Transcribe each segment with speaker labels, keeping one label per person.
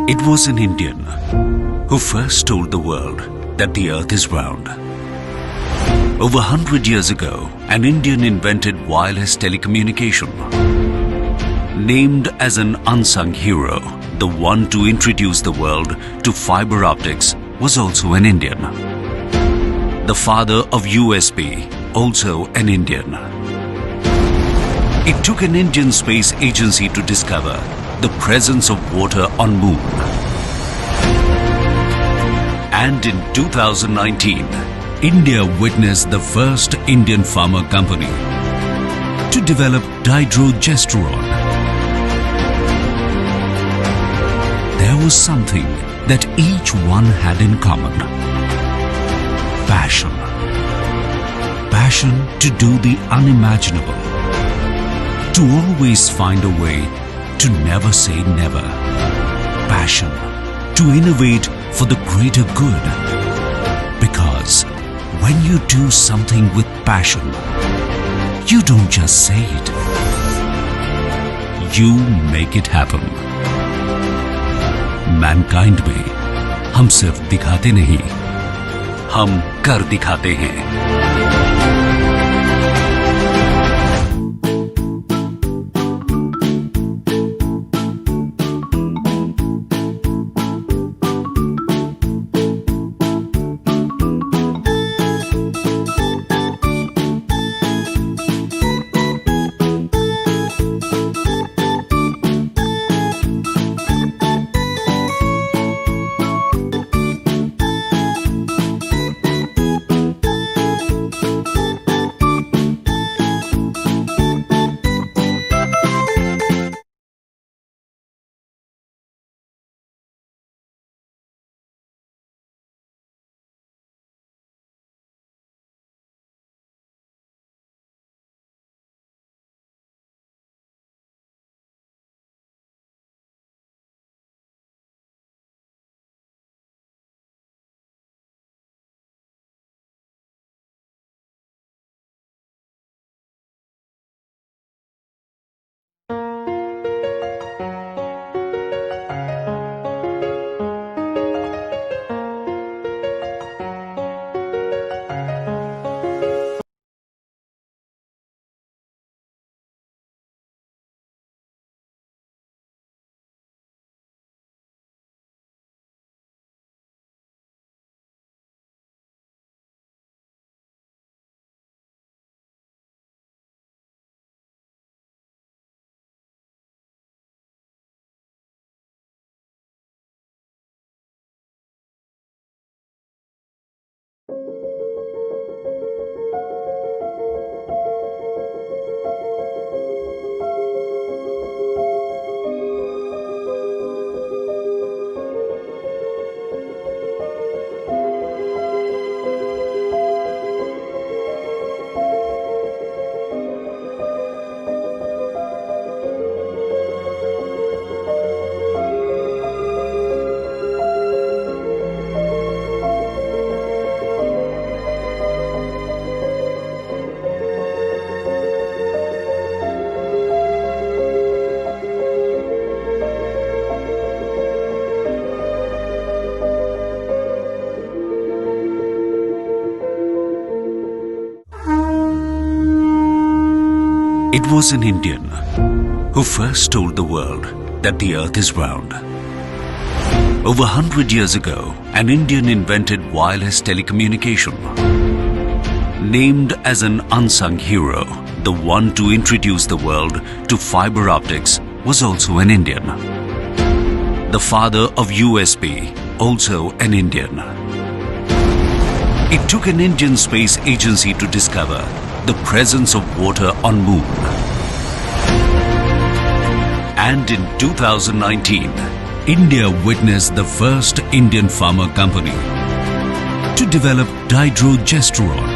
Speaker 1: It was an Indian who first told the world that the earth is round. Over 100 years ago, an Indian invented wireless telecommunication. Named as an unsung hero, the one to introduce the world to fiber optics was also an Indian. The father of USB, also an Indian. It took an Indian space agency to discover the presence of water on Moon. And in 2019, India witnessed the first Indian pharma company to develop dihydrogesterone. There was something that each one had in common. Passion. Passion to do the unimaginable. To always find a way to never say never. Passion to innovate for the greater good. Because when you do something with passion, you don't just say it. You make it happen. Mankind में हम सिर्फ दिखाते नहीं, हम कर दिखाते हैं। It was an Indian who first told the world that the earth is round. Over 100 years ago, an Indian invented wireless telecommunication. Named as an unsung hero, the one to introduce the world to fiber optics was also an Indian. The father of USB, also an Indian. It took an Indian space agency to discover the presence of water on Moon. And in 2019, India witnessed the first Indian pharma company to develop dihydrogesterone.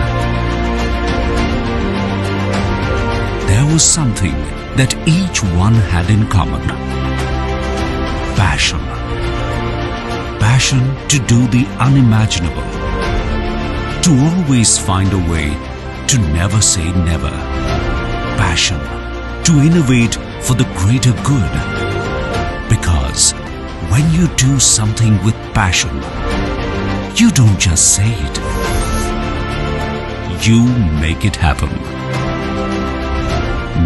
Speaker 1: There was something that each one had in common. Passion. Passion to do the unimaginable. To always find a way to never say never. Passion to innovate for the greater good. Because When you do something with passion, you don't just say it, you make it happen.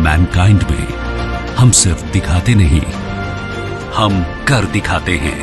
Speaker 1: Mankind में हम सिर्फ दिखाते नहीं, हम कर दिखाते हैं।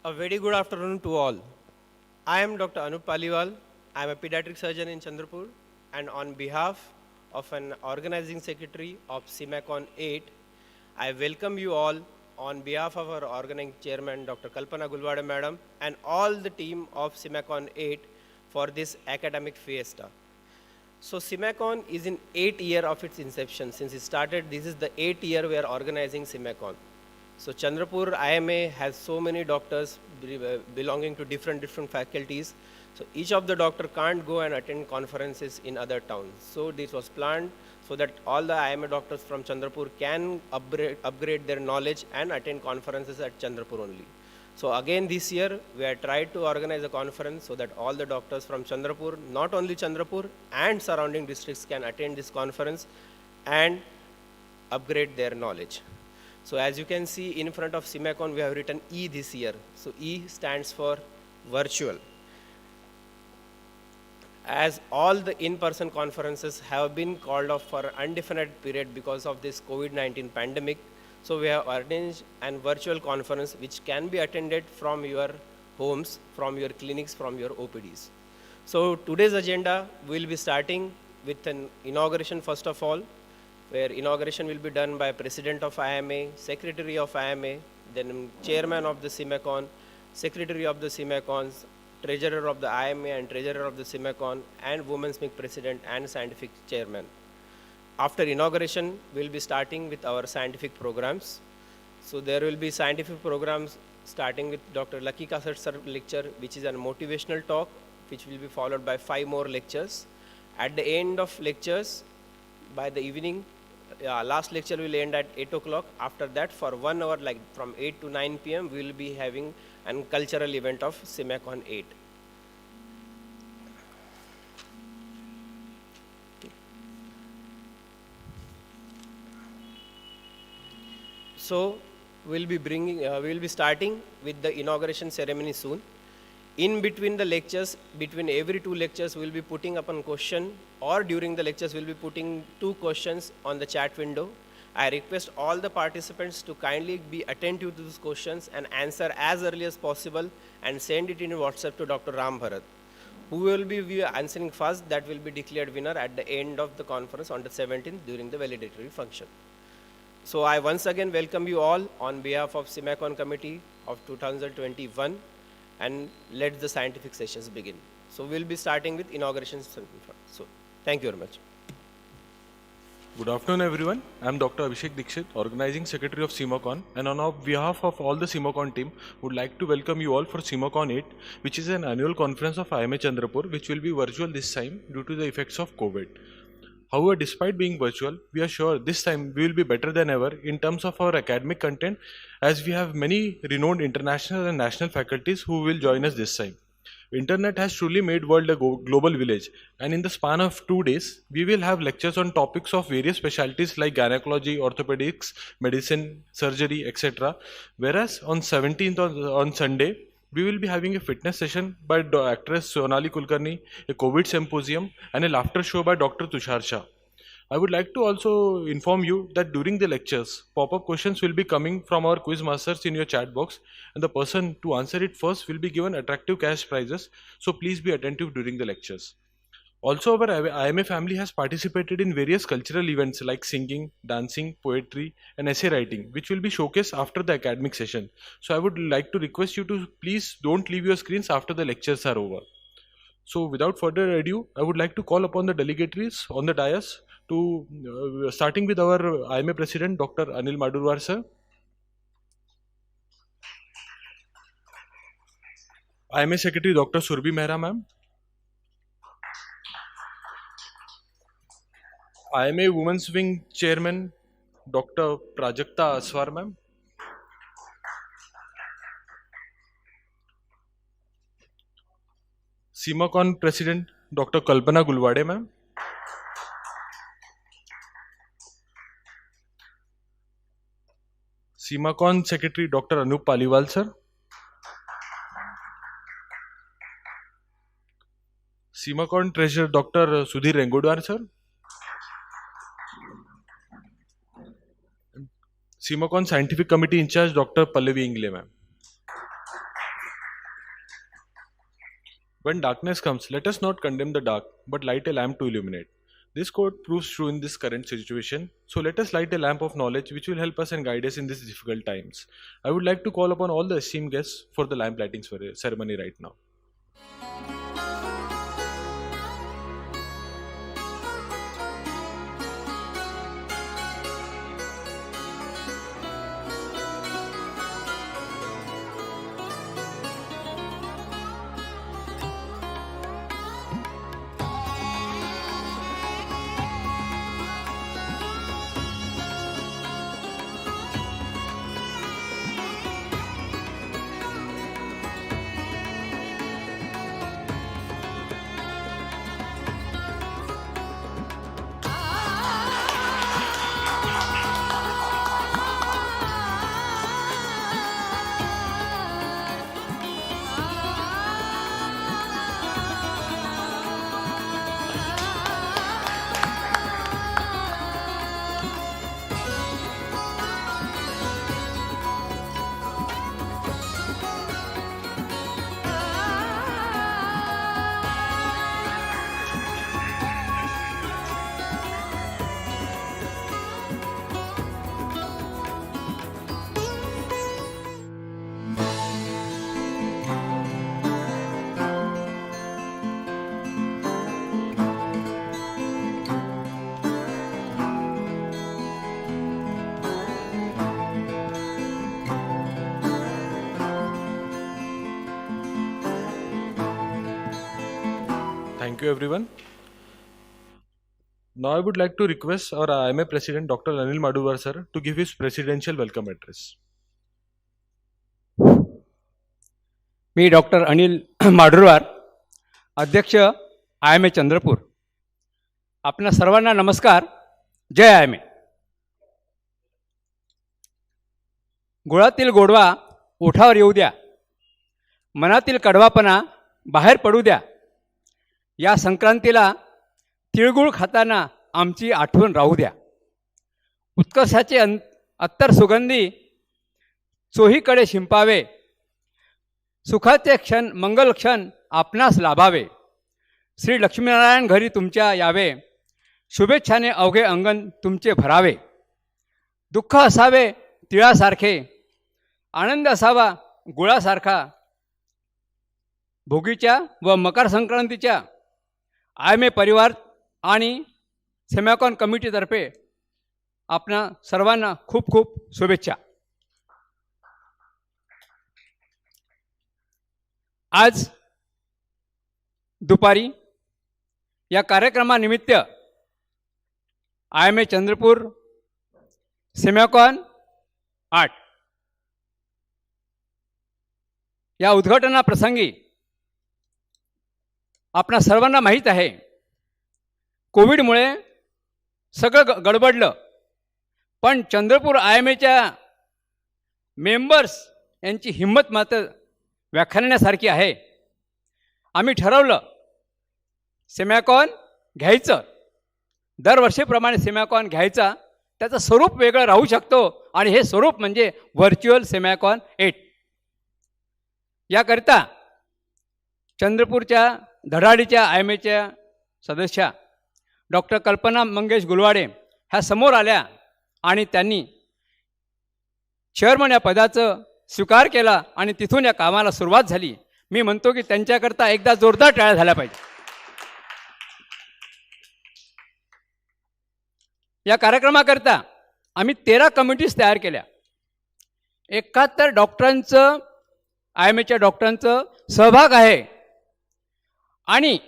Speaker 2: A very good afternoon to all. I am Dr. Anup Paliwal. I am a pediatric surgeon in Chandrapur, and on behalf of an organizing secretary of E-CIMACON VIII, I welcome you all on behalf of our organizing chairman, Dr. Kalpana Gulwade madam, and all the team of E-CIMACON VIII for this academic fiesta. So E-CIMACON is in 8th year of its inception. Since it started, this is the 8th year we are organizing E-CIMACON. So Chandrapur IMA has so many doctors belonging to different faculties. So each of the doctor can't go and attend conferences in other towns. So this was planned so that all the IMA doctors from Chandrapur can upgrade their knowledge and attend conferences at Chandrapur only. So again this year we have tried to organize a conference so that all the doctors from Chandrapur, not only Chandrapur and surrounding districts, can attend this conference and upgrade their knowledge. So as you can see in front of E-CIMACON, we have written E this year. So E stands for virtual. As all the in-person conferences have been called off for an indefinite period because of this COVID-19 pandemic, so we have arranged a virtual conference which can be attended from your homes, from your clinics, from your OPDs. So today's agenda, we will be starting with an inauguration first of all, where inauguration will be done by President of IMA, Secretary of IMA, then Chairman of the E-CIMACON, secretary of the CIMACONs, treasurer of the IMA and treasurer of the CIMACON, and Women's MIC president and scientific chairman. After inauguration, we'll be starting with our scientific programs. So there will be scientific programs starting with Dr. Lucky Kasat sir lecture, which is a motivational talk, which will be followed by 5 more lectures. At the end of lectures, by the evening, last lecture will end at 8 o'clock. After that, for 1 hour, like from 8 to 9 p.m., we will be having a cultural event of CIMACON VIII. So we'll be starting with the inauguration ceremony soon. In between the lectures, between every 2 lectures, we'll be putting up a question, or during the lectures, we'll be putting 2 questions on the chat window. I request all the participants to kindly be attentive to these questions and answer as early as possible and send it in WhatsApp to Dr. Ram Bharat. Who will be answering first, that will be declared winner at the end of the conference on the 17th during the valedictory function. So I once again welcome you all on behalf of CIMACON Committee of 2021, and let the scientific sessions begin. So we'll be starting with inauguration. So thank you very much.
Speaker 3: Good afternoon, everyone. I'm Dr. Abhisheik Dixit, Organizing Secretary of CIMACON, and on behalf of all the CIMACON team, would like to welcome you all for CIMACON VIII, which is an annual conference of IMA Chandrapur, which will be virtual this time due to the effects of COVID. However, despite being virtual, we are sure this time we will be better than ever in terms of our academic content, as we have many renowned international and national faculties who will join us this time. Internet has truly made world a global village, and in the span of 2 days, we will have lectures on topics of various specialties like gynecology, orthopedics, medicine, surgery, etc. Whereas on 17th on Sunday, we will be having a fitness session by actress Sonali Kulkarni, a COVID symposium, and a laughter show by Dr. Tushar Shah. I would like to also inform you that during the lectures, pop-up questions will be coming from our quiz masters in your chat box, and the person to answer it first will be given attractive cash prizes, so please be attentive during the lectures. Also, our IMA family has participated in various cultural events like singing, dancing, poetry, and essay writing, which will be showcased after the academic session. So I would like to request you to please don't leave your screens after the lectures are over. So without further ado, I would like to call upon the delegatories on the dais to starting with our IMA President, Dr. Anil Madurwar sir, IMA Secretary, Dr. Surbhi Mehra ma'am, IMA Women's Wing Chairman, Dr. Prajakta Aswar ma'am, CIMACON President, Dr. Kalpana Gulwade ma'am, CIMACON Secretary, Dr. Anup Paliwal sir, CIMACON Treasurer, Dr. Sudhir Rengodwar sir, CIMACON Scientific Committee in charge, Dr. Pallavi Ingle ma'am. When darkness comes, let us not condemn the dark, but light a lamp to illuminate. This quote proves true in this current situation, so let us light a lamp of knowledge which will help us and guide us in these difficult times. I would like to call upon all the esteemed guests for the lamp lighting ceremony right now. Thank you, everyone. Now I would like to request our IMA President, Dr. Anil Madhuvar sir, to give his presidential welcome address.
Speaker 4: Me doctor Anil माडुरवार, अध्यक्ष IMA Chandrapur. आपणा सर्वांना नमस्कार. जय IMA. गुळातील गोडवा ओठावर येऊ द्या, मनातील कडवापणा बाहेर पडू द्या. या संक्रांतीला तिळगुळ खाताना आमची आठवण राहू द्या. उत्कर्षाचे अत्तर सुगंधी चोहीकडे शिंपावे, सुखाचे क्षण मंगल क्षण आपणास लाभावे. श्री लक्ष्मीनारायण घरी तुमच्या यावे, शुभेच्छाने अवघे अंगण तुमचे भरावे. दुःख असावे तिळासारखे, आनंद असावा गुळासारखा. भोगीच्या व मकर संक्रांतीच्या IMA परिवार आणि सेमॅकॉन कमिटीतर्फे आपणा सर्वांना खूप खूप शुभेच्छा. आज दुपारी या कार्यक्रमानिमित्त IMA चंद्रपूर सेमॅकॉन 8 या उद्घाटनाप्रसंगी आपणा सर्वांना माहीत आहे, कोविडमुळे सगळं गडबडलं, पण चंद्रपूर IMAच्या मेंबर्स यांची हिंमत मात्र व्याख्यानासारखी आहे. आम्ही ठरवलं सेमॅकॉन घ्यायचं, दरवर्षीप्रमाणे सेमॅकॉन घ्यायचा. त्याचं स्वरूप वेगळं राहू शकतो आणि हे स्वरूप म्हणजे व्हर्च्युअल सेमॅकॉन 8. याकरिता चंद्रपूरच्या धडाडीच्या IMAच्या सदस्या डॉक्टर कल्पना मंगेश गुलवाडे ह्या समोर आल्या आणि त्यांनी चेअरमन या पदाचं स्वीकार केला आणि तिथून या कामाला सुरुवात झाली. मी म्हणतो की त्यांच्याकरता एकदा जोरदार टाळ्या झाल्या पाहिजे. या कार्यक्रमाकरता आम्ही 13 कमिटीज तयार केल्या. 71 डॉक्टरांचं IMAच्या डॉक्टरांचं सहभाग आहे. आणि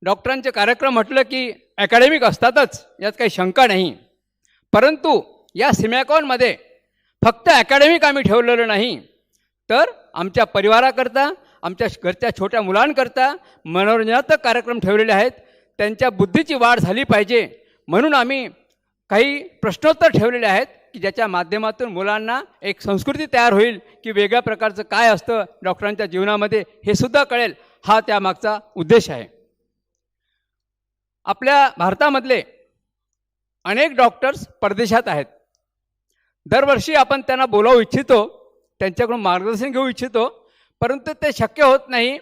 Speaker 4: डॉक्टरांचे कार्यक्रम म्हटलं की अकॅडमिक असतातच, यात काही शंका नाही. परंतु या सेमॅकॉनमध्ये फक्त अकॅडमिक आम्ही ठेवलेलं नाही, तर आमच्या परिवाराकरता, आमच्या घरच्या छोट्या मुलांकरता मनोरंजनात्मक कार्यक्रम ठेवलेले आहेत. त्यांच्या बुद्धीची वाढ झाली पाहिजे म्हणून आम्ही काही प्रश्नोत्तर ठेवलेले आहेत की ज्याच्या माध्यमातून मुलांना एक संस्कृती तयार होईल की वेगळ्या प्रकारचं काय असतं डॉक्टरांच्या जीवनामध्ये हे सुद्धा कळेल. हा त्यामागचा उद्देश आहे. आपल्या भारतामधले अनेक डॉक्टर्स परदेशात आहेत. दरवर्षी आपण त्यांना बोलावू इच्छितो, त्यांच्याकडून मार्गदर्शन घेऊ इच्छितो, परंतु ते शक्य होत नाही.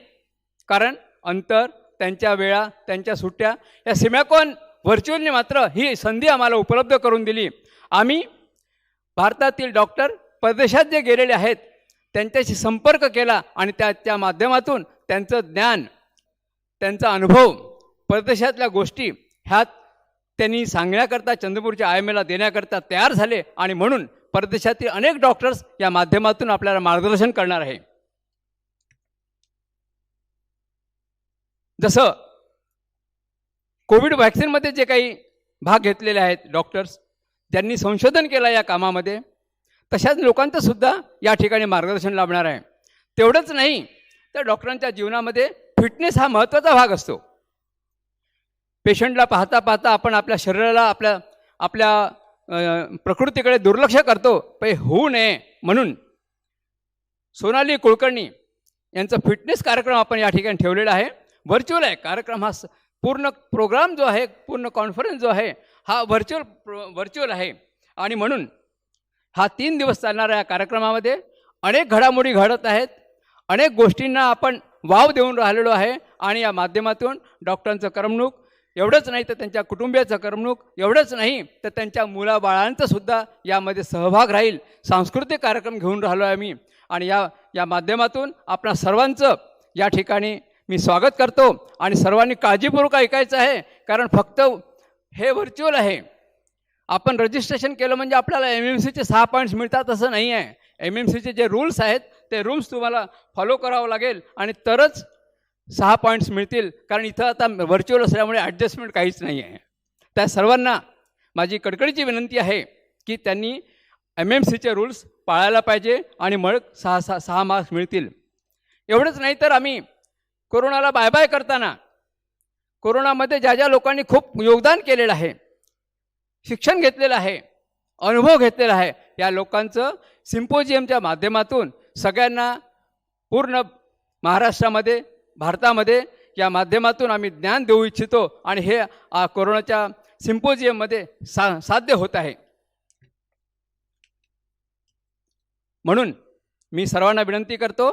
Speaker 4: कारण अंतर, त्यांच्या वेळा, त्यांच्या सुट्ट्या. या सेमॅकॉन व्हर्च्युअलने मात्र ही संधी आम्हाला उपलब्ध करून दिली. आम्ही भारतातील डॉक्टर परदेशात जे गेलेले आहेत त्यांच्याशी संपर्क केला आणि त्या माध्यमातून त्यांचं ज्ञान, त्यांचा अनुभव, परदेशातल्या गोष्टी ह्यात त्यांनी सांगण्याकरता चंद्रपूरच्या IMAला देण्याकरता तयार झाले. आणि म्हणून परदेशातील अनेक डॉक्टर्स या माध्यमातून आपल्याला मार्गदर्शन करणार आहे. जसं कोविड वॅक्सिनमध्ये जे काही भाग घेतलेले आहेत डॉक्टर्स, ज्यांनी संशोधन केलं या कामामध्ये, तशाच लोकांचं सुद्धा या ठिकाणी मार्गदर्शन लाभणार आहे. तेवढंच नाही तर डॉक्टरांच्या जीवनामध्ये फिटनेस हा महत्त्वाचा भाग असतो. पेशंटला पाहता पाहता आपण आपल्या शरीराला, आपल्या प्रकृतीकडे दुर्लक्ष करतो. पण होऊ नये म्हणून सोनाली कुलकर्णी यांचा फिटनेस कार्यक्रम आपण या ठिकाणी ठेवलेला आहे. व्हर्च्युअल आहे कार्यक्रम. हा पूर्ण प्रोग्राम जो आहे, पूर्ण कॉन्फरन्स जो आहे हा व्हर्च्युअल आहे. आणि म्हणून हा 3 दिवस चालणाऱ्या या कार्यक्रमामध्ये अनेक घडामोडी घडत आहेत. अनेक गोष्टींना आपण वाव देऊन राहिलेलो आहे. आणि या माध्यमातून डॉक्टरांचं करमणूक एवढंच नाही तर त्यांच्या कुटुंबियाचं करमणूक एवढंच नाही तर त्यांच्या मुलाबाळांचं सुद्धा यामध्ये सहभाग राहील. सांस्कृतिक कार्यक्रम घेऊन राहिलो आहे मी. आणि या माध्यमातून आपणा सर्वांचं या ठिकाणी मी स्वागत करतो. आणि सर्वांनी काळजीपूर्वक ऐकायचं आहे, कारण फक्त हे व्हर्च्युअल आहे. आपण रजिस्ट्रेशन केलं म्हणजे आपल्याला MMCचे 6 पॉईंट्स मिळतात असं नाही आहे. MMCचे जे रूल्स आहेत ते रूल्स तुम्हाला फॉलो करावं लागेल आणि तरच 6 पॉईंट्स मिळतील, कारण इथं आता व्हर्च्युअल असल्यामुळे ॲडजस्टमेंट काहीच नाही आहे. त्या सर्वांना माझी कडकडीची विनंती आहे की त्यांनी MMCचे रूल्स पाळायला पाहिजे आणि मग 6 मार्क्स मिळतील. एवढंच नाही तर आम्ही कोरोनाला बाय बाय करताना कोरोनामध्ये ज्या ज्या लोकांनी खूप योगदान केलेलं आहे, शिक्षण घेतलेलं आहे, अनुभव घेतलेला आहे, या लोकांचं सिम्पोजियमच्या माध्यमातून सगळ्यांना पूर्ण महाराष्ट्रामध्ये, भारतामध्ये या माध्यमातून आम्ही ज्ञान देऊ इच्छितो आणि हे कोरोनाच्या सिम्पोजियममध्ये साध्य होत आहे. म्हणून मी सर्वांना विनंती करतो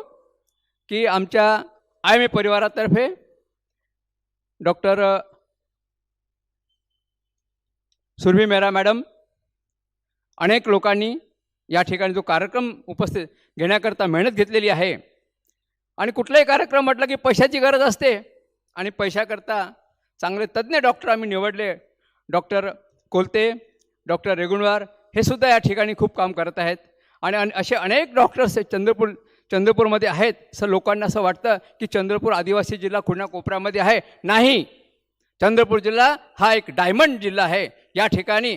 Speaker 4: की आमच्या IMA परिवारातर्फे डॉक्टर सुरभी मेहरा मॅडम, अनेक लोकांनी या ठिकाणी जो कार्यक्रम उपस्थित घेण्याकरता मेहनत घेतलेली आहे. आणि कुठलाही कार्यक्रम म्हटलं की पैशाची गरज असते आणि पैशाकरता चांगले तज्ज्ञ डॉक्टर आम्ही निवडले. डॉक्टर कोलते, डॉक्टर रेगुणवार हे सुद्धा या ठिकाणी खूप काम करत आहेत. आणि असे अनेक डॉक्टर्स चंद्रपूरमध्ये आहेत. असं लोकांना असं वाटतं की चंद्रपूर आदिवासी जिल्हा खुणा कोपऱ्यामध्ये आहे. नाही, चंद्रपूर जिल्हा हा एक डायमंड जिल्हा आहे. या ठिकाणी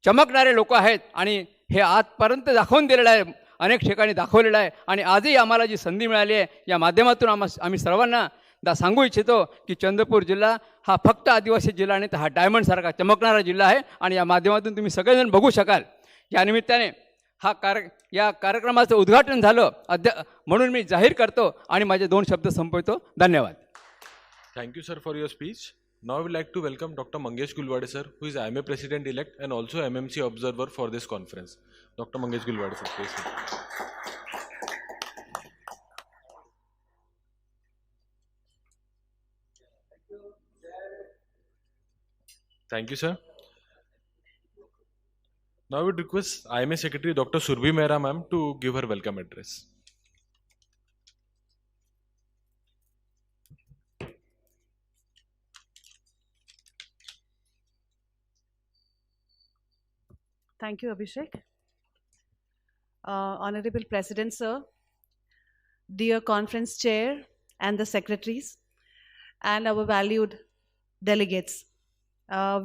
Speaker 4: चमकणारे लोक आहेत आणि हे आजपर्यंत दाखवून दिलेलं आहे, अनेक ठिकाणी दाखवलेलं आहे. आणि आजही आम्हाला जी संधी मिळाली आहे या माध्यमातून आम्ही सर्वांना सांगू इच्छितो की चंद्रपूर जिल्हा हा फक्त आदिवासी जिल्हा नाही तर हा डायमंडसारखा चमकणारा जिल्हा आहे. आणि या माध्यमातून तुम्ही सगळेजण बघू शकाल. या निमित्ताने या कार्यक्रमाचं उद्घाटन झालं म्हणून मी जाहीर करतो आणि माझे 2 शब्द संपवतो. धन्यवाद.
Speaker 3: Thank you, sir, for your speech. Now I would like to welcome Dr. Mangesh Gulwade, sir, who is IMA President-elect and also MMC Observer for this conference. Dr. Mangesh Gulwade, sir, please. Thank you, sir. Now I would request IMA Secretary Dr. Surbhi Mehra ma'am to give her welcome address.
Speaker 5: Thank you, Abhisheik. Honorable President, sir, dear conference chair and the secretaries, and our valued delegates.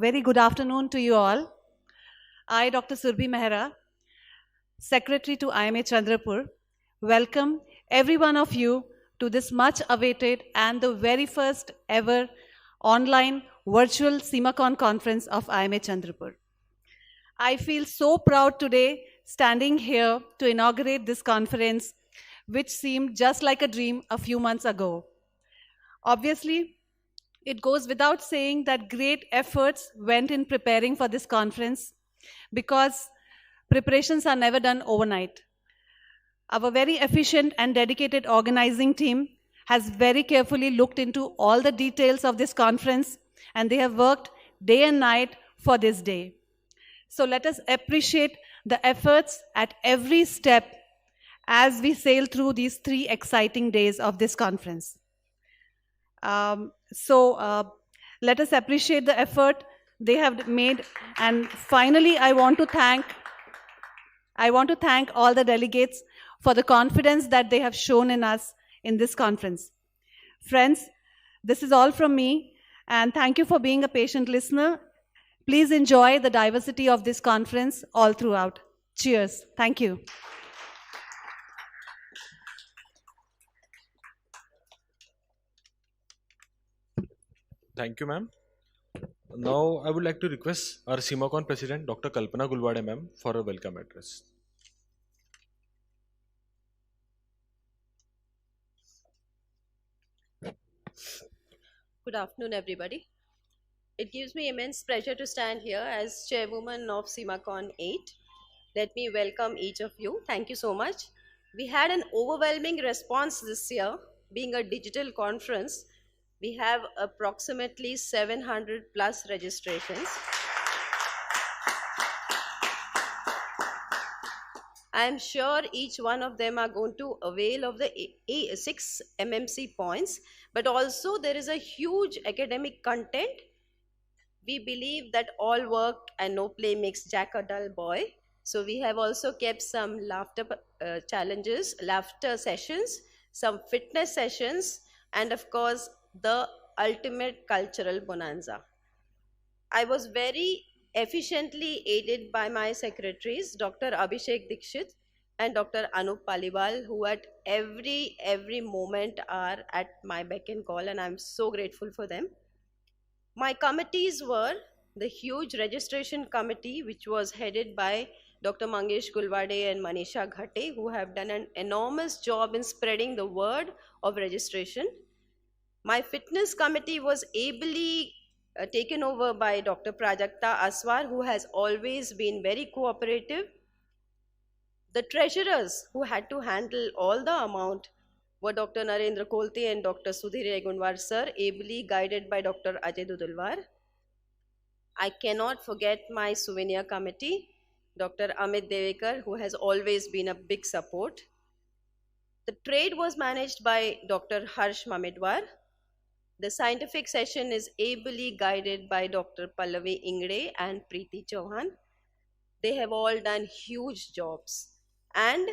Speaker 5: Very good afternoon to you all. I, Dr. Surbhi Mehra, Secretary to IMA Chandrapur, welcome every one of you to this much awaited and the very first ever online virtual CIMACON conference of IMA Chandrapur. I feel so proud today standing here to inaugurate this conference, which seemed just like a dream a few months ago. Obviously, it goes without saying that great efforts went in preparing for this conference, because preparations are never done overnight. Our very efficient and dedicated organizing team has very carefully looked into all the details of this conference, and they have worked day and night for this day. So let us appreciate the efforts at every step as we sail through these 3 exciting days of this conference. Let us appreciate the effort they have made. And finally, I want to thank all the delegates for the confidence that they have shown in us in this conference. Friends, this is all from me, and thank you for being a patient listener. Please enjoy the diversity of this conference all throughout. Cheers. Thank you.
Speaker 3: Thank you, ma'am. Now I would like to request our CIMACON President, Dr. Kalpana Gulwade, ma'am, for a welcome address.
Speaker 6: Good afternoon, everybody. It gives me immense pleasure to stand here as chairwoman of CIMACON VIII. Let me welcome each of you. Thank you so much. We had an overwhelming response this year, being a digital conference. We have approximately 700 plus registrations. I am sure each one of them are going to avail of the 6 MMC points, but also there is a huge academic content. We believe that all work and no play makes Jack a dull boy. So we have also kept some laughter challenges, laughter sessions, some fitness sessions, and of course, the ultimate cultural bonanza. I was very efficiently aided by my secretaries, Dr. Abhisheik Dixit and Dr. Anup Paliwal, who at every moment are at my beck and call, and I'm so grateful for them. My committees were the huge registration committee, which was headed by Dr. Mangesh Gulwade and Manisha Ghate, who have done an enormous job in spreading the word of registration. My fitness committee was ably taken over by Dr. Prajakta Aswar, who has always been very cooperative. The treasurers who had to handle all the amount were Dr. Narendra Kolte and Dr. Sudhir Gunwar sir, ably guided by Dr. Ajay Dudulwar. I cannot forget my souvenir committee, Dr. Amit Devekar, who has always been a big support. The trade was managed by Dr. Harsh Mamedwar. The scientific session is ably guided by Dr. Pallavi Ingre and Preeti Chauhan. They have all done huge jobs. And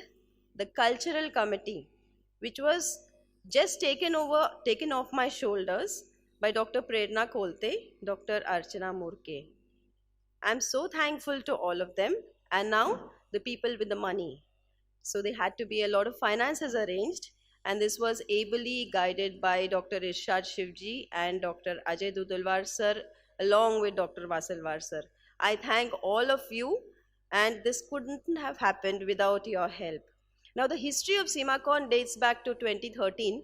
Speaker 6: the cultural committee, which was just taken off my shoulders by Dr. Prerna Kolte, Dr. Archana Murke. I'm so thankful to all of them. And now the people with the money. So they had to be a lot of finances arranged, and this was ably guided by Dr. Irshad Shivji and Dr. Ajay Dudulwar sir, along with Dr. Vasalwar sir. I thank all of you, and this couldn't have happened without your help. Now, the history of CIMACON dates back to 2013,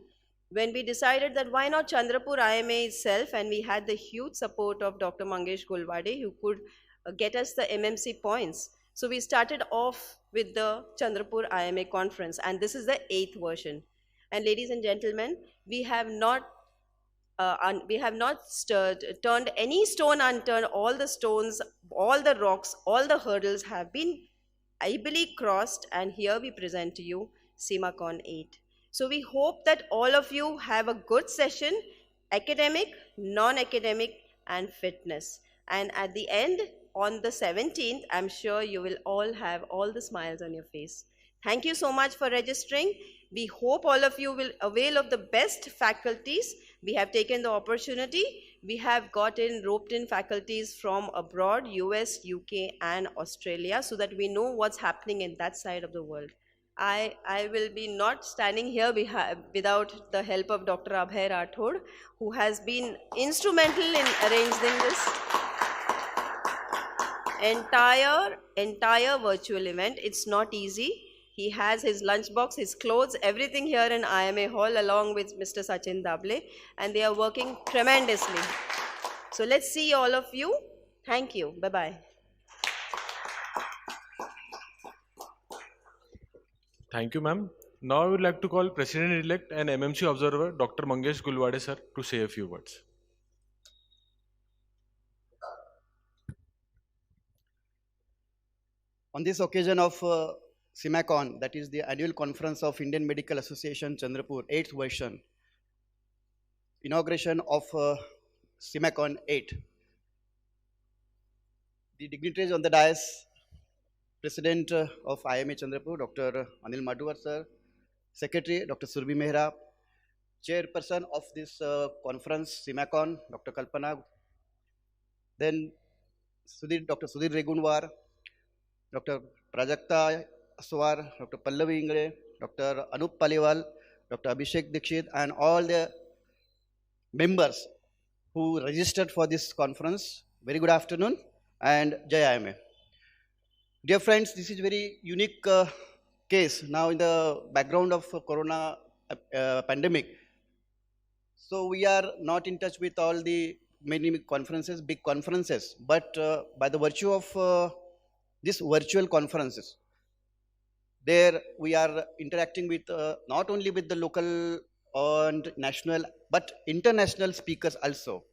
Speaker 6: when we decided that why not Chandrapur IMA itself, and we had the huge support of Dr. Mangesh Gulwade, who could get us the MMC points. So we started off with the Chandrapur IMA conference, and this is the 8th version. And ladies and gentlemen, we have not turned any stone unturned. All the stones, all the rocks, all the hurdles have been ably crossed, and here we present to you CIMACON 8. So we hope that all of you have a good session, academic, non-academic, and fitness. And at the end, on the 17th, I'm sure you will all have all the smiles on your face. Thank you so much for registering. We hope all of you will avail of the best faculties. We have taken the opportunity. We have roped in faculties from abroad, US, UK, and Australia, so that we know what's happening in that side of the world. I will be not standing here without the help of Dr. Abhay Rathod, who has been instrumental in arranging this entire virtual event. It's not easy. He has his lunchbox, his clothes, everything here in IMA Hall, along with Mr. Sachin Dable, and they are working tremendously. So let's see all of you. Thank you. Bye-bye.
Speaker 3: Thank you, ma'am. Now I would like to call President-elect and MMC Observer, Dr. Mangesh Gulwade sir, to say a few words.
Speaker 7: On this occasion of CIMACON, that is the annual conference of Indian Medical Association, Chandrapur, 8th version, inauguration of CIMACON 8. The dignitaries on the dais, President of IMA Chandrapur, Dr. Anil Madhuvar sir, Secretary, Dr. Surbhi Mehra, Chairperson of this conference, CIMACON, Dr. Kalpana, then Dr. Sudhir Regunwar, Dr. Prajakta Aswar, Dr. Pallavi Ingre, Dr. Anup Paliwal, Dr. Abhisheik Dixit, and all the members who registered for this conference. Very good afternoon and Jai IMA. Dear friends, this is a very unique case now in the background of corona pandemic. So we are not in touch with all the many conferences, big conferences, but by the virtue of these virtual conferences, there we are interacting with not only with the local and national, but international speakers also.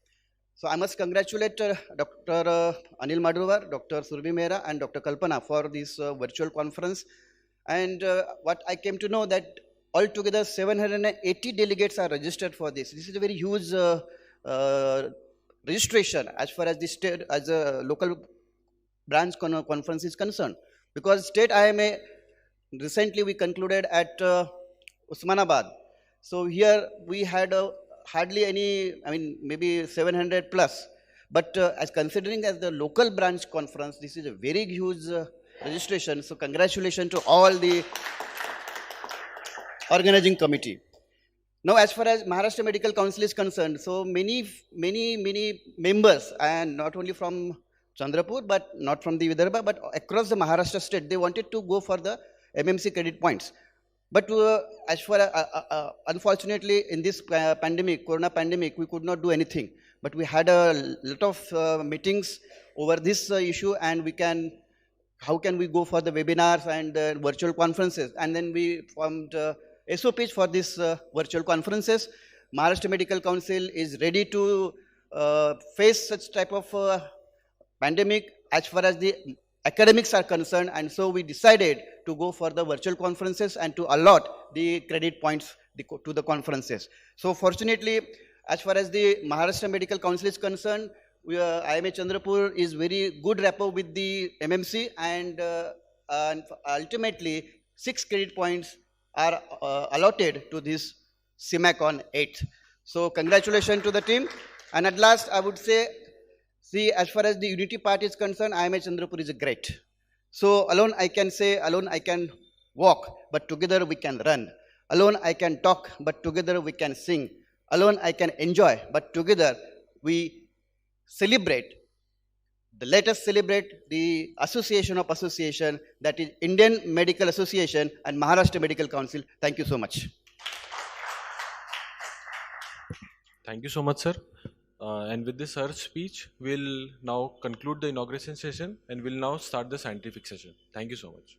Speaker 7: So I must congratulate Dr. Anil Madhuvar, Dr. Surbhi Mehra, and Dr. Kalpana for this virtual conference. And what I came to know that altogether 780 delegates are registered for this. This is a very huge registration as far as the state, as a local branch conference is concerned. Because state IMA, recently we concluded at Usmanabad. So here we had hardly any, I mean, maybe 700 plus. But as considering as the local branch conference, this is a very huge registration. So congratulations to all the organizing committee. Now, as far as Maharashtra Medical Council is concerned, so many members, and not only from Chandrapur, but not from the Vidarbha, but across the Maharashtra state, they wanted to go for the MMC credit points. But as far unfortunately, in this pandemic, Corona pandemic, we could not do anything. But we had a lot of meetings over this issue, and how can we go for the webinars and virtual conferences? And then we formed SOPs for this virtual conferences. Maharashtra Medical Council is ready to face such type of pandemic as far as the academics are concerned, and so we decided to go for the virtual conferences and to allot the credit points to the conferences. So fortunately, as far as the Maharashtra Medical Council is concerned, IMA Chandrapur is very good rapport with the MMC, and ultimately 6 credit points are allotted to this E-CIMACON VIII. So congratulations to the team. And at last, I would say, see, as far as the unity part is concerned, IMA Chandrapur is great. So alone I can say, alone I can walk, but together we can run. Alone I can talk, but together we can sing. Alone I can enjoy, but together we celebrate. Let us celebrate the association of association, that is Indian Medical Association and Maharashtra Medical Council. Thank you so much.
Speaker 3: Thank you so much, sir. And with this sir's speech, we'll now conclude the inauguration session and we'll now start the scientific session. Thank you so much.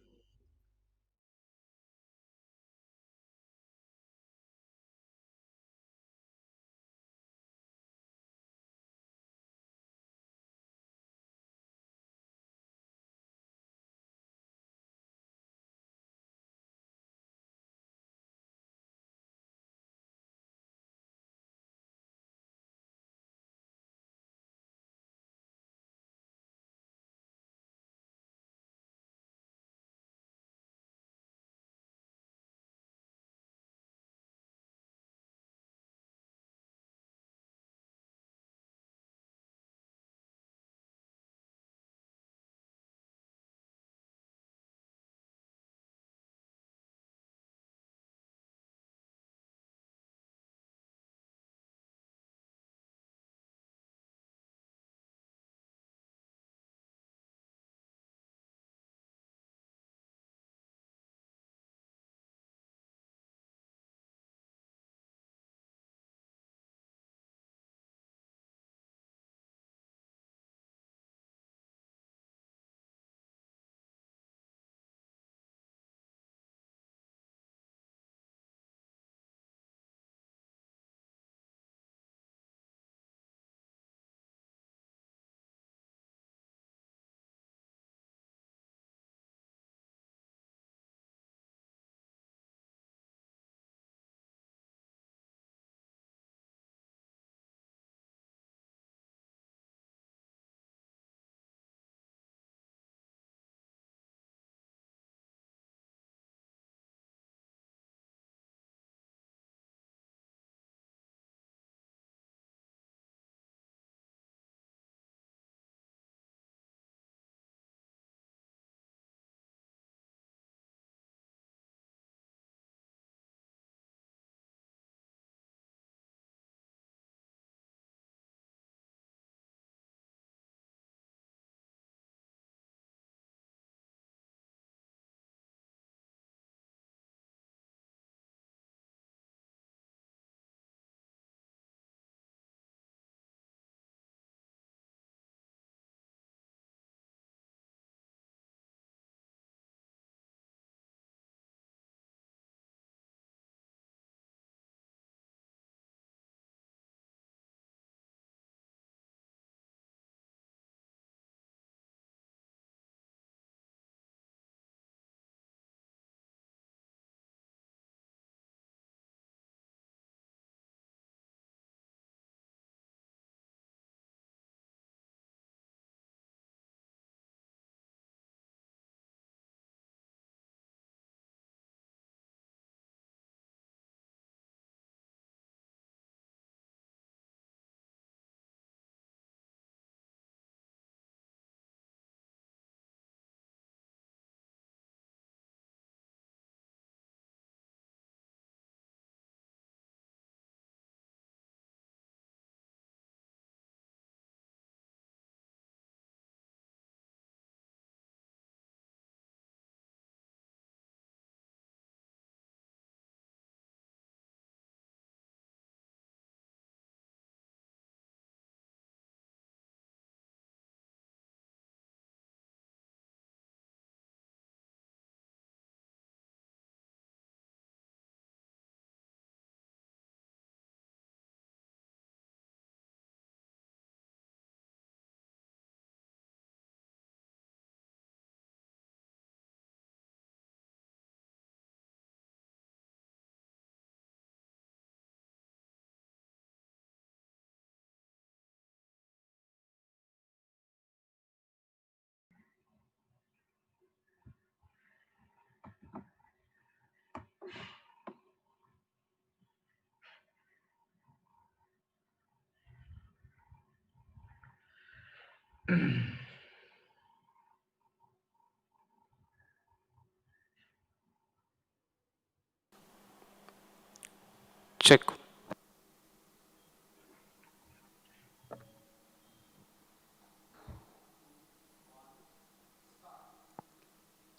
Speaker 2: Check.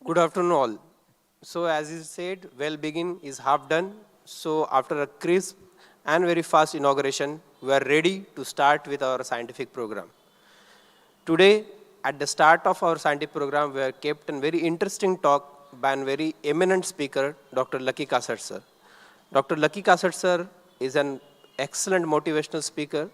Speaker 2: Good afternoon, all. So, as you said, well begin is half done. So, after a crisp and very fast inauguration, we are ready to start with our scientific program. Today, at the start of our scientific program, we have kept a very interesting talk by a very eminent speaker, Dr. Lucky Kasat sir. Dr. Lucky Kasat sir is an excellent motivational speaker,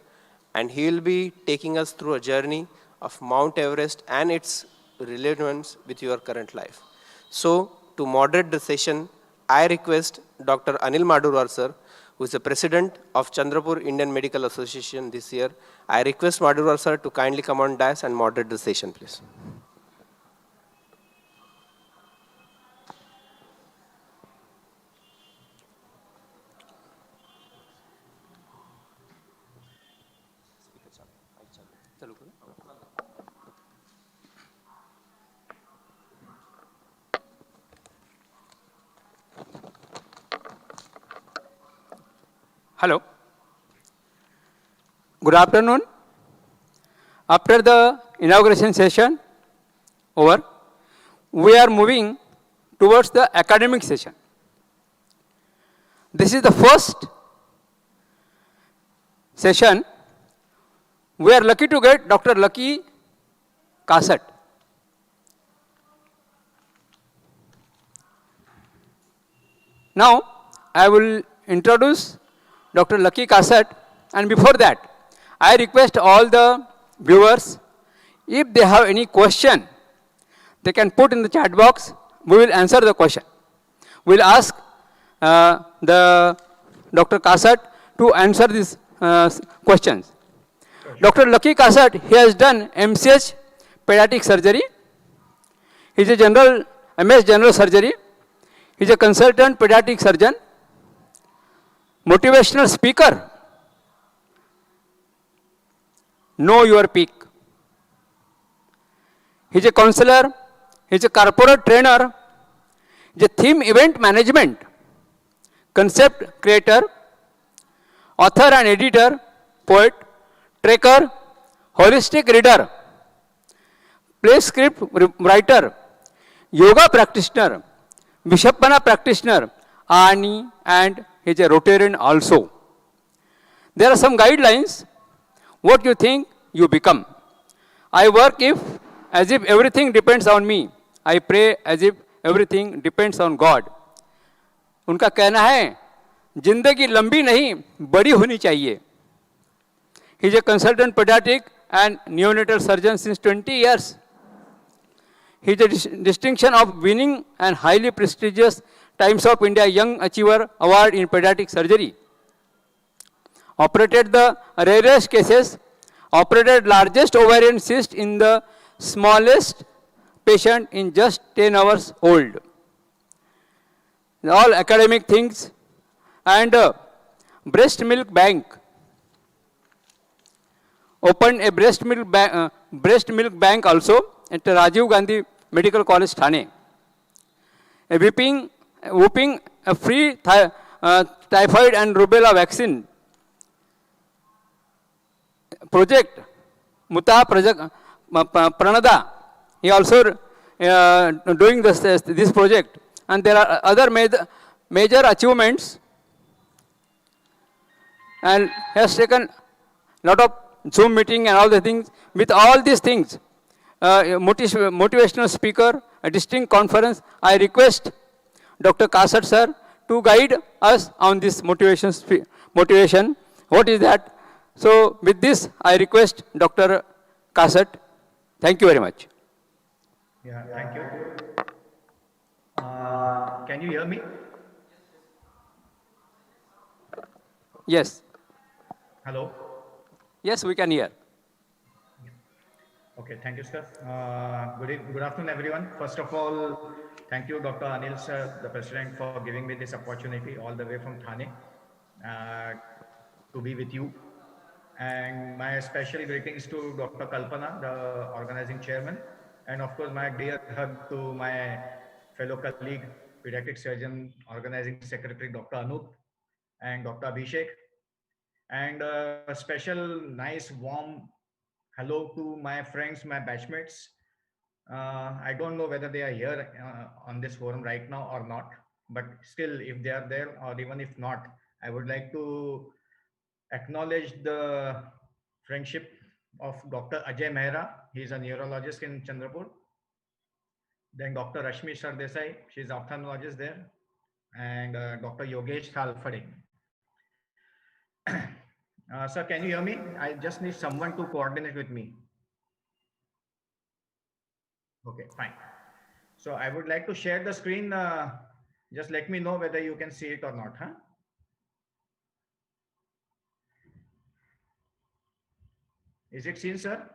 Speaker 2: and he will be taking us through a journey of Mount Everest and its relevance with your current life. So, to moderate the session, I request Dr. Anil Madurwar sir, who is the president of Chandrapur Indian Medical Association this year. I request Madurwar sir to kindly come on dais and moderate the session, please.
Speaker 4: Hello. Good afternoon. After the inauguration session over, we are moving towards the academic session. This is the first session. We are lucky to get Dr. Lucky Kasat. Now, I will introduce Dr. Lucky Kasat, and before that, I request all the viewers, if they have any question, they can put in the chat box. We will answer the question. We will ask the Dr. Kasat to answer these questions. Dr. Lucky Kasat, he has done MCH pediatric surgery. He is a MS general surgery. He is a consultant pediatric surgeon, motivational speaker. Know your peak. He is a counselor. He is a corporate trainer. He is a theme event management, concept creator, author and editor, poet, tracker, holistic reader, play script writer, yoga practitioner, Vishapana practitioner, and he is a Rotarian also. There are some guidelines. What you think, you become. I work as if everything depends on me. I pray as if everything depends on God. उनका कहना है, जिंदगी लंबी नहीं, बड़ी होनी चाहिए. He is a consultant pediatric and neonatal surgeon since 20 years. He is a distinction of winning and highly prestigious Times of India Young Achiever Award in Pediatric Surgery. Operated the rarest cases, operated largest ovarian cyst in the smallest patient in just 10 hours old. All academic things, and breast milk bank. Opened a breast milk bank also at Rajiv Gandhi Medical College, Thane. A whooping a free typhoid and rubella vaccine project, Muta Pranada. He also doing this project, and there are other major achievements, and has taken a lot of Zoom meeting and all the things. With all these things, motivational speaker, a distinct conference, I request Dr. Kasat sir to guide us on this motivation. What is that? So with this, I request Dr. Kasat. Thank you very much.
Speaker 8: Yeah, thank you. Can you hear me?
Speaker 4: Yes.
Speaker 8: Hello?
Speaker 4: Yes, we can hear.
Speaker 8: Okay, thank you, sir. Good afternoon, everyone. First of all, thank you, Dr. Anil, sir, the president, for giving me this opportunity all the way from Thane to be with you. And my special greetings to Dr. Kalpana, the organizing chairman, and of course, my dear hug to my fellow colleague, pediatric surgeon, organizing secretary, Dr. Anup, and Dr. Abhisheik, and a special, nice, warm hello to my friends, my batchmates. I don't know whether they are here on this forum right now or not, but still, if they are there, or even if not, I would like to acknowledge the friendship of Dr. Ajay Mehra. He is a neurologist in Chandrapur. Then Dr. Rashmi Sardesai, she is ophthalmologist there. And Dr. Yogesh Thalfade. Sir, can you hear me? I just need someone to coordinate with me. Okay, fine. So I would like to share the screen. Just let me know whether you can see it or not. Huh? Is it seen, sir?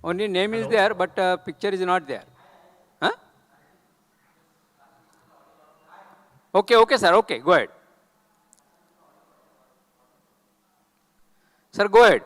Speaker 4: Only name
Speaker 8: Hello?
Speaker 4: is there, but picture is not there. Huh? Okay, okay, sir. Okay, go ahead. Sir, go ahead.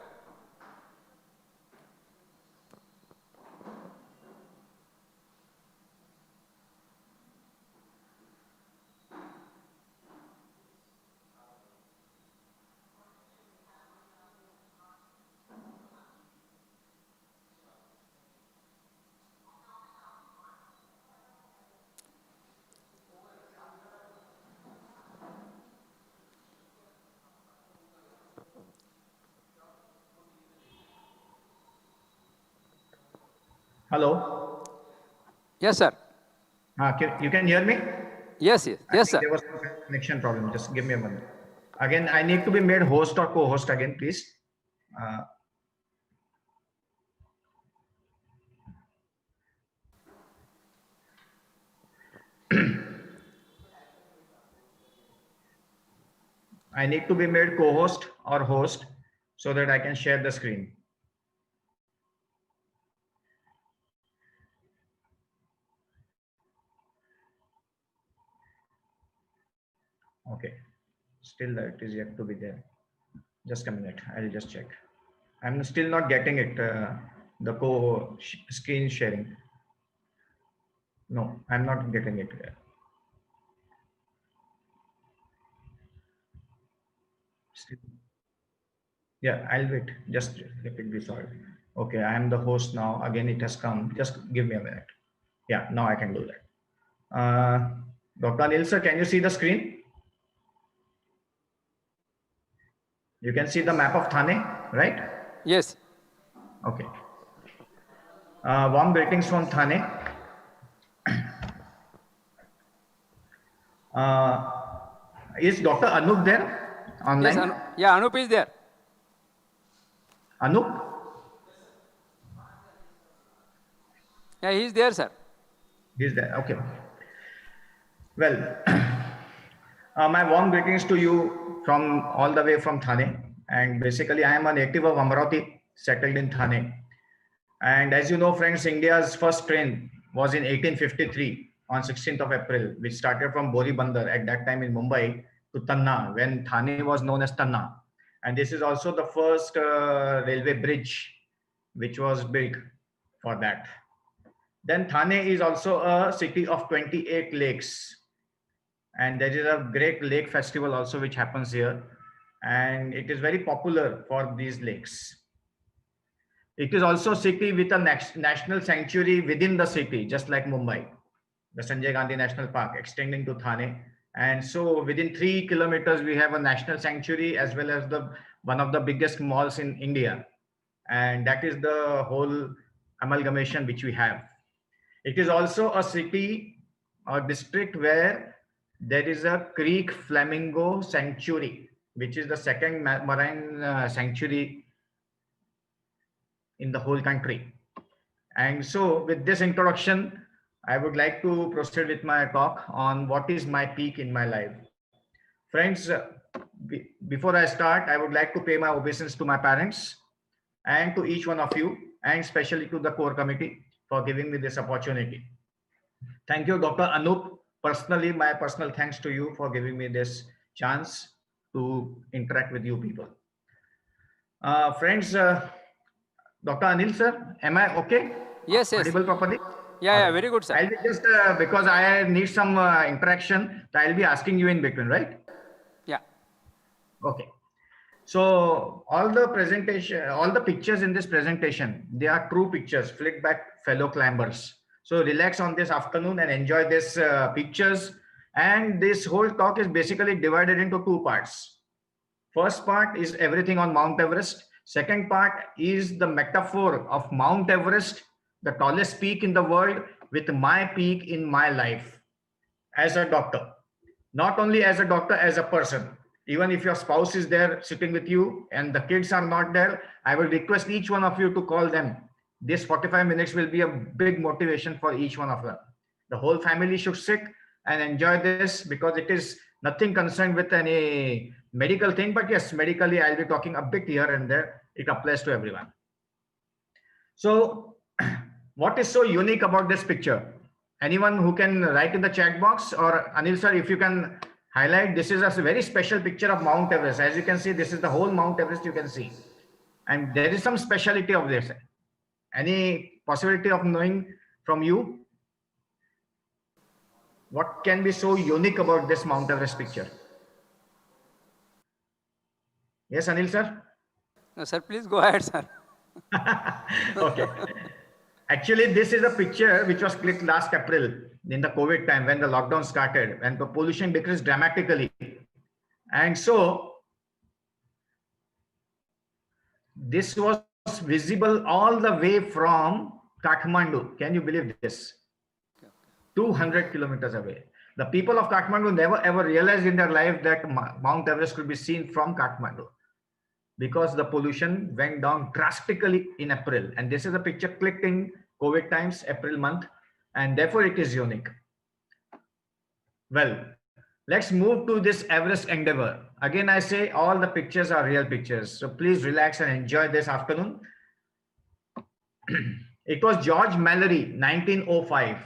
Speaker 8: Hello?
Speaker 4: Yes, sir.
Speaker 8: You can hear me?
Speaker 4: Yes, yes,
Speaker 8: I
Speaker 4: yes,
Speaker 8: think
Speaker 4: sir.
Speaker 8: there was some connection problem. Just give me a minute. Again, I need to be made host or co-host again, please. I need to be made co-host or host so that I can share the screen. Okay, still it is yet to be there. Just a minute, I'll just check. I'm still not getting it, the screen sharing. No, I'm not getting it. Still. Yeah, I'll wait. Just let it be solved. Okay, I am the host now. Again, it has come. Just give me a minute. Yeah, now I can do that. Dr. Anil sir, can you see the screen? You can see the map of Thane, right?
Speaker 4: Yes.
Speaker 8: Okay. Warm greetings from Thane. Is Dr. Anup there online?
Speaker 4: Yes, yeah, Anup is there.
Speaker 8: Anup?
Speaker 4: Yeah, he is there, sir.
Speaker 8: He's there. Okay. Well, my warm greetings to you from all the way from Thane. And basically, I am a native of Amravati, settled in Thane. And as you know, friends, India's first train was in 1853 on 16th of April, which started from Boribandar at that time in Mumbai to Tanna, when Thane was known as Tanna. And this is also the first railway bridge which was built for that. Then Thane is also a city of 28 lakes. And there is a great lake festival also which happens here. And it is very popular for these lakes. It is also a city with a national sanctuary within the city, just like Mumbai, the Sanjay Gandhi National Park extending to Thane. And so within 3 kilometers, we have a national sanctuary as well as one of the biggest malls in India. And that is the whole amalgamation which we have. It is also a city or district where there is a creek flamingo sanctuary, which is the second marine sanctuary in the whole country. And so with this introduction, I would like to proceed with my talk on what is my peak in my life. Friends, before I start, I would like to pay my obeisance to my parents and to each one of you, and especially to the core committee for giving me this opportunity. Thank you, Dr. Anup. Personally, my personal thanks to you for giving me this chance to interact with you people. Friends, Dr. Anil sir, am I okay?
Speaker 4: Yes, yes.
Speaker 8: Audible properly?
Speaker 4: Yeah,
Speaker 8: All
Speaker 4: yeah,
Speaker 8: right.
Speaker 4: very good, sir.
Speaker 8: I'll be just, because I need some interaction, so I'll be asking you in between, right?
Speaker 4: Yeah.
Speaker 8: Okay. So all the presentation, all the pictures in this presentation, they are true pictures flicked by fellow climbers. So relax on this afternoon and enjoy these pictures. And this whole talk is basically divided into two parts. First part is everything on Mount Everest. Second part is the metaphor of Mount Everest, the tallest peak in the world, with my peak in my life as a doctor. Not only as a doctor, as a person. Even if your spouse is there sitting with you and the kids are not there, I will request each one of you to call them. This 45 minutes will be a big motivation for each one of them. The whole family should sit and enjoy this, because it is nothing concerned with any medical thing. But yes, medically, I'll be talking a bit here and there. It applies to everyone. So what is so unique about this picture? Anyone who can write in the chat box, or Anil sir, if you can highlight, this is a very special picture of Mount Everest. As you can see, this is the whole Mount Everest you can see. And there is some speciality of this. Any possibility of knowing from you? What can be so unique about this Mount Everest picture? Yes, Anil sir?
Speaker 4: No, sir, please go ahead, sir.
Speaker 8: Okay. Actually, this is a picture which was clicked last April in the COVID time, when the lockdown started and the pollution decreased dramatically. And so this was visible all the way from Kathmandu. Can you believe this? 200 kilometers away. The people of Kathmandu never ever realized in their life that Mount Everest could be seen from Kathmandu, because the pollution went down drastically in April. And this is a picture clicked in COVID times, April month, and therefore it is unique. Well, let's move to this Everest endeavor. Again, I say all the pictures are real pictures. So please relax and enjoy this afternoon. It was George Mallory, 1905,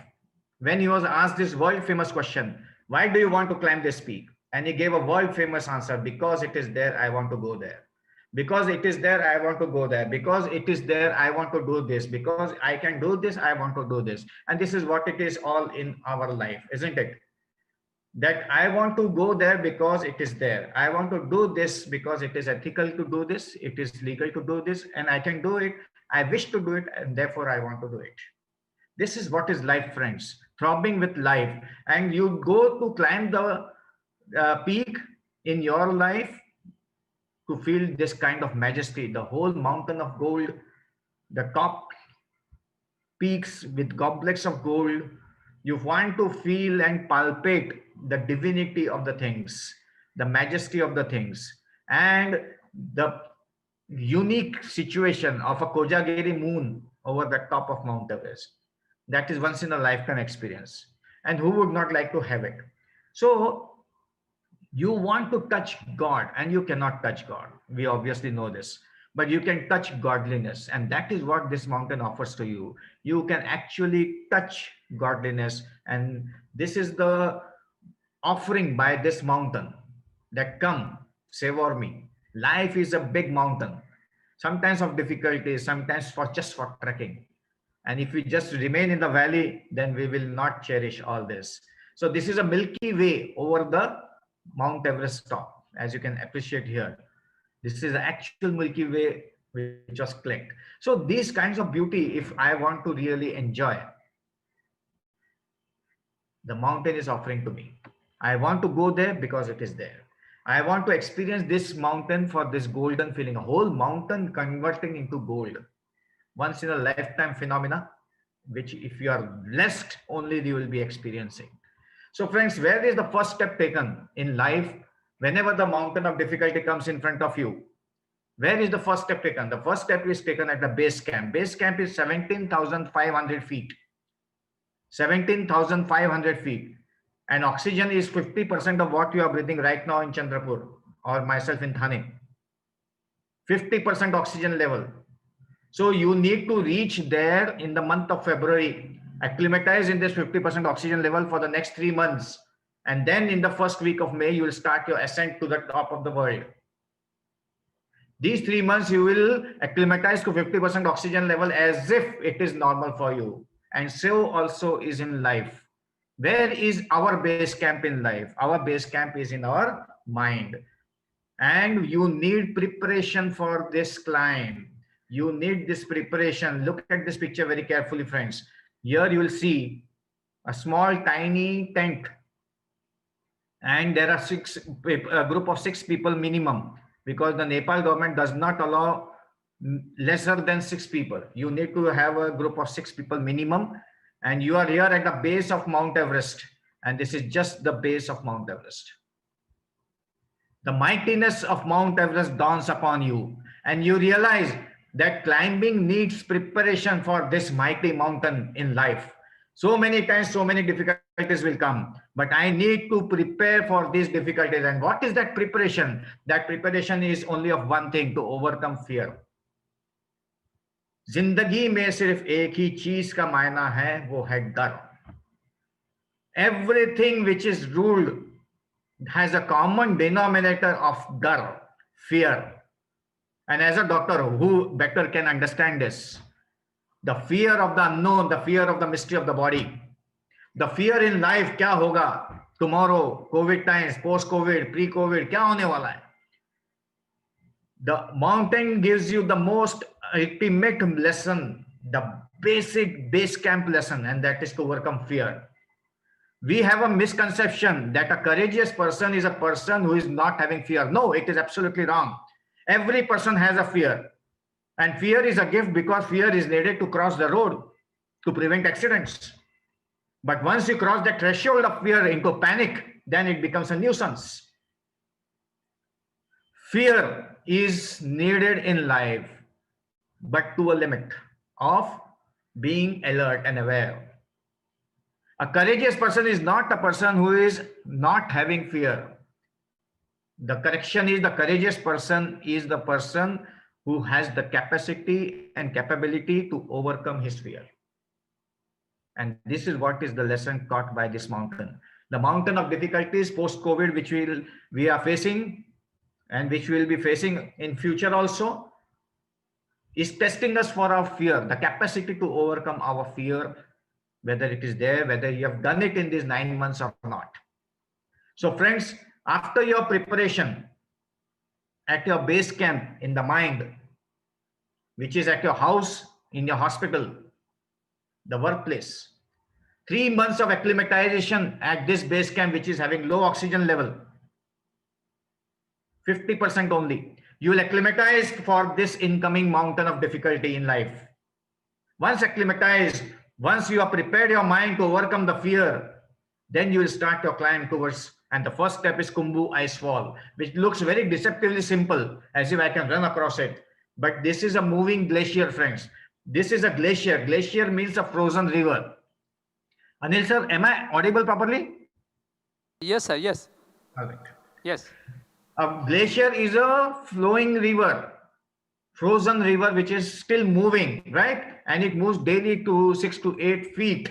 Speaker 8: when he was asked this world famous question, why do you want to climb this peak? And he gave a world famous answer: because it is there, I want to go there. Because it is there, I want to go there. Because it is there, I want to do this. Because I can do this, I want to do this. And this is what it is all in our life, isn't it? That I want to go there because it is there. I want to do this because it is ethical to do this. It is legal to do this, and I can do it. I wish to do it, and therefore I want to do it. This is what is life, friends, throbbing with life. And you go to climb the peak in your life to feel this kind of majesty, the whole mountain of gold, the top peaks with goblets of gold. You want to feel and palpate the divinity of the things, the majesty of the things, and the unique situation of a Kojagiri moon over the top of Mount Everest. That is once in a lifetime experience. And who would not like to have it? So you want to touch God, and you cannot touch God. We obviously know this, but you can touch godliness. And that is what this mountain offers to you. You can actually touch godliness. And this is the offering by this mountain, that come, savor me. Life is a big mountain, sometimes of difficulties, sometimes just for trekking. And if we just remain in the valley, then we will not cherish all this. So this is a Milky Way over the Mount Everest top, as you can appreciate here. This is the actual Milky Way which was clicked. So these kinds of beauty, if I want to really enjoy, the mountain is offering to me. I want to go there because it is there. I want to experience this mountain for this golden feeling, a whole mountain converting into gold. Once in a lifetime phenomena, which if you are blessed, only you will be experiencing. So friends, where is the first step taken in life? Whenever the mountain of difficulty comes in front of you, where is the first step taken? The first step is taken at the base camp. Base camp is 17,500 feet. 17,500 feet. And oxygen is 50% of what you are breathing right now in Chandrapur, or myself in Thane. 50% oxygen level. So you need to reach there in the month of February, acclimatize in this 50% oxygen level for the next 3 months. And then in the first week of May, you will start your ascent to the top of the world. These 3 months, you will acclimatize to 50% oxygen level as if it is normal for you. And so also is in life. Where is our base camp in life? Our base camp is in our mind. And you need preparation for this climb. You need this preparation. Look at this picture very carefully, friends. Here you will see a small, tiny tent. And there are a group of 6 people minimum, because the Nepal government does not allow lesser than 6 people. You need to have a group of 6 people minimum. And you are here at the base of Mount Everest. And this is just the base of Mount Everest. The mightiness of Mount Everest dawns upon you. And you realize that climbing needs preparation for this mighty mountain in life. So many times, so many difficulties will come. But I need to prepare for these difficulties. And what is that preparation? That preparation is only of one thing: to overcome fear. जिंदगी में सिर्फ एक ही चीज का मायना है, वो है डर. Everything which is ruled has a common denominator of dar, fear. And as a doctor, who better can understand this? The fear of the unknown, the fear of the mystery of the body. The fear in life, kya hoga tomorrow, COVID times, post-COVID, pre-COVID, kya hone wala hai? The mountain gives you the most ultimate lesson, the basic base camp lesson, and that is to overcome fear. We have a misconception that a courageous person is a person who is not having fear. No, it is absolutely wrong. Every person has a fear. And fear is a gift, because fear is needed to cross the road to prevent accidents. But once you cross the threshold of fear into panic, then it becomes a nuisance. Fear is needed in life, but to a limit of being alert and aware. A courageous person is not a person who is not having fear. The correction is, the courageous person is the person who has the capacity and capability to overcome his fear. And this is what is the lesson taught by this mountain. The mountain of difficulties post-COVID, which we are facing and which we will be facing in future also, is testing us for our fear, the capacity to overcome our fear, whether it is there, whether you have done it in these 9 months or not. So friends, after your preparation at your base camp in the mind, which is at your house, in your hospital, the workplace, 3 months of acclimatization at this base camp, which is having low oxygen level, 50% only. You will acclimatize for this incoming mountain of difficulty in life. Once acclimatized, once you have prepared your mind to overcome the fear, then you will start your climb towards, and the first step is Khumbu Ice Fall, which looks very deceptively simple, as if I can run across it. But this is a moving glacier, friends. This is a glacier. Glacier means a frozen river. Anil sir, am I audible properly?
Speaker 4: Yes, sir. Yes.
Speaker 8: All right.
Speaker 4: Yes.
Speaker 8: A glacier is a flowing river, frozen river, which is still moving, right? And it moves daily to 6 to 8 feet,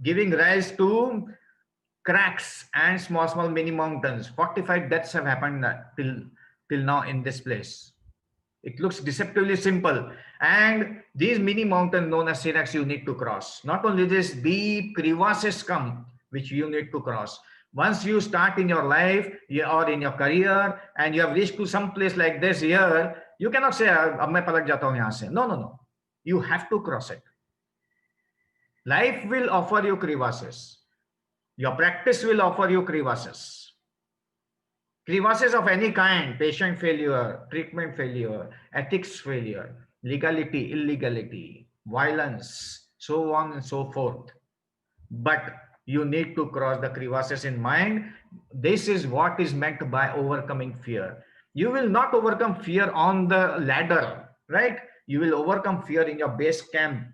Speaker 8: giving rise to cracks and small mini mountains. 45 deaths have happened till now in this place. It looks deceptively simple. And these mini mountains known as Sinax you need to cross. Not only this, deep crevasses come, which you need to cross. Once you start in your life or in your career and you have reached to some place like this here, you cannot say, ab main palag jata hu yahan se. No, no, no. You have to cross it. Life will offer you crevasses. Your practice will offer you crevasses. Crevasses of any kind: patient failure, treatment failure, ethics failure, legality, illegality, violence, so on and so forth. But you need to cross the crevasses in mind. This is what is meant by overcoming fear. You will not overcome fear on the ladder, right? You will overcome fear in your base camp,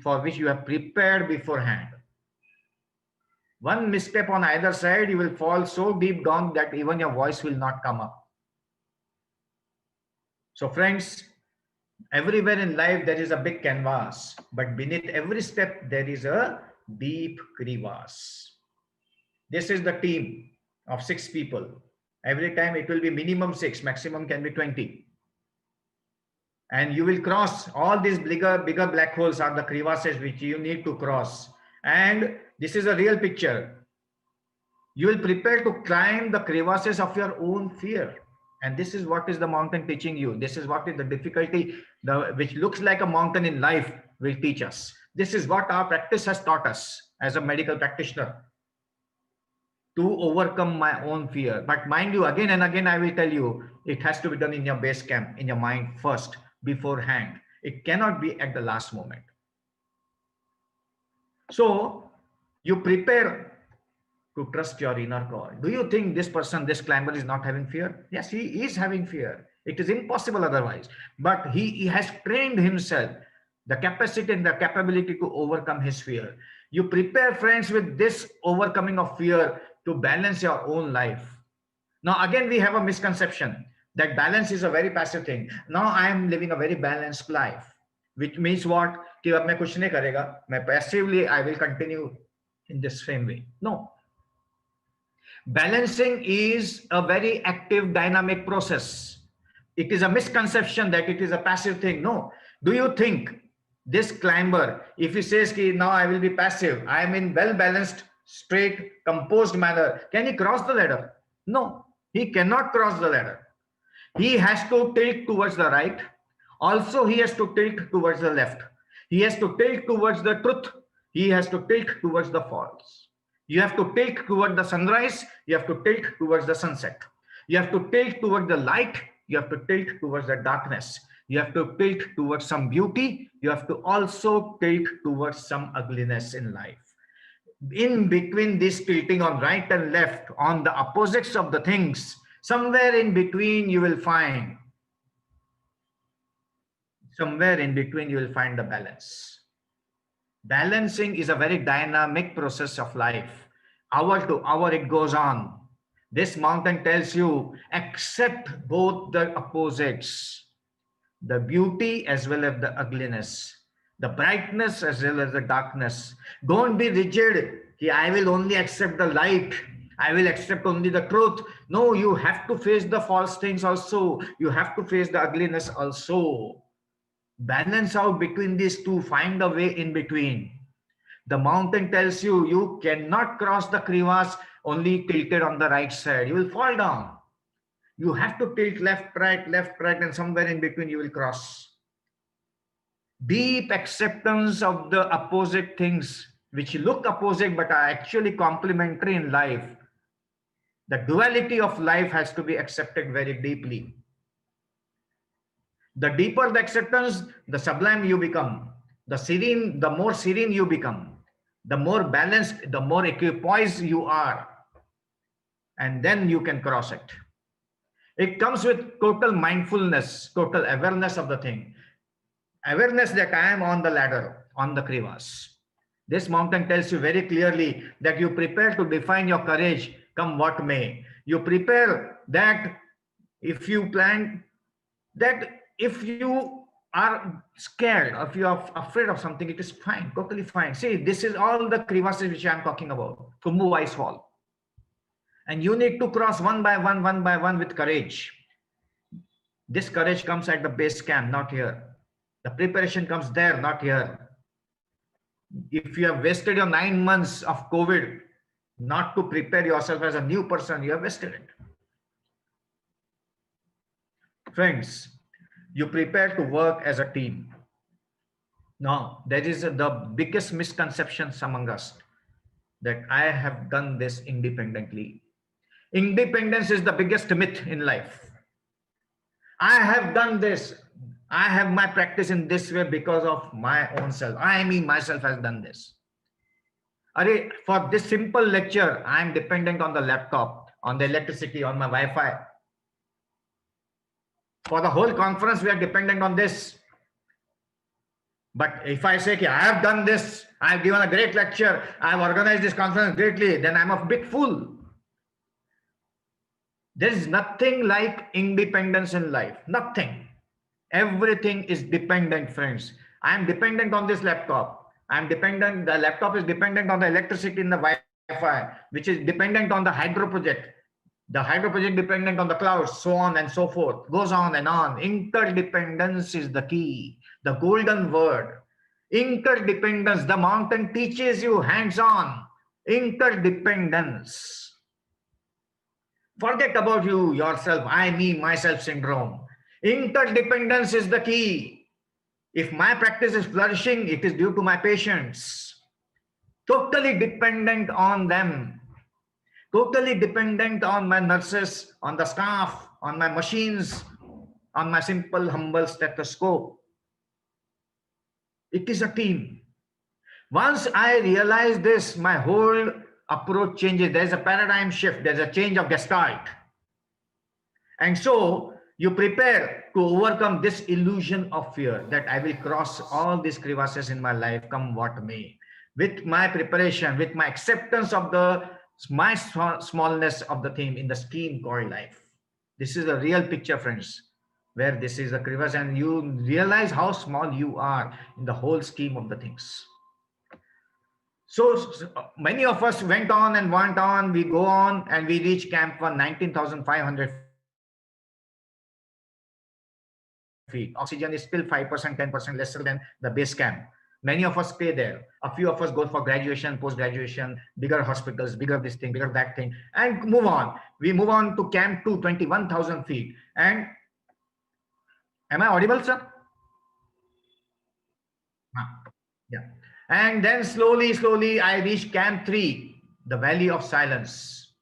Speaker 8: for which you have prepared beforehand. One misstep on either side, you will fall so deep down that even your voice will not come up. So friends, everywhere in life there is a big canvas, but beneath every step there is a deep crevasse. This is the team of 6 people. Every time it will be minimum 6, maximum can be 20. And you will cross all these bigger black holes are the crevasses which you need to cross. And this is a real picture. You will prepare to climb the crevasses of your own fear. And this is what is the mountain teaching you. This is what is the difficulty, which looks like a mountain in life will teach us. This is what our practice has taught us as a medical practitioner, to overcome my own fear. But mind you, again and again, I will tell you, it has to be done in your base camp, in your mind first, beforehand. It cannot be at the last moment. So you prepare to trust your inner call. Do you think this person, this climber is not having fear? Yes, he is having fear. It is impossible otherwise. But he has trained himself, the capacity and the capability to overcome his fear. You prepare, friends, with this overcoming of fear to balance your own life. Now, again, we have a misconception that balance is a very passive thing. Now, I am living a very balanced life, which means what? कि अब मैं कुछ नहीं करेगा, मैं passively I will continue in this same way. No. Balancing is a very active, dynamic process. It is a misconception that it is a passive thing. No. Do you think this climber, if he says, now I will be passive, I am in well-balanced, straight, composed manner, can he cross the ladder? No, he cannot cross the ladder. He has to tilt towards the right. Also, he has to tilt towards the left. He has to tilt towards the truth. He has to tilt towards the false. You have to tilt towards the sunrise. You have to tilt towards the sunset. You have to tilt towards the light. You have to tilt towards the darkness. You have to tilt towards some beauty. You have to also tilt towards some ugliness in life. In between this tilting on right and left, on the opposites of the things, somewhere in between you will find, the balance. Balancing is a very dynamic process of life. Hour to hour it goes on. This mountain tells you, accept both the opposites, the beauty as well as the ugliness, the brightness as well as the darkness. Don't be rigid. I will only accept the light. I will accept only the truth. No, you have to face the false things also. You have to face the ugliness also. Balance out between these two. Find a way in between. The mountain tells you, you cannot cross the crevasse only tilted on the right side. You will fall down. You have to tilt left, right, and somewhere in between you will cross. Deep acceptance of the opposite things, which look opposite but are actually complementary in life. The duality of life has to be accepted very deeply. The deeper the acceptance, the sublime you become. The more serene you become. The more balanced, the more equipoised you are. And then you can cross it. It comes with total mindfulness, total awareness of the thing. Awareness that I am on the ladder, on the crevasse. This mountain tells you very clearly that you prepare to define your courage, come what may. You prepare that if you plan, that if you are scared, if you are afraid of something, it is fine, totally fine. See, this is all the crevasses which I am talking about. Kumbu ice fall. And you need to cross one by one with courage. This courage comes at the base camp, not here. The preparation comes there, not here. If you have wasted your 9 months of COVID not to prepare yourself as a new person, you have wasted it. Friends, you prepare to work as a team. Now, that is the biggest misconceptions among us, that I have done this independently. Independence is the biggest myth in life. I have done this. I have my practice in this way because of my own self. I mean, myself has done this. For this simple lecture, I am dependent on the laptop, on the electricity, on my Wi-Fi. For the whole conference, we are dependent on this. But if I say, okay, I have done this, I have given a great lecture, I have organized this conference greatly, then I'm a big fool. There is nothing like independence in life. Nothing. Everything is dependent, friends. I am dependent on this laptop. I am dependent. The laptop is dependent on the electricity in the Wi-Fi. Wi-Fi, which is dependent on the hydro project. The hydro project dependent on the clouds, so on and so forth. Goes on and on. Interdependence is the key, the golden word. Interdependence. The mountain teaches you hands-on. Interdependence. Forget about you, yourself, I, me, myself syndrome. Interdependence is the key. If my practice is flourishing, it is due to my patients. Totally dependent on them. Totally dependent on my nurses, on the staff, on my machines, on my simple, humble stethoscope. It is a team. Once I realize this, my whole approach changes. There's a paradigm shift. There's a change of gestalt. And so you prepare to overcome this illusion of fear that I will cross all these crevasses in my life, come what may. With my preparation, with my acceptance of my smallness of the theme in the scheme called life. This is a real picture, friends, where this is a crevasse and you realize how small you are in the whole scheme of the things. So many of us went on and went on, we go on and we reach Camp 1, 19,500 feet. Oxygen is still 5%, 10% lesser than the base camp. Many of us stay there. A few of us go for graduation, post-graduation, bigger hospitals, bigger this thing, bigger that thing, and move on. We move on to Camp 2, 21,000 feet. And am I audible, sir? Yeah. And then slowly, I reach Camp 3, the Valley of Silence.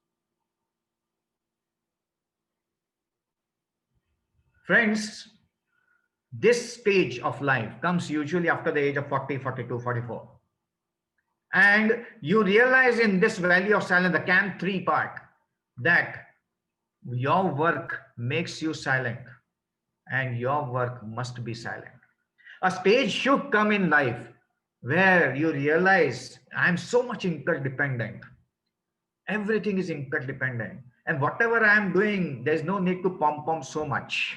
Speaker 8: Friends, this stage of life comes usually after the age of 40, 42, 44. And you realize in this Valley of Silence, the Camp 3 part, that your work makes you silent and your work must be silent. A stage should come in life where you realize I'm so much interdependent. Everything is interdependent. And whatever I'm doing, there's no need to pom-pom so much.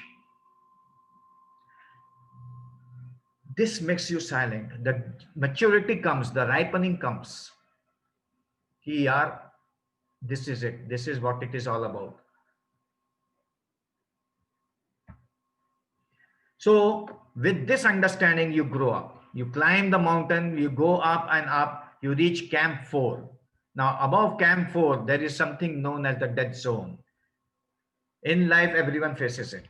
Speaker 8: This makes you silent. The maturity comes, the ripening comes. Here, this is it. This is what it is all about. So with this understanding, you grow up. You climb the mountain, you go up and up, you reach Camp 4. Now above Camp 4, there is something known as the dead zone. In life, everyone faces it.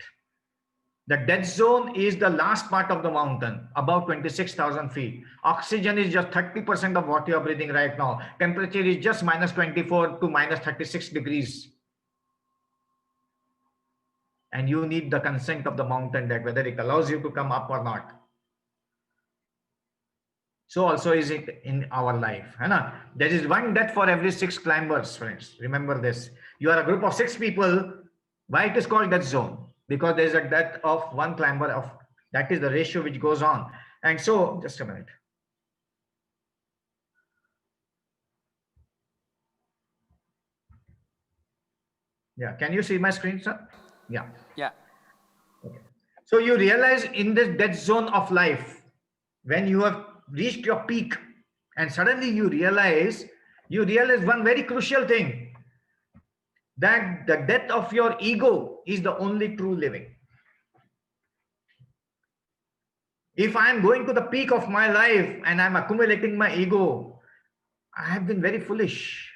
Speaker 8: The dead zone is the last part of the mountain, about 26,000 feet. Oxygen is just 30% of what you are breathing right now. Temperature is just -24 to -36 degrees. And you need the consent of the mountain that whether it allows you to come up or not. So also is it in our life. There is one death for every 6 climbers, friends. Remember this. You are a group of 6 people. Why it is called death zone? Because there is a death of 1 climber. That is the ratio which goes on. And so, just a minute. Yeah, can you see my screen, sir? Yeah.
Speaker 4: Yeah.
Speaker 8: Okay. So you realize in this dead zone of life, when you have reached your peak and suddenly you realize one very crucial thing, that the death of your ego is the only true living. If I'm going to the peak of my life and I'm accumulating my ego, I have been very foolish.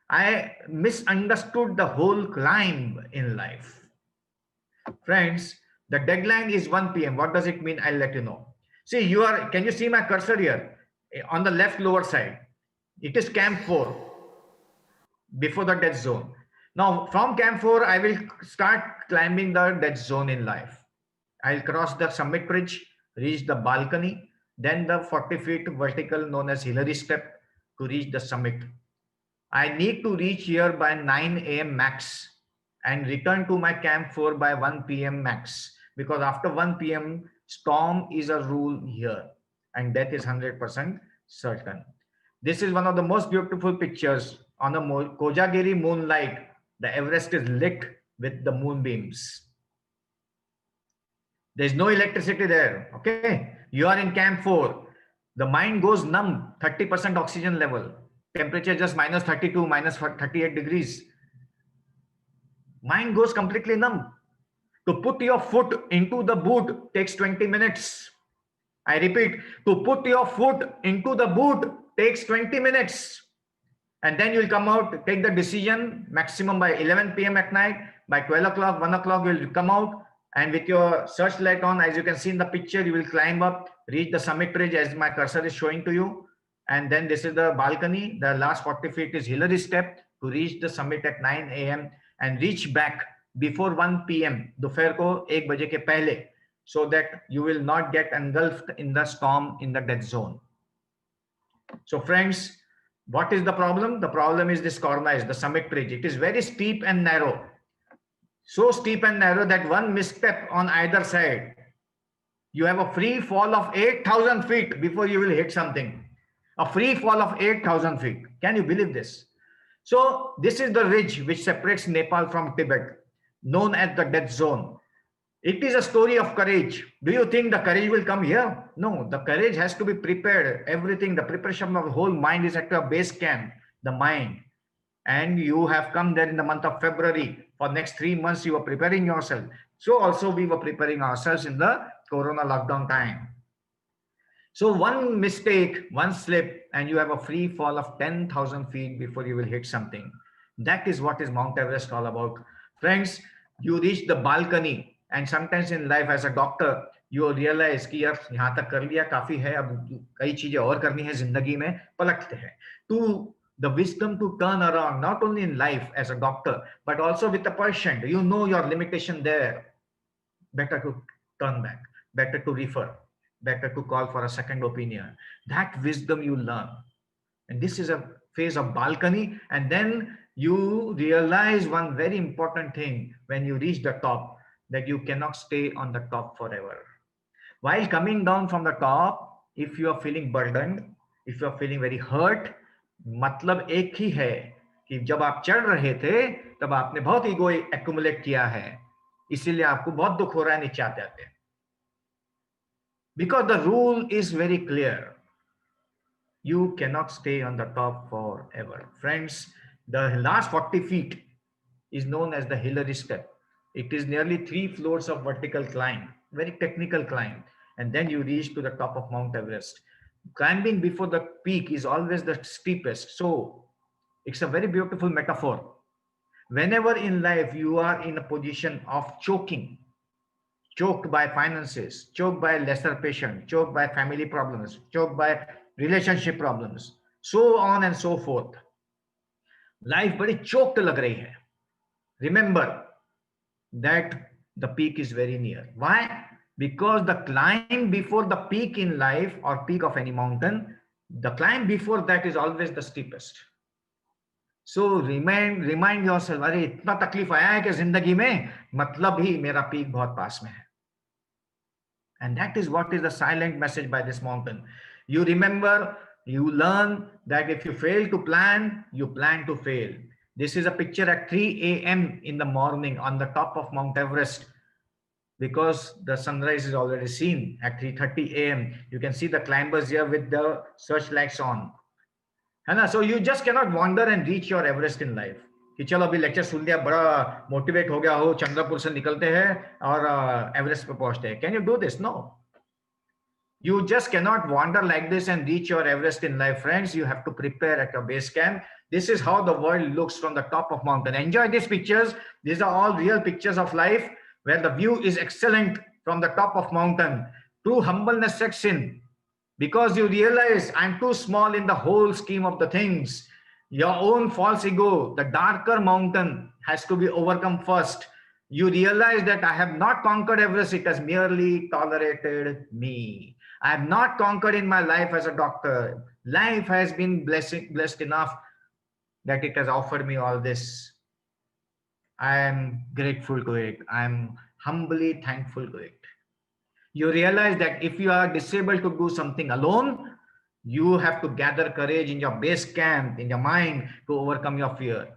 Speaker 8: I misunderstood the whole climb in life. Friends, the deadline is 1 p.m. What does it mean? I'll let you know. See, can you see my cursor here? On the left lower side, it is Camp 4, before the dead zone. Now, from Camp 4, I will start climbing the dead zone in life. I'll cross the summit bridge, reach the balcony, then the 40 feet vertical known as Hillary step to reach the summit. I need to reach here by 9 a.m. max and return to my Camp 4 by 1 p.m. max, because after 1 p.m. storm is a rule here and death is 100% certain. This is one of the most beautiful pictures. On the Kojagiri moonlight, the Everest is lit with the moonbeams. There's no electricity there. Okay, you are in Camp 4. The mind goes numb, 30% oxygen level. temperature just minus 32, minus 38 degrees. Mind goes completely numb. To put your foot into the boot takes 20 minutes. I repeat, to put your foot into the boot takes 20 minutes. And then you'll come out, take the decision maximum by 11 p.m. at night. By 12 o'clock, 1 o'clock, you'll come out. And with your searchlight on, as you can see in the picture, you will climb up, reach the summit ridge as my cursor is showing to you. And then this is the balcony. The last 40 feet is Hillary step to reach the summit at 9 a.m. and reach back before 1 p.m. दोपहर को 1 बजे के पहले, so that you will not get engulfed in the storm in the death zone. So friends, what is the problem? The problem is this cornice, the summit ridge. It is very steep and narrow. So steep and narrow that one misstep on either side, you have a free fall of 8,000 feet before you will hit something. A free fall of 8,000 feet. Can you believe this? So this is the ridge which separates Nepal from Tibet, known as the death zone. It is a story of courage. Do you think the courage will come here? No, the courage has to be prepared. Everything, the preparation of the whole mind is at your base camp, the mind. And you have come there in the month of February. For next 3 months, you are preparing yourself. So also we were preparing ourselves in the Corona lockdown time. So one mistake, one slip, and you have a free fall of 10,000 feet before you will hit something. That is what is Mount Everest all about. Friends, you reach the balcony. And sometimes in life as a doctor, you realize कि यार यहाँ तक कर लिया काफी है, अब कई चीजें और करनी है जिंदगी में, पलटते हैं. To the wisdom to turn around, not only in life as a doctor, but also with the patient. You know your limitation there. Better to turn back, better to refer, better to call for a second opinion. That wisdom you learn. And this is a phase of balcony. And then you realize one very important thing when you reach the top, that you cannot stay on the top forever. While coming down from the top, if you are feeling burdened, if you are feeling very hurt, मतलब एक ही है कि जब आप चढ़ रहे थे तब आपने बहुत ईगो एक्युमुलेट किया है, इसीलिए आपको बहुत दुख हो रहा है नीचे आते आते. Because the rule is very clear. You cannot stay on the top forever. Friends, the last 40 feet is known as the Hillary step. It is nearly 3 floors of vertical climb, very technical climb. And then you reach to the top of Mount Everest. Climbing before the peak is always the steepest. So it's a very beautiful metaphor. Whenever in life you are in a position of choking, choked by finances, choked by lesser patient, choked by family problems, choked by relationship problems, so on and so forth. Life very choked lag rahi hai. Remember that the peak is very near. Why? Because the climb before the peak in life or peak of any mountain, the climb before that is always the steepest. So remind yourself, अरे इतना तकलीफ आया है कि जिंदगी में, मतलब ही मेरा पीक बहुत पास में है. And that is what is the silent message by this mountain. You remember, you learn that if you fail to plan, you plan to fail. This is a picture at 3 a.m. in the morning on the top of Mount Everest, because the sunrise is already seen at 3:30 a.m. You can see the climbers here with the searchlights on. So you just cannot wander and reach your Everest in life. कि चलो अभी lecture सुन लिया, बड़ा motivate हो गया हो, चंद्रपुर से निकलते हैं और एवरेस्ट पे पहुंचते हैं. Can you do this? No. You just cannot wander like this and reach your Everest in life, friends. You have to prepare at your base camp. This is how the world looks from the top of mountain. Enjoy these pictures. These are all real pictures of life where the view is excellent from the top of mountain. True humbleness sets in because you realize I'm too small in the whole scheme of the things. Your own false ego, the darker mountain, has to be overcome first. You realize that I have not conquered Everest, it has merely tolerated me. I have not conquered in my life as a doctor. Life has been blessed enough that it has offered me all this. I am grateful to it. I am humbly thankful to it. You realize that if you are disabled to do something alone, you have to gather courage in your base camp, in your mind, to overcome your fear,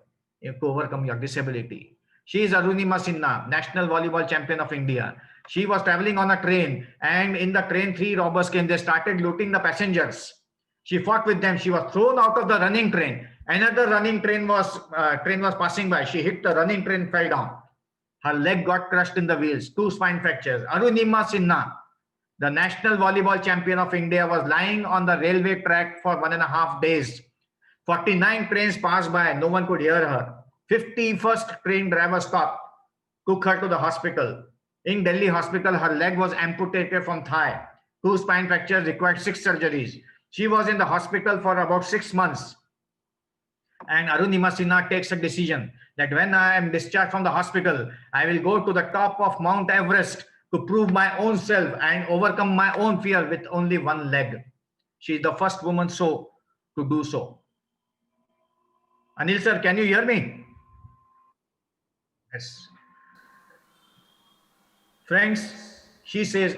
Speaker 8: to overcome your disability. She is Arunima Sinha, national volleyball champion of India. She was traveling on a train, and in the train, 3 robbers came. They started looting the passengers. She fought with them. She was thrown out of the running train. Another running train was passing by. She hit the running train, fell down. Her leg got crushed in the wheels. 2 spine fractures. Arunima Sinha, the national volleyball champion of India, was lying on the railway track for 1.5 days. 49 trains passed by. No one could hear her. 51st train driver stopped, took her to the hospital. In Delhi hospital, her leg was amputated from thigh. 2 spine fractures, required 6 surgeries. She was in the hospital for about 6 months. And Arunima Sinha takes a decision that when I am discharged from the hospital, I will go to the top of Mount Everest to prove my own self and overcome my own fear with only 1 leg. She is the first woman to do so. Anil sir, can you hear me? Yes. Friends, she says,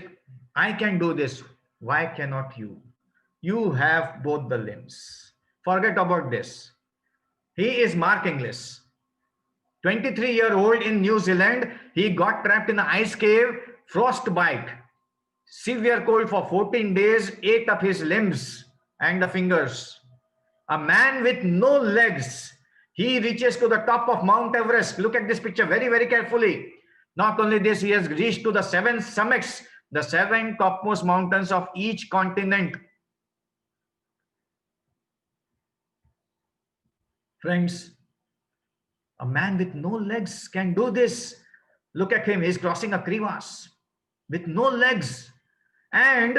Speaker 8: I can do this. Why cannot you? You have both the limbs. Forget about this. He is Mark Inglis. 23-year-old in New Zealand. He got trapped in an ice cave, frostbite, severe cold for 14 days, ate up his limbs and the fingers. A man with no legs. He reaches to the top of Mount Everest. Look at this picture very, very carefully. Not only this, he has reached to the 7 summits, the 7 topmost mountains of each continent. Friends, a man with no legs can do this. Look at him. He's crossing a crevasse with no legs. And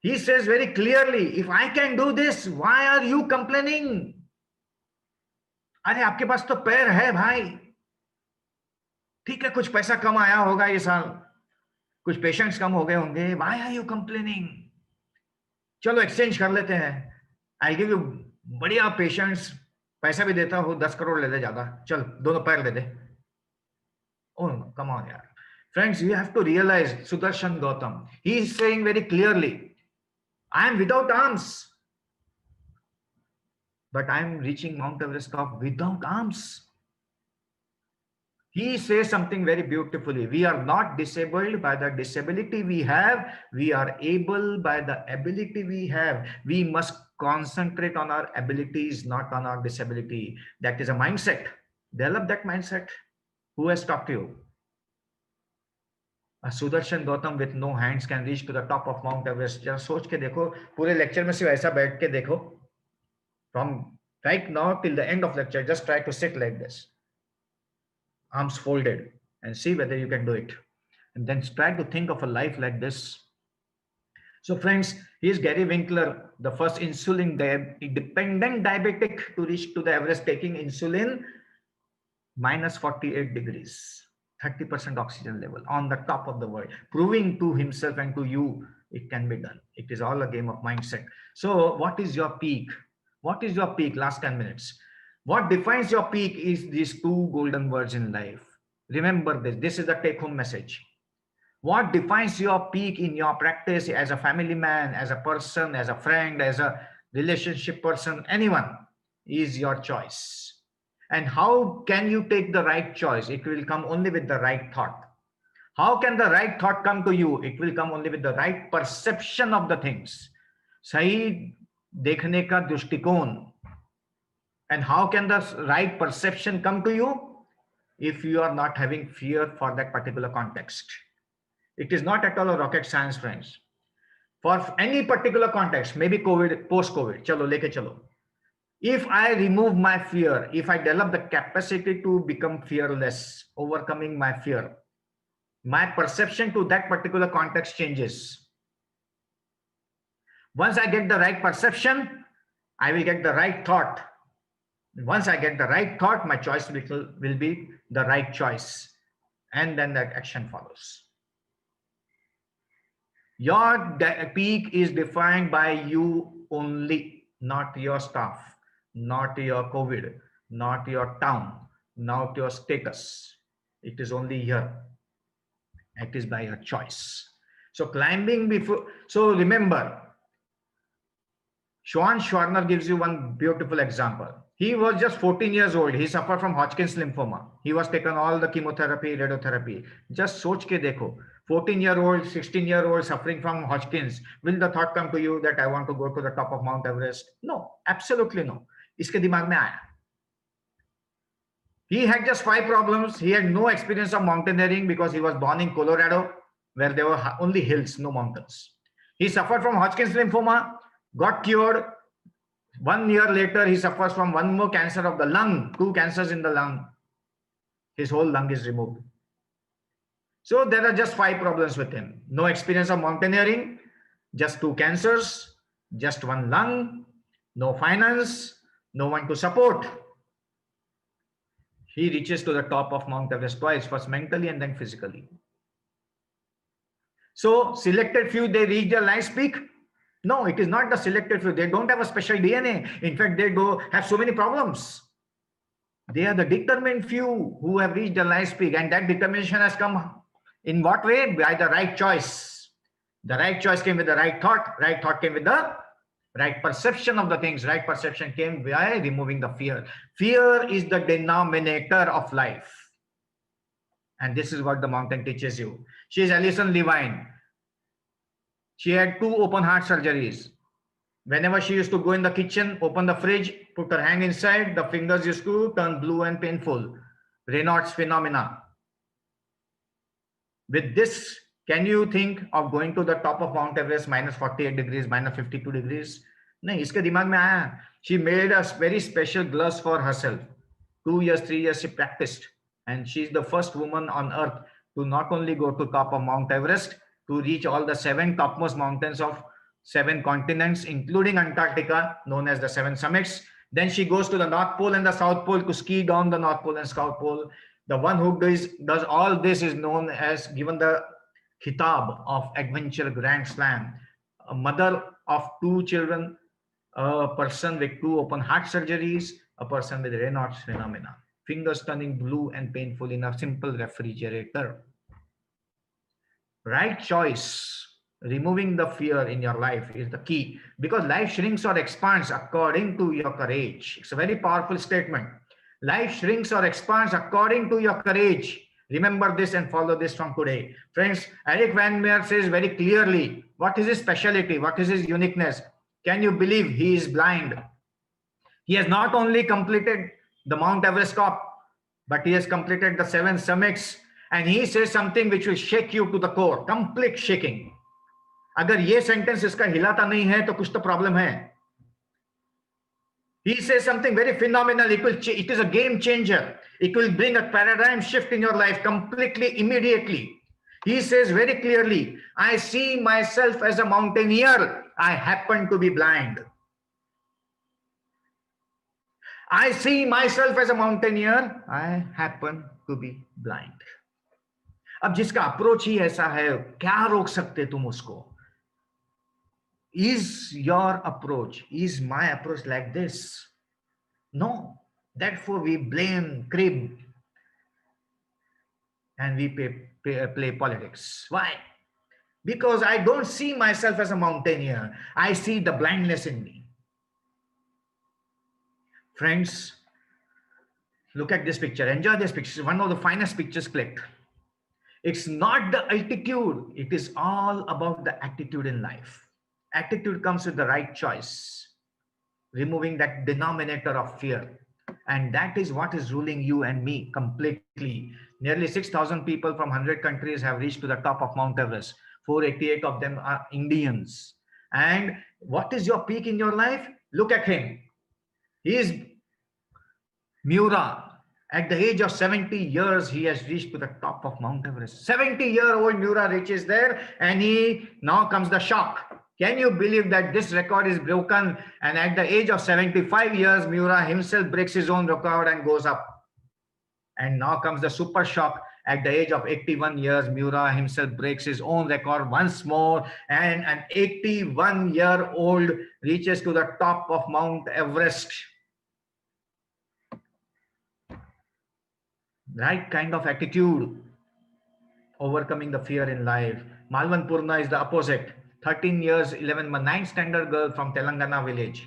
Speaker 8: he says very clearly, if I can do this, why are you complaining? अरे आपके पास तो पैर है भाई, ठीक है, कुछ पैसा कम आया होगा ये साल, कुछ पेशेंट्स कम हो गए होंगे, why are you complaining? चलो एक्सचेंज कर लेते हैं, आई गिव यू बढ़िया पेशेंट्स, पैसा भी देता हूँ, 10 करोड़ ले ले ज्यादा, चल दोनों पैर दे दे. Oh, come on यार. Friends, you have to realize Sudarshan Gautam, he is saying very clearly, I am without arms, but I am reaching Mount Everest top without arms. He says something very beautifully. We are not disabled by the disability we have. We are able by the ability we have. We must concentrate on our abilities, not on our disability. That is a mindset. Develop that mindset. Who has taught you? A Sudarshan Gautam with no hands can reach to the top of Mount Everest. जरा सोच के देखो, पूरे lecture में सिर्फ ऐसा बैठ के देखो. From right now till the end of lecture, just try to sit like this, arms folded, and see whether you can do it. And then try to think of a life like this. So friends, here's Gary Winkler, the first insulin dependent diabetic to reach to the Everest, taking insulin minus 48 degrees, 30% oxygen level on the top of the world, proving to himself and to you it can be done. It is all a game of mindset. So what is your peak? What is your peak? Last 10 minutes. What defines your peak is these 2 golden words in life. Remember this. This is the take-home message. What defines your peak in your practice as a family man, as a person, as a friend, as a relationship person, anyone, is your choice. And how can you take the right choice? It will come only with the right thought. How can the right thought come to you? It will come only with the right perception of the things. सही देखने का दृष्टिकोण. And how can the right perception come to you? If you are not having fear for that particular context. It is not at all a rocket science, friends. For any particular context, maybe COVID, post-COVID, chalo, leke chalo. If I remove my fear, if I develop the capacity to become fearless, overcoming my fear, my perception to that particular context changes. Once I get the right perception, I will get the right thought. Once I get the right thought, my choice will be the right choice. And then that action follows. Your peak is defined by you only, not your staff, not your COVID, not your town, not your status. It is only here. It is by your choice. So climbing before, so remember, Sean Schwarner gives you one beautiful example. He was just 14 years old. He suffered from Hodgkin's lymphoma. He was taken all the chemotherapy, radiotherapy. Just सोच के देखो, 14-year-old, 16-year-old suffering from Hodgkin's. Will the thought come to you that I want to go to the top of Mount Everest? No, absolutely no. इसके दिमाग में आया. He had just 5 problems. He had no experience of mountaineering because he was born in Colorado, where there were only hills, no mountains. He suffered from Hodgkin's lymphoma, got cured. 1 year later, he suffers from one more cancer of the lung, 2 cancers in the lung. His whole lung is removed. So there are just 5 problems with him. No experience of mountaineering, just 2 cancers, just 1 lung, no finance, no one to support. He reaches to the top of Mount Everest twice, first mentally and then physically. So selected few, they reach their life's peak. No, it is not the selected few. They don't have a special DNA. In fact, they have so many problems. They are the determined few who have reached the life's peak, and that determination has come in what way? By the right choice. The right choice came with the right thought. Right thought came with the right perception of the things. Right perception came by removing the fear. Fear is the denominator of life. And this is what the mountain teaches you. She is Alison Levine. She had 2 open heart surgeries. Whenever she used to go in the kitchen, open the fridge, put her hand inside, the fingers used to turn blue and painful. Raynaud's phenomena. With this, can you think of going to the top of Mount Everest, minus 48 degrees, minus 52 degrees? No, iske dimag mein aaya. She made a very special gloves for herself. 2 years, 3 years she practiced. And she's the first woman on earth to not only go to top of Mount Everest, to reach all the 7 topmost mountains of 7 continents, including Antarctica, known as the 7 summits. Then she goes to the North Pole and the South Pole to ski down the North Pole and South Pole. The one who does all this is known as, given the khitab of Adventure Grand Slam. A mother of 2 children, a person with 2 open heart surgeries, a person with Raynaud's phenomena. Fingers turning blue and painful in a simple refrigerator. Right choice, removing the fear in your life is the key, because life shrinks or expands according to your courage. It's a very powerful statement. Life shrinks or expands according to your courage. Remember this and follow this from today. Friends, Eric Van Meer says very clearly, what is his specialty? What is his uniqueness? Can you believe he is blind? He has not only completed the Mount Everest top, but he has completed the 7 summits. And he says something which will shake you to the core, complete shaking. अगर ये sentence इसका हिलाता नहीं है तो कुछ तो problem है. He says something very phenomenal. It is a game changer. It will bring a paradigm shift in your life completely, immediately. He says very clearly, I see myself as a mountaineer. I happen to be blind. I see myself as a mountaineer. I happen to be blind. अब जिसका approach ही ऐसा है, क्या रोक सकते तुम उसको? Is your approach, is my approach like this? No. Therefore we blame, crib, and we play politics. Why? Because I don't see myself as a mountaineer. I see the blindness in me. Friends, look at this picture. Enjoy this picture. It's one of the finest pictures clicked. It's not the altitude. It is all about the attitude in life. Attitude comes with the right choice, removing that denominator of fear. And that is what is ruling you and me completely. Nearly 6,000 people from 100 countries have reached to the top of Mount Everest. 488 of them are Indians. And what is your peak in your life? Look at him. He is Mura. At the age of 70 years, he has reached to the top of Mount Everest. 70-year-old Mura reaches there, and now comes the shock. Can you believe that this record is broken? And at the age of 75 years, Mura himself breaks his own record and goes up. And now comes the super shock. At the age of 81 years, Mura himself breaks his own record once more. And an 81-year-old reaches to the top of Mount Everest. Right kind of attitude, overcoming the fear in life. Malvan Purna is the opposite. 13 years, 11 months, 9th standard girl from Telangana village,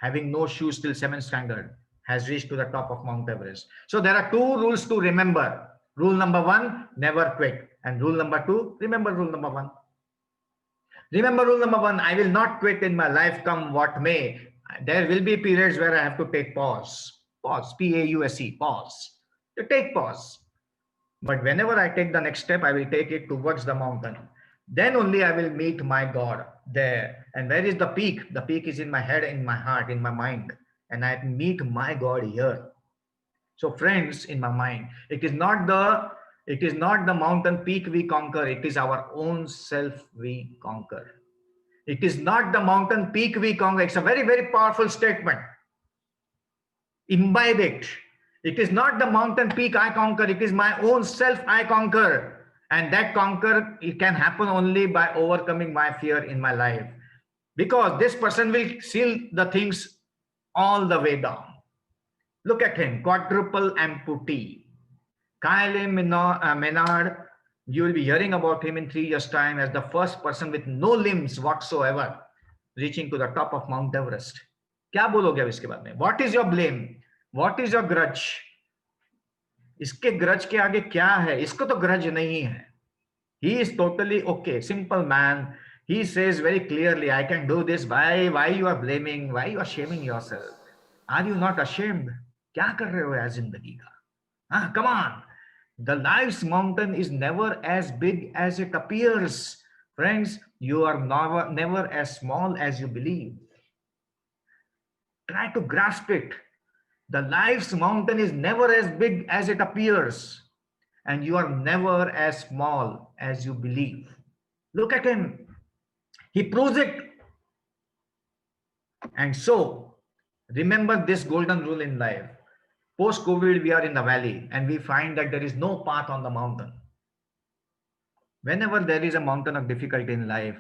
Speaker 8: having no shoes till 7th standard. has reached to the top of Mount Everest. So there are two rules to remember. Rule number 1, never quit. And rule number 2, remember rule number 1. Remember rule number 1, I will not quit in my life come what may. There will be periods where I have to take pause. Pause, P-A-U-S-E, pause. To take pause. But whenever I take the next step, I will take it towards the mountain. Then only I will meet my God there. And where is the peak? The peak is in my head, in my heart, in my mind. And I meet my God here. So friends, in my mind, it is not the mountain peak we conquer. It is our own self we conquer. It is not the mountain peak we conquer. It's a very, very powerful statement. Imbibe it. It is not the mountain peak I conquer. It is my own self I conquer. And that conquer, it can happen only by overcoming my fear in my life. Because this person will seal the things all the way down. Look at him, quadruple amputee. Kylie Menard, you will be hearing about him in 3 years' time as the first person with no limbs whatsoever reaching to the top of Mount Everest. क्या बोलोगे अब इसके बारे में? What is your blame? What is your grudge? इसके grudge के आगे क्या है? इसको तो grudge नहीं है. He is totally okay, simple man. He says very clearly, I can do this. Why you are blaming? Why you are shaming yourself? Are you not ashamed? क्या कर रहे हो यार जिंदगी का? Come on. The life's mountain is never as big as it appears. Friends, you are never as small as you believe. Try to grasp it. The life's mountain is never as big as it appears. And you are never as small as you believe. Look at him. He proves it. And so, remember this golden rule in life. Post-COVID, we are in the valley and we find that there is no path on the mountain. Whenever there is a mountain of difficulty in life,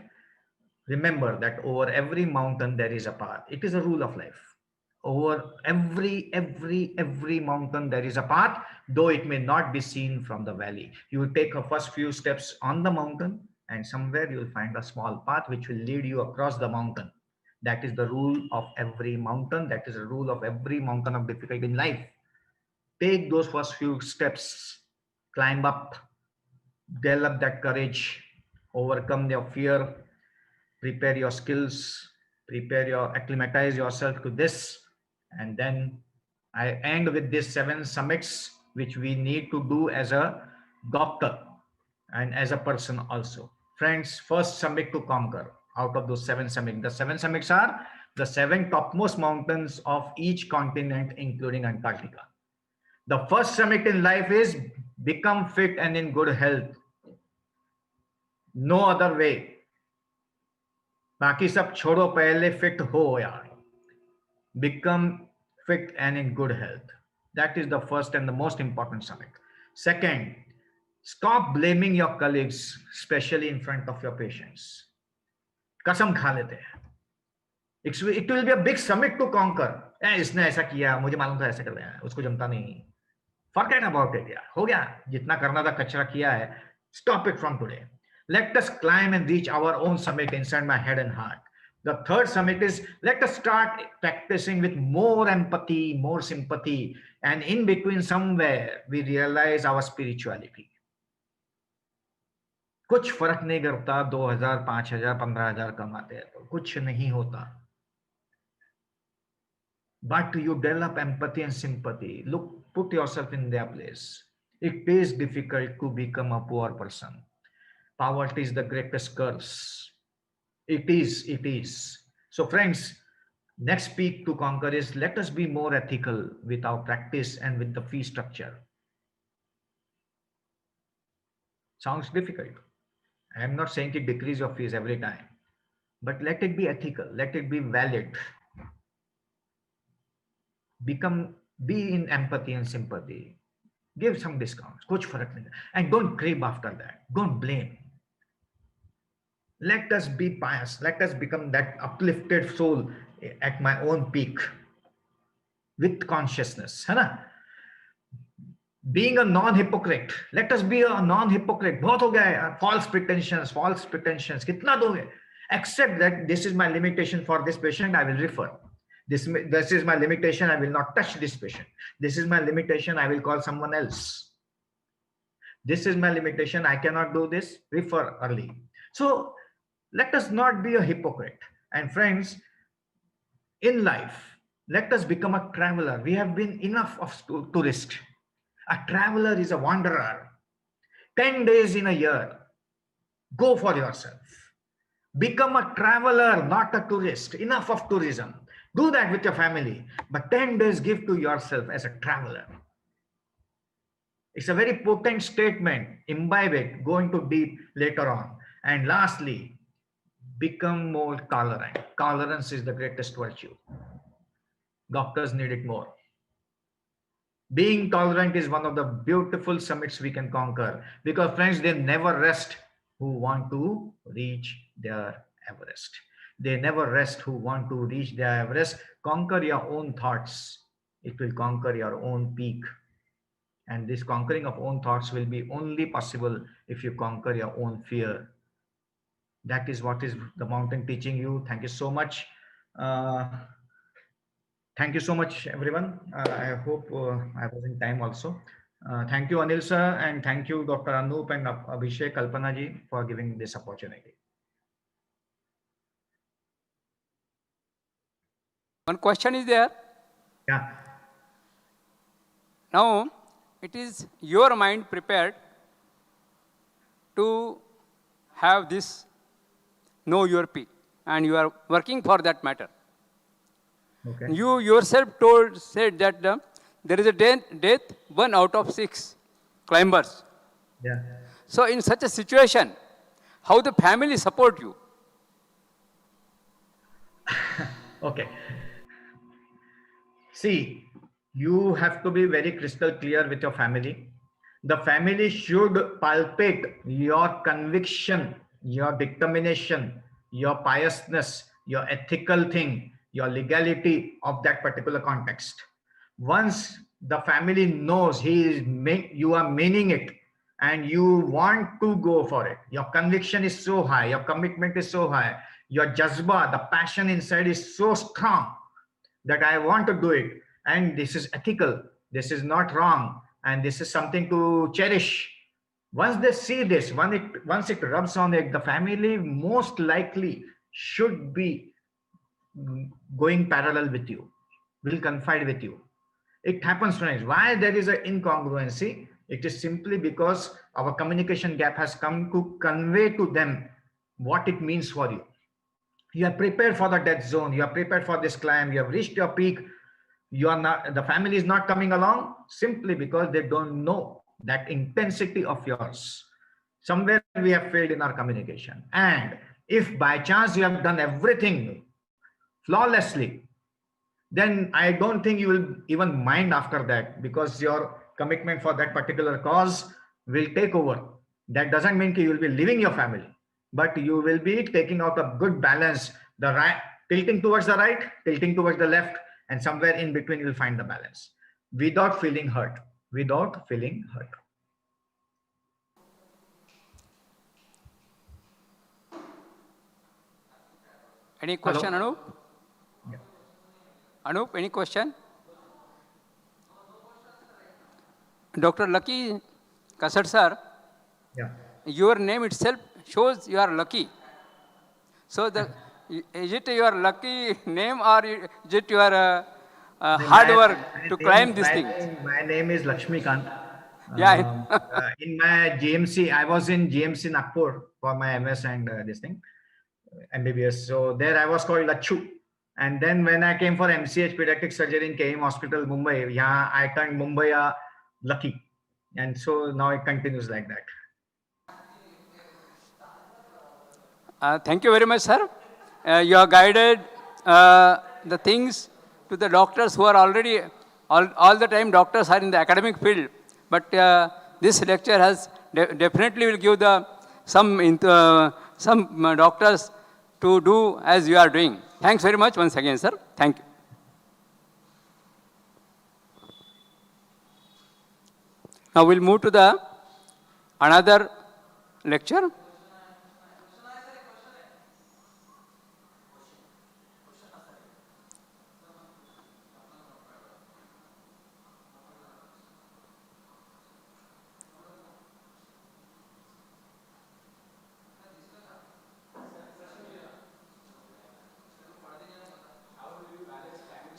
Speaker 8: remember that over every mountain there is a path. It is a rule of life. Over every mountain there is a path, though it may not be seen from the valley. You will take the first few steps on the mountain and somewhere you will find a small path which will lead you across the mountain. That is the rule of every mountain. That is the rule of every mountain of difficulty in life. Take those first few steps, climb up, develop that courage, overcome your fear, prepare your skills, acclimatize yourself to this. And then I end with these 7 summits, which we need to do as a doctor and as a person also. Friends, first summit to conquer out of those 7 summits. The 7 summits are the 7 topmost mountains of each continent, including Antarctica. The first summit in life is become fit and in good health. No other way. बाकी सब छोड़ो, पहले fit हो यार. Become fit and in good health. That is the first and the most important summit. Second, stop blaming your colleagues, especially in front of your patients. कसम खा लेते हैं. It will be a big summit to conquer. इसने ऐसा किया, मुझे मालूम था ऐसा कर रहा है, उसको जमता नहीं. Forget about it यार. हो गया, जितना करना था कचरा किया है. Stop it from today. Let us climb and reach our own summit inside my head and heart. The third summit is let us start practicing with more empathy, more sympathy, and in between somewhere we realize our spirituality. कुछ फर्क नहीं करता 2000, 5000, 15000 कमाते हैं तो कुछ नहीं होता. But you develop empathy and sympathy. Look, put yourself in their place. It is difficult to become a poor person. Poverty is the greatest curse. It is. So friends, next peak to conquer is let us be more ethical with our practice and with the fee structure. Sounds difficult. I am not saying to decrease your fees every time, but let it be ethical. Let it be valid. Be in empathy and sympathy. Give some discounts. Kuch farak nahi. And don't crave after that. Don't blame. Let us be pious. Let us become that uplifted soul at my own peak with consciousness. है ना? Being a non-hypocrite. Let us be a non-hypocrite. बहुत हो गया है. False pretensions. कितना दोगे? Accept that this is my limitation for this patient. I will refer. This is my limitation. I will not touch this patient. This is my limitation. I will call someone else. This is my limitation. I cannot do this. Refer early. So let us not be a hypocrite. And friends, in life, let us become a traveler. We have been enough of tourist. A traveler is a wanderer. 10 days in a year. Go for yourself. Become a traveler, not a tourist. Enough of tourism. Do that with your family. But 10 days give to yourself as a traveler. It's a very potent statement. Imbibe it. Go into deep later on. And lastly, become more tolerant. Tolerance is the greatest virtue. Doctors need it more. Being tolerant is one of the beautiful summits we can conquer, because friends, they never rest who want to reach their Everest. They never rest who want to reach their Everest. Conquer your own thoughts. It will conquer your own peak. And this conquering of own thoughts will be only possible if you conquer your own fear. That is what is the mountain teaching you. Thank you so much. Thank you so much, everyone. I hope I was in time also. Thank you, Anil sir, and thank you, Dr. Anup and Abhisheik, Kalpana ji, for giving this opportunity.
Speaker 4: One question is there.
Speaker 8: Yeah.
Speaker 4: Now, it is your mind prepared to have this know your peak, and you are working for that matter.
Speaker 8: Okay.
Speaker 4: You yourself said that there is a death 1 out of 6 climbers.
Speaker 8: Yeah.
Speaker 4: So in such a situation, how the family support you?
Speaker 8: Okay. See, you have to be very crystal clear with your family. The family should palpate your conviction, your determination, your piousness, your ethical thing, your legality of that particular context. Once the family knows you are meaning it and you want to go for it, your conviction is so high, your commitment is so high, your jazba, the passion inside is so strong that I want to do it, and this is ethical, this is not wrong, and this is something to cherish. Once they see this, once it rubs on it, the family most likely should be going parallel with you, will confide with you. It happens, friends. Why there is an incongruency? It is simply because our communication gap has come to convey to them what it means for you. You are prepared for the death zone. You are prepared for this climb. You have reached your peak. You are not. The family is not coming along simply because they don't know that intensity of yours. Somewhere we have failed in our communication. And if by chance you have done everything flawlessly, then I don't think you will even mind after that, because your commitment for that particular cause will take over. That doesn't mean you will be leaving your family, but you will be taking out a good balance, the right, tilting towards the right, tilting towards the left, and somewhere in between you will find the balance without feeling hurt, without feeling hurt.
Speaker 4: Any question,
Speaker 8: Hello?
Speaker 4: Anup? Yeah. Anup, any question? Dr. Lucky Kasat sir,
Speaker 8: Yeah.
Speaker 4: your name itself shows you are lucky. So, is it your lucky name, or is it your hard work to climb this thing?
Speaker 8: My name is Lakshmikant.
Speaker 4: Yeah.
Speaker 8: In my GMC, I was in GMC Nagpur for my MS and this thing, MBBS. So there I was called Lachu. And then when I came for MCH pediatric surgery in KM Hospital, Mumbai, yeah, I turned Mumbai Lucky. And so now it continues like that.
Speaker 4: Thank you very much, sir. You have guided the things to the doctors who are already, all the time doctors are in the academic field. But this lecture has definitely will give some doctors to do as you are doing. Thanks very much once again, sir. Thank you. Now we'll move to another lecture.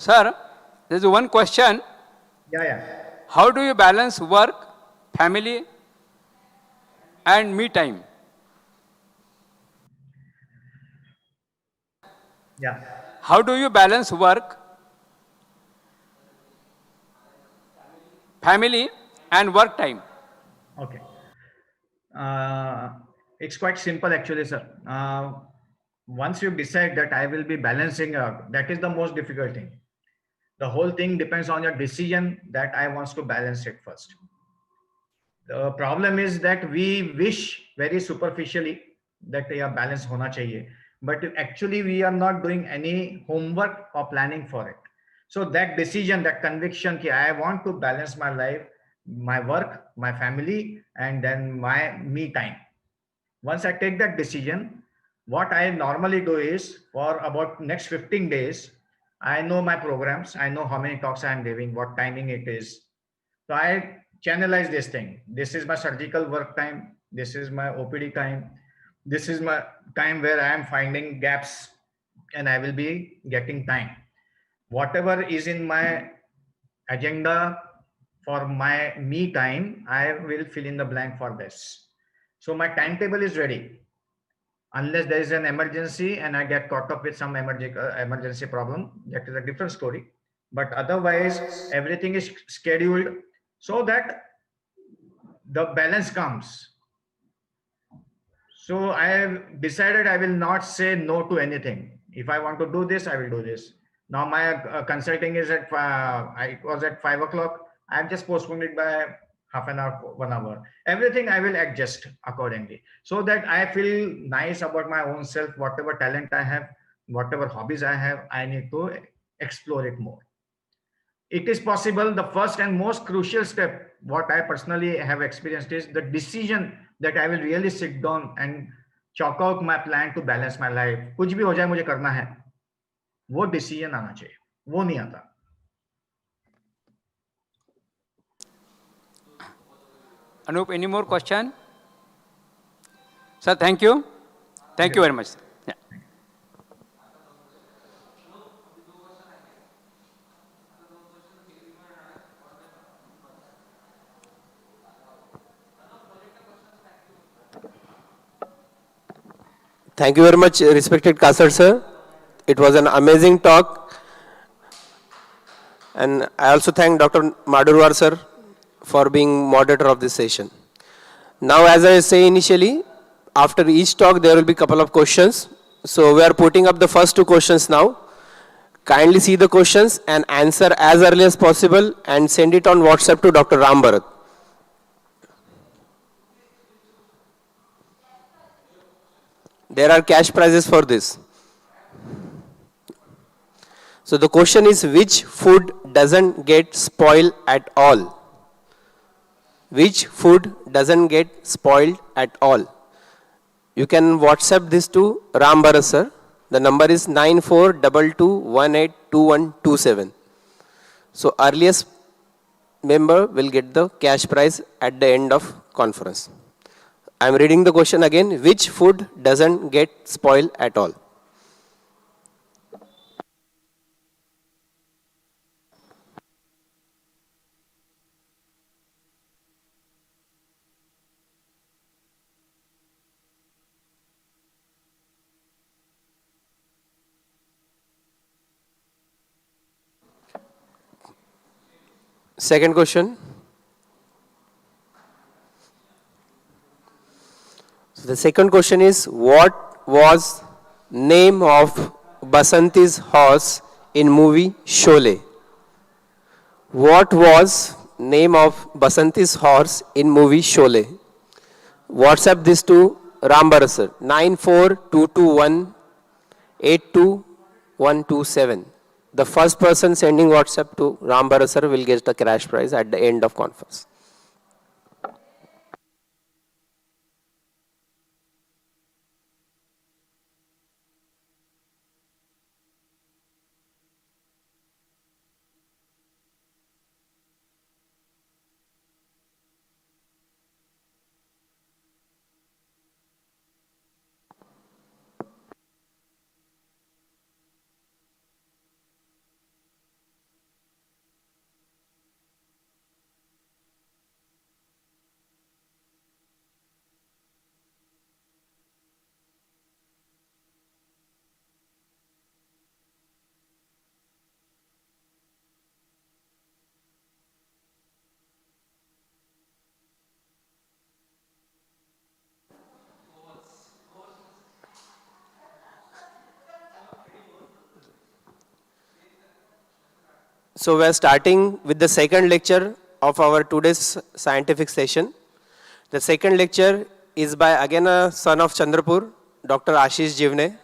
Speaker 4: Sir, there's one question.
Speaker 8: Yeah, yeah.
Speaker 4: How do you balance work, family, and me time?
Speaker 8: Yeah.
Speaker 4: How do you balance work, family, and work time?
Speaker 8: Okay. Uh, it's quite simple actually, sir. Once you decide that I will be balancing out, that is the most difficult thing. The whole thing depends on your decision that I wants to balance it first. The problem is that we wish very superficially that yeah, balance hona chahiye, but actually we are not doing any homework or planning for it. So that decision, that conviction ki I want to balance my life, my work, my family, and then my me time. Once I take that decision, what I normally do is for about next 15 days, I know my programs, I know how many talks I am giving, what timing it is. So I channelize this thing. This is my surgical work time. This is my OPD time. This is my time where I am finding gaps and I will be getting time. Whatever is in my agenda for my me time, I will fill in the blank for this. So my timetable is ready. Unless there is an emergency and I get caught up with some emergency problem, that is a different story. But otherwise, everything is scheduled so that the balance comes. So I have decided I will not say no to anything. If I want to do this, I will do this. Now my consulting is at, it was at 5 o'clock. I've just postponed it by half an hour, 1 hour. Everything I will adjust accordingly so that I feel nice about my own self, whatever talent I have, whatever hobbies I have, I need to explore it more. It is possible. The first and most crucial step, what I personally have experienced, is the decision that I will really sit down and chalk out my plan to balance my life. कुछ भी हो जाए मुझे करना है, वो decision आना चाहिए, वो नहीं आता.
Speaker 4: Anup, any more question? Sir, thank you. Thank you very much. Yeah.
Speaker 9: Thank you very much, respected Kasar sir. It was an amazing talk. And I also thank Dr. Madurwar sir for being moderator of this session. Now, as I say initially, after each talk, there will be a couple of questions. So we are putting up the first two questions now. Kindly see the questions and answer as early as possible and send it on WhatsApp to Dr. Ram Bharat. There are cash prizes for this. So the question is, which food doesn't get spoiled at all? Which food doesn't get spoiled at all? You can WhatsApp this to Ram Bharat sir. The number is 9422182127. So earliest member will get the cash prize at the end of conference. I am reading the question again. Which food doesn't get spoiled at all? Second question. So the second question is, what was name of Basanti's horse in movie Sholay? What was name of Basanti's horse in movie Sholay? WhatsApp this to Ram Bharat sir, 9422182127. The first person sending WhatsApp to Ram Bharat sir will get the cash prize at the end of conference. So we are starting with the second lecture of our today's scientific session. The second lecture is by again a son of Chandrapur, Dr. Ashish Jivne.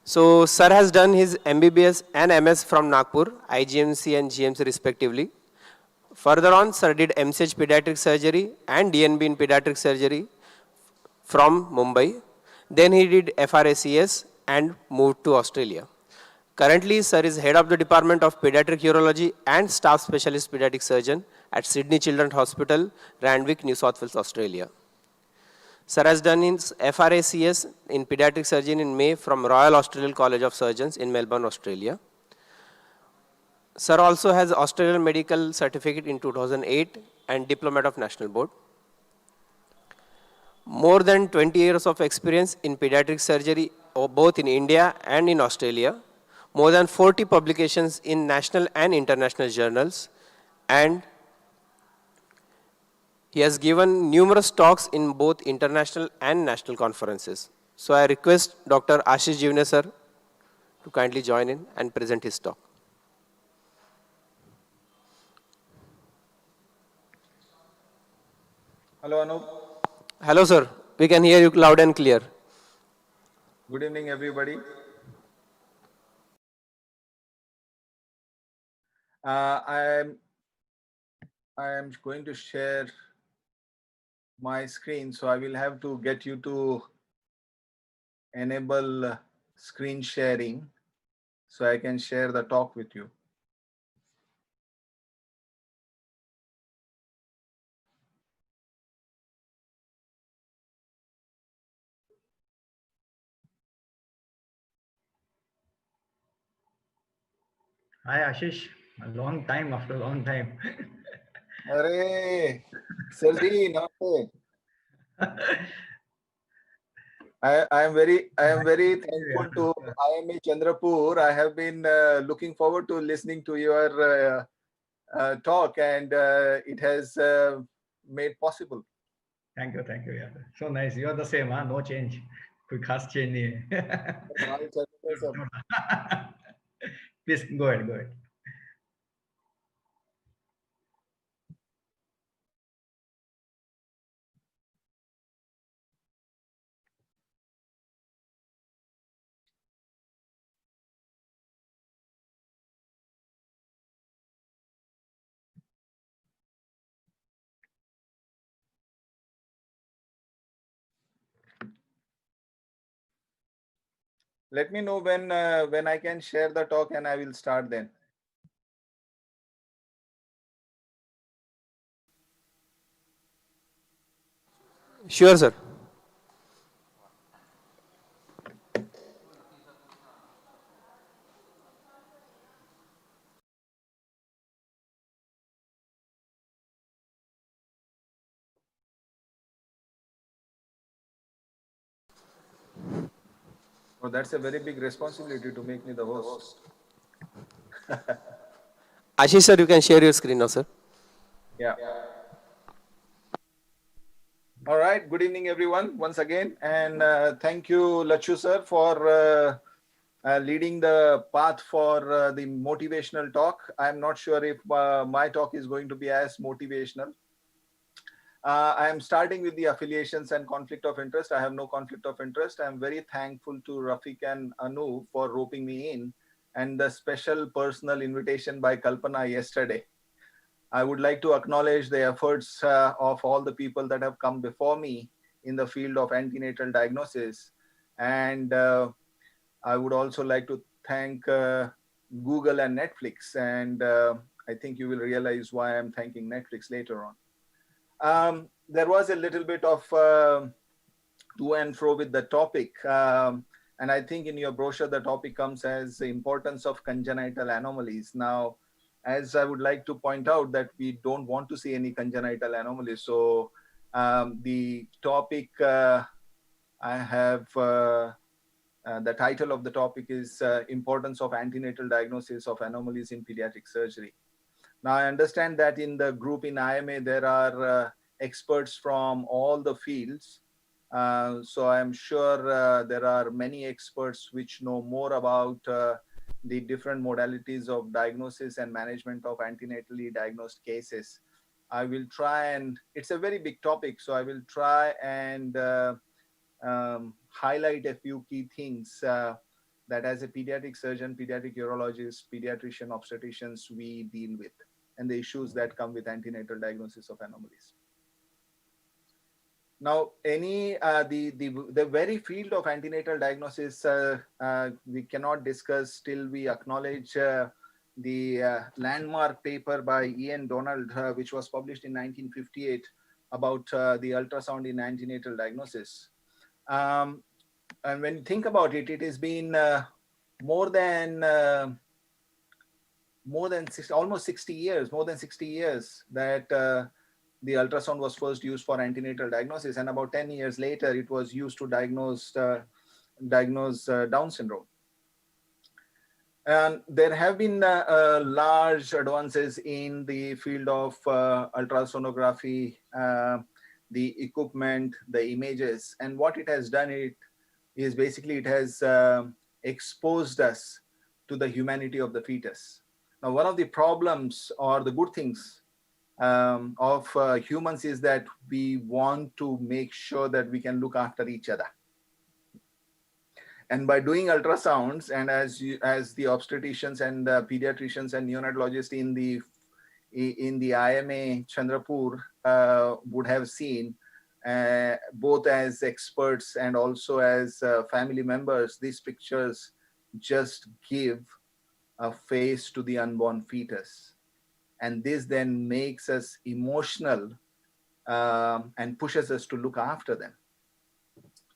Speaker 9: So sir has done his MBBS and MS from Nagpur, IGMC and GMC respectively. Further on, sir did MCH pediatric surgery and DNB in pediatric surgery from Mumbai. Then he did FRACS and moved to Australia. Currently, sir is head of the Department of Pediatric Urology and staff specialist pediatric surgeon at Sydney Children's Hospital, Randwick, New South Wales, Australia. Sir has done his FRACS in pediatric surgery in May from Royal Australian College of Surgeons in Melbourne, Australia. Sir also has Australian Medical Certificate in 2008 and Diplomat of National Board. More than 20 years of experience in pediatric surgery, both in India and in Australia. More than 40 publications in national and international journals, and he has given numerous talks in both international and national conferences. So I request Dr. Ashish Jivne sir to kindly join in and present his talk.
Speaker 10: Hello, Anup.
Speaker 9: Hello, sir. We can hear you loud and clear.
Speaker 10: Good evening, everybody. I am going to share my screen, so I will have to get you to enable screen sharing so I can share the talk with you.
Speaker 8: Hi Ashish, a long time after a long time.
Speaker 10: Arey, sir ji, namaste. I am very thankful to IMA Chandrapur. I have been looking forward to listening to your talk, and it has made possible.
Speaker 8: Thank you. Yeah. So nice. You are the same, huh? No change. कोई खास change नहीं है. Please go ahead.
Speaker 10: Let me know when I can share the talk, and I will start then.
Speaker 9: Sure, sir.
Speaker 10: Oh, that's a very big responsibility to make me the host.
Speaker 9: Ashish sir, you can share your screen now, sir.
Speaker 10: Yeah. All right. Good evening, everyone, once again. And thank you, Lachu sir, for leading the path for the motivational talk. I'm not sure if my talk is going to be as motivational. I am starting with the affiliations and conflict of interest. I have no conflict of interest. I'm very thankful to Rafiq and Anu for roping me in, and the special personal invitation by Kalpana yesterday. I would like to acknowledge the efforts of all the people that have come before me in the field of antenatal diagnosis. And I would also like to thank Google and Netflix. And I think you will realize why I'm thanking Netflix later on. There was a little bit of to and fro with the topic. And I think in your brochure, the topic comes as the importance of congenital anomalies. Now, as I would like to point out that we don't want to see any congenital anomalies. So the topic I have, the title of the topic is Importance of Antenatal Diagnosis of Anomalies in Pediatric Surgery. Now, I understand that in the group in IMA, there are experts from all the fields. So I'm sure there are many experts which know more about the different modalities of diagnosis and management of antenatally diagnosed cases. I will try and, it's a very big topic, so I will try and highlight a few key things that as a pediatric surgeon, pediatric urologist, pediatrician, obstetricians, we deal with, and the issues that come with antenatal diagnosis of anomalies. Now, the very field of antenatal diagnosis we cannot discuss till we acknowledge the landmark paper by Ian Donald, which was published in 1958 about the ultrasound in antenatal diagnosis. And when you think about it, it has been more than almost 60 years, more than 60 years that the ultrasound was first used for antenatal diagnosis, and about 10 years later, it was used to diagnose Down syndrome. And there have been large advances in the field of ultrasonography, the equipment, the images, and what it has done is basically it has exposed us to the humanity of the fetus. Now, one of the problems or the good things of humans is that we want to make sure that we can look after each other. And by doing ultrasounds, and as the obstetricians and pediatricians and neonatologists in the IMA Chandrapur would have seen, both as experts and also as family members, these pictures just give a face to the unborn fetus. And this then makes us emotional and pushes us to look after them.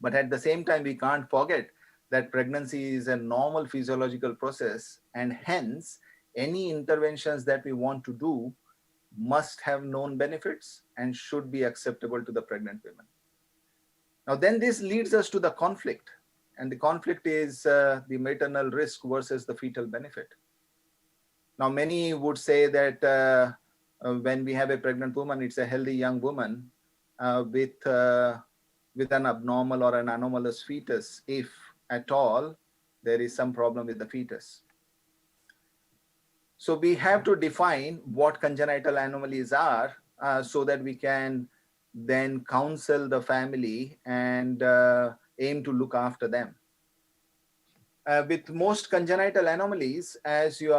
Speaker 10: But at the same time, we can't forget that pregnancy is a normal physiological process, and hence any interventions that we want to do must have known benefits and should be acceptable to the pregnant women. Now then this leads us to the conflict, and the conflict is the maternal risk versus the fetal benefit. Now, many would say that when we have a pregnant woman, it's a healthy young woman with an abnormal or an anomalous fetus, if at all there is some problem with the fetus. So we have to define what congenital anomalies are so that we can then counsel the family and aim to look after them. With most congenital anomalies, as you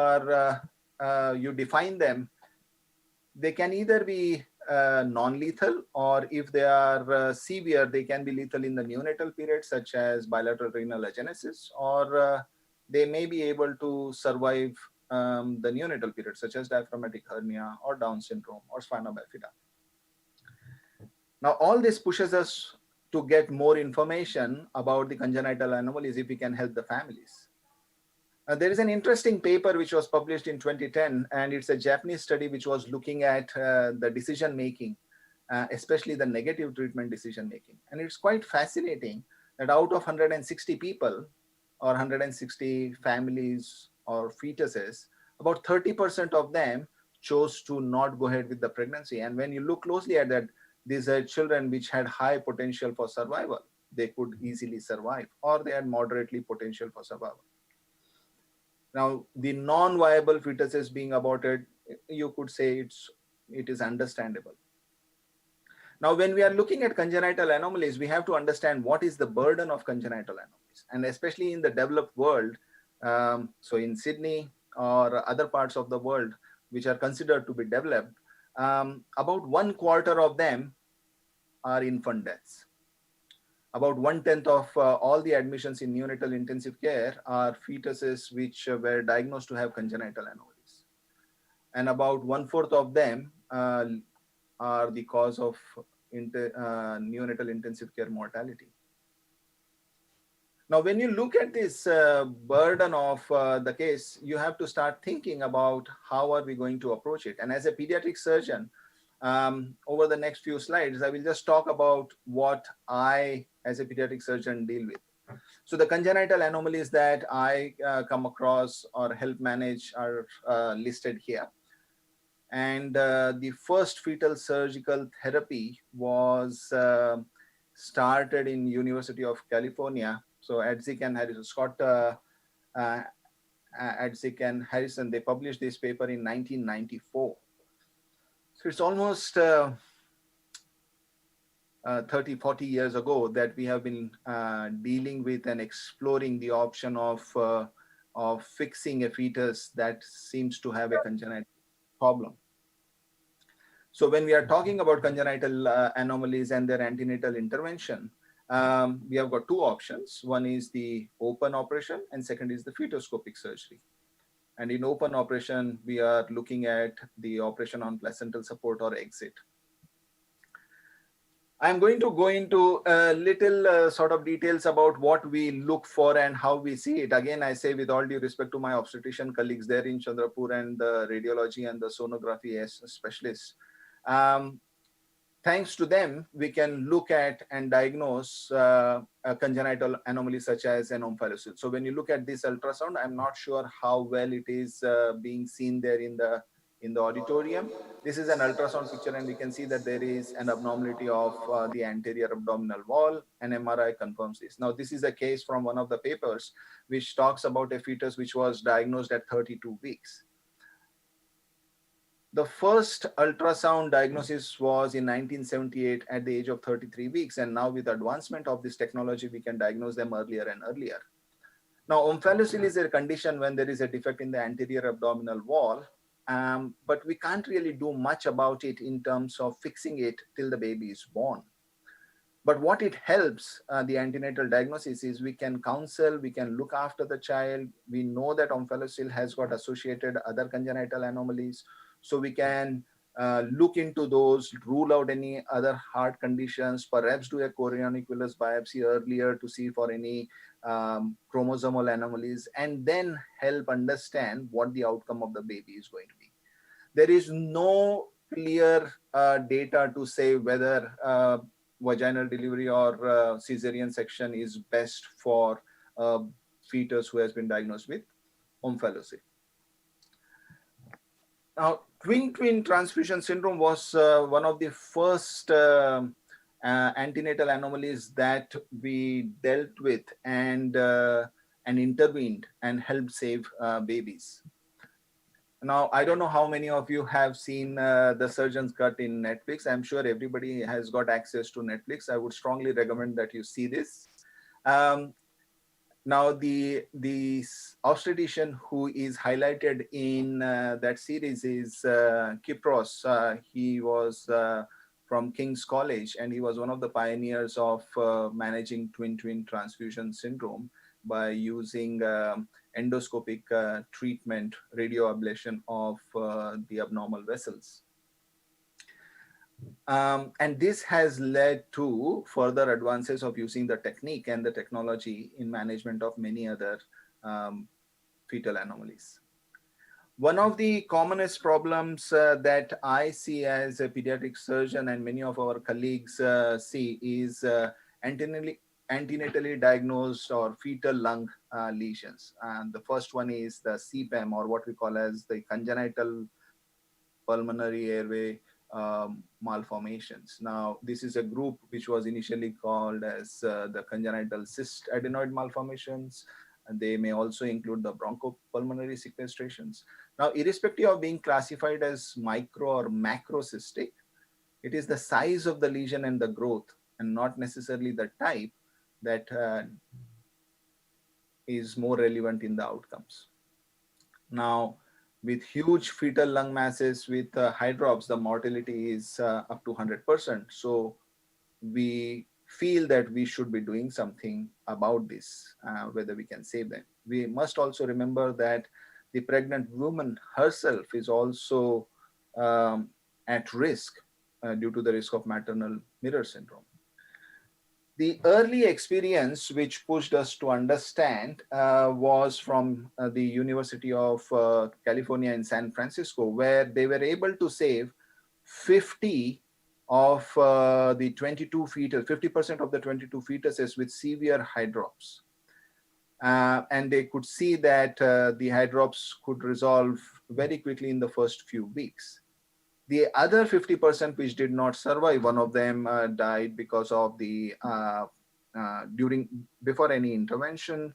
Speaker 10: define them, they can either be non-lethal, or if they are severe, they can be lethal in the neonatal period, such as bilateral renal agenesis, or they may be able to survive the neonatal period, such as diaphragmatic hernia or Down syndrome or spina bifida. Now, all this pushes us to get more information about the congenital anomalies if we can help the families. There is an interesting paper which was published in 2010, and it's a Japanese study which was looking at the decision making, especially the negative treatment decision making. And it's quite fascinating that out of 160 people or 160 families or fetuses, about 30% of them chose to not go ahead with the pregnancy. And when you look closely at that, these are children which had high potential for survival. They could easily survive, or they had moderately potential for survival. Now, the non-viable fetuses being aborted, you could say it is understandable. Now, when we are looking at congenital anomalies, we have to understand what is the burden of congenital anomalies. And especially in the developed world, so in Sydney or other parts of the world which are considered to be developed, about 1/4 of them are infant deaths. About 1/10 of all the admissions in neonatal intensive care are fetuses which were diagnosed to have congenital anomalies. And about 1/4 of them are the cause of neonatal intensive care mortality. Now, when you look at this burden of the case, you have to start thinking about how are we going to approach it. And as a pediatric surgeon, over the next few slides, I will just talk about what I, as a pediatric surgeon, deal with. So the congenital anomalies that I come across or help manage are listed here. And the first fetal surgical therapy was started in University of California. So Dzire and Harris, Scott Dzire and Harrison, they published this paper in 1994. So it's almost 30, 40 years ago that we have been dealing with and exploring the option of fixing a fetus that seems to have a congenital problem. So when we are talking about congenital anomalies and their antenatal intervention, we have got two options. One is the open operation and second is the fetoscopic surgery. And in open operation, we are looking at the operation on placental support or exit. I'm going to go into a little sort of details about what we look for and how we see it. Again, I say with all due respect to my obstetrician colleagues there in Chandrapur and the radiology and the sonography specialists. Thanks to them, we can look at and diagnose a congenital anomaly such as an omphalocele. So when you look at this ultrasound, I'm not sure how well it is being seen there in the auditorium. This is an ultrasound picture and we can see that there is an abnormality of the anterior abdominal wall, and MRI confirms this. Now, this is a case from one of the papers which talks about a fetus which was diagnosed at 32 weeks. The first ultrasound diagnosis was in 1978 at the age of 33 weeks. And now with advancement of this technology, we can diagnose them earlier and earlier. Now, omphalocele is a condition when there is a defect in the anterior abdominal wall, but we can't really do much about it in terms of fixing it till the baby is born. But what it helps the antenatal diagnosis is we can counsel, we can look after the child. We know that omphalocele has got associated other congenital anomalies. So we can look into those, rule out any other heart conditions, perhaps do a chorionicculus biopsy earlier to see for any chromosomal anomalies, and then help understand what the outcome of the baby is going to be. There is no clear data to say whether vaginal delivery or cesarean section is best for a fetus who has been diagnosed with omphalocele. Now, twin transfusion syndrome was one of the first antenatal anomalies that we dealt with and intervened and helped save babies. Now, I don't know how many of you have seen The Surgeon's Cut in Netflix. I'm sure everybody has got access to Netflix. I would strongly recommend that you see this. Now, the obstetrician who is highlighted in that series is Kipros. He was from King's College, and he was one of the pioneers of managing twin transfusion syndrome by using endoscopic treatment, radio ablation of the abnormal vessels. And this has led to further advances of using the technique and the technology in management of many other fetal anomalies. One of the commonest problems that I see as a pediatric surgeon and many of our colleagues see is antenatally diagnosed or fetal lung lesions. And the first one is the CPAM, or what we call as the congenital pulmonary airway malformations. Now, this is a group which was initially called as the congenital cyst adenoid malformations, and they may also include the bronchopulmonary sequestrations. Now, irrespective of being classified as micro or macrocystic, it is the size of the lesion and the growth, and not necessarily the type, that is more relevant in the outcomes. Now, with huge fetal lung masses with high drops, the mortality is up to 100%. So we feel that we should be doing something about this, whether we can save them. We must also remember that the pregnant woman herself is also at risk due to the risk of maternal mirror syndrome. The early experience which pushed us to understand was from the University of California in San Francisco, where they were able to save 50 of the 22 fetus, 50% of the 22 fetuses with severe high drops. And they could see that the high drops could resolve very quickly in the first few weeks. The other 50% which did not survive, one of them died because of the, before any intervention,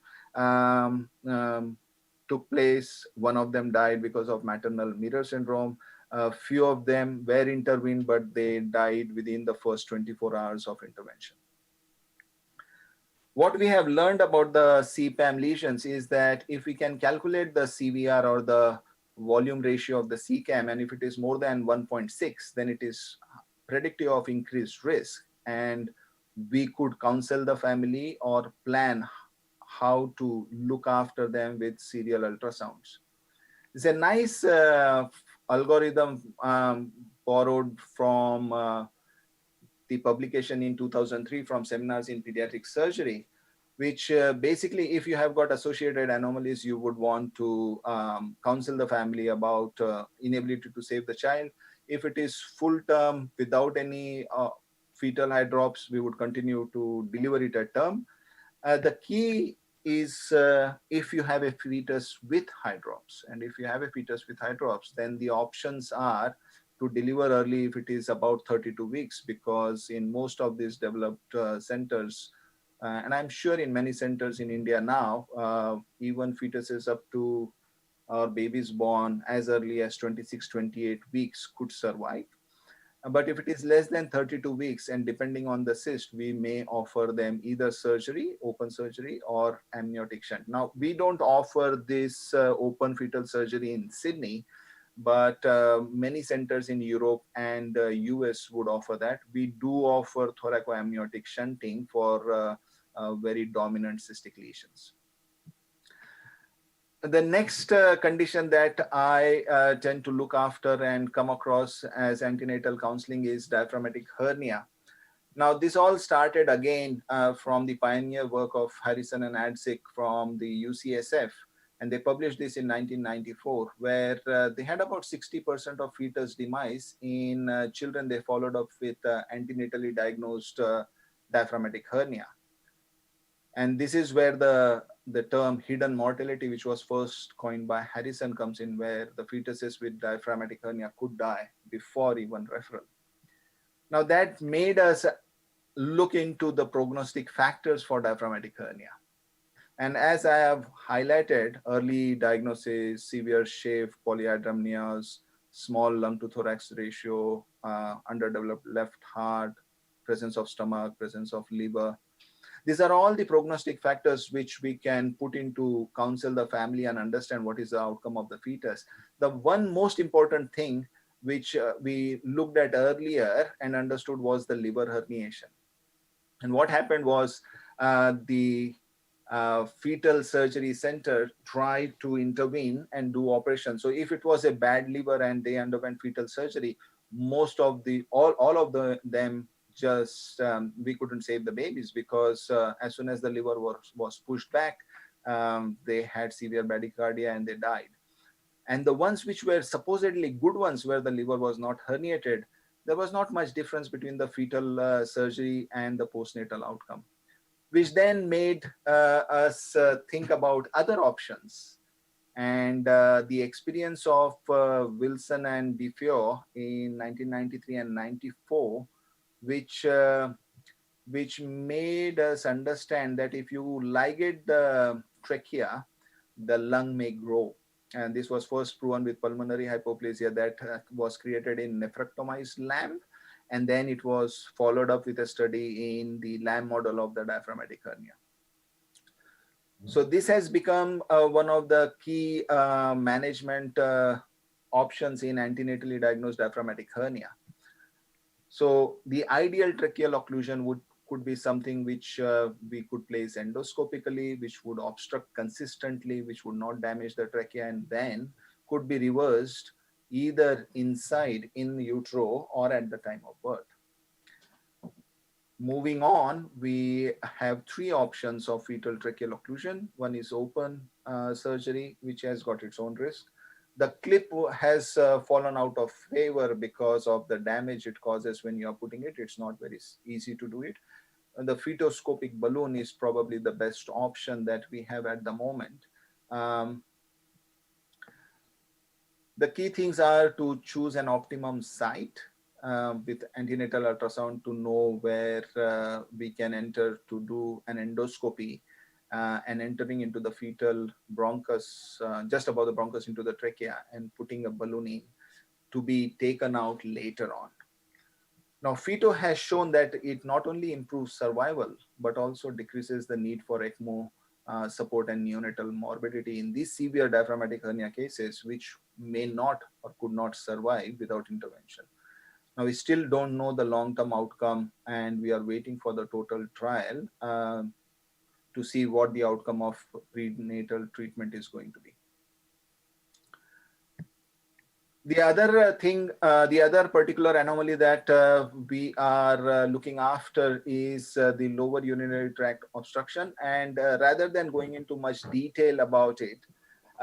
Speaker 10: took place. One of them died because of maternal mirror syndrome. A few of them were intervened, but they died within the first 24 hours of intervention. What we have learned about the CPAM lesions is that if we can calculate the CVR or the volume ratio of the CCAM, and if it is more than 1.6, then it is predictive of increased risk, and we could counsel the family or plan how to look after them with serial ultrasounds. It's a nice algorithm borrowed from the publication in 2003 from Seminars in Pediatric Surgery, which basically, if you have got associated anomalies, you would want to counsel the family about inability to save the child. If it is full term without any fetal eye drops, we would continue to deliver it at term. The key is if you have a fetus with eye drops, and if you have a fetus with eye drops, then the options are to deliver early if it is about 32 weeks, because in most of these developed centers, and I'm sure in many centers in India now, even fetuses up to or babies born as early as 26, 28 weeks could survive. But if it is less than 32 weeks, and depending on the cyst, we may offer them either surgery, open surgery, or amniotic shunt. Now, we don't offer this open fetal surgery in Sydney, but many centers in Europe and US would offer that. We do offer thoracoamniotic shunting for very dominant cystic lesions. The next condition that I tend to look after and come across as antenatal counseling is diaphragmatic hernia. Now, this all started again from the pioneer work of Harrison and Adzik from the UCSF, and they published this in 1994, where they had about 60% of fetus demise in children they followed up with antenatally diagnosed diaphragmatic hernia. And this is where the term hidden mortality, which was first coined by Harrison, comes in, where the fetuses with diaphragmatic hernia could die before even referral. Now, that made us look into the prognostic factors for diaphragmatic hernia. And as I have highlighted, early diagnosis, severe shape, polyhydramnias, small lung to thorax ratio, underdeveloped left heart, presence of stomach, presence of liver. These are all the prognostic factors which we can put into counsel the family and understand what is the outcome of the fetus. The one most important thing which we looked at earlier and understood was the liver herniation. And what happened was the fetal surgery center tried to intervene and do operation. So if it was a bad liver and they underwent fetal surgery, most of all of them just we couldn't save the babies, because as soon as the liver was pushed back, they had severe bradycardia and they died. And the ones which were supposedly good ones, where the liver was not herniated, there was not much difference between the fetal surgery and the postnatal outcome, which then made us think about other options. And the experience of Wilson and Defoe in 1993 and 94, which made us understand that if you ligate the trachea, the lung may grow. And this was first proven with pulmonary hypoplasia that was created in nephrectomized lamb. And then it was followed up with a study in the lamb model of the diaphragmatic hernia. So this has become one of the key management options in antenatally diagnosed diaphragmatic hernia. So the ideal tracheal occlusion could be something which we could place endoscopically, which would obstruct consistently, which would not damage the trachea, and then could be reversed either inside in utero or at the time of birth. Moving on, we have three options of fetal tracheal occlusion. One is open surgery, which has got its own risk. The clip has fallen out of favor because of the damage it causes when you are putting it. It's not very easy to do it. And the fetoscopic balloon is probably the best option that we have at the moment. The key things are to choose an optimum site with antenatal ultrasound to know where we can enter to do an endoscopy. and entering into the fetal bronchus, just above the bronchus into the trachea, and putting a balloon in to be taken out later on. Now, FETO has shown that it not only improves survival, but also decreases the need for ECMO support and neonatal morbidity in these severe diaphragmatic hernia cases, which may not or could not survive without intervention. Now, we still don't know the long-term outcome, and we are waiting for the total trial to see what the outcome of prenatal treatment is going to be. The other thing, the other particular anomaly that we are looking after is the lower urinary tract obstruction. And rather than going into much detail about it,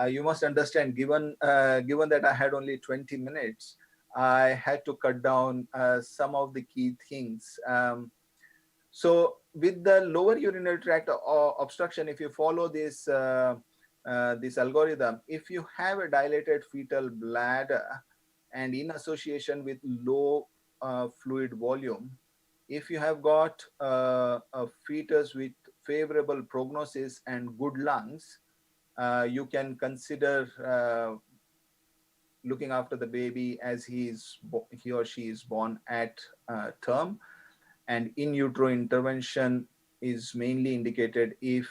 Speaker 10: you must understand, given that I had only 20 minutes, I had to cut down some of the key things. So with the lower urinary tract obstruction, if you follow this this algorithm, if you have a dilated fetal bladder and in association with low fluid volume, if you have got a fetus with favorable prognosis and good lungs, you can consider looking after the baby as he or she is born at term. And in utero intervention is mainly indicated if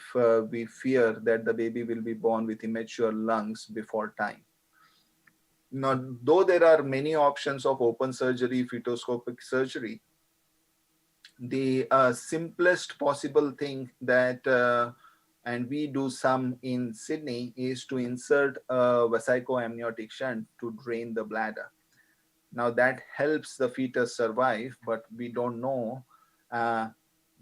Speaker 10: we fear that the baby will be born with immature lungs before time. Now, though there are many options of open surgery, fetoscopic surgery, the simplest possible thing that, and we do some in Sydney, is to insert a vesicoamniotic shunt to drain the bladder. Now that helps the fetus survive, but we don't know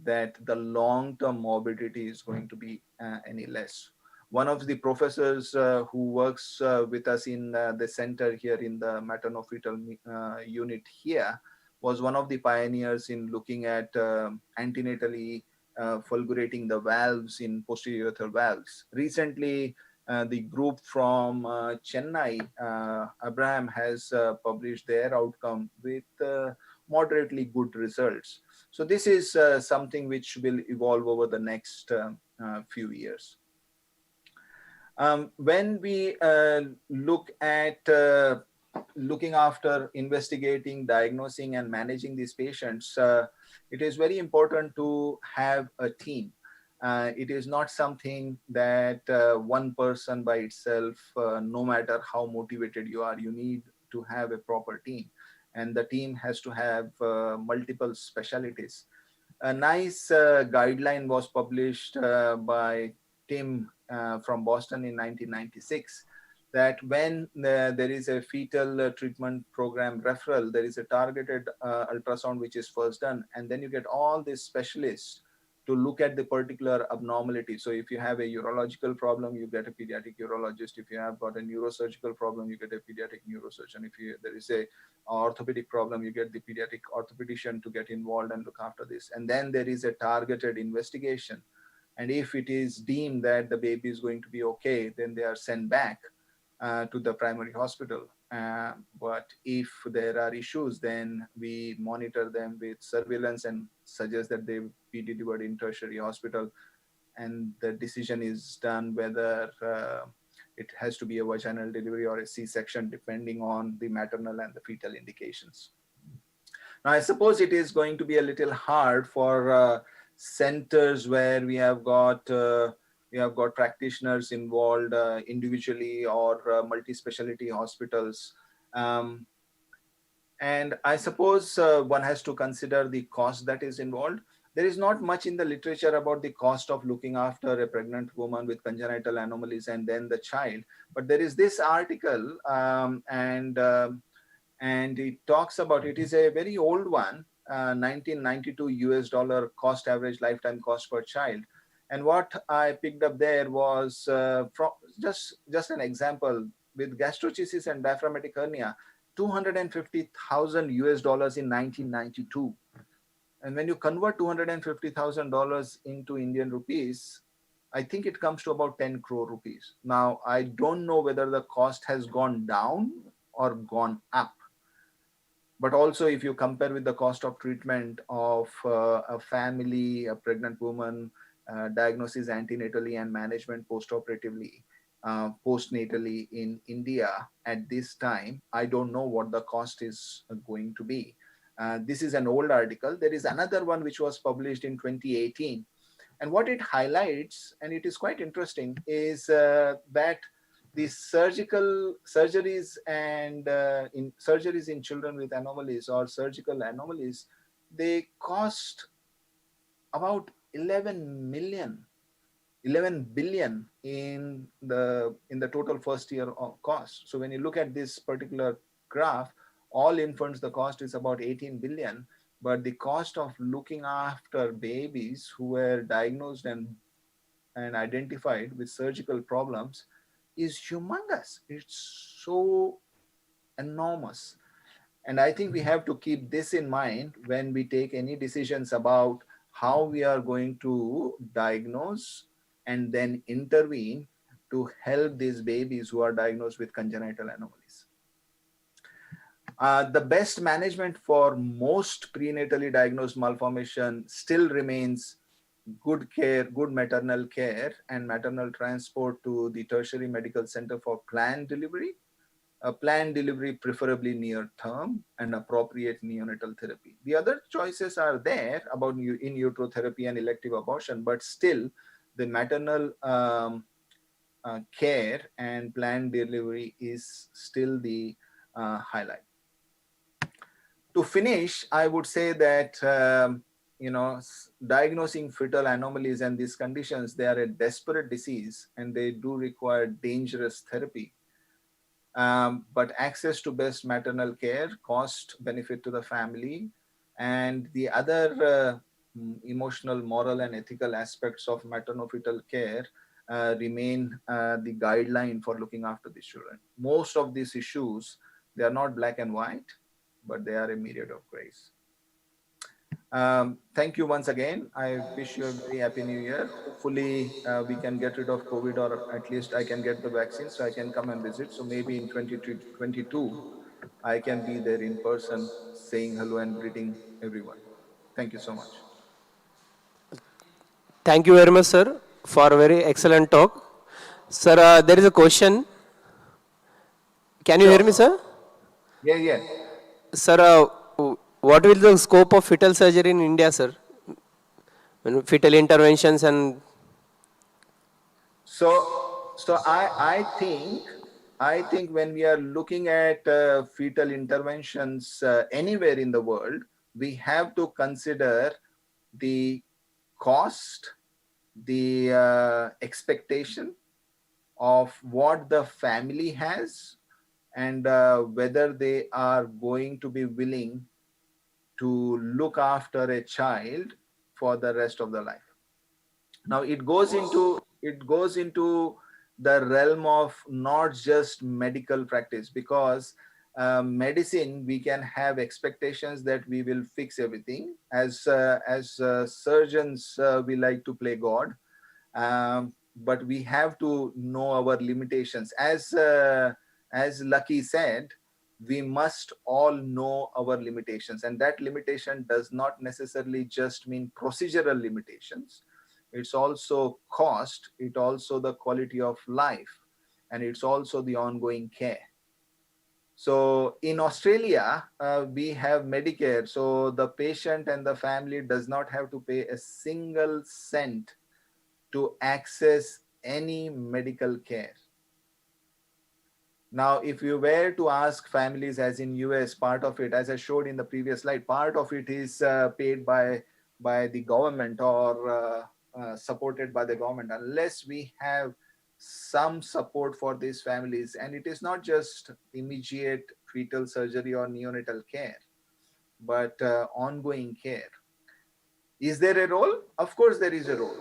Speaker 10: that the long-term morbidity is going to be any less. One of the professors who works with us in the center here in the maternal-fetal unit here was one of the pioneers in looking at antenatally fulgurating the valves in posterior urethral valves. Recently, the group from Chennai, Abraham, has published their outcome with moderately good results. So this is something which will evolve over the next few years. When we look at looking after investigating, diagnosing, and managing these patients, it is very important to have a team. It is not something that one person by itself, no matter how motivated you are, you need to have a proper team. And the team has to have multiple specialties. A nice guideline was published by Tim from Boston in 1996, that when there is a fetal treatment program referral, there is a targeted ultrasound which is first done, and then you get all these specialists to look at the particular abnormality. So if you have a urological problem, you get a pediatric urologist. If you have got a neurosurgical problem, you get a pediatric neurosurgeon. If there is a orthopedic problem, you get the pediatric orthopedician to get involved and look after this. And then there is a targeted investigation. And if it is deemed that the baby is going to be okay, then they are sent back to the primary hospital. But if there are issues, then we monitor them with surveillance and suggest that they be delivered in tertiary hospital. And the decision is done whether it has to be a vaginal delivery or a C-section, depending on the maternal and the fetal indications. Now, I suppose it is going to be a little hard for centers where we have got practitioners involved individually or multi-specialty hospitals. And I suppose one has to consider the cost that is involved. There is not much in the literature about the cost of looking after a pregnant woman with congenital anomalies and then the child. But there is this article and it talks about, it is a very old one, 1992 US dollar cost, average lifetime cost per child. And what I picked up there was from just an example with gastrochesis and diaphragmatic hernia, $250,000 US dollars in 1992. And when you convert $250,000 into Indian rupees, I think it comes to about 10 crore rupees. Now, I don't know whether the cost has gone down or gone up. But also, if you compare with the cost of treatment of a family, a pregnant woman, diagnosis antenatally and management postoperatively, postnatally in India at this time, I don't know what the cost is going to be. This is an old article. There is another one which was published in 2018. And what it highlights, and it is quite interesting, is that the surgeries and in surgeries in children with anomalies or surgical anomalies, they cost about 11 billion in the total first year of cost. So when you look at this particular graph, all infants, the cost is about 18 billion, but the cost of looking after babies who were diagnosed and identified with surgical problems is humongous. It's so enormous. And I think we have to keep this in mind when we take any decisions about how we are going to diagnose and then intervene to help these babies who are diagnosed with congenital anomalies. The best management for most prenatally diagnosed malformation still remains good care, good maternal care and maternal transport to the tertiary medical center for planned delivery. Planned delivery preferably near term, and appropriate neonatal therapy. The other choices are there about in utero therapy and elective abortion, but still the maternal care and planned delivery is still the highlight. To finish, I would say that diagnosing fetal anomalies and these conditions, they are a desperate disease and they do require dangerous therapy. But access to best maternal care, cost benefit to the family, and the other emotional, moral, and ethical aspects of maternal-fetal care remain the guideline for looking after these children. Most of these issues, they are not black and white, but they are a myriad of grays. Thank you once again. I wish you a very happy new year. Hopefully we can get rid of COVID, or at least I can get the vaccine so I can come and visit. So maybe in 2022, I can be there in person saying hello and greeting everyone. Thank you so much.
Speaker 9: Thank you very much, sir, for a very excellent talk. Sir, there is a question. Can you hear me, sir?
Speaker 10: Yeah.
Speaker 9: Sir, what will the scope of fetal surgery in India, sir? Fetal interventions and...
Speaker 10: So I think when we are looking at fetal interventions anywhere in the world, we have to consider the cost, the expectation of what the family has, and whether they are going to be willing to look after a child for the rest of their life. Now it goes into the realm of not just medical practice, because medicine, we can have expectations that we will fix everything. As surgeons, we like to play God, but we have to know our limitations. As Lucky said, we must all know our limitations, and that limitation does not necessarily just mean procedural limitations. It's also cost, it's also the quality of life, and it's also the ongoing care. So in Australia, we have Medicare, so the patient and the family does not have to pay a single cent to access any medical care. Now, if you were to ask families, as in US, part of it, as I showed in the previous slide, part of it is paid by the government or supported by the government. Unless we have some support for these families, and it is not just immediate fetal surgery or neonatal care, but ongoing care. Is there a role? Of course there is a role.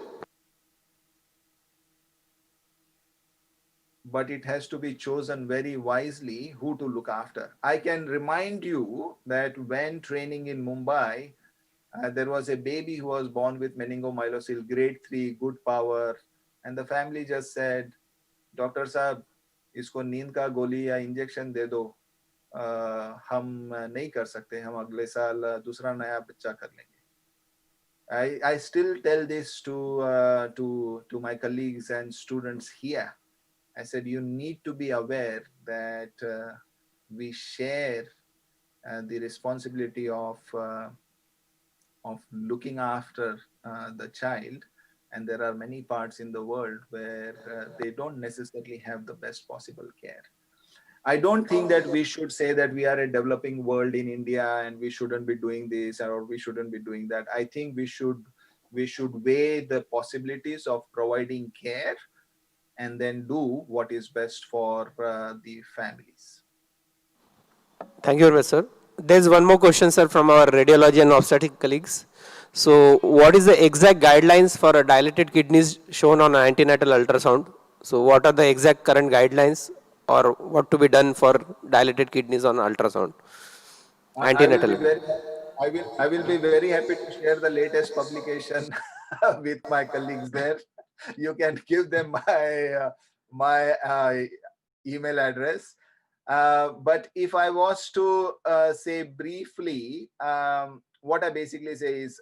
Speaker 10: But it has to be chosen very wisely who to look after. I can remind you that when training in Mumbai, there was a baby who was born with meningomyelocele, grade 3, good power, and the family just said, Doctor Saab, isko नींद का गोली या injection दे दो, हम नहीं कर सकते, हम अगले साल दूसरा नया बच्चा कर लेंगे. I still tell this to my colleagues and students here. I said, you need to be aware that we share the responsibility of looking after the child, and there are many parts in the world where they don't necessarily have the best possible care. I don't think that we should say that we are a developing world in India and we shouldn't be doing this or we shouldn't be doing that. I think we should weigh the possibilities of providing care and then do what is best for the families.
Speaker 9: Thank you very much, sir. There's one more question, sir, from our radiology and obstetric colleagues. So, what is the exact guidelines for a dilated kidneys shown on antenatal ultrasound? So, what are the exact current guidelines or what to be done for dilated kidneys on ultrasound?
Speaker 10: I will be
Speaker 9: Antenatal.
Speaker 10: very, I will be very happy to share the latest publication with my colleagues there. You can give them my email address. But if I was to say briefly, what I basically say is,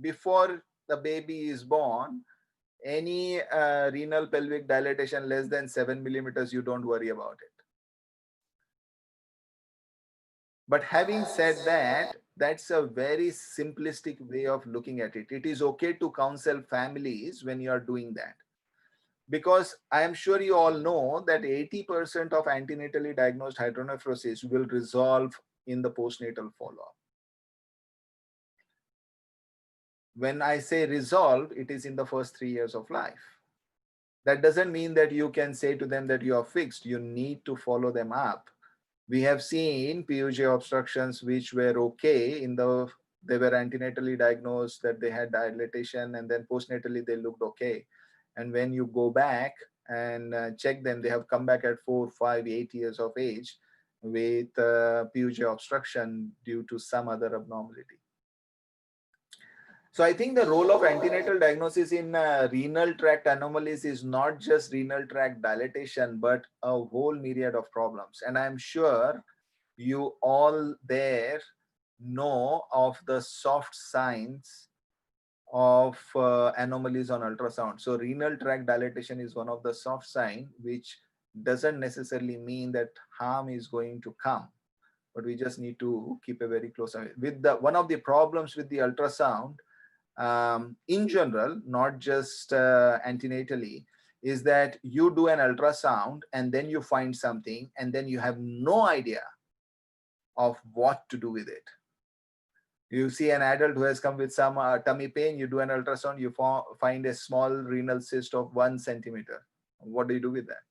Speaker 10: before the baby is born, any renal pelvic dilatation less than 7 millimeters, you don't worry about it. But having said that, that's a very simplistic way of looking at it. It is okay to counsel families when you are doing that. Because I am sure you all know that 80% of antenatally diagnosed hydronephrosis will resolve in the postnatal follow-up. When I say resolve, it is in the first 3 years of life. That doesn't mean that you can say to them that you are fixed. You need to follow them up. We have seen PUJ obstructions which were okay they were antenatally diagnosed that they had dilatation, and then postnatally they looked okay. And when you go back and check them, they have come back at 4, 5, 8 years of age with PUJ obstruction due to some other abnormality. So I think the role of antenatal diagnosis in renal tract anomalies is not just renal tract dilatation, but a whole myriad of problems. And I'm sure you all there know of the soft signs of anomalies on ultrasound. So renal tract dilatation is one of the soft signs, which doesn't necessarily mean that harm is going to come, but we just need to keep a very close eye. One of the problems with the ultrasound, in general, not just antenatally, is that you do an ultrasound and then you find something and then you have no idea of what to do with it. You see an adult who has come with some tummy pain, you do an ultrasound, you find a small renal cyst of 1 centimeter. What do you do with that?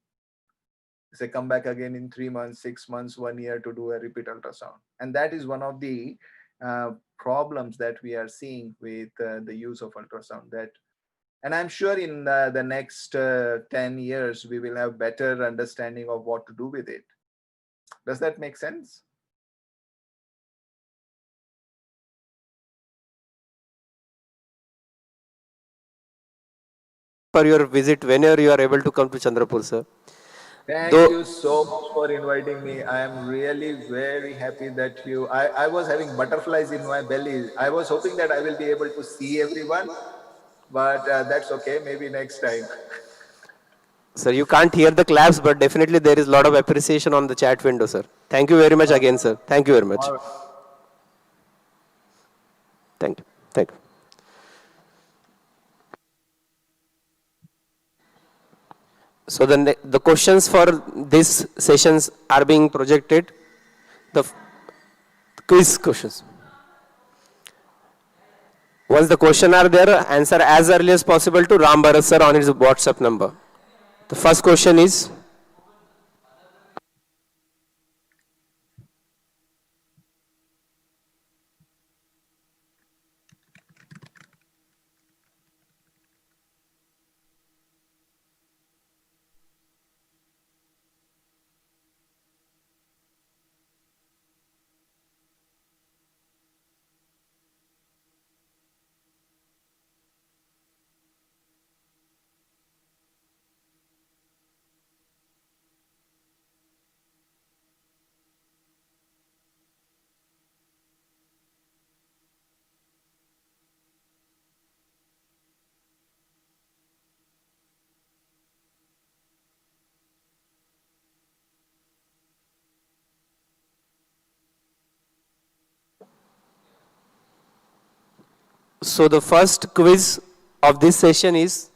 Speaker 10: You say, come back again in 3 months, 6 months, 1 year to do a repeat ultrasound. And that is one of the problems that we are seeing with the use of ultrasound. And I'm sure in the next 10 years, we will have better understanding of what to do with it. Does that make sense?
Speaker 9: For your visit whenever you are able to come to Chandrapur, sir.
Speaker 10: Thank you so much for inviting me. I am really very happy that I was having butterflies in my belly. I was hoping that I will be able to see everyone, but that's okay. Maybe next time.
Speaker 9: Sir, you can't hear the claps, but definitely there is a lot of appreciation on the chat window, sir. Thank you very much again, sir. Thank you very much. Thank you. Thank you. So the questions for these sessions are being projected. The quiz questions. Once the question are there, answer as early as possible to Ram Bharat sir on his WhatsApp number. The first question is, So the first quiz of this session is,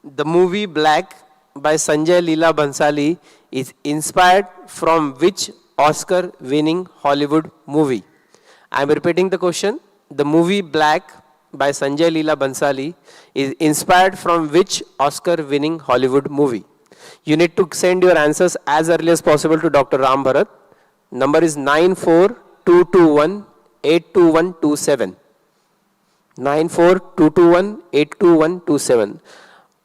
Speaker 9: the movie Black by Sanjay Leela Bhansali is inspired from which Oscar-winning Hollywood movie? I am repeating the question. The movie Black by Sanjay Leela Bhansali is inspired from which Oscar-winning Hollywood movie? You need to send your answers as early as possible to Dr. Ram Bharat. Number is 94221-82127. 94221-82127.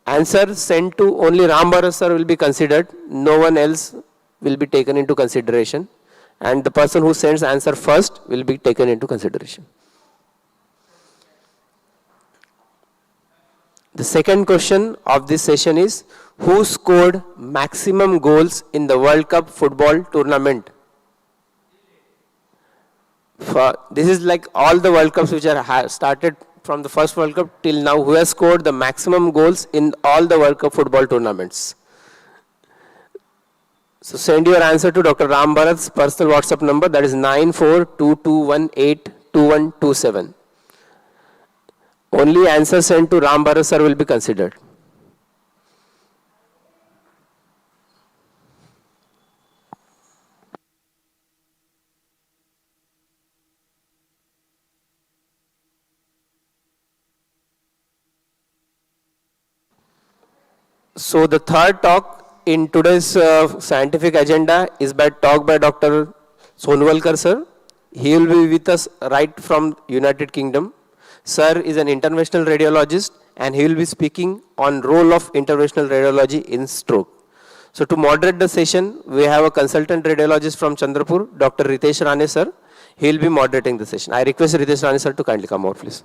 Speaker 9: Answer sent to only Ram Bharat sir will be considered. No one else will be taken into consideration. And the person who sends answer first will be taken into consideration. The second question of this session is, who scored maximum goals in the World Cup football tournament? This is like all the World Cups which are started from the first World Cup till now, who has scored the maximum goals in all the World Cup football tournaments. So send your answer to Dr. Ram Bharat's personal WhatsApp number, that is 9422182127. Only answer sent to Ram Bharat sir will be considered. So the third talk in today's scientific agenda is talk by Dr. Sonwalkar sir. He will be with us right from United Kingdom. Sir is an interventional radiologist and he will be speaking on role of interventional radiology in stroke. So to moderate the session, we have a consultant radiologist from Chandrapur, Dr. Ritesh Rane sir. He will be moderating the session. I request Ritesh Rane sir to kindly come out, please.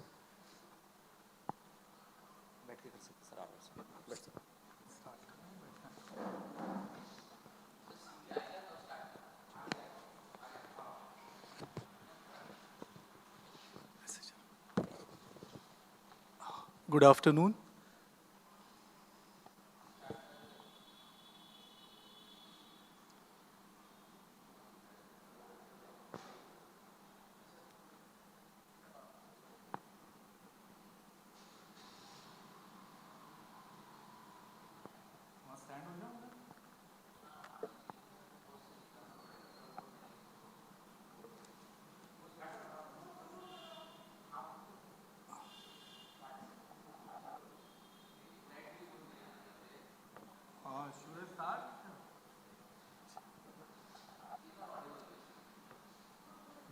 Speaker 11: Good afternoon.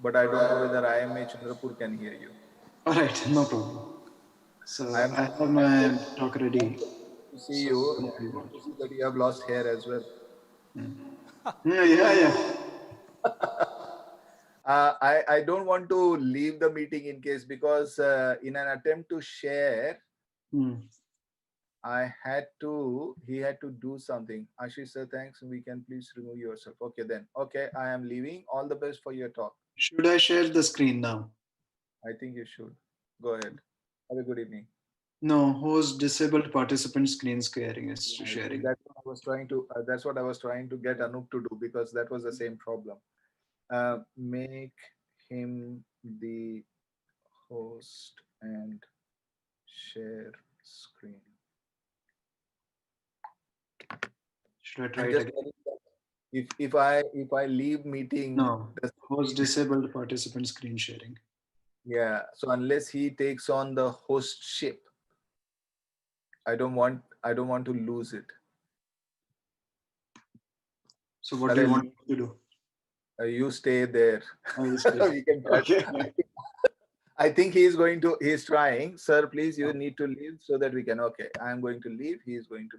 Speaker 10: But I don't know whether IMA Chandrapur can hear you.
Speaker 12: All right, no problem. So I have my talk ready.
Speaker 10: To see you, see that you have lost hair as well.
Speaker 12: Yeah.
Speaker 10: I don't want to leave the meeting in case, because in an attempt to share, he had to do something. Ashish sir, thanks. We can please remove yourself. Okay then. Okay, I am leaving. All the best for your talk.
Speaker 12: Should I share the screen now?
Speaker 10: I think you should. Go ahead. Have a good evening.
Speaker 12: No, host disabled participant screen sharing is sharing.
Speaker 10: That's what I was trying to. That's what I was trying to get Anup to do, because that was the same problem. Make him the host and share screen.
Speaker 12: Should I try it again?
Speaker 10: If I leave meeting,
Speaker 12: no, host disabled participant screen sharing.
Speaker 10: Yeah, so unless he takes on the hostship, I don't want to lose it.
Speaker 12: So what do you want to do?
Speaker 10: You stay there.
Speaker 12: We can
Speaker 10: okay. I think he's trying. Sir, please, you need to leave so that we can. Okay, I'm going to leave. He is going to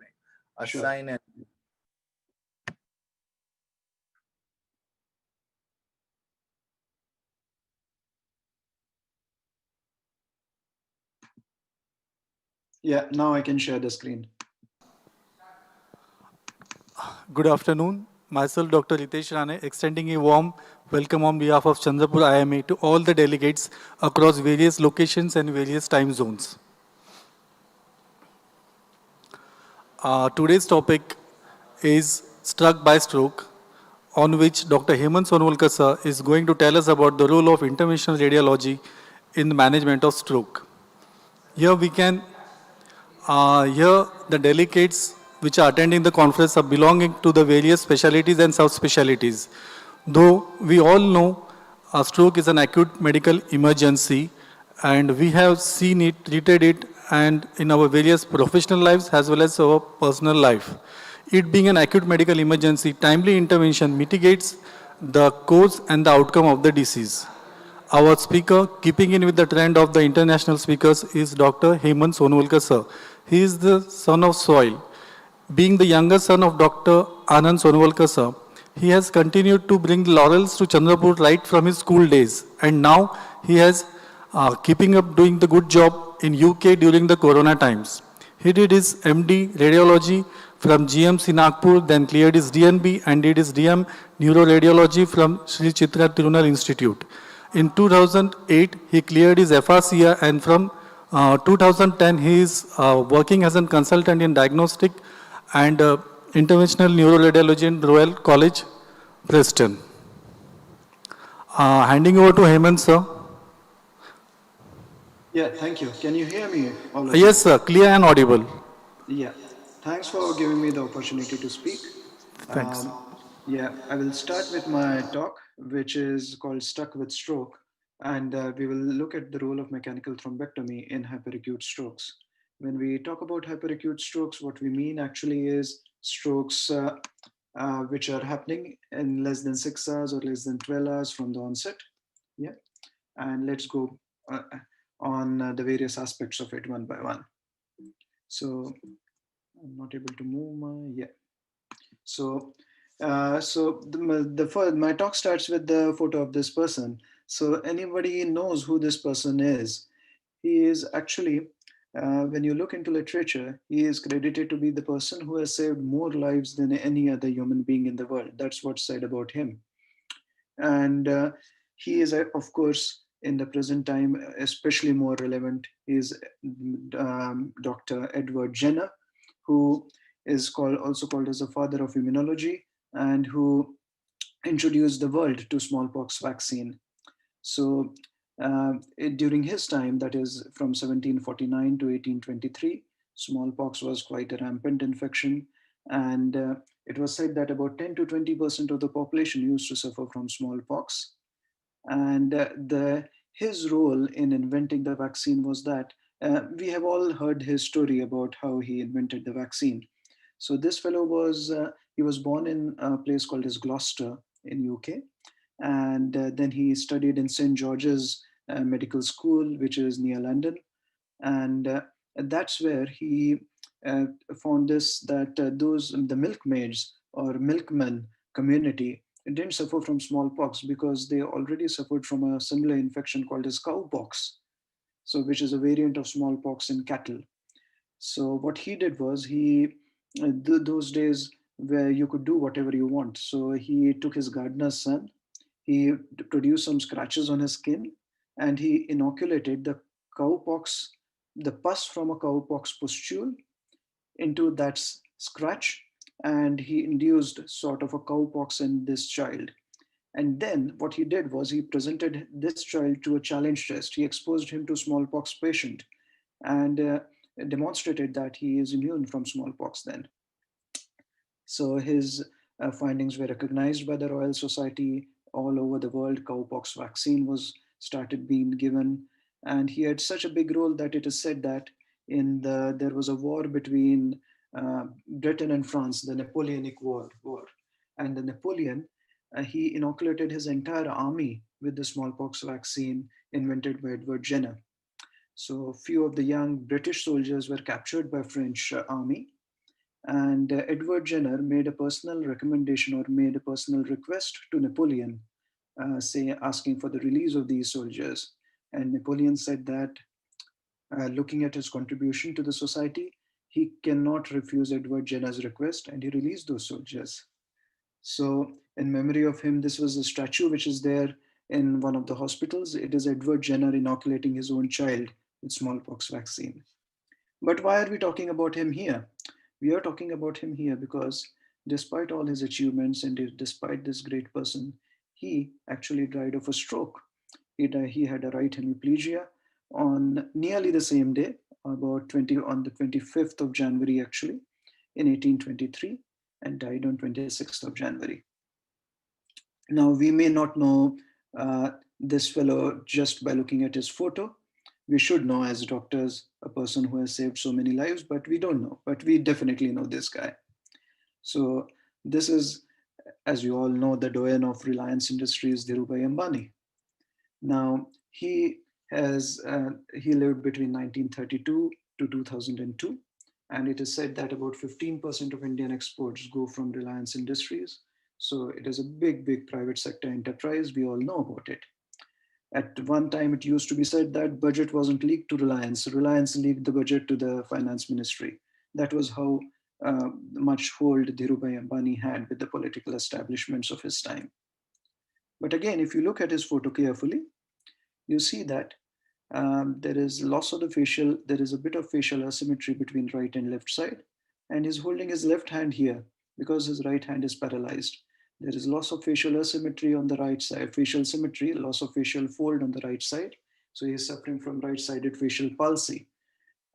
Speaker 10: assign and.
Speaker 12: Yeah, now I can share the screen.
Speaker 11: Good afternoon. Myself, Dr. Ritesh Rane, extending a warm welcome on behalf of Chandrapur IMA to all the delegates across various locations and various time zones. Today's topic is Struck by Stroke, on which Dr. Hemant Sonwalkar sir is going to tell us about the role of interventional radiology in the management of stroke. Here we can, here the delegates which are attending the conference are belonging to the various specialties and subspecialties. Though we all know a stroke is an acute medical emergency and we have seen it, treated it and in our various professional lives as well as our personal life. It being an acute medical emergency, timely intervention mitigates the cause and the outcome of the disease. Our speaker, keeping in with the trend of the international speakers, is Dr. Hemant Sonwalkar sir. He is the son of soil. Being the younger son of Dr. Anand Sonwalkar sir, he has continued to bring laurels to Chandrapur right from his school days. And now he has keeping up doing the good job in UK during the Corona times. He did his MD radiology from GMC Nagpur, then cleared his DNB and did his DM neuroradiology from Sri Chitra Tirunal Institute. In 2008, he cleared his FRCR and from 2010, he is working as a consultant in diagnostic and interventional neuroradiology in Royal College, Preston. Handing over to Hemant, sir.
Speaker 12: Yeah, thank you. Can you hear me? All of
Speaker 11: Yes, sir. Clear and audible.
Speaker 12: Yeah. Thanks for giving me the opportunity to speak.
Speaker 11: Thanks.
Speaker 12: Yeah, I will start with my talk, which is called Stuck with Stroke. And we will look at the role of mechanical thrombectomy in hyperacute strokes. When we talk about hyperacute strokes, what we mean actually is strokes which are happening in less than 6 hours or less than 12 hours from the onset. Yeah. And let's go on the various aspects of it one by one. So I'm not able to move my, yeah. So, my talk starts with the photo of this person. So anybody knows who this person is. He is actually, when you look into literature, he is credited to be the person who has saved more lives than any other human being in the world. That's what's said about him. And he is, of course, in the present time, especially more relevant is Dr. Edward Jenner, who is also called as the father of immunology and who introduced the world to smallpox vaccine. So during his time, that is from 1749 to 1823, smallpox was quite a rampant infection. And it was said that about 10 to 20% of the population used to suffer from smallpox. And his role in inventing the vaccine was that we have all heard his story about how he invented the vaccine. So this fellow was, he was born in a place called as Gloucester in UK. And then he studied in St. George's Medical School, which is near London. And that's where he found this, that the milkmaids or milkmen community didn't suffer from smallpox because they already suffered from a similar infection called as cowpox, so which is a variant of smallpox in cattle. So what he did was those days where you could do whatever you want. So he took his gardener's son, he produced some scratches on his skin, and he inoculated the cowpox, the pus from a cowpox pustule into that scratch, and he induced sort of a cowpox in this child. And then what he did was he presented this child to a challenge test. He exposed him to smallpox patient and demonstrated that he is immune from smallpox then. So his findings were recognized by the Royal Society all over the world. Cowpox vaccine was started being given, and he had such a big role that it is said that there was a war between Britain and France, the Napoleonic War, and the Napoleon he inoculated his entire army with the smallpox vaccine invented by Edward Jenner. So few of the young British soldiers were captured by French army, and Edward Jenner made a personal recommendation or made a personal request to Napoleon, asking for the release of these soldiers. And Napoleon said that looking at his contribution to the society, he cannot refuse Edward Jenner's request, and he released those soldiers. So in memory of him, this was a statue which is there in one of the hospitals. It is Edward Jenner inoculating his own child with smallpox vaccine. But why are we talking about him here? We are talking about him here because despite all his achievements and despite this great person, he actually died of a stroke. He had a right hemiplegia, on nearly the same day, on the 25th of January actually, in 1823, and died on 26th of January. Now, we may not know this fellow just by looking at his photo. We should know as doctors a person who has saved so many lives, but we don't know. But we definitely know this guy. So this is, as you all know, the doyen of Reliance Industries, Dhirubhai Ambani. Now, he lived between 1932 to 2002, and it is said that about 15% of Indian exports go from Reliance Industries. So it is a big, big private sector enterprise. We all know about it. At one time, it used to be said that budget wasn't leaked to Reliance. Reliance leaked the budget to the finance ministry. That was how much hold Dhirubhai Ambani had with the political establishments of his time. But again, if you look at his photo carefully, you see that there is loss of the facial, there is a bit of facial asymmetry between right and left side, and he's holding his left hand here because his right hand is paralyzed. There is loss of facial asymmetry on the right side, facial symmetry, loss of facial fold on the right side. So he's suffering from right-sided facial palsy.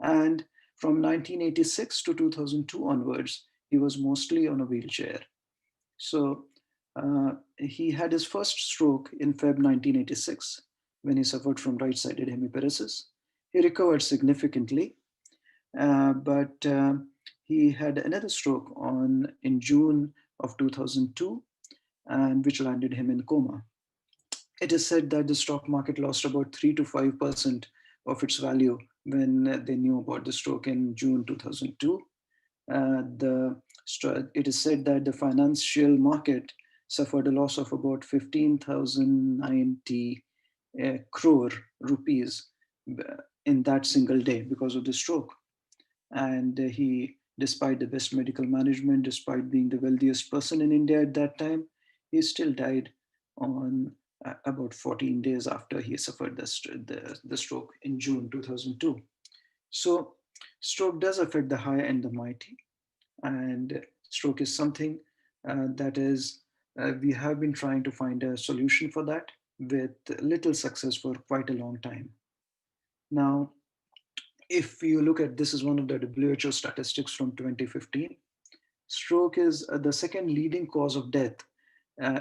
Speaker 12: And from 1986 to 2002 onwards, he was mostly on a wheelchair. So he had his first stroke in Feb 1986 when he suffered from right-sided hemiparesis. He recovered significantly, but he had another stroke in June of 2002, and which landed him in coma. It is said that the stock market lost about 3 to 5% of its value when they knew about the stroke in June 2002. It is said that the financial market suffered a loss of about 15,090 crore rupees in that single day because of the stroke. And he, despite the best medical management, despite being the wealthiest person in India at that time, he still died on about 14 days after he suffered the stroke in June 2002. So stroke does affect the high and the mighty. And stroke is something that is, we have been trying to find a solution for that with little success for quite a long time. Now, if you look at, this is one of the WHO statistics from 2015, stroke is the second leading cause of death.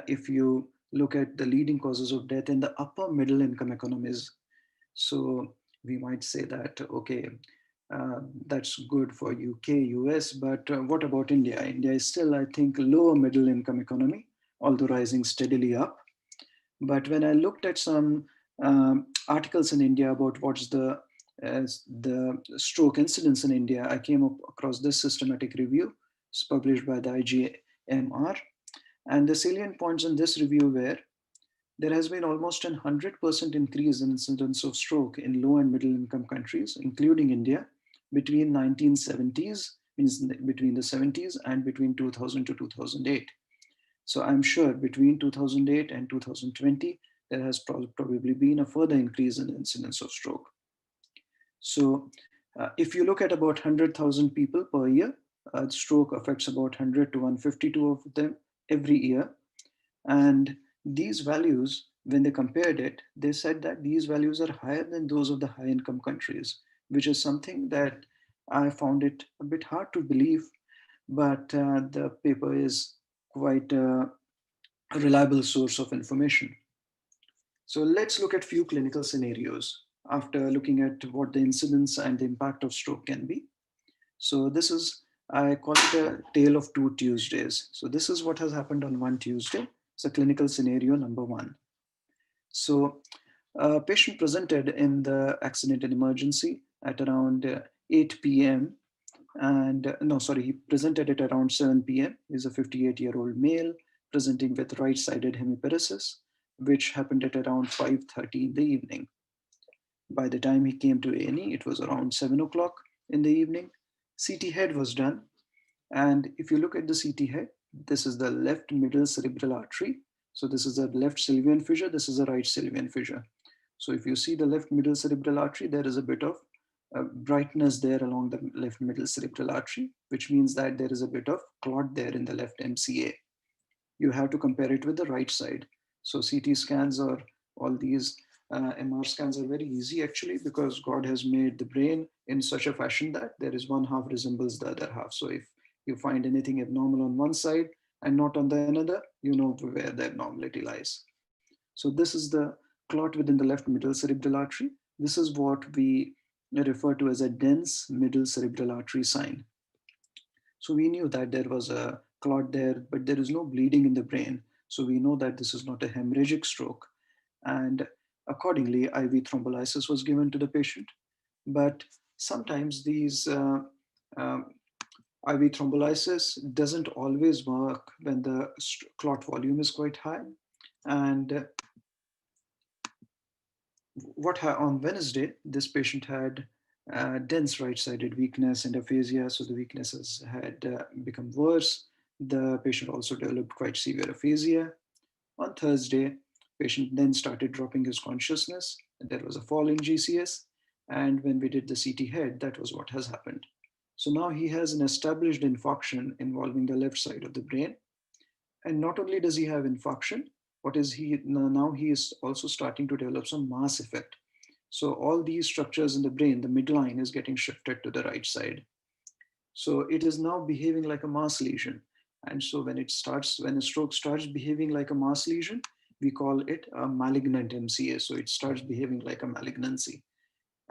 Speaker 12: If you look at the leading causes of death in the upper middle income economies. So we might say that, okay, that's good for UK, US, but what about India? India is still, I think, lower middle income economy, although rising steadily up. But when I looked at some articles in India about what's the stroke incidence in India, I came across this systematic review. It's published by the IGMR. And the salient points in this review were, there has been almost 100% increase in incidence of stroke in low and middle income countries, including India, between 1970s, means between the 70s, and between 2000 to 2008. So I'm sure between 2008 and 2020, there has probably been a further increase in incidence of stroke. So if you look at about 100,000 people per year, stroke affects about 100 to 152 of them every year. And these values, when they compared it, they said that these values are higher than those of the high income countries, which is something that I found it a bit hard to believe, but the paper is quite a reliable source of information. So let's look at few clinical scenarios after looking at what the incidence and the impact of stroke can be. So this is, I call it a tale of 2 Tuesdays. So this is what has happened on one Tuesday. It's a clinical scenario number 1. So a patient presented in the accident and emergency at around 8 p.m. And he presented at around 7 p.m. He's a 58-year-old male presenting with right-sided hemiparesis, which happened at around 5:30 in the evening. By the time he came to A&E, it was around 7 o'clock in the evening. CT head was done. And if you look at the CT head, this is the left middle cerebral artery. So this is the left sylvian fissure. This is the right sylvian fissure. So if you see the left middle cerebral artery, there is a bit of brightness there along the left middle cerebral artery, which means that there is a bit of clot there in the left MCA. You have to compare it with the right side. So CT scans or all these MR scans are very easy actually, because God has made the brain in such a fashion that there is one half resembles the other half. So if you find anything abnormal on one side and not on the another, you know where the abnormality lies. So this is the clot within the left middle cerebral artery. This is what we refer to as a dense middle cerebral artery sign. So we knew that there was a clot there, but there is no bleeding in the brain. So we know that this is not a hemorrhagic stroke. And accordingly, IV thrombolysis was given to the patient. But sometimes these IV thrombolysis doesn't always work when the clot volume is quite high. And on Wednesday, this patient had dense right-sided weakness and aphasia, so the weaknesses had become worse. The patient also developed quite severe aphasia. On Thursday, patient then started dropping his consciousness, and there was a fall in GCS. And when we did the CT head, that was what has happened. So now he has an established infarction involving the left side of the brain. And not only does he have infarction, now he is also starting to develop some mass effect. So all these structures in the brain, the midline is getting shifted to the right side. So it is now behaving like a mass lesion. And so when a stroke starts behaving like a mass lesion, we call it a malignant MCA. So it starts behaving like a malignancy.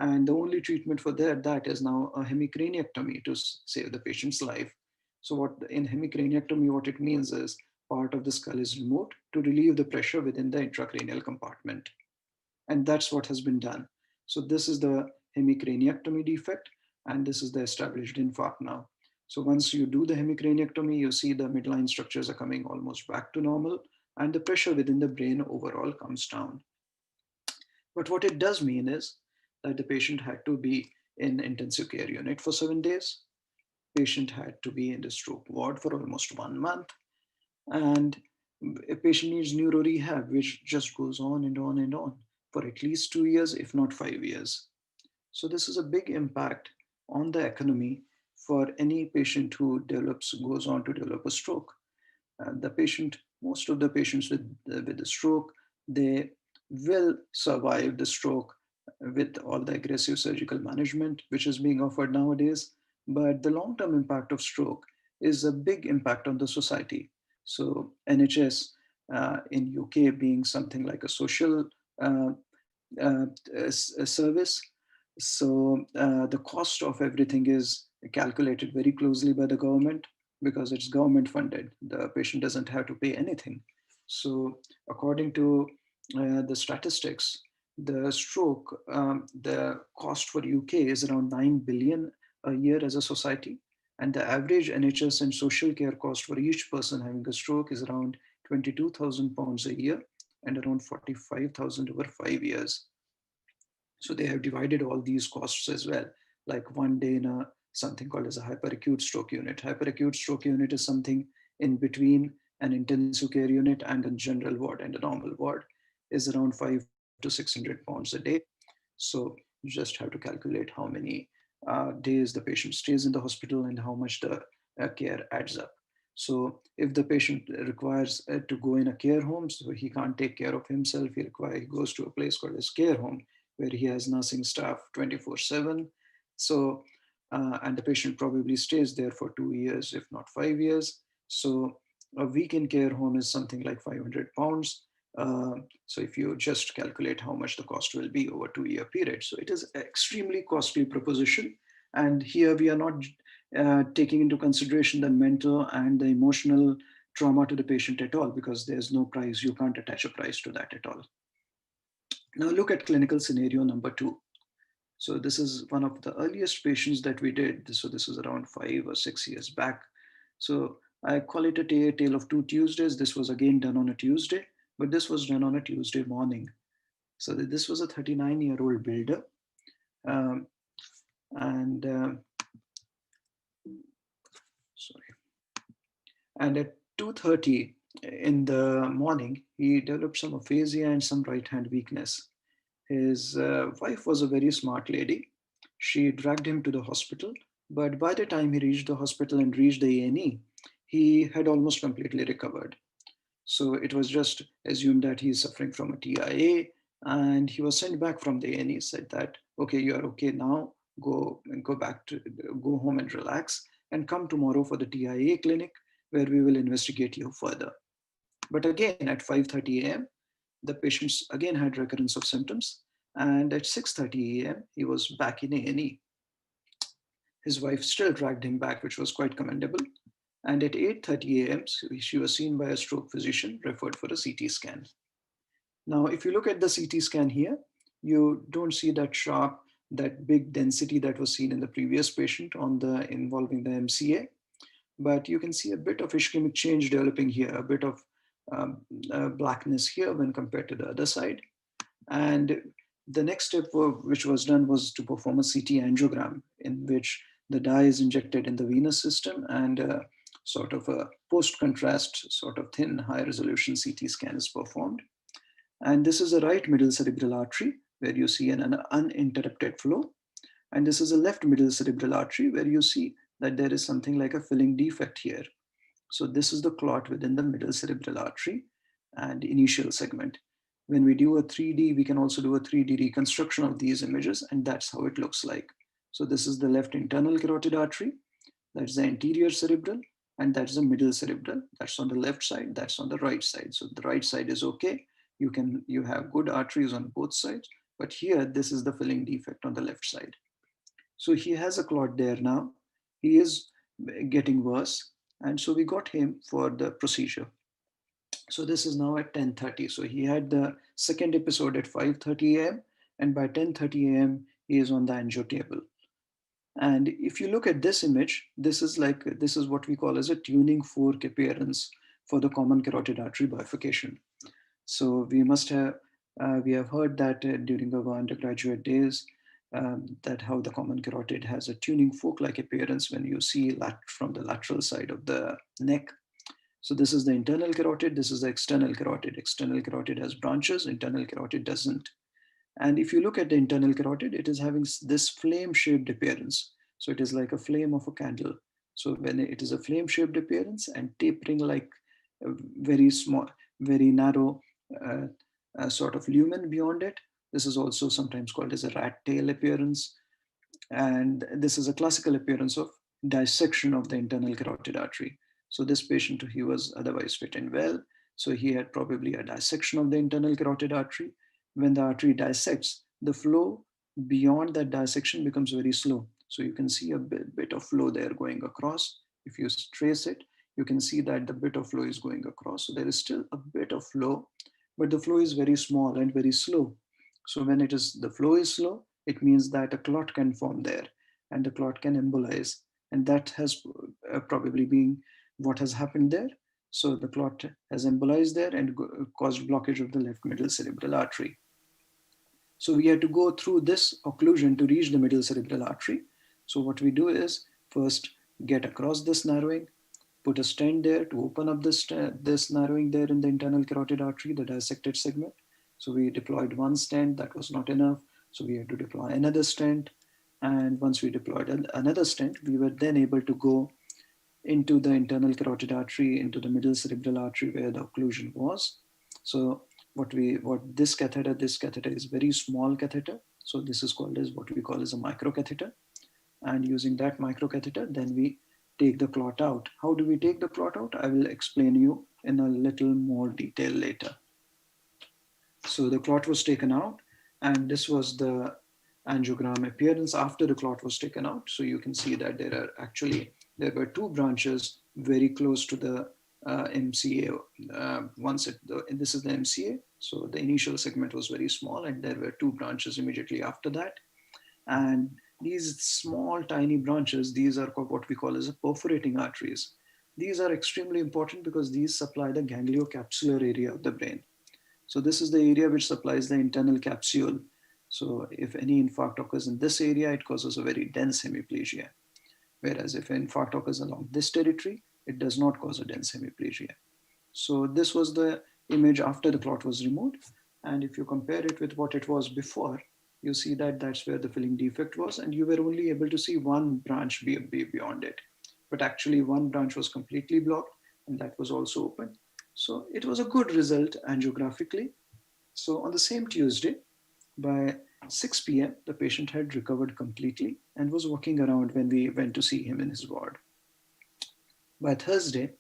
Speaker 12: And the only treatment for that is now a hemicraniectomy to save the patient's life. So in hemicraniectomy, what it means is part of the skull is removed to relieve the pressure within the intracranial compartment. And that's what has been done. So this is the hemicraniectomy defect, and this is the established infarct now. So once you do the hemicraniectomy, you see the midline structures are coming almost back to normal, and the pressure within the brain overall comes down. But what it does mean is that the patient had to be in intensive care unit for 7 days. Patient had to be in the stroke ward for almost 1 month. And a patient needs neuro rehab, which just goes on and on and on for at least 2 years, if not 5 years. So this is a big impact on the economy for any patient who goes on to develop a stroke. Most of the patients with the stroke, they will survive the stroke with all the aggressive surgical management, which is being offered nowadays. But the long-term impact of stroke is a big impact on the society. So NHS in UK being something like a social service. So the cost of everything is calculated very closely by the government because it's government funded. The patient doesn't have to pay anything. So according to the statistics, the stroke, the cost for UK is around 9 billion a year as a society. And the average NHS and social care cost for each person having a stroke is around £22,000 a year and around 45,000 over 5 years. So they have divided all these costs as well, like 1 day in something called as a hyperacute stroke unit. Hyperacute stroke unit is something in between an intensive care unit and a general ward, and a normal ward is around 500 to 600 pounds a day. So you just have to calculate how many days the patient stays in the hospital and how much the care adds up. So if the patient requires to go in a care home, so he can't take care of himself, he goes to a place called as care home, where he has nursing staff 24/7. So, and the patient probably stays there for 2 years, if not 5 years. So a week in care home is something like 500 pounds. So if you just calculate how much the cost will be over a 2-year period. So it is an extremely costly proposition. And here we are not taking into consideration the mental and the emotional trauma to the patient at all, because there's no price. You can't attach a price to that at all. Now look at clinical scenario number 2. So this is one of the earliest patients that we did. So this was around 5 or 6 years back. So I call it a tale of 2 Tuesdays. This was again done on a Tuesday, but this was done on a Tuesday morning. So this was a 39-year-old builder. And at 2:30 in the morning, he developed some aphasia and some right hand weakness. His wife was a very smart lady. She dragged him to the hospital, but by the time he reached the hospital and reached the A&E, he had almost completely recovered. So it was just assumed that he's suffering from a TIA, And he was sent back from the A&E, said that, okay, you are okay now, go home and relax, and come tomorrow for the TIA clinic where we will investigate you further. But again, at 5:30 a.m., the patient again had recurrence of symptoms, and at 6:30 a.m., he was back in A&E. His wife still dragged him back, which was quite commendable. And at 8:30 a.m., she was seen by a stroke physician, referred for a CT scan. Now, if you look at the CT scan here, you don't see that sharp, that big density that was seen in the previous patient on the involving the MCA, but you can see a bit of ischemic change developing here, a bit of blackness here when compared to the other side. And the next step which was done was to perform a CT angiogram, in which the dye is injected in the venous system, and sort of a post-contrast, sort of thin, high-resolution CT scan is performed. And this is a right middle cerebral artery where you see an uninterrupted flow. And this is a left middle cerebral artery where you see that there is something like a filling defect here. So this is the clot within the middle cerebral artery and initial segment. When we do a 3D, we can also do a 3D reconstruction of these images, and that's how it looks like. So this is the left internal carotid artery, that's the anterior cerebral, and that's the middle cerebral. That's on the left side, that's on the right side. So the right side is okay. You have good arteries on both sides, but here this is the filling defect on the left side. So he has a clot there now. He is getting worse, and so we got him for the procedure. So this is now at 10:30. So he had the second episode at 5:30 a.m. and by 10:30 a.m. he is on the angio table. And if you look at this image, this is what we call as a tuning fork appearance for the common carotid artery bifurcation. So we have heard that during our undergraduate days, that how the common carotid has a tuning fork-like appearance when you see from the lateral side of the neck. So this is the internal carotid, this is the external carotid. External carotid has branches, internal carotid doesn't. And if you look at the internal carotid, it is having this flame-shaped appearance. So it is like a flame of a candle. So when it is a flame-shaped appearance and tapering like a very small, very narrow sort of lumen beyond it, this is also sometimes called as a rat tail appearance. And this is a classical appearance of dissection of the internal carotid artery. So this patient, he was otherwise fit and well. So he had probably a dissection of the internal carotid artery. When the artery dissects, the flow beyond that dissection becomes very slow. So you can see a bit of flow there going across. If you trace it, you can see that the bit of flow is going across. So there is still a bit of flow, but the flow is very small and very slow. So when the flow is slow, it means that a clot can form there and the clot can embolize. And that has probably been what has happened there. So the clot has embolized there and caused blockage of the left middle cerebral artery. So we had to go through this occlusion to reach the middle cerebral artery. So what we do is first get across this narrowing, put a stent there to open up this narrowing there in the internal carotid artery, the dissected segment. So we deployed one stent, that was not enough. So we had to deploy another stent. And once we deployed another stent, we were then able to go into the internal carotid artery, into the middle cerebral artery where the occlusion was. So this catheter is very small catheter. So this is called as what we call as a microcatheter. And using that microcatheter, then we take the clot out. How do we take the clot out? I will explain you in a little more detail later. So the clot was taken out, and this was the angiogram appearance after the clot was taken out. So you can see that there were two branches very close to the MCA. This is the MCA. So the initial segment was very small, and there were two branches immediately after that. And these small, tiny branches, these are what we call as perforating arteries. These are extremely important because these supply the gangliocapsular area of the brain. So this is the area which supplies the internal capsule. So if any infarct occurs in this area, it causes a very dense hemiplegia. Whereas if an infarct occurs along this territory, it does not cause a dense hemiplegia. So this was the image after the clot was removed. And if you compare it with what it was before, you see that that's where the filling defect was, and you were only able to see one branch be beyond it. But actually one branch was completely blocked, and that was also open. So it was a good result angiographically. So on the same Tuesday, by 6 p.m., the patient had recovered completely and was walking around when we went to see him in his ward. By Thursday,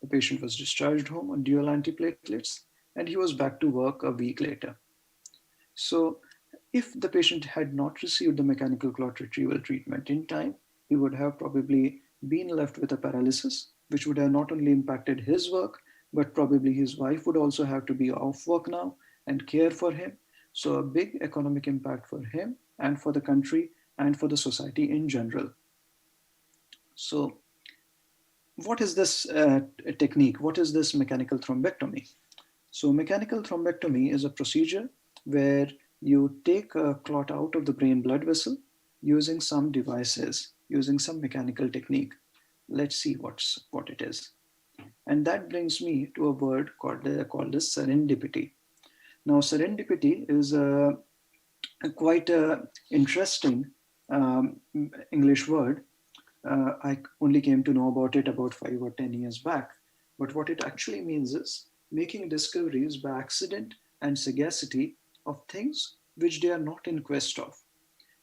Speaker 12: the patient was discharged home on dual antiplatelets and he was back to work a week later. So if the patient had not received the mechanical clot retrieval treatment in time, he would have probably been left with a paralysis, which would have not only impacted his work, but probably his wife would also have to be off work now and care for him. So a big economic impact for him and for the country and for the society in general. So what is this technique? What is this mechanical thrombectomy? So mechanical thrombectomy is a procedure where you take a clot out of the brain blood vessel using some devices, using some mechanical technique. Let's see what it is. And that brings me to a word called as serendipity. Now, serendipity is quite an interesting English word. I only came to know about it about 5 or 10 years back. But what it actually means is making discoveries by accident and sagacity of things which they are not in quest of.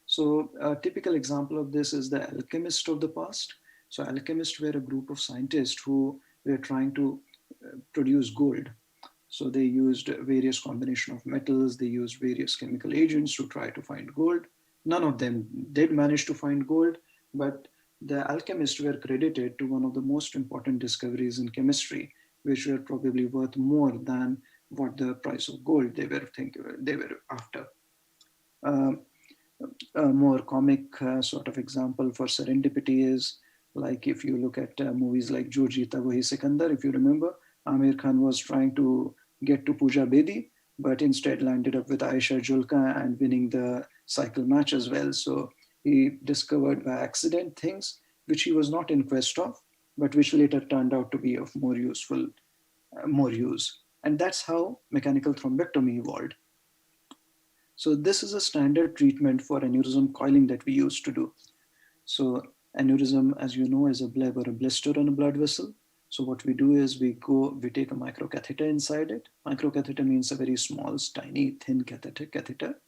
Speaker 12: So a typical example of this is the alchemists of the past. So alchemists were a group of scientists who were trying to produce gold. So they used various combination of metals, they used various chemical agents to try to find gold. None of them did manage to find gold, but the alchemists were credited to one of the most important discoveries in chemistry, which were probably worth more than what the price of gold they were after. A more comic sort of example for serendipity is like if you look at movies like Jo Jeeta Wahi Sikandar, if you remember, Amir Khan was trying to get to Pooja Bedi, but instead landed up with Aisha Julka and winning the cycle match as well. So he discovered by accident things which he was not in quest of, but which later turned out to be of more use. And that's how mechanical thrombectomy evolved. So this is a standard treatment for aneurysm coiling that we used to do. So aneurysm, as you know, is a bleb or a blister on a blood vessel. So what we do is we take a microcatheter inside it. Microcatheter means a very small, tiny, thin catheter.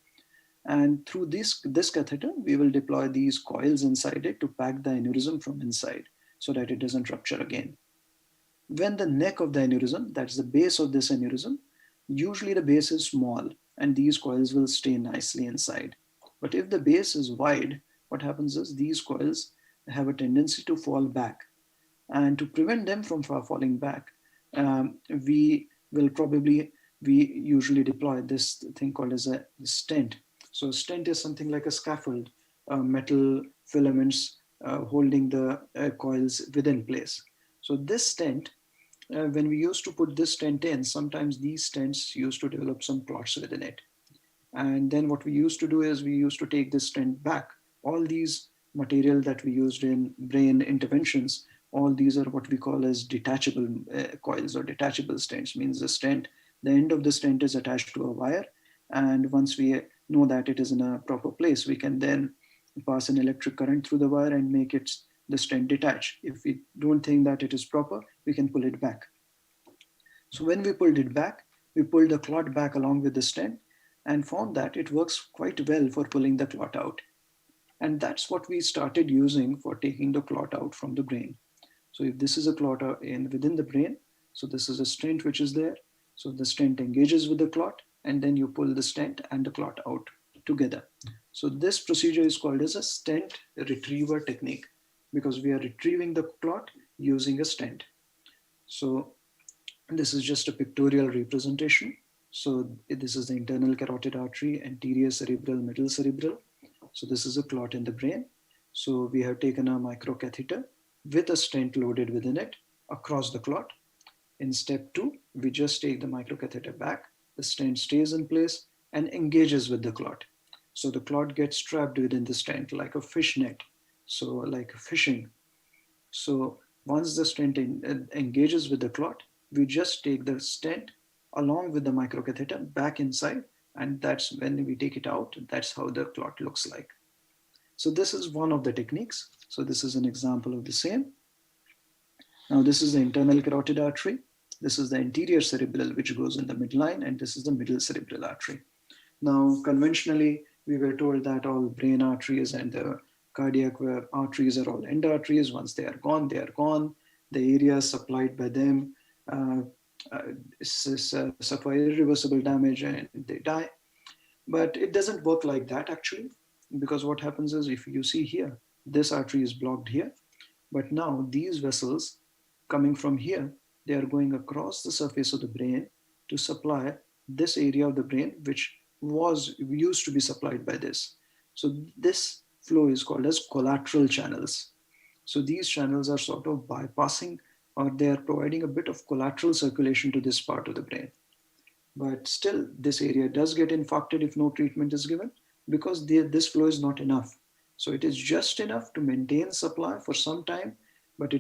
Speaker 12: And through this catheter, we will deploy these coils inside it to pack the aneurysm from inside so that it doesn't rupture again. When the neck of the aneurysm, that's the base of this aneurysm, usually the base is small and these coils will stay nicely inside. But if the base is wide, what happens is these coils have a tendency to fall back. And to prevent them from falling back, we usually deploy this thing called as a stent. So a stent is something like a scaffold, metal filaments holding the coils within place. So this stent, when we used to put this stent in, sometimes these stents used to develop some clots within it. And then what we used to do is we used to take this stent back. All these material that we used in brain interventions, all these are what we call as detachable coils or detachable stents. Means the end of the stent is attached to a wire. And once we know that it is in a proper place, we can then pass an electric current through the wire and make the stent detach. If we don't think that it is proper, we can pull it back. So when we pulled it back, we pulled the clot back along with the stent and found that it works quite well for pulling the clot out. And that's what we started using for taking the clot out from the brain. So if this is a clot within the brain, so this is a stent which is there. So the stent engages with the clot and then you pull the stent and the clot out together. So this procedure is called as a stent retriever technique because we are retrieving the clot using a stent. So this is just a pictorial representation. So this is the internal carotid artery, anterior cerebral, middle cerebral. So this is a clot in the brain. So we have taken a microcatheter with a stent loaded within it across the clot. In step 2, we just take the microcatheter back, the stent stays in place and engages with the clot. So the clot gets trapped within the stent like a fish net, so like fishing. So once the stent engages with the clot, we just take the stent along with the microcatheter back inside, and that's when we take it out. That's how the clot looks like. So this is one of the techniques. So this is an example of the same. Now this is the internal carotid artery. This is the anterior cerebral, which goes in the midline, and this is the middle cerebral artery. Now, conventionally, we were told that all brain arteries and the cardiac arteries are all end arteries. Once they are gone, they are gone. The areas supplied by them suffer irreversible damage and they die. But it doesn't work like that actually, because what happens is, if you see here, this artery is blocked here, but now these vessels coming from here, they are going across the surface of the brain to supply this area of the brain, which was used to be supplied by this. So this flow is called as collateral channels. So these channels are sort of bypassing, or they are providing a bit of collateral circulation to this part of the brain. But still, this area does get infarcted if no treatment is given, because this flow is not enough. So it is just enough to maintain supply for some time, but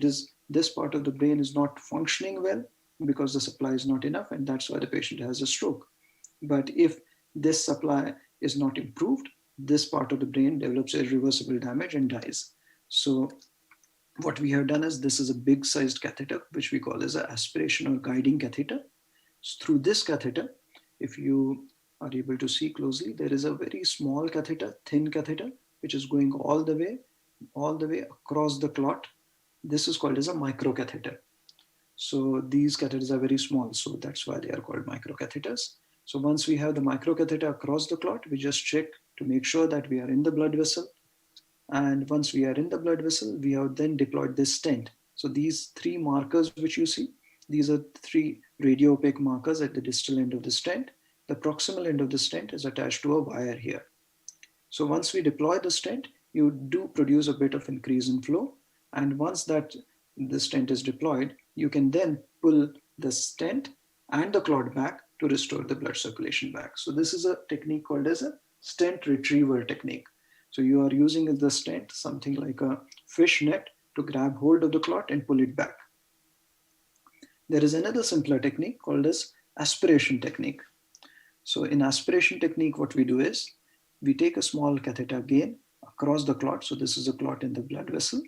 Speaker 12: this part of the brain is not functioning well because the supply is not enough, and that's why the patient has a stroke. But if this supply is not improved, this part of the brain develops irreversible damage and dies. So what we have done is, this is a big sized catheter, which we call as an aspiration or guiding catheter. So through this catheter, if you are able to see closely, there is a very small catheter, thin catheter, which is going all the way across the clot. This is called as a microcatheter. So these catheters are very small, so that's why they are called microcatheters. So once we have the microcatheter across the clot, we just check to make sure that we are in the blood vessel. And once we are in the blood vessel, we have then deployed this stent. So these three markers which you see, these are three radio-opaque markers at the distal end of the stent. The proximal end of the stent is attached to a wire here. So once we deploy the stent, you do produce a bit of increase in flow. And once that the stent is deployed, you can then pull the stent and the clot back to restore the blood circulation back. So this is a technique called as a stent retrieval technique. So you are using the stent, something like a fish net, to grab hold of the clot and pull it back. There is another simpler technique called as aspiration technique. So in aspiration technique, what we do is, we take a small catheter again across the clot. So this is a clot in the blood vessel.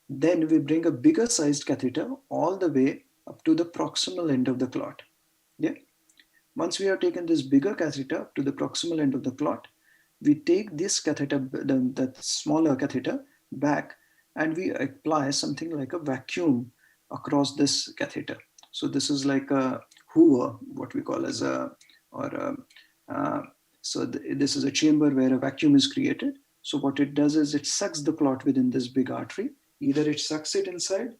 Speaker 12: Then we bring a bigger sized catheter all the way up to the proximal end of the clot. Yeah. Once we have taken this bigger catheter to the proximal end of the clot, we take this catheter, the smaller catheter, back, and we apply something like a vacuum across this catheter. So this is like a hoover, what we call as a, this is a chamber where a vacuum is created. So what it does is, it sucks the clot within this big artery. Either it sucks it inside,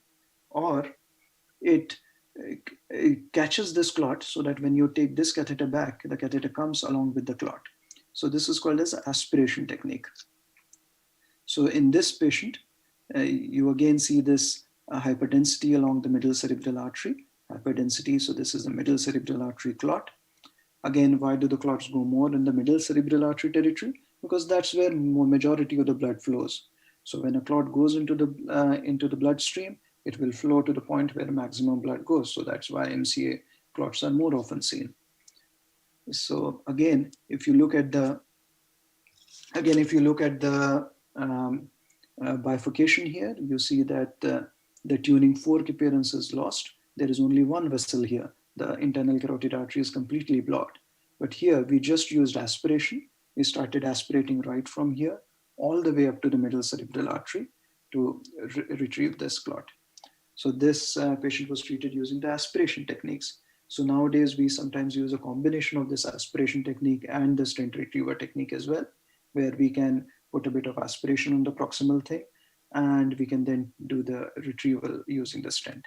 Speaker 12: or it catches this clot, so that when you take this catheter back, the catheter comes along with the clot. So this is called as aspiration technique. So in this patient, you again see this hyperdensity along the middle cerebral artery. Hyperdensity, so this is the middle cerebral artery clot. Again, why do the clots go more in the middle cerebral artery territory? Because that's where majority of the blood flows. So when a clot goes into the bloodstream, it will flow to the point where maximum blood goes. So that's why MCA clots are more often seen. So again, if you look at the bifurcation here, you see that the tuning fork appearance is lost. There is only one vessel here. The internal carotid artery is completely blocked. But here we just used aspiration. We started aspirating right from here all the way up to the middle cerebral artery to retrieve this clot. So this patient was treated using the aspiration techniques. So nowadays we sometimes use a combination of this aspiration technique and the stent retriever technique as well, where we can put a bit of aspiration on the proximal thing, and we can then do the retrieval using the stent.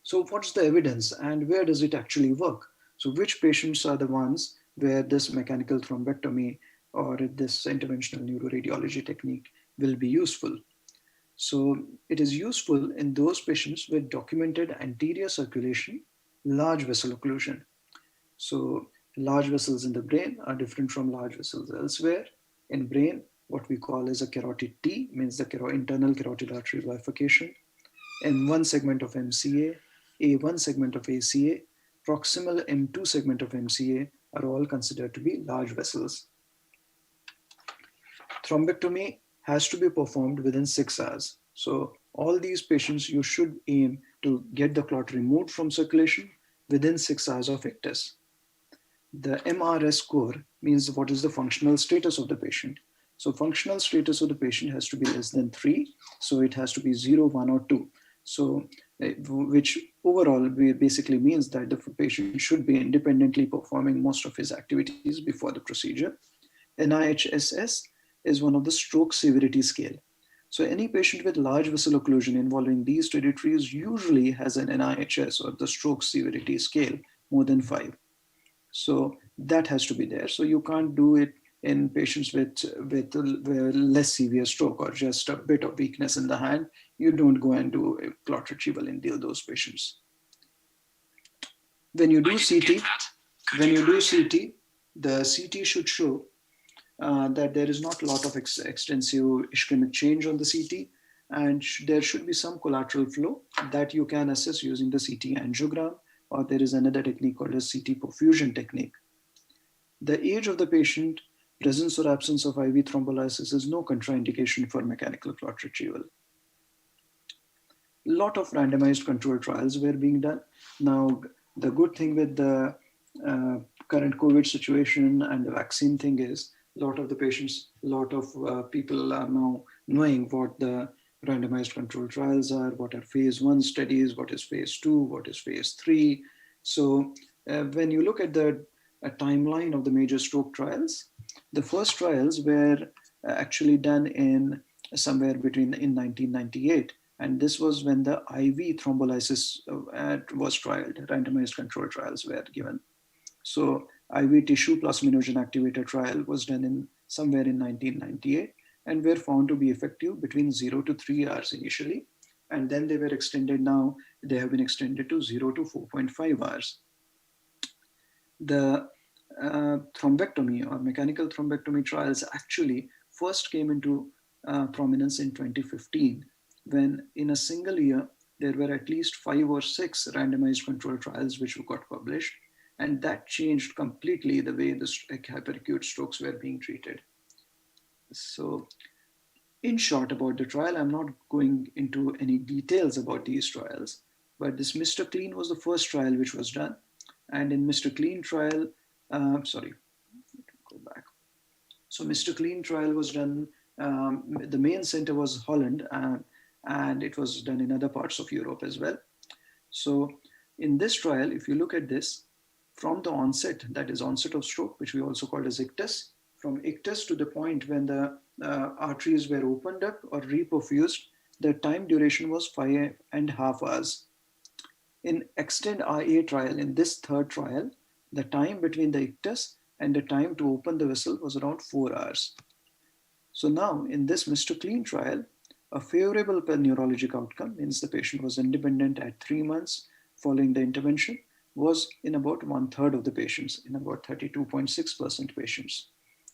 Speaker 12: So what's the evidence and where does it actually work? So which patients are the ones where this mechanical thrombectomy or this interventional neuroradiology technique will be useful? So it is useful in those patients with documented anterior circulation, large vessel occlusion. So large vessels in the brain are different from large vessels elsewhere. In brain, what we call as a carotid T means the internal carotid artery bifurcation. M1 segment of MCA, A1 segment of ACA, proximal M2 segment of MCA are all considered to be large vessels. Thrombectomy has to be performed within 6 hours. So all these patients, you should aim to get the clot removed from circulation within 6 hours of ictus. The MRS score means what is the functional status of the patient. So functional status of the patient has to be less than 3. So it has to be 0, 1, or 2. So which overall basically means that the patient should be independently performing most of his activities before the procedure. NIHSS is one of the stroke severity scale. So any patient with large vessel occlusion involving these territories usually has an NIHS, or the stroke severity scale, more than 5. So that has to be there. So you can't do it in patients with less severe stroke or just a bit of weakness in the hand. You don't go and do a clot retrieval in those patients. When you do CT, the CT should show that there is not a lot of extensive ischemic change on the CT, and there should be some collateral flow that you can assess using the CT angiogram, or there is another technique called a CT perfusion technique. The age of the patient, presence or absence of IV thrombolysis is no contraindication for mechanical clot retrieval. A lot of randomized controlled trials were being done. Now, the good thing with the current COVID situation and the vaccine thing is a lot of the patients, a lot of people are now knowing what the randomized controlled trials are, what are phase 1 studies, what is phase 2, what is phase 3. So when you look at the timeline of the major stroke trials, the first trials were actually done in somewhere between in 1998. And this was when the IV thrombolysis was trialed, randomized controlled trials were given. So IV tissue plasminogen activator trial was done in somewhere in 1998 and were found to be effective between 0 to 3 hours initially. And then they were extended now, they have been extended to 0 to 4.5 hours. The thrombectomy or mechanical thrombectomy trials actually first came into prominence in 2015, when in a single year, there were at least 5 or 6 randomized controlled trials which got published. And that changed completely the way the hyperacute strokes were being treated. So in short about the trial, I'm not going into any details about these trials, but this Mr. Clean was the first trial which was done. And in Mr. Clean trial, So Mr. Clean trial was done, the main center was Holland, and it was done in other parts of Europe as well. So in this trial, if you look at this, from the onset, that is onset of stroke, which we also call as ictus, from ictus to the point when the arteries were opened up or reperfused, the time duration was 5.5 hours. In Extend IA trial, in this third trial, the time between the ictus and the time to open the vessel was around 4 hours. So now in this Mr. Clean trial, a favorable neurologic outcome means the patient was independent at 3 months following the intervention, was in about 1/3 of the patients, in about 32.6% patients.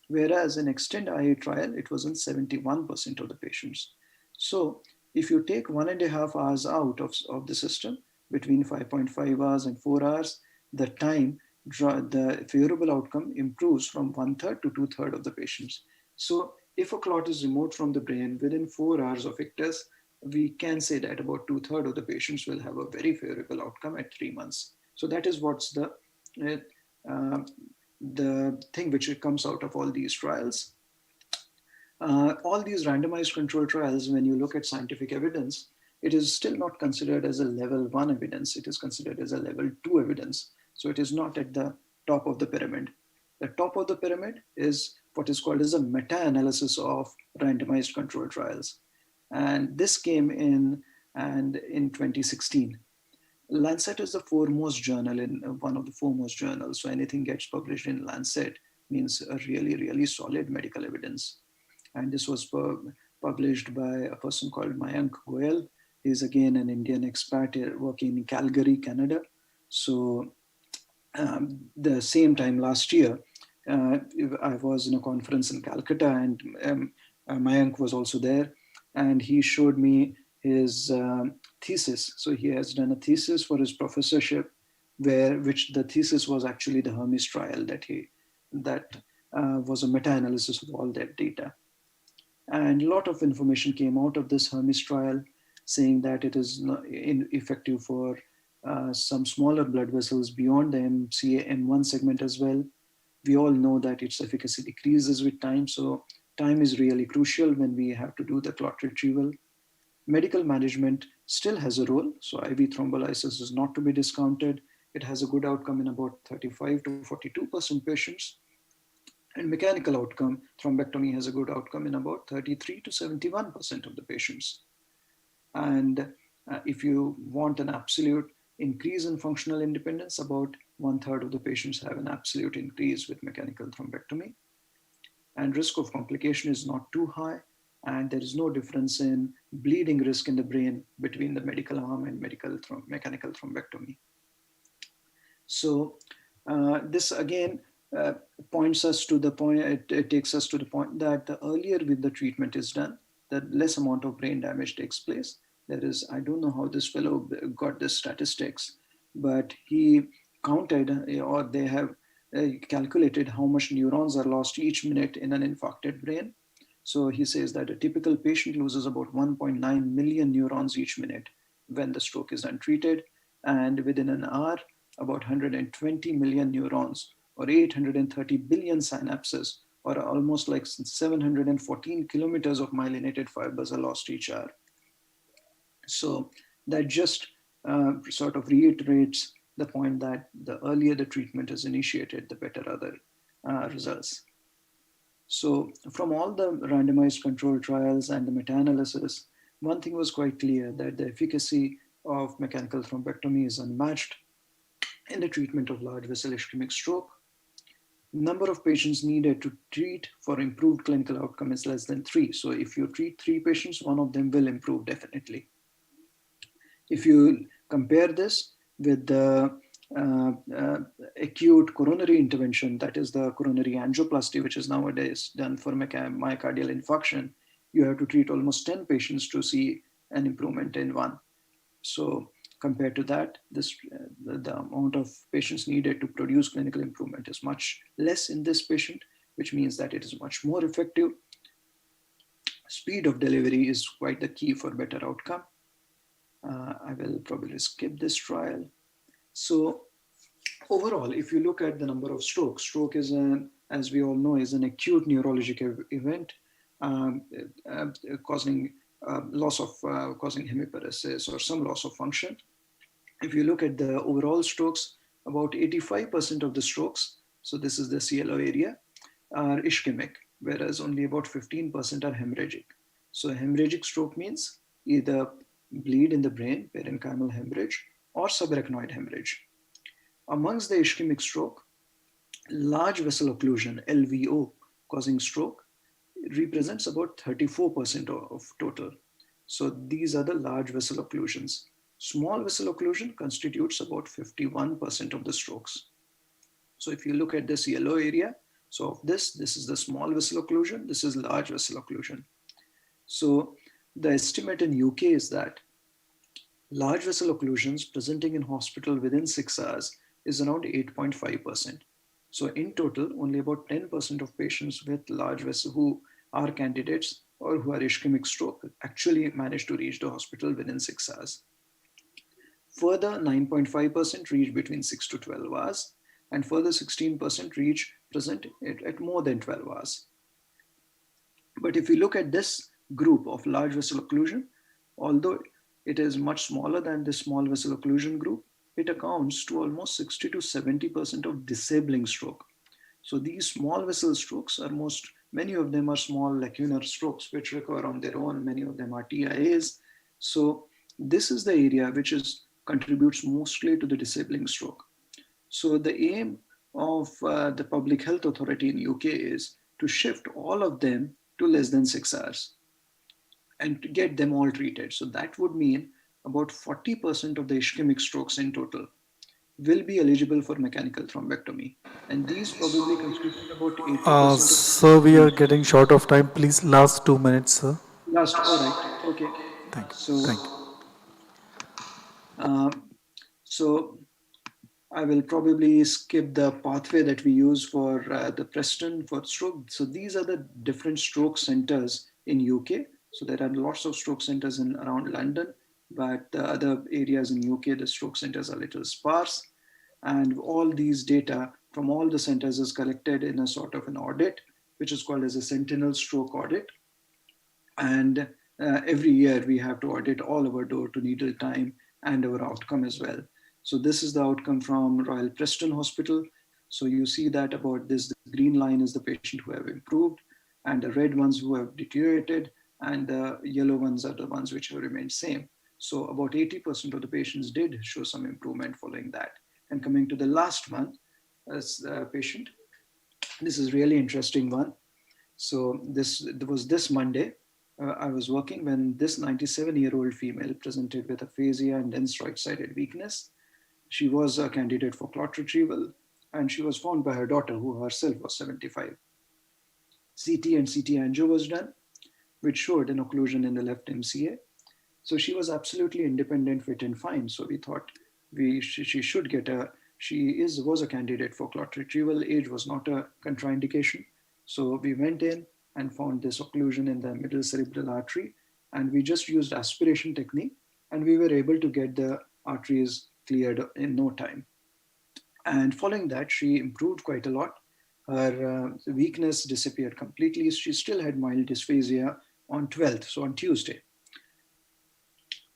Speaker 12: Whereas in Extend IA trial, it was in 71% of the patients. So if you take 1.5 hours out of the system, between 5.5 hours and 4 hours, the time, the favorable outcome improves from 1/3 to 2/3 of the patients. So if a clot is removed from the brain within 4 hours of ictus, we can say that about 2/3 of the patients will have a very favorable outcome at 3 months. So that is what's the thing which comes out of all these trials. All these randomized controlled trials, when you look at scientific evidence, it is still not considered as a level 1 evidence. It is considered as a level 2 evidence. So it is not at the top of the pyramid. The top of the pyramid is what is called as a meta-analysis of randomized controlled trials. And this came in 2016. Lancet is the foremost journal, one of the foremost journals. So anything gets published in Lancet means a really, really solid medical evidence. And this was published by a person called Mayank Goyal. He's again an Indian expat working in Calgary, Canada. So the same time last year, I was in a conference in Calcutta, and Mayank was also there, and he showed me his thesis. So he has done a thesis for his professorship, which the thesis was actually the Hermes trial that was a meta-analysis of all that data. And a lot of information came out of this Hermes trial. saying that it is not ineffective for some smaller blood vessels beyond the MCA M1 segment as well. We all know that its efficacy decreases with time, so time is really crucial when we have to do the clot retrieval. Medical management still has a role, so IV thrombolysis is not to be discounted. It has a good outcome in about 35 to 42% patients. And mechanical outcome, thrombectomy has a good outcome in about 33 to 71% of the patients. And if you want an absolute increase in functional independence, about 1/3 of the patients have an absolute increase with mechanical thrombectomy. And risk of complication is not too high, and there is no difference in bleeding risk in the brain between the medical arm and mechanical thrombectomy. So this again points us to the point, it takes us to the point that the earlier with the treatment is done, the less amount of brain damage takes place. There is, I don't know how this fellow got the statistics, but he counted, or they have calculated how much neurons are lost each minute in an infarcted brain. So he says that a typical patient loses about 1.9 million neurons each minute when the stroke is untreated, and within an hour, about 120 million neurons, or 830 billion synapses, or almost like 714 kilometers of myelinated fibers are lost each hour. So that just sort of reiterates the point that the earlier the treatment is initiated, the better other results. So from all the randomized controlled trials and the meta-analysis, one thing was quite clear, that the efficacy of mechanical thrombectomy is unmatched in the treatment of large vessel ischemic stroke. Number of patients needed to treat for improved clinical outcome is less than 3. So if you treat 3 patients, one of them will improve definitely. If you compare this with the acute coronary intervention, that is the coronary angioplasty, which is nowadays done for myocardial infarction, you have to treat almost 10 patients to see an improvement in one. So compared to that, the amount of patients needed to produce clinical improvement is much less in this patient, which means that it is much more effective. Speed of delivery is quite the key for better outcome. I will probably skip this trial. So overall, if you look at the number of strokes, stroke is as we all know, is an acute neurological event causing causing hemiparesis or some loss of function. If you look at the overall strokes, about 85% of the strokes, so this is the CLO area, are ischemic, whereas only about 15% are hemorrhagic. So hemorrhagic stroke means either bleed in the brain, parenchymal hemorrhage, or subarachnoid hemorrhage. Amongst the ischemic stroke, large vessel occlusion, LVO, causing stroke, represents about 34% of total. So these are the large vessel occlusions. Small vessel occlusion constitutes about 51% of the strokes. So if you look at this yellow area, so of this is the small vessel occlusion, this is large vessel occlusion. So the estimate in UK is that large vessel occlusions presenting in hospital within 6 hours is around 8.5%. So in total, only about 10% of patients with large vessel who are candidates or who are ischemic stroke actually manage to reach the hospital within 6 hours. Further, 9.5% reach between 6 to 12 hours, and further 16% reach present at more than 12 hours. But if you look at this group of large vessel occlusion, although it is much smaller than the small vessel occlusion group, it accounts to almost 60 to 70% of disabling stroke. So these small vessel strokes are many of them are small lacunar strokes which recover on their own. Many of them are TIAs. So this is the area which contributes mostly to the disabling stroke. So the aim of the Public Health Authority in UK is to shift all of them to less than 6 hours and to get them all treated. So that would mean about 40% of the ischemic strokes in total will be eligible for mechanical thrombectomy. And these probably constitute about 80%.
Speaker 11: Sir, we are getting short of time. Please, last 2 minutes, sir.
Speaker 12: Last, all right, okay.
Speaker 11: Thank you.
Speaker 12: So,
Speaker 11: Thank you.
Speaker 12: So I will probably skip the pathway that we use for the Preston for stroke. So these are the different stroke centers in UK So there are lots of stroke centers in around London, but the other areas in UK, the stroke centers are a little sparse. And all these data from all the centers is collected in a sort of an audit, which is called as a sentinel stroke audit. And every year we have to audit all our door to needle time and our outcome as well. So this is the outcome from Royal Preston Hospital. So you see that about this, the green line is the patient who have improved, and the red ones who have deteriorated, and the yellow ones are the ones which have remained same. So about 80% of the patients did show some improvement following that. And coming to the last one, as a patient, this is really interesting one. So this was this Monday. I was working when this 97-year-old female presented with aphasia and dense right-sided weakness. She was a candidate for clot retrieval, and she was found by her daughter, who herself was 75. CT and CT angio was done, which showed an occlusion in the left MCA. So she was absolutely independent, fit, and fine. So we thought she should get was a candidate for clot retrieval. Age was not a contraindication. So we went in and found this occlusion in the middle cerebral artery, and we just used aspiration technique, and we were able to get the arteries cleared in no time. And following that, she improved quite a lot. Her weakness disappeared completely. She still had mild dysphagia on 12th, so on Tuesday.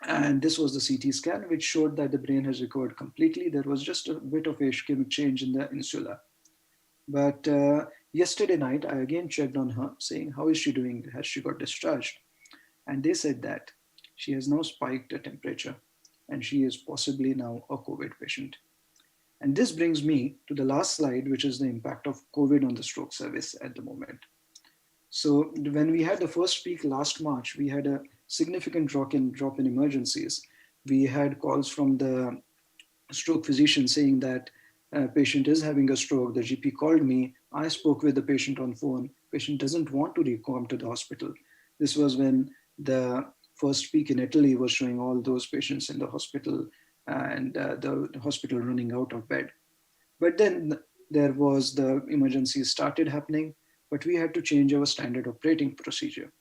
Speaker 12: And this was the CT scan, which showed that the brain has recovered completely. There was just a bit of ischemic change in the insula. But yesterday night, I again checked on her, saying, how is she doing? Has she got discharged? And they said that she has now spiked a temperature, and she is possibly now a COVID patient. And this brings me to the last slide, which is the impact of COVID on the stroke service at the moment. So when we had the first peak last March, we had a significant drop in emergencies. We had calls from the stroke physician saying that patient is having a stroke. The GP called me. I spoke with the patient on phone. Patient doesn't want to come to the hospital. This was when the first peak in Italy was showing all those patients in the hospital and the hospital running out of bed. But then there was the emergencies started happening, but we had to change our standard operating procedure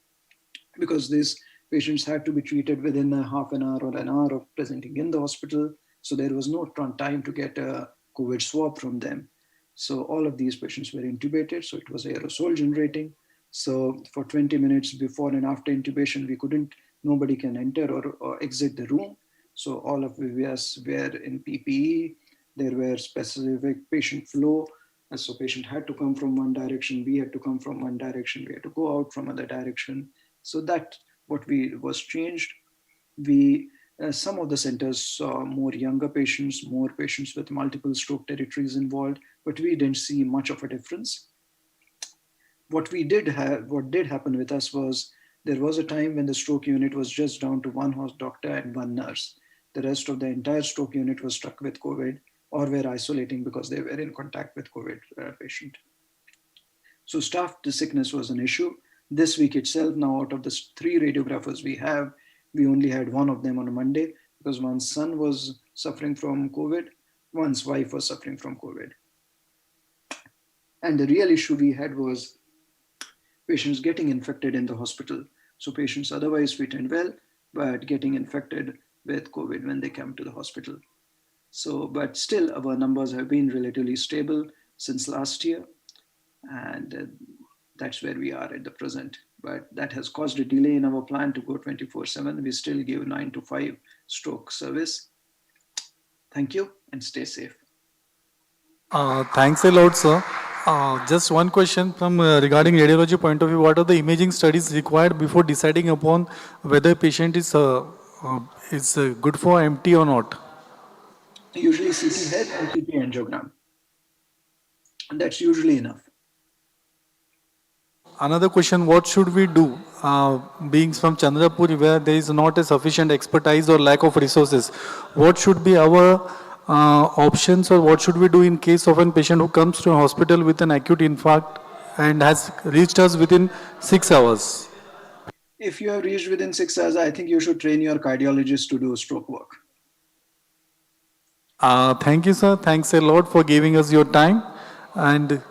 Speaker 12: because these patients had to be treated within a half an hour or an hour of presenting in the hospital. So there was no time to get a COVID swab from them. So all of these patients were intubated. So it was aerosol generating. So for 20 minutes before and after intubation, nobody can enter or exit the room. So all of us were in PPE. There were specific patient flow. And so patient had to come from one direction. We had to come from one direction. We had to go out from other direction. So that what was changed. Some of the centers saw more younger patients, more patients with multiple stroke territories involved, but we didn't see much of a difference. What did happen with us was there was a time when the stroke unit was just down to one doctor and one nurse. The rest of the entire stroke unit was struck with COVID or were isolating because they were in contact with COVID patient. So staff sickness was an issue. This week itself, now out of the 3 radiographers we have, we only had one of them on a Monday because one's son was suffering from COVID, one's wife was suffering from COVID. And the real issue we had was patients getting infected in the hospital. So patients otherwise fit and well, but getting infected with COVID when they come to the hospital. So, but still our numbers have been relatively stable since last year. And that's where we are at the present. But that has caused a delay in our plan to go 24/7. We still give 9 to 5 stroke service. Thank you and stay safe.
Speaker 11: Thanks a lot, sir. Just one question from regarding radiology point of view. What are the imaging studies required before deciding upon whether a patient is good for MT or not?
Speaker 12: Usually CT head and CT angiogram. And that's usually enough.
Speaker 11: Another question, what should we do? Being from Chandrapur, where there is not a sufficient expertise or lack of resources, what should be our options, or what should we do in case of a patient who comes to a hospital with an acute infarct and has reached us within 6 hours?
Speaker 12: If you have reached within 6 hours, I think you should train your cardiologist to do stroke work.
Speaker 11: Thank you, sir. Thanks a lot for giving us your time. And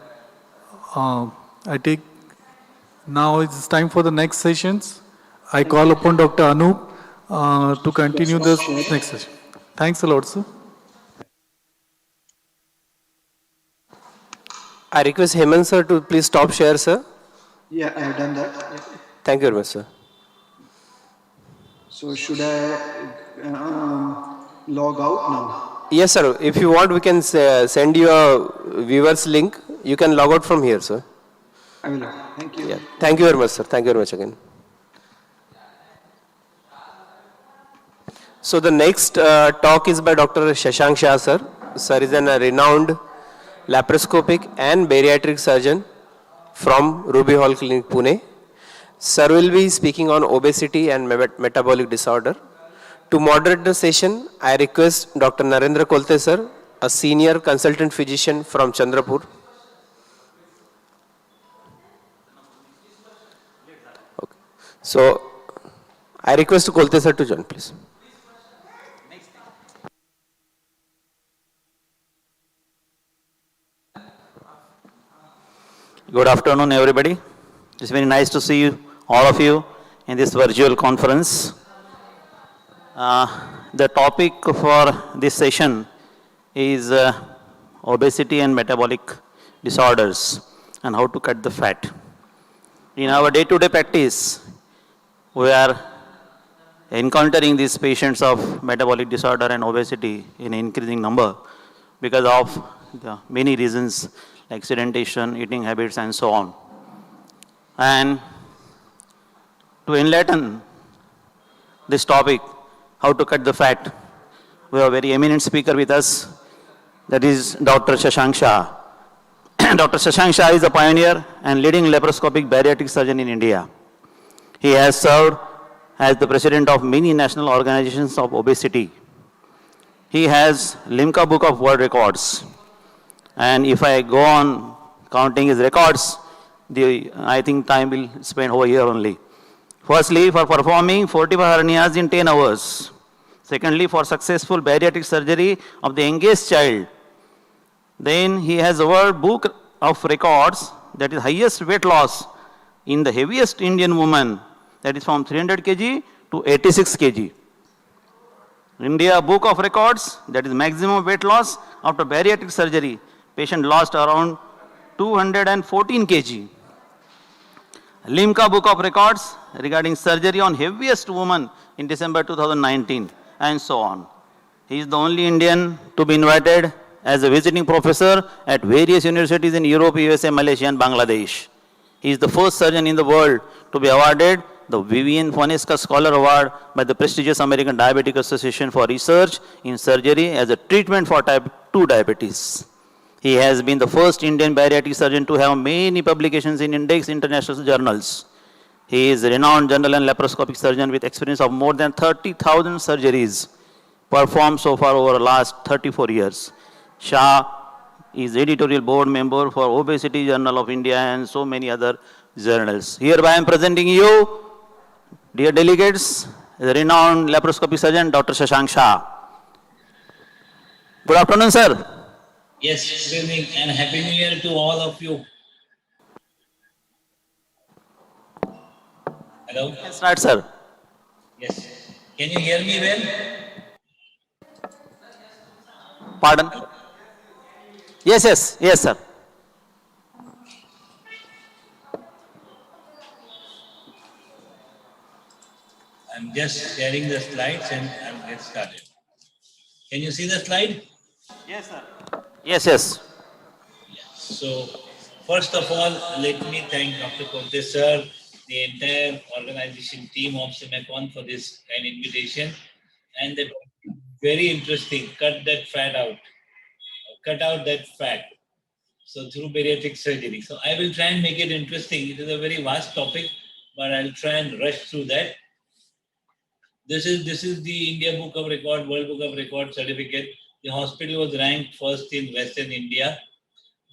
Speaker 11: now it's time for the next sessions. I call upon Dr. Anup to continue this next session. Thanks a lot, sir.
Speaker 9: I request Hemant sir to please stop share, sir.
Speaker 12: Yeah, I have done that. Yeah.
Speaker 9: Thank you very much, sir.
Speaker 12: So should I log out now?
Speaker 9: Yes, sir. If you want, we can send you a viewer's link. You can log out from here, sir.
Speaker 12: I will. Thank you.
Speaker 9: Yeah. Thank you very much, sir. Thank you very much again. So the next talk is by Dr. Shashank Shah, sir. Sir is a renowned laparoscopic and bariatric surgeon from Ruby Hall Clinic, Pune. Sir will be speaking on obesity and metabolic disorder. To moderate the session, I request Dr. Narendra Kolte, sir, a senior consultant physician from Chandrapur. Okay. So, I request Kolte, sir, to join, please.
Speaker 13: Good afternoon, everybody. It's very nice to see you, all of you, in this virtual conference. The topic for this session is obesity and metabolic disorders and how to cut the fat. In our day-to-day practice, we are encountering these patients of metabolic disorder and obesity in increasing number because of the many reasons like sedation, eating habits, and so on. And to enlighten this topic, how to cut the fat, we have a very eminent speaker with us, that is Dr. Shashank Shah. Dr. Shashank Shah is a pioneer and leading laparoscopic bariatric surgeon in India. He has served as the president of many national organizations of obesity. He has Limca Book of World Records. And if I go on counting his records, I think time will spend over here only. Firstly, for performing 45 hernias in 10 hours. Secondly, for successful bariatric surgery of the youngest child. Then he has a World Book of Records, that is highest weight loss in the heaviest Indian woman, that is from 300 kg to 86 kg. India Book of Records, that is maximum weight loss after bariatric surgery. Patient lost around 214 kg. Limca Book of Records regarding surgery on heaviest woman in December 2019, and so on. He is the only Indian to be invited as a visiting professor at various universities in Europe, USA, Malaysia, and Bangladesh. He is the first surgeon in the world to be awarded the Vivian Fonesca Scholar Award by the prestigious American Diabetic Association for research in surgery as a treatment for type 2 diabetes. He has been the first Indian bariatric surgeon to have many publications in index international journals. He is a renowned general and laparoscopic surgeon with experience of more than 30,000 surgeries performed so far over the last 34 years. Shah is editorial board member for Obesity Journal of India and so many other journals. Hereby I am presenting you, dear delegates, the renowned laparoscopic surgeon, Dr. Shashank Shah. Good afternoon, sir.
Speaker 14: Yes, good evening and Happy New Year to all of you. Hello?
Speaker 13: Yes, right, sir.
Speaker 14: Yes. Can you hear me well?
Speaker 13: Pardon? Yes, sir.
Speaker 14: I'm just sharing the slides and I'll get started. Can you see the slide?
Speaker 13: Yes, sir. Yes.
Speaker 14: So, first of all, let me thank Dr. Kolte sir, the entire organization team of E-CIMACON for this kind invitation. And that very interesting, cut that fat out. Cut out that fat. So through bariatric surgery. So I will try and make it interesting. It is a very vast topic, but I'll try and rush through that. This is the India Book of Record, World Book of Record certificate. The hospital was ranked first in Western India.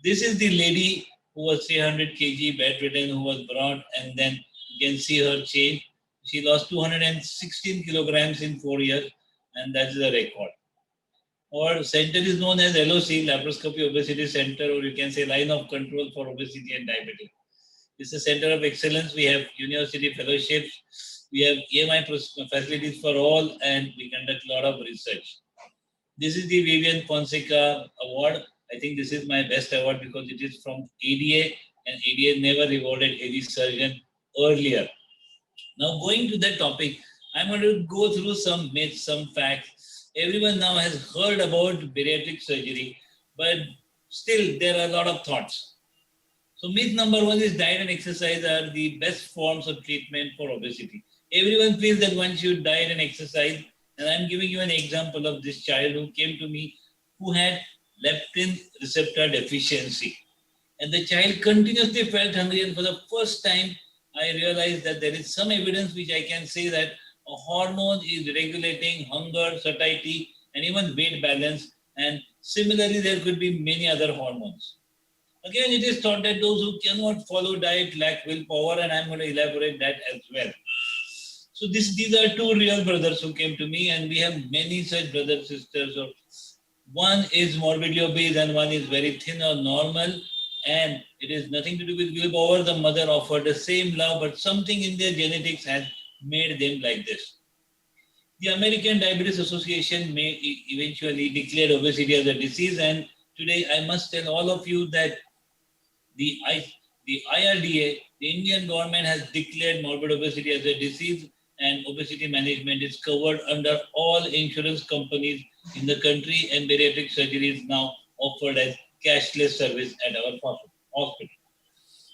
Speaker 14: This is the lady who was 300 kg bedridden, who was brought, and then you can see her change. She lost 216 kilograms in 4 years, and that's the record. Our center is known as LOC, Laparoscopy Obesity Center, or you can say Line of Control for Obesity and Diabetes. It's a center of excellence. We have university fellowships, We have EMI facilities for all, and we conduct a lot of research. This is the Vivian Fonseca Award. I think this is my best award because it is from ADA, and ADA never rewarded any surgeon earlier. Now, going to that topic, I'm going to go through some myths, some facts. Everyone now has heard about bariatric surgery, but still there are a lot of thoughts. So myth number one is diet and exercise are the best forms of treatment for obesity. Everyone feels that once you diet and exercise, and I'm giving you an example of this child who came to me who had leptin receptor deficiency. And the child continuously felt hungry, and for the first time, I realized that there is some evidence which I can say that a hormone is regulating hunger, satiety, and even weight balance. And similarly, there could be many other hormones. Again, it is thought that those who cannot follow diet lack willpower, and I'm going to elaborate that as well. So these are two real brothers who came to me, and we have many such brothers, sisters. Or one is morbidly obese and one is very thin or normal, and it is nothing to do with willpower. The mother offered the same love, but something in their genetics has made them like this. The American Diabetes Association may eventually declare obesity as a disease, and today I must tell all of you that the IRDA, the Indian government, has declared morbid obesity as a disease, and obesity management is covered under all insurance companies in the country, and bariatric surgery is now offered as cashless service at our hospital.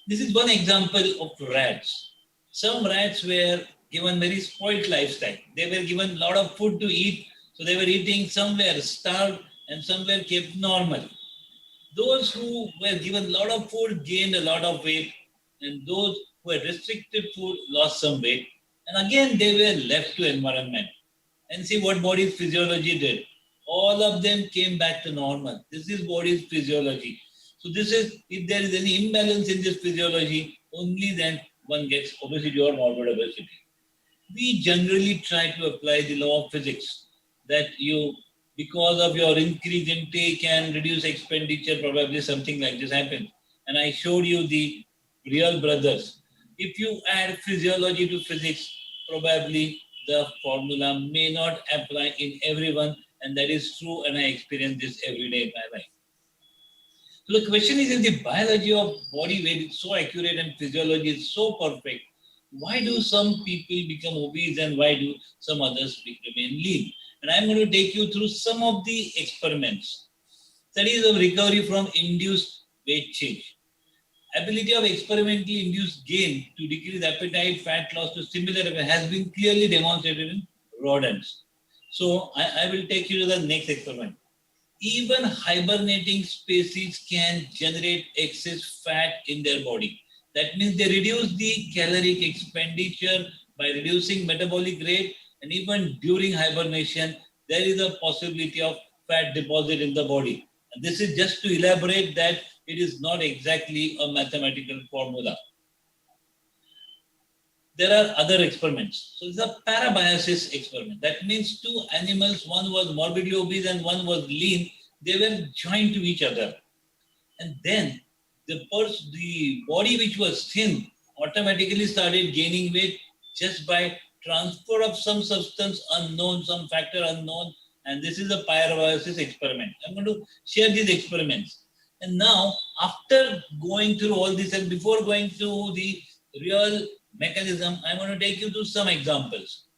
Speaker 14: This is one example of rats. Some rats were given very spoiled lifestyle. They were given a lot of food to eat, so they were eating, some were starved and some were kept normal. Those who were given a lot of food gained a lot of weight, and those who had restricted food lost some weight. And again, they were left to environment. And see what body's physiology did. All of them came back to normal. This is body's physiology. So this is, if there is any imbalance in this physiology, only then one gets obesity or morbid obesity. We generally try to apply the law of physics that you, because of your increased intake and reduced expenditure, probably something like this happens. And I showed you the real brothers. If you add physiology to physics, probably the formula may not apply in everyone, and that is true, and I experience this every day in my life. So the question is, if the biology of body weight is so accurate and physiology is so perfect, why do some people become obese and why do some others remain lean? And I'm going to take you through some of the experiments. Studies of recovery from induced weight change. Ability of experimentally induced gain to decrease appetite, fat loss to similar has been clearly demonstrated in rodents. So I will take you to the next experiment. Even hibernating species can generate excess fat in their body. That means they reduce the caloric expenditure by reducing metabolic rate, and even during hibernation, there is a possibility of fat deposit in the body. And this is just to elaborate that it is not exactly a mathematical formula. There are other experiments. So it's a parabiosis experiment. That means two animals, one was morbidly obese and one was lean. They were joined to each other. And then the body which was thin automatically started gaining weight just by transfer of some substance unknown, some factor unknown. And this is a parabiosis experiment. I'm going to share these experiments. And now, after going through all this and before going to the real mechanism, I'm going to take you to some examples.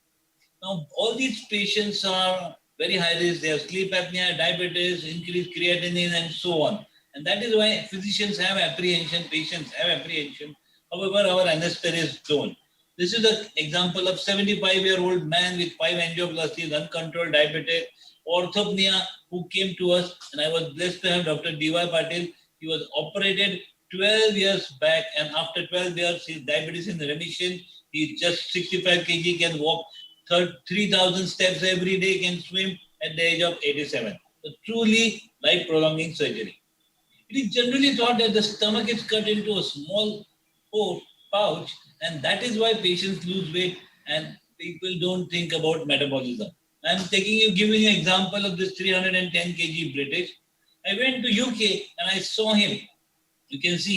Speaker 14: Now, all these patients are very high risk. They have sleep apnea, diabetes, increased creatinine, and so on. And that is why physicians have apprehension, patients have apprehension. However, our anesthetists don't. This is an example of 75-year-old man with 5 angioplasties, uncontrolled diabetes, orthopnea, who came to us, and I was blessed to have Dr. D.Y. Patil. He was operated 12 years back, and after 12 years, his diabetes is in remission. He just 65 kg, can walk 3,000 steps every day, can swim at the age of 87. So truly life-prolonging surgery. It is generally thought that the stomach is cut into a small pouch, and that is why patients lose weight and people don't think about metabolism. I'm giving you an example of this 310 kg British. I went to UK and I saw him. You can see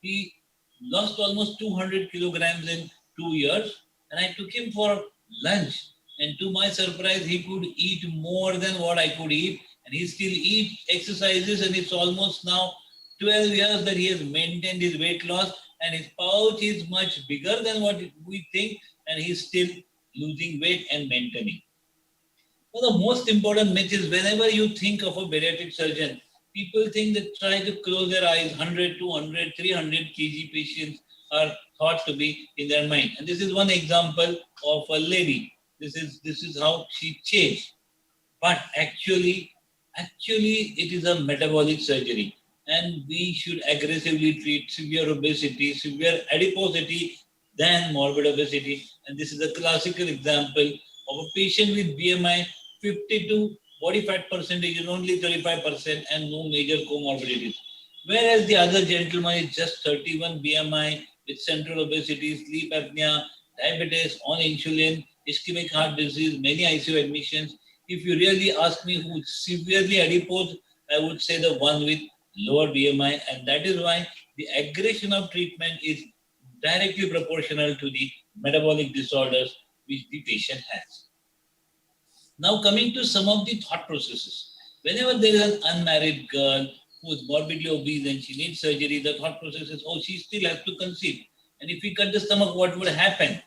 Speaker 14: he lost almost 200 kilograms in 2 years, and I took him for lunch. And to my surprise, he could eat more than what I could eat, and he still eat exercises, and it's almost now 12 years that he has maintained his weight loss, and his pouch is much bigger than what we think, and he's still losing weight and maintaining. Well, the most important myth is whenever you think of a bariatric surgeon, people think that try to close their eyes, 100, 200, 300 kg patients are thought to be in their mind. And this is one example of a lady. This is how she changed. But actually it is a metabolic surgery. And we should aggressively treat severe obesity, severe adiposity than morbid obesity. And this is a classical example of a patient with BMI 52, body fat percentage is only 35% and no major comorbidities. Whereas the other gentleman is just 31 BMI with central obesity, sleep apnea, diabetes, on insulin, ischemic heart disease, many ICU admissions. If you really ask me who's severely adipose, I would say the one with lower BMI, and that is why the aggression of treatment is directly proportional to the metabolic disorders which the patient has. Now coming to some of the thought processes. Whenever there is an unmarried girl who is morbidly obese and she needs surgery, the thought process is, oh, she still has to conceive. And if we cut the stomach, what would happen?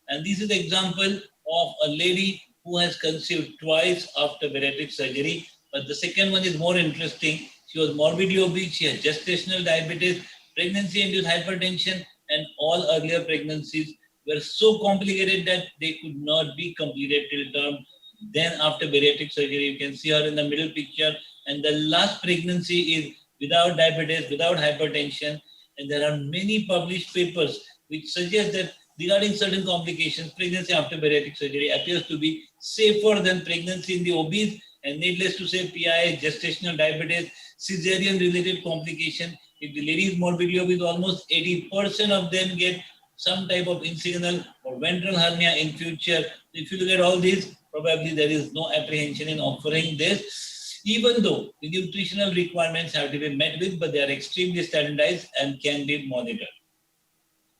Speaker 14: And this is the example of a lady who has conceived twice after bariatric surgery. But the second one is more interesting. She was morbidly obese, she had gestational diabetes, pregnancy-induced hypertension, and all earlier pregnancies were so complicated that they could not be completed till term. Then after bariatric surgery, you can see her in the middle picture. And the last pregnancy is without diabetes, without hypertension. And there are many published papers which suggest that regarding certain complications, pregnancy after bariatric surgery appears to be safer than pregnancy in the obese, and needless to say, PI, gestational diabetes, cesarean-related complication. If the lady is morbidly obese, almost 80% of them get some type of incisional or ventral hernia in future. If you look at all these, probably there is no apprehension in offering this, even though the nutritional requirements have to be met with, but they are extremely standardized and can be monitored.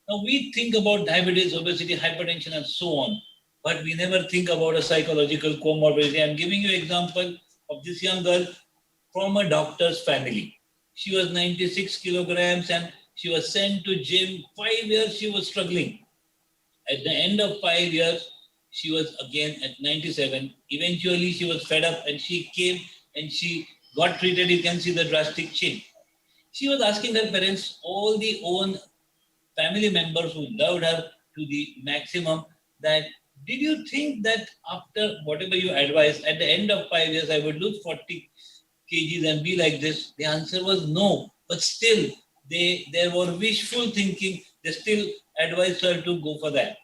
Speaker 14: Now we think about diabetes, obesity, hypertension, and so on, but we never think about a psychological comorbidity. I'm giving you an example of this young girl from a doctor's family. She was 96 kilograms and she was sent to gym. 5 years she was struggling. At the end of 5 years, she was again at 97. Eventually she was fed up and she came and she got treated. You can see the drastic change. She was asking her parents, all the own family members who loved her to the maximum, that did you think that after whatever you advised, at the end of 5 years, I would lose 40 kgs and be like this? The answer was no. But still, there were wishful thinking. They still advised her to go for that.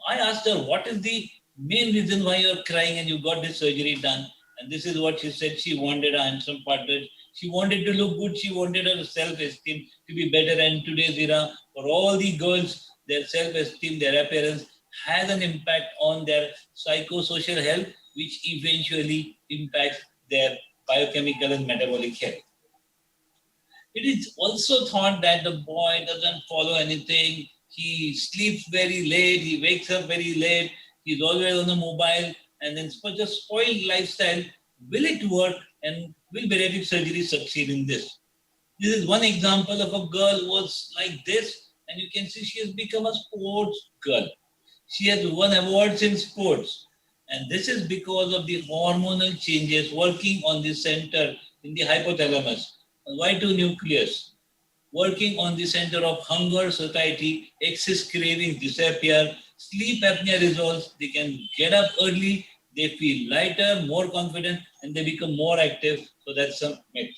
Speaker 14: I asked her, what is the main reason why you're crying and you got this surgery done? And this is what she said. She wanted a handsome partner. She wanted to look good. She wanted her self-esteem to be better. And today's era, for all the girls, their self-esteem, their appearance has an impact on their psychosocial health, which eventually impacts their biochemical and metabolic health. It is also thought that the boy doesn't follow anything. He sleeps very late. He wakes up very late. He's always on the mobile. And then such a spoiled lifestyle. Will it work? And will bariatric surgery succeed in this? This is one example of a girl who was like this. And you can see she has become a sports girl. She has won awards in sports. And this is because of the hormonal changes working on the center in the hypothalamus, Y2 nucleus, working on the center of hunger, satiety, excess cravings disappear, sleep apnea resolves, they can get up early, they feel lighter, more confident, and they become more active. So that's some myth.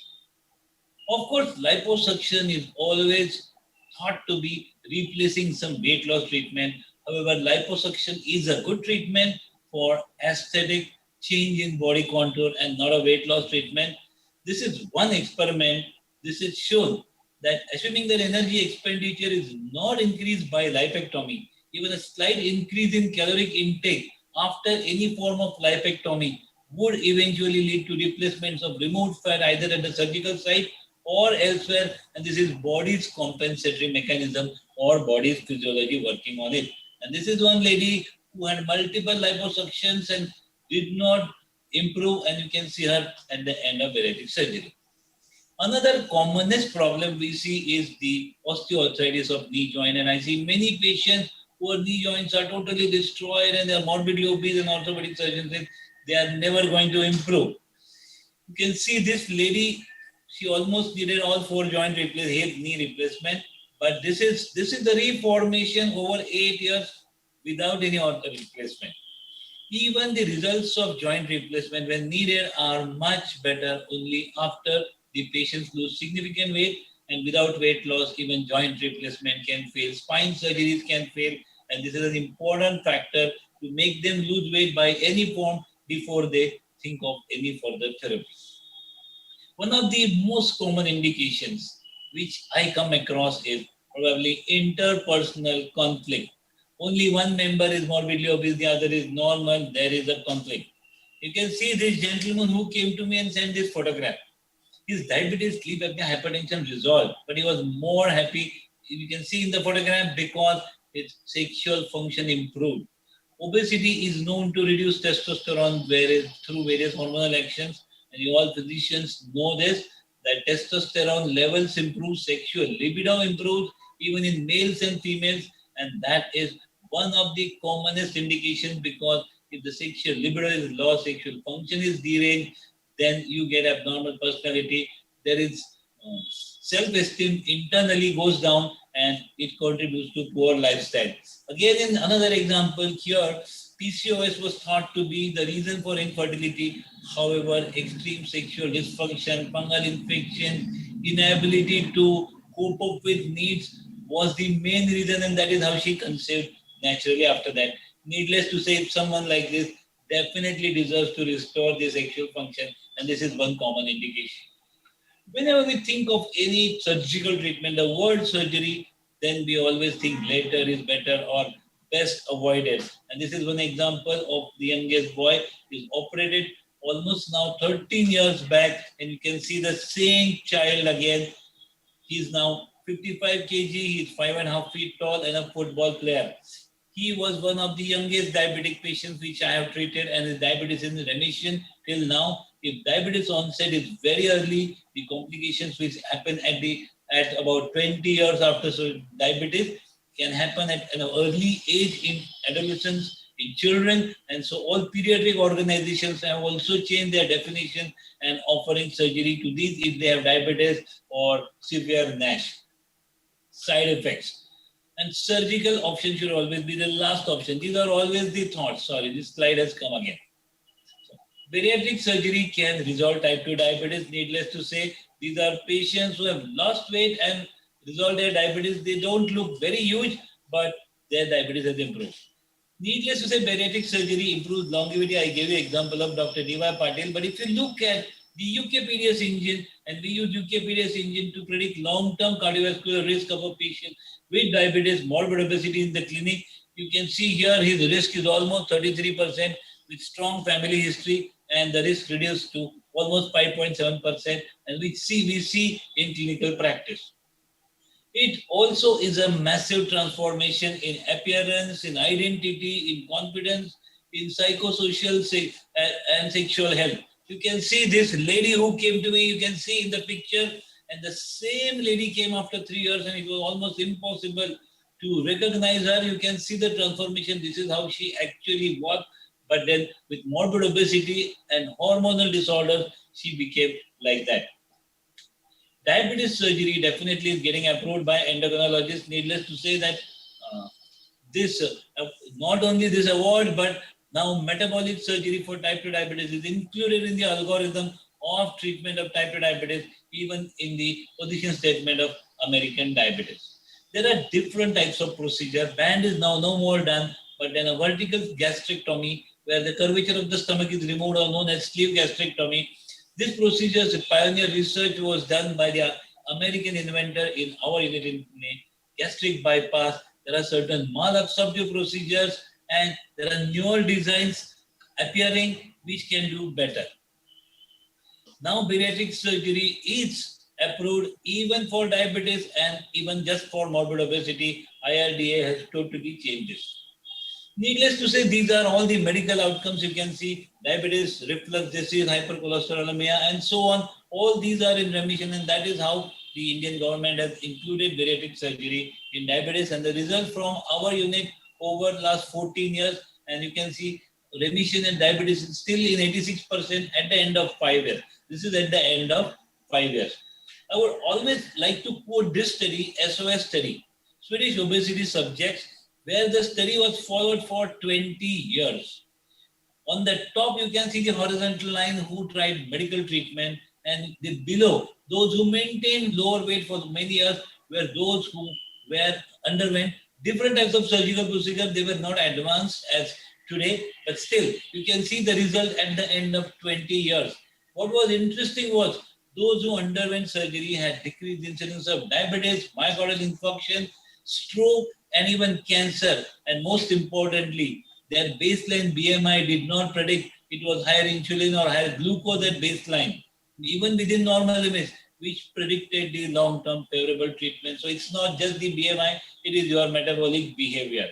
Speaker 14: Of course, liposuction is always thought to be replacing some weight loss treatment. However, liposuction is a good treatment for aesthetic change in body contour and not a weight loss treatment. This is one experiment. This is shown that assuming that energy expenditure is not increased by lipectomy, even a slight increase in caloric intake after any form of lipectomy would eventually lead to replacements of removed fat either at the surgical site or elsewhere. And this is body's compensatory mechanism or body's physiology working on it. And this is one lady who had multiple liposuctions and did not improve, and you can see her at the end of bariatric surgery. Another commonest problem we see is the osteoarthritis of knee joint, and I see many patients whose knee joints are totally destroyed and they are morbidly obese, and orthopedic surgeons say they are never going to improve. You can see this lady, she almost needed all 4 joint replacement, hip knee replacement, but this is the reformation over 8 years without any ortho replacement. Even the results of joint replacement when needed are much better only after the patients lose significant weight, and without weight loss, even joint replacement can fail, spine surgeries can fail, and this is an important factor to make them lose weight by any form before they think of any further therapy. One of the most common indications which I come across is probably interpersonal conflict. Only one member is morbidly obese, the other is normal, there is a conflict. You can see this gentleman who came to me and sent this photograph. His diabetes, sleep apnea, hypertension resolved, but he was more happy. You can see in the photograph because his sexual function improved. Obesity is known to reduce testosterone through various hormonal actions, and you all physicians know this, that testosterone levels improve, sexual libido improves even in males and females, and that is one of the commonest indications, because if the sexual libido is low, sexual function is deranged, then you get abnormal personality. There is self-esteem internally goes down, and it contributes to poor lifestyle. Again, in another example here, PCOS was thought to be the reason for infertility. However, extreme sexual dysfunction, fungal infection, inability to cope up with needs was the main reason, and that is how she conceived naturally after that. Needless to say, if someone like this definitely deserves to restore the sexual function, and this is one common indication. Whenever we think of any surgical treatment, the word surgery, then we always think later is better or best avoided. And this is one example of the youngest boy. He's operated almost now 13 years back, and you can see the same child again. He's now 55 kg, he's 5.5 feet tall and a football player. He was one of the youngest diabetic patients which I have treated, and his diabetes is in remission till now. If diabetes onset is very early, the complications which happen at about 20 years after diabetes can happen at an early age in adolescents, in children, and so all pediatric organizations have also changed their definition and offering surgery to these if they have diabetes or severe NASH. Side effects. And surgical option should always be the last option. These are always the thoughts. Sorry, this slide has come again. So, bariatric surgery can resolve type 2 diabetes. Needless to say, these are patients who have lost weight and resolved their diabetes. They don't look very huge, but their diabetes has improved. Needless to say, bariatric surgery improves longevity. I gave you an example of Dr. D.Y. Patil. But if you look at the UKPDS engine, and we use UKPDS engine to predict long-term cardiovascular risk of a patient with diabetes, morbid obesity in the clinic, you can see here his risk is almost 33% with strong family history, and the risk reduced to almost 5.7%, and we see in clinical practice. It also is a massive transformation in appearance, in identity, in confidence, in psychosocial and sexual health. You can see this lady who came to me, you can see in the picture, and the same lady came after 3 years, and it was almost impossible to recognize her. You can see the transformation. This is how she actually walked. But then with morbid obesity and hormonal disorders, she became like that. Diabetes surgery definitely is getting approved by endocrinologists. Needless to say that not only this award, but now metabolic surgery for type 2 diabetes is included in the algorithm of treatment of type 2 diabetes, even in the position statement of American Diabetes. There are different types of procedure. Band is now no more done, but then a vertical gastrectomy, where the curvature of the stomach is removed, or known as sleeve gastrectomy. This procedure, pioneer research, was done by the American inventor in our unit in gastric bypass. There are certain malabsorptive procedures, and there are newer designs appearing which can do better. Now bariatric surgery is approved even for diabetes and even just for morbid obesity. IRDA has totally changed this. Needless to say, these are all the medical outcomes you can see: diabetes, reflux disease, hypercholesterolemia, and so on. All these are in remission, and that is how the Indian government has included bariatric surgery in diabetes. And the result from our unit over the last 14 years, and you can see remission in diabetes is still in 86% at the end of 5 years. This is at the end of 5 years. I would always like to quote this study, SOS study, Swedish obesity subjects, where the study was followed for 20 years. On the top, you can see the horizontal line who tried medical treatment, and the below, those who maintained lower weight for many years were those who underwent different types of surgical procedure. They were not advanced as today, but still, you can see the result at the end of 20 years. What was interesting was those who underwent surgery had decreased incidence of diabetes, myocardial infarction, stroke, and even cancer. And most importantly, their baseline BMI did not predict it was higher insulin or higher glucose at baseline, even within normal limits, which predicted the long-term favorable treatment. So it's not just the BMI, it is your metabolic behavior.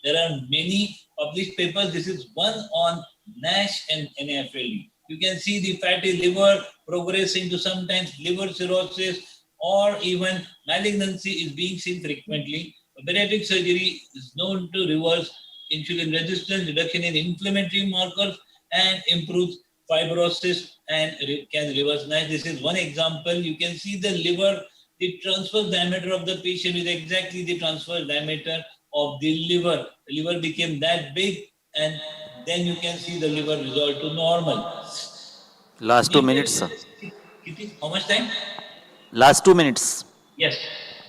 Speaker 14: There are many published papers. This is one on NASH and NAFLD. You can see the fatty liver progressing to sometimes liver cirrhosis, or even malignancy is being seen frequently. Bariatric surgery is known to reverse insulin resistance, reduction in inflammatory markers, and improves fibrosis and can reverse NASH. This is one example. You can see the liver, the transverse diameter of the patient is exactly the transverse diameter of the liver. The liver became that big, and then you can see the liver resolved to normal.
Speaker 13: Last 2 minutes, sir.
Speaker 14: How much time?
Speaker 13: Last 2 minutes.
Speaker 14: Yes.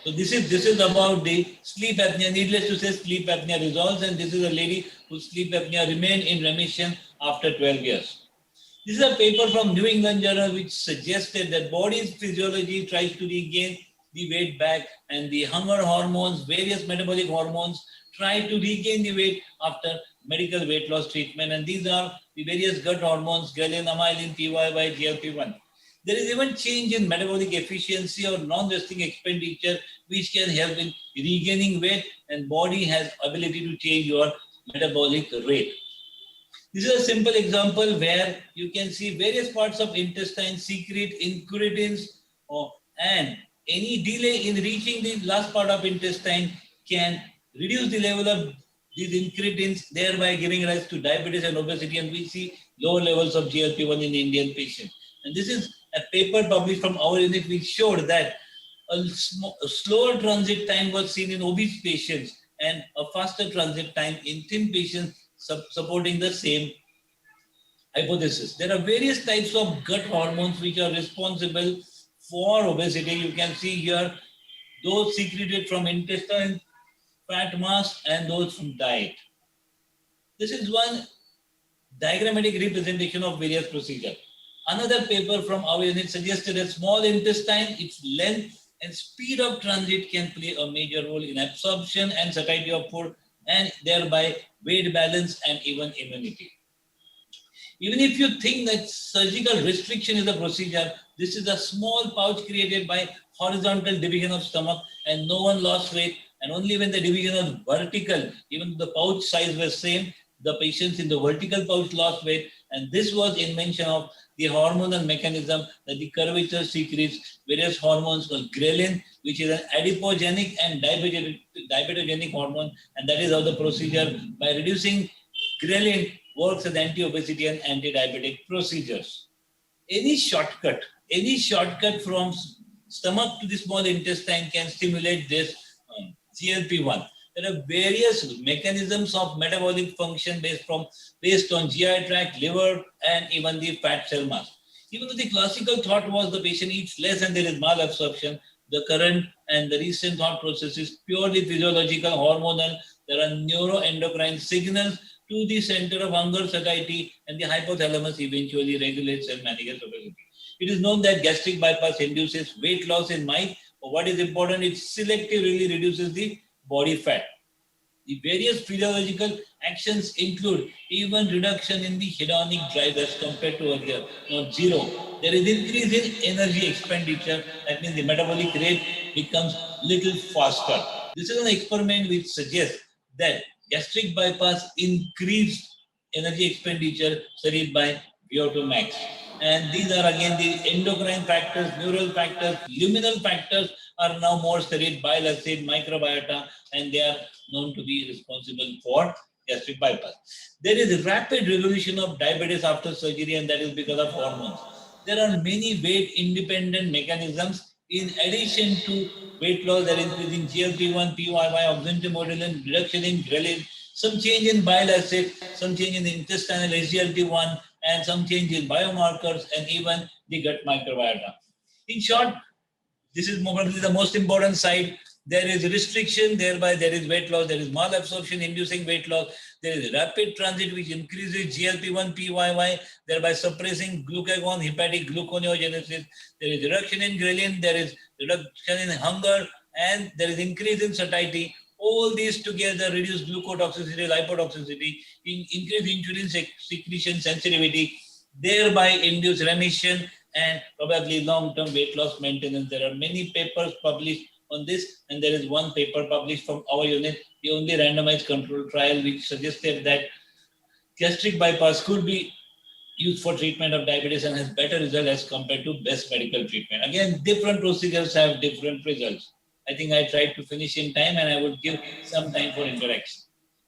Speaker 14: So this is about the sleep apnea. Needless to say, sleep apnea resolves, and this is a lady whose sleep apnea remained in remission after 12 years. This is a paper from New England Journal which suggested that body's physiology tries to regain the weight back, and the hunger hormones, various metabolic hormones, try to regain the weight after medical weight loss treatment. And these are the various gut hormones: ghrelin, amylin, PYY, GLP-1. There is even change in metabolic efficiency or non-resting expenditure, which can help in regaining weight, and body has ability to change your metabolic rate. This is a simple example where you can see various parts of intestine secrete incretins, and any delay in reaching the last part of intestine can reduce the level of these incretins, thereby giving rise to diabetes and obesity, and we see lower levels of GLP-1 in Indian patients. And this is a paper published from our unit which showed that a slower transit time was seen in obese patients and a faster transit time in thin patients, supporting the same hypothesis. There are various types of gut hormones which are responsible for obesity. You can see here those secreted from intestine, fat mass, and those from diet. This is one diagrammatic representation of various procedures. Another paper from our unit suggested that small intestine, its length and speed of transit can play a major role in absorption and satiety of food, and thereby weight balance and even immunity. Even if you think that surgical restriction is a procedure, this is a small pouch created by horizontal division of stomach, and no one lost weight. And only when the division was vertical, even the pouch size was same, the patients in the vertical pouch lost weight. And this was invention of the hormonal mechanism that the curvature secretes various hormones called ghrelin, which is an adipogenic and diabetogenic hormone. And that is how the procedure, by reducing ghrelin, works as anti-obesity and anti-diabetic procedures. Any shortcut from stomach to the small intestine can stimulate this GLP-1. There are various mechanisms of metabolic function based on GI tract, liver, and even the fat cell mass. Even though the classical thought was the patient eats less and there is malabsorption, the current and the recent thought process is purely physiological, hormonal. There are neuroendocrine signals to the center of hunger, satiety, and the hypothalamus eventually regulates and manages obesity. It is known that gastric bypass induces weight loss in mice, but what is important, it selectively reduces the body fat. The various physiological actions include even reduction in the hedonic drive as compared to earlier, not zero. There is increase in energy expenditure, that means the metabolic rate becomes little faster. This is an experiment which suggests that gastric bypass increased energy expenditure studied by VO2 max. And these are again the endocrine factors, neural factors, luminal factors are now more studied, bile acid, microbiota, and they are known to be responsible for gastric bypass. There is a rapid revolution of diabetes after surgery, and that is because of hormones. There are many weight independent mechanisms. In addition to weight loss, there is increasing GLP-1, PYY, oxyntomodulin, reduction in ghrelin, some change in bile acid, some change in the intestinal SGLT1, and some change in biomarkers, and even the gut microbiota. In short, this is probably the most important side. There is restriction, thereby there is weight loss, there is malabsorption inducing weight loss, there is rapid transit which increases GLP-1, PYY, thereby suppressing glucagon, hepatic gluconeogenesis, there is reduction in ghrelin, there is reduction in hunger, and there is increase in satiety. All these together reduce glucotoxicity, lipotoxicity, increase insulin secretion sensitivity, thereby induce remission and probably long-term weight loss maintenance. There are many papers published on this, and there is one paper published from our unit, the only randomized controlled trial which suggested that gastric bypass could be used for treatment of diabetes and has better result as compared to best medical treatment. Again, different procedures have different results. I think I tried to finish in time, and I would give some time for interaction.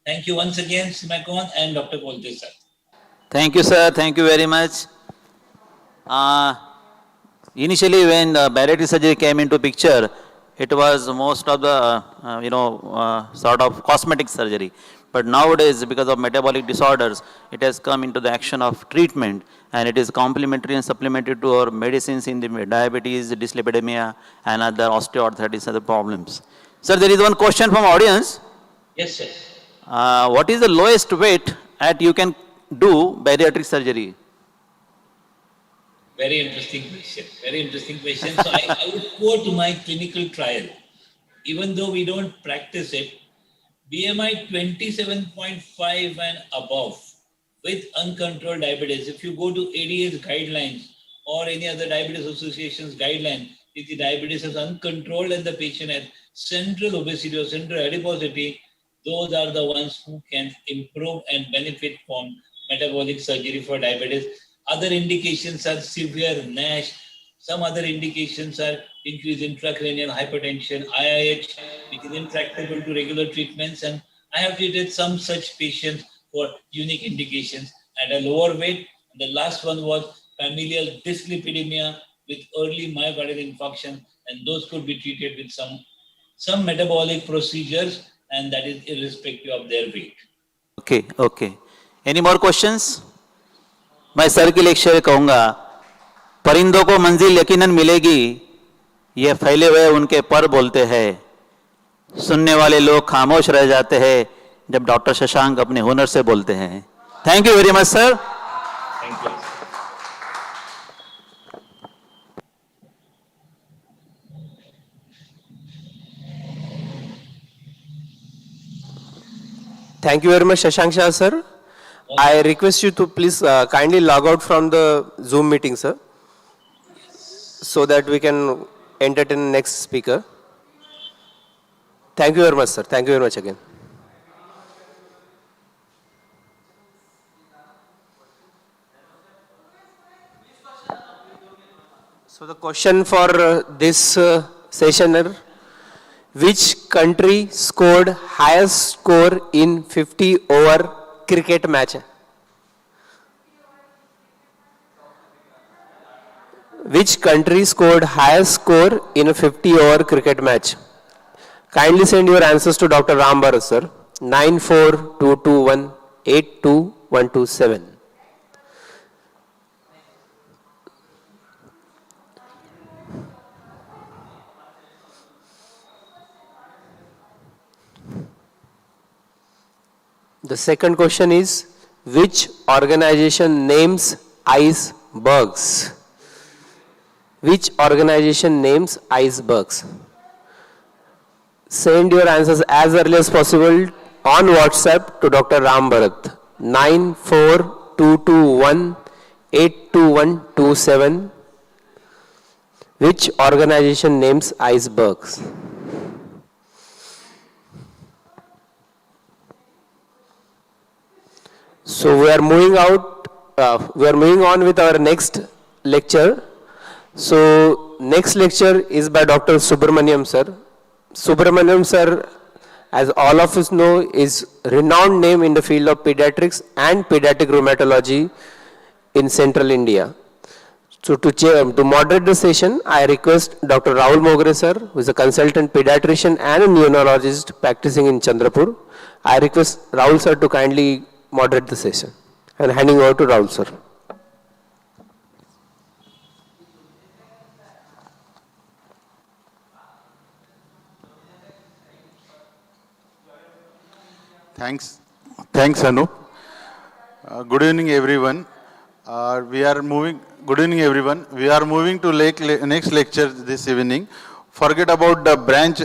Speaker 14: Thank you once again, E-CIMACON and Dr. Kolte sir.
Speaker 13: Thank you, sir. Thank you very much. Initially, when bariatric surgery came into picture, it was most of the, sort of cosmetic surgery. But nowadays, because of metabolic disorders, it has come into the action of treatment, and it is complementary and supplementary to our medicines in the diabetes, dyslipidemia, and other osteoarthritis, other problems. Sir, there is one question from audience.
Speaker 14: Yes, sir.
Speaker 13: What is the lowest weight at you can do bariatric surgery?
Speaker 14: Very interesting question. Very interesting question. So I would quote my clinical trial. Even though we don't practice it, BMI 27.5 and above with uncontrolled diabetes. If you go to ADA's guidelines or any other diabetes association's guideline, if the diabetes is uncontrolled and the patient has central obesity or central adiposity, those are the ones who can improve and benefit from metabolic surgery for diabetes. Other indications are severe NASH. Some other indications are increase intracranial hypertension, IIH, which is intractable to regular treatments. And I have treated some such patients for unique indications at a lower weight. And the last one was familial dyslipidemia with early myocardial infarction. And those could be treated with some metabolic procedures, and that is irrespective of their weight.
Speaker 13: Okay, okay. Any more questions? मैं sir के लिए share कहूँगा, परिंदों को मंजिल यकीनन मिलेगी, ये फैले हुए उनके पर बोलते हैं, सुनने वाले लोग खामोश रह जाते हैं जब डॉक्टर शशांक अपने हुनर से बोलते हैं. Thank you very much sir.
Speaker 14: Thank you.
Speaker 9: Thank you very much, Shashank Shah, sir. I request you to please kindly log out from the Zoom meeting, sir, so that we can entertain the next speaker. Thank you very much, sir. Thank you very much again. So the question for this session is, which country scored highest score in 50 over cricket match? Which country scored highest score in a 50 over cricket match? Kindly send your answers to Dr. Ram Bharat, sir. 94221-82127. The second question is, which organization names icebergs? Which organization names icebergs? Send your answers as early as possible on WhatsApp to Dr. Ram Bharat. 94221-82127. Which organization names icebergs? So we are moving out, we are moving on with our next lecture. So next lecture is by Dr. Subramaniam sir. Subramaniam sir, as all of us know, is renowned name in the field of pediatrics and pediatric rheumatology in central India. So to moderate the session, I request Dr. Rahul Mogre sir, who is a consultant pediatrician and a neurologist practicing in Chandrapur. I request Rahul sir to kindly moderate the session. And handing over to Rahul sir.
Speaker 15: Thanks, Anup. Good evening, everyone. Good evening, everyone. We are moving to next lecture this evening. Forget about the branch,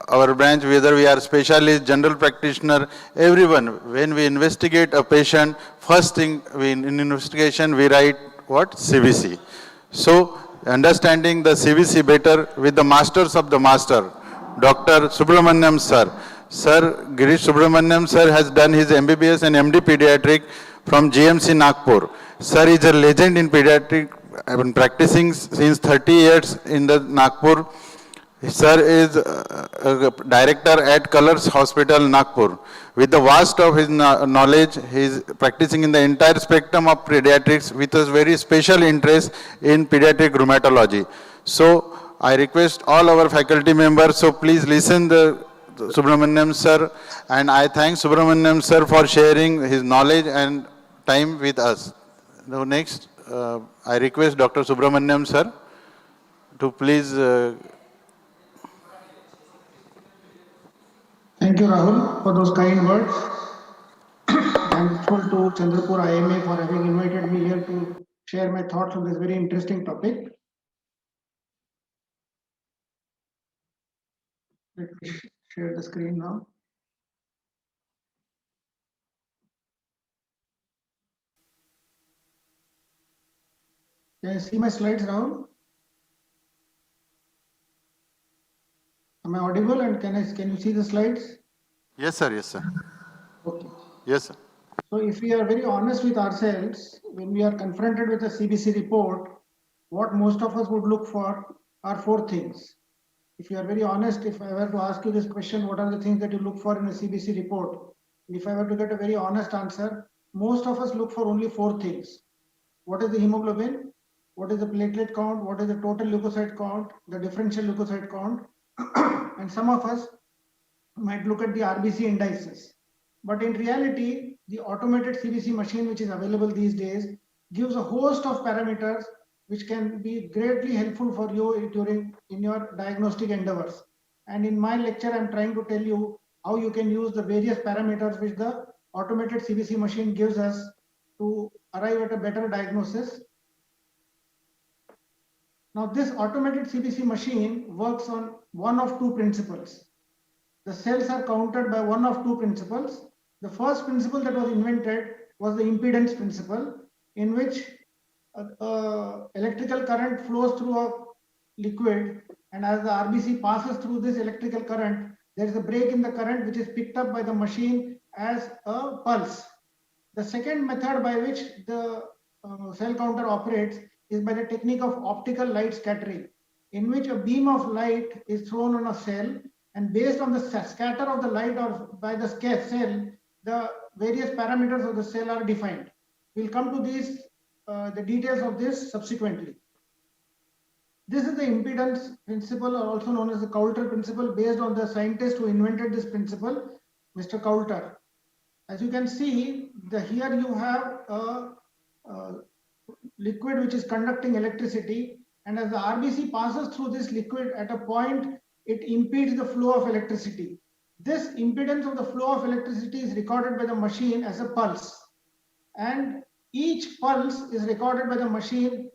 Speaker 15: our branch, whether we are specialist, general practitioner, everyone. When we investigate a patient, first thing in investigation, we write what? CBC. So, understanding the CBC better with the masters of the master, Dr. Subramaniam sir. Sir, Girish Subramaniam sir has done his MBBS and MD pediatric from GMC Nagpur. Sir is a legend in pediatric. I've been practicing since 30 years in the Nagpur. Sir is a director at Colors Hospital, Nagpur. With the vast of his knowledge, he is practicing in the entire spectrum of pediatrics with a very special interest in pediatric rheumatology. So I request all our faculty members, so please listen the Subramaniam sir, and I thank Subramaniam sir for sharing his knowledge and time with us. Now next, I request Dr. Subramaniam sir to please.
Speaker 16: Thank you, Rahul, for those kind words. Thankful to Chandrapur IMA for having invited me here to share my thoughts on this very interesting topic. Let me share the screen now. Can you see my slides, Rahul? Am I audible, and can you see the slides?
Speaker 15: Yes, sir. Yes, sir.
Speaker 16: Okay.
Speaker 15: Yes, sir.
Speaker 16: So if we are very honest with ourselves, when we are confronted with a CBC report, what most of us would look for are four things. If you are very honest, if I were to ask you this question, what are the things that you look for in a CBC report? If I were to get a very honest answer, most of us look for only four things. What is the hemoglobin? What is the platelet count? What is the total leukocyte count? The differential leukocyte count? And some of us might look at the RBC indices. But in reality, the automated CBC machine which is available these days gives a host of parameters which can be greatly helpful for you in your diagnostic endeavors. And in my lecture, I'm trying to tell you how you can use the various parameters which the automated CBC machine gives us to arrive at a better diagnosis. Now, this automated CBC machine works on one of two principles. The cells are counted by one of two principles. The first principle that was invented was the impedance principle, in which electrical current flows through a liquid, and as the RBC passes through this electrical current, there is a break in the current which is picked up by the machine as a pulse. The second method by which the cell counter operates is by the technique of optical light scattering, in which a beam of light is thrown on a cell, and based on the scatter of the light or by the cell, the various parameters of the cell are defined. We'll come to these, the details of this subsequently. This is the impedance principle, or also known as the Coulter principle, based on the scientist who invented this principle, Mr. Coulter. As you can see, here you have a liquid which is conducting electricity, and as the RBC passes through this liquid at a point, it impedes the flow of electricity. This impedance of the flow of electricity is recorded by the machine as a pulse, and each pulse is recorded by the machine.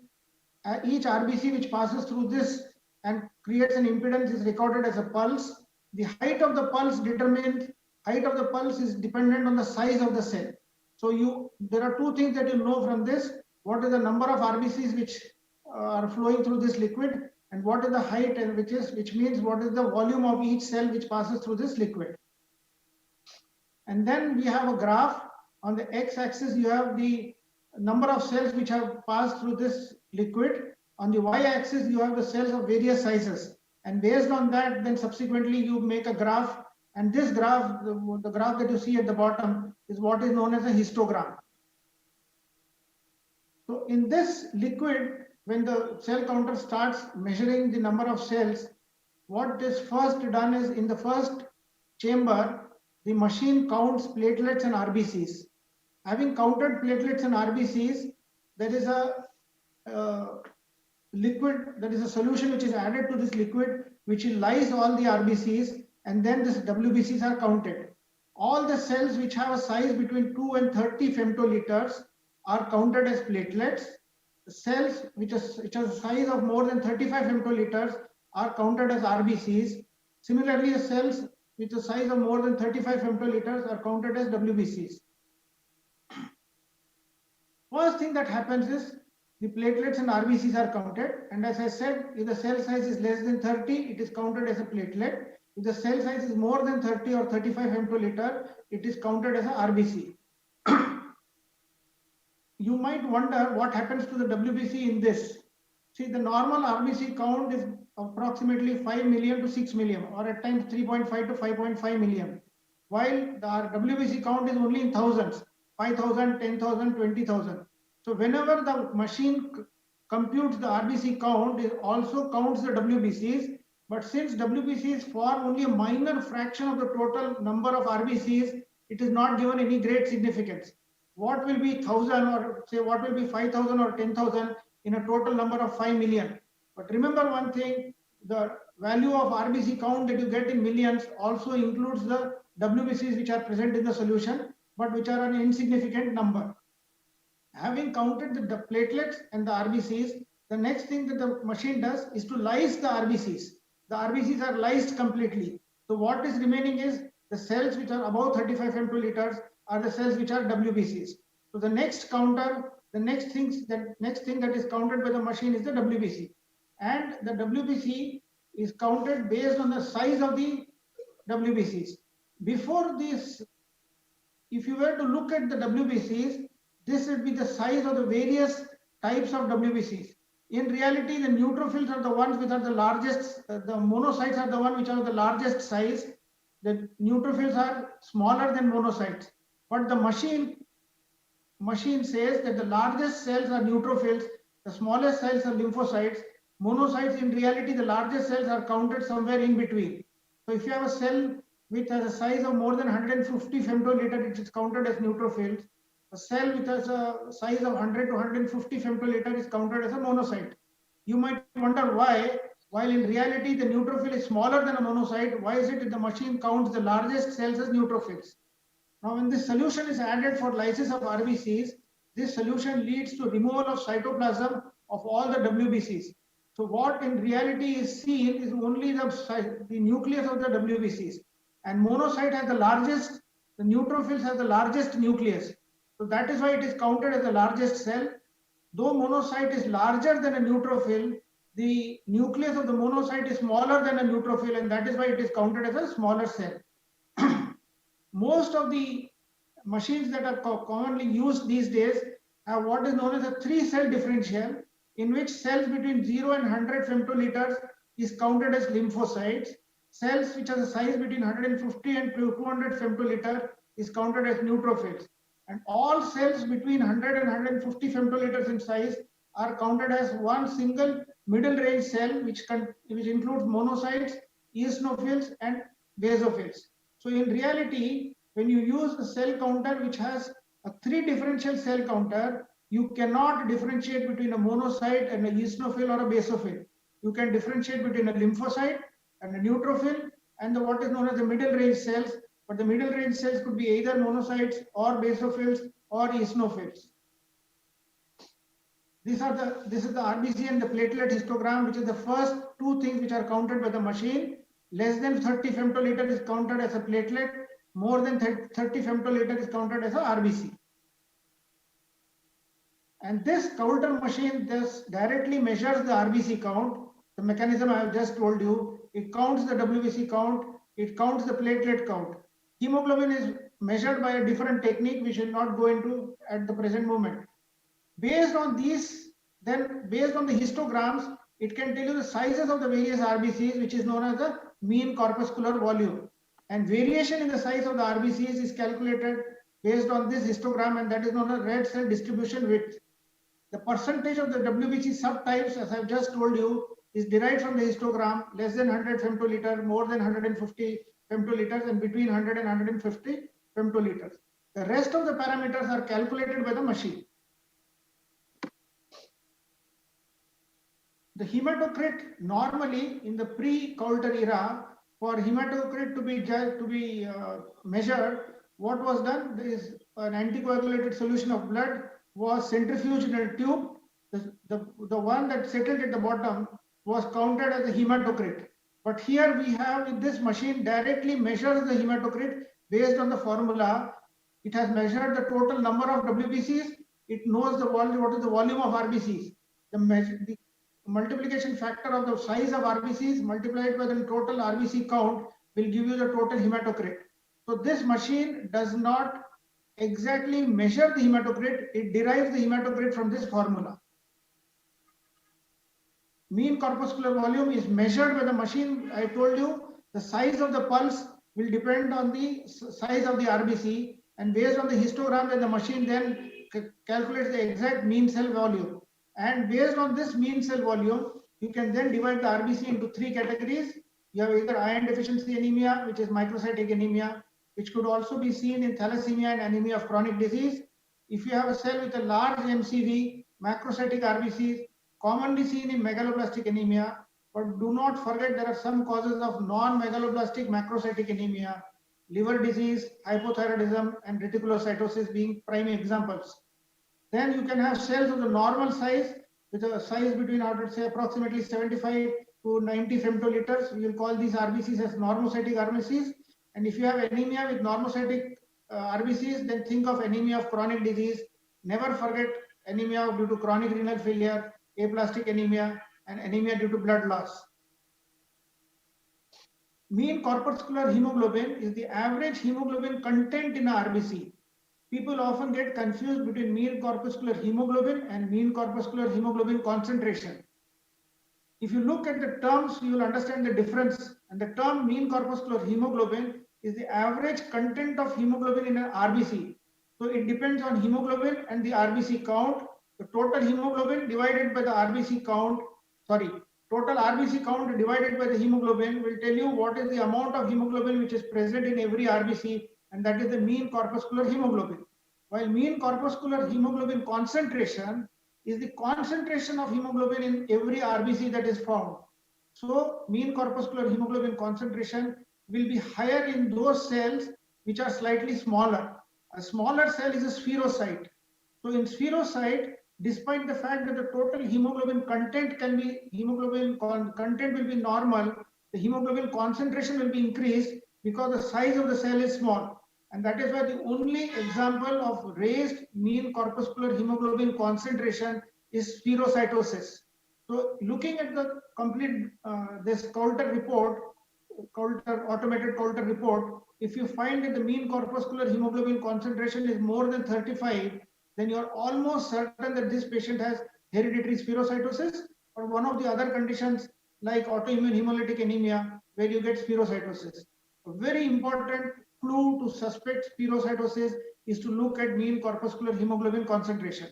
Speaker 16: Each RBC which passes through this and creates an impedance is recorded as a pulse. The height of the pulse is dependent on the size of the cell. So there are two things that you know from this. What is the number of RBCs which are flowing through this liquid, and what is the height, and which means what is the volume of each cell which passes through this liquid. And then we have a graph On the x-axis, you have the number of cells which have passed through this liquid. On the y-axis, you have the cells of various sizes. And based on that, then subsequently you make a graph. And this graph, the graph that you see at the bottom, is what is known as a histogram. So in this liquid, when the cell counter starts measuring the number of cells, what is first done is, in the first chamber, the machine counts platelets and RBCs. Having counted platelets and RBCs, there is a liquid, there is a solution which is added to this liquid, which lyes all the RBCs, and then this WBCs are counted. All the cells which have a size between 2 and 30 femtoliters are counted as platelets. The cells which have a size of more than 35 femtoliters are counted as RBCs. Similarly, the cells with a size of more than 35 femtoliters are counted as WBCs. First thing that happens is the platelets and RBCs are counted, and as I said, if the cell size is less than 30, it is counted as a platelet. If the cell size is more than 30 or 35 femtoliter, it is counted as a RBC. You might wonder what happens to the WBC in this. See, the normal RBC count is approximately 5 million to 6 million, or at times 3.5 to 5.5 million, while the WBC count is only in thousands, 5,000, 10,000, 20,000. So whenever the machine computes the RBC count, it also counts the WBCs. But since WBCs form only a minor fraction of the total number of RBCs, it is not given any great significance. What will be 1,000, or say what will be 5,000 or 10,000 in a total number of 5 million? But remember one thing, the value of RBC count that you get in millions also includes the WBCs which are present in the solution, but which are an insignificant number. Having counted the platelets and the RBCs, the next thing that the machine does is to lyse the RBCs. The RBCs are lysed completely. So what is remaining is the cells which are above 35 femtoliters are the cells which are WBCs. So the next counter, the next thing that is counted by the machine is the WBC. And the WBC is counted based on the size of the WBCs. Before this, if you were to look at the WBCs, this would be the size of the various types of WBCs. In reality, the neutrophils are the ones which are the largest, the monocytes are the ones which are the largest size. The neutrophils are smaller than monocytes. But the machine says that the largest cells are neutrophils, the smallest cells are lymphocytes. Monocytes, in reality, the largest cells are counted somewhere in between. So if you have a cell which has a size of more than 150 femtoliter, it is counted as neutrophils. A cell which has a size of 100 to 150 femtoliter is counted as a monocyte. You might wonder why, while in reality the neutrophil is smaller than a monocyte, why is it that the machine counts the largest cells as neutrophils? Now, when this solution is added for lysis of RBCs, this solution leads to removal of cytoplasm of all the WBCs. So what in reality is seen is only the nucleus of the WBCs. And monocyte has the largest, the neutrophils have the largest nucleus. So that is why it is counted as the largest cell. Though monocyte is larger than a neutrophil, the nucleus of the monocyte is smaller than a neutrophil, and that is why it is counted as a smaller cell. Most of the machines that are commonly used these days have what is known as a 3-cell differential, in which cells between 0 and 100 femtoliters is counted as lymphocytes. Cells which have a size between 150 and 200 femtoliter is counted as neutrophils. And all cells between 100 and 150 femtoliters in size are counted as one single middle range cell, which includes monocytes, eosinophils, and basophils. So in reality, when you use a cell counter which has a 3 differential cell counter, you cannot differentiate between a monocyte and a eosinophil or a basophil. You can differentiate between a lymphocyte and a neutrophil and what is known as the middle range cells. But the middle range cells could be either monocytes or basophils or eosinophils. This is the RBC and the platelet histogram, which is the first 2 things which are counted by the machine. Less than 30 femtoliter is counted as a platelet. More than 30 femtoliter is counted as a RBC. And this counter machine just directly measures the RBC count. The mechanism I have just told you, it counts the WBC count, it counts the platelet count. Hemoglobin is measured by a different technique, which will not go into at the present moment. Based on these, then based on the histograms, it can tell you the sizes of the various RBCs, which is known as the mean corpuscular volume. And variation in the size of the RBCs is calculated based on this histogram, and that is known as red cell distribution width. The percentage of the WBC subtypes, as I've just told you, is derived from the histogram, less than 100 femtoliter, more than 150 femtoliters, and between 100 and 150 femtoliters. The rest of the parameters are calculated by the machine. The hematocrit, normally in the pre-Coulter era, for hematocrit to be measured, what was done is an anticoagulated solution of blood was centrifuged in a tube. The one that settled at the bottom was counted as a hematocrit. But here we have, with this machine, directly measures the hematocrit based on the formula. It has measured the total number of WBCs. It knows the volume, what is the volume of RBCs. The multiplication factor of the size of RBCs multiplied by the total RBC count will give you the total hematocrit. So this machine does not exactly measure the hematocrit, it derives the hematocrit from this formula. Mean corpuscular volume is measured by the machine. I told you the size of the pulse will depend on the size of the RBC, and based on the histogram, then the machine then calculates the exact mean cell volume. And based on this mean cell volume, you can then divide the RBC into three categories. You have either iron deficiency anemia, which is microcytic anemia, which could also be seen in thalassemia and anemia of chronic disease. If you have a cell with a large MCV, macrocytic RBCs, commonly seen in megaloblastic anemia, but do not forget there are some causes of non-megaloblastic macrocytic anemia, liver disease, hypothyroidism, and reticulocytosis being prime examples. Then you can have cells of the normal size with a size between, I would say, approximately 75 to 90 femtoliters. We will call these RBCs as normocytic RBCs. And if you have anemia with normocytic RBCs, then think of anemia of chronic disease. Never forget anemia due to chronic renal failure, aplastic anemia, and anemia due to blood loss. Mean corpuscular hemoglobin is the average hemoglobin content in a RBC. People often get confused between mean corpuscular hemoglobin and mean corpuscular hemoglobin concentration. If you look at the terms, you will understand the difference. And the term mean corpuscular hemoglobin is the average content of hemoglobin in an RBC. So it depends on hemoglobin and the RBC count. The total hemoglobin divided by the RBC count, total RBC count divided by the hemoglobin will tell you what is the amount of hemoglobin which is present in every RBC, and that is the mean corpuscular hemoglobin. While mean corpuscular hemoglobin concentration is the concentration of hemoglobin in every RBC that is found. So mean corpuscular hemoglobin concentration will be higher in those cells which are slightly smaller. A smaller cell is a spherocyte. So in spherocyte, despite the fact that the total hemoglobin content will be normal, the hemoglobin concentration will be increased because the size of the cell is small. And that is why the only example of raised mean corpuscular hemoglobin concentration is spherocytosis. So looking at the complete this Coulter report, automated Coulter report, if you find that the mean corpuscular hemoglobin concentration is more than 35, then you are almost certain that this patient has hereditary spherocytosis or one of the other conditions like autoimmune hemolytic anemia where you get spherocytosis. A very important clue to suspect spherocytosis is to look at mean corpuscular hemoglobin concentration.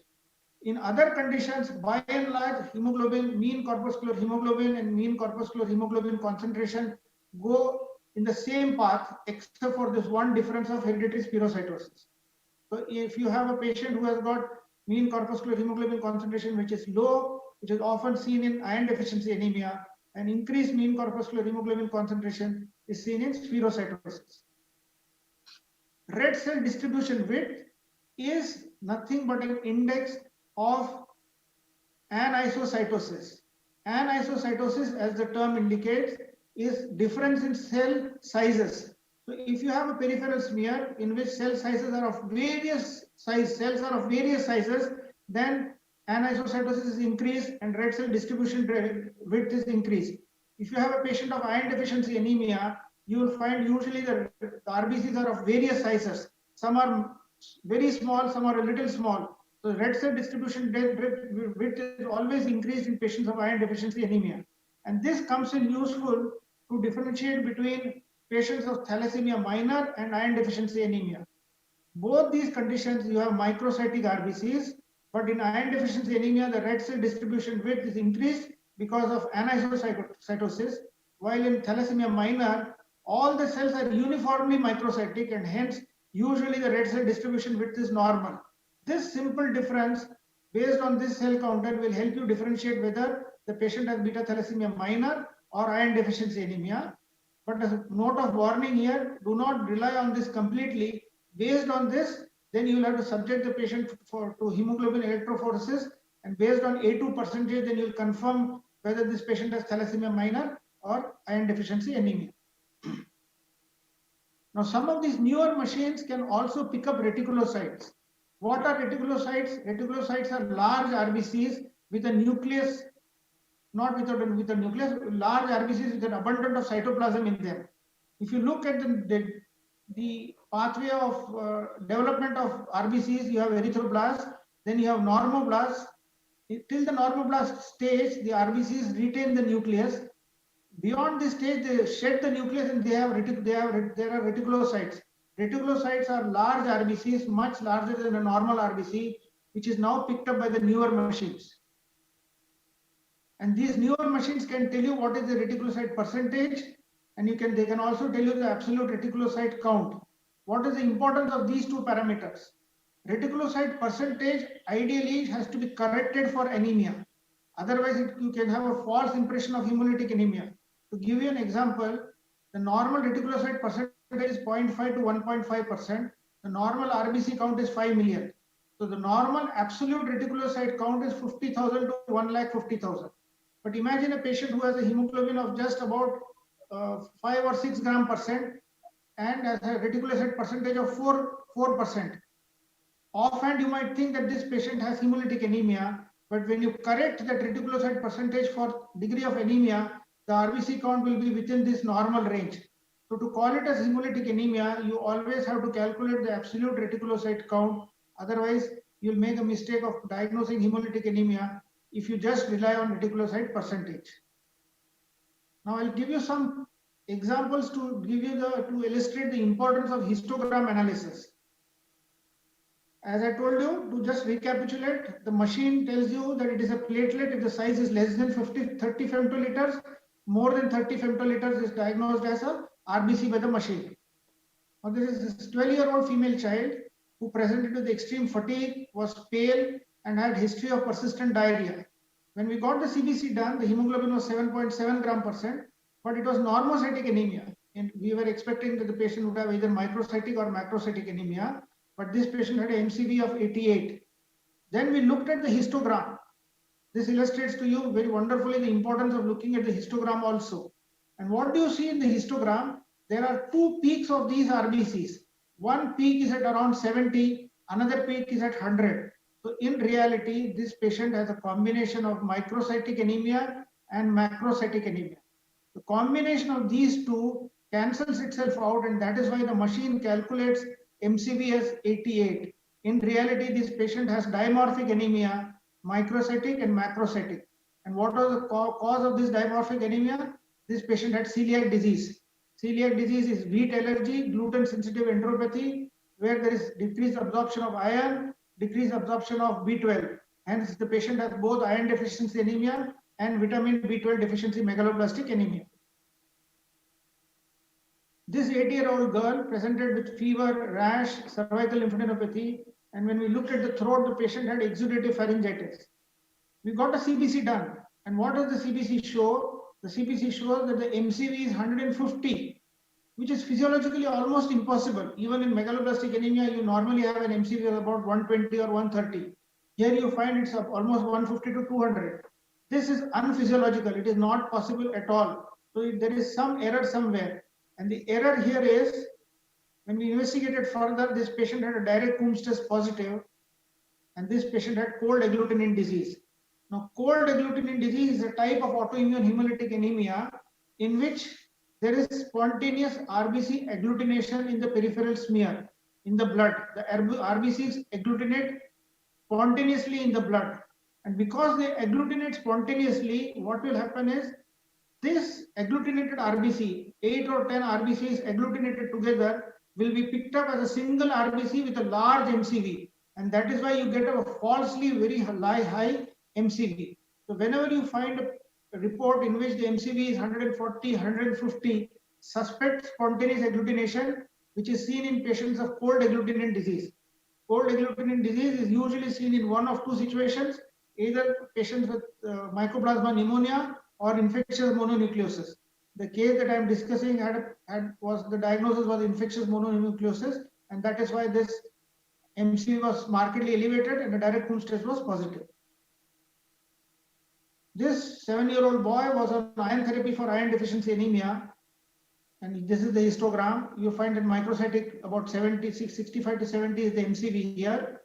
Speaker 16: In other conditions, by and large, hemoglobin, mean corpuscular hemoglobin and mean corpuscular hemoglobin concentration go in the same path except for this one difference of hereditary spherocytosis. So if you have a patient who has got mean corpuscular hemoglobin concentration which is low, which is often seen in iron deficiency anemia, and increased mean corpuscular hemoglobin concentration is seen in spherocytosis. Red cell distribution width is nothing but an index of anisocytosis. Anisocytosis, as the term indicates, is difference in cell sizes. So if you have a peripheral smear in which cell sizes are of various sizes, then anisocytosis is increased and red cell distribution width is increased. If you have a patient of iron deficiency anemia, you will find usually the RBCs are of various sizes. Some are very small, some are a little small. So red cell distribution width is always increased in patients of iron deficiency anemia. And this comes in useful to differentiate between patients of thalassemia minor and iron deficiency anemia. Both these conditions, you have microcytic RBCs, but in iron deficiency anemia, the red cell distribution width is increased because of anisocytosis, while in thalassemia minor, all the cells are uniformly microcytic, and hence usually the red cell distribution width is normal. This simple difference based on this cell counter will help you differentiate whether the patient has beta thalassemia minor or iron deficiency anemia. But as a note of warning here, do not rely on this completely. Based on this, then you will have to subject the patient to hemoglobin electrophoresis, and based on A2 percentage, then you will confirm whether this patient has thalassemia minor or iron deficiency anemia. Now, some of these newer machines can also pick up reticulocytes. What are reticulocytes? Reticulocytes are large RBCs with a nucleus, not with a nucleus, large RBCs with an abundance of cytoplasm in them. If you look at the pathway of development of RBCs, you have erythroblasts, then you have normoblasts. Till the normoblast stage, the RBCs retain the nucleus. Beyond this stage, they shed the nucleus and there are reticulocytes. Reticulocytes are large RBCs, much larger than a normal RBC, which is now picked up by the newer machines. And these newer machines can tell you what is the reticulocyte percentage, and they can also tell you the absolute reticulocyte count. What is the importance of these two parameters? Reticulocyte percentage ideally has to be corrected for anemia. Otherwise, you can have a false impression of hemolytic anemia. To give you an example, the normal reticulocyte percentage is 0.5 to 1.5%. The normal RBC count is 5 million. So the normal absolute reticulocyte count is 50,000 to 1,50,000. But imagine a patient who has a hemoglobin of just about 5 or 6 gram percent and has a reticulocyte percentage of 4%. Offhand, you might think that this patient has hemolytic anemia, but when you correct that reticulocyte percentage for degree of anemia, the RBC count will be within this normal range. So to call it as hemolytic anemia, you always have to calculate the absolute reticulocyte count. Otherwise, you'll make a mistake of diagnosing hemolytic anemia if you just rely on reticulocyte percentage. Now I'll give you some examples to illustrate the importance of histogram analysis. As I told you, to just recapitulate, the machine tells you that it is a platelet if the size is less than 30 femtoliters. More than 30 femtoliters is diagnosed as a RBC by the machine. Now there is this 12-year-old female child who presented with extreme fatigue, was pale, and had history of persistent diarrhea. When we got the CBC done, the hemoglobin was 7.7 gram percent, but it was normocytic anemia. And we were expecting that the patient would have either microcytic or macrocytic anemia, but this patient had an MCV of 88. Then we looked at the histogram. This illustrates to you very wonderfully the importance of looking at the histogram also. And what do you see in the histogram? There are two peaks of these RBCs. One peak is at around 70, another peak is at 100. So in reality, this patient has a combination of microcytic anemia and macrocytic anemia. The combination of these two cancels itself out, and that is why the machine calculates MCV as 88. In reality, this patient has dimorphic anemia, microcytic and macrocytic. And what was the cause of this dimorphic anemia? This patient had celiac disease. Celiac disease is wheat allergy, gluten sensitive enteropathy, where there is decreased absorption of iron, decreased absorption of B12. Hence, the patient has both iron deficiency anemia and vitamin B12 deficiency megaloblastic anemia. This 80-year-old girl presented with fever, rash, cervical lymphadenopathy, and when we looked at the throat, the patient had exudative pharyngitis. We got a CBC done, and what does the CBC show? The CBC shows that the MCV is 150, which is physiologically almost impossible. Even in megaloblastic anemia, you normally have an MCV of about 120 or 130. Here you find it's almost 150 to 200. This is unphysiological. It is not possible at all. So there is some error somewhere. And the error here is, when we investigated further, this patient had a direct Coombs test positive, and this patient had cold agglutinin disease. Now, cold agglutinin disease is a type of autoimmune hemolytic anemia in which there is spontaneous RBC agglutination in the peripheral smear. in the blood. The RBCs agglutinate spontaneously in the blood. And because they agglutinate spontaneously, what will happen is this agglutinated RBC, 8 or 10 RBCs agglutinated together, will be picked up as a single RBC with a large MCV. And that is why you get a falsely very high MCV. So whenever you find a report in which the MCV is 140, 150, suspect spontaneous agglutination, which is seen in patients of cold agglutinin disease. Cold agglutinin disease is usually seen in one of two situations, either patients with mycoplasma pneumonia or infectious mononucleosis. The case that I am discussing the diagnosis was infectious mononucleosis, and that is why this MCV was markedly elevated and the direct Coombs test was positive. This 7-year-old boy was on iron therapy for iron deficiency anemia, and this is the histogram. You find that microcytic about 65 to 70 is the MCV here.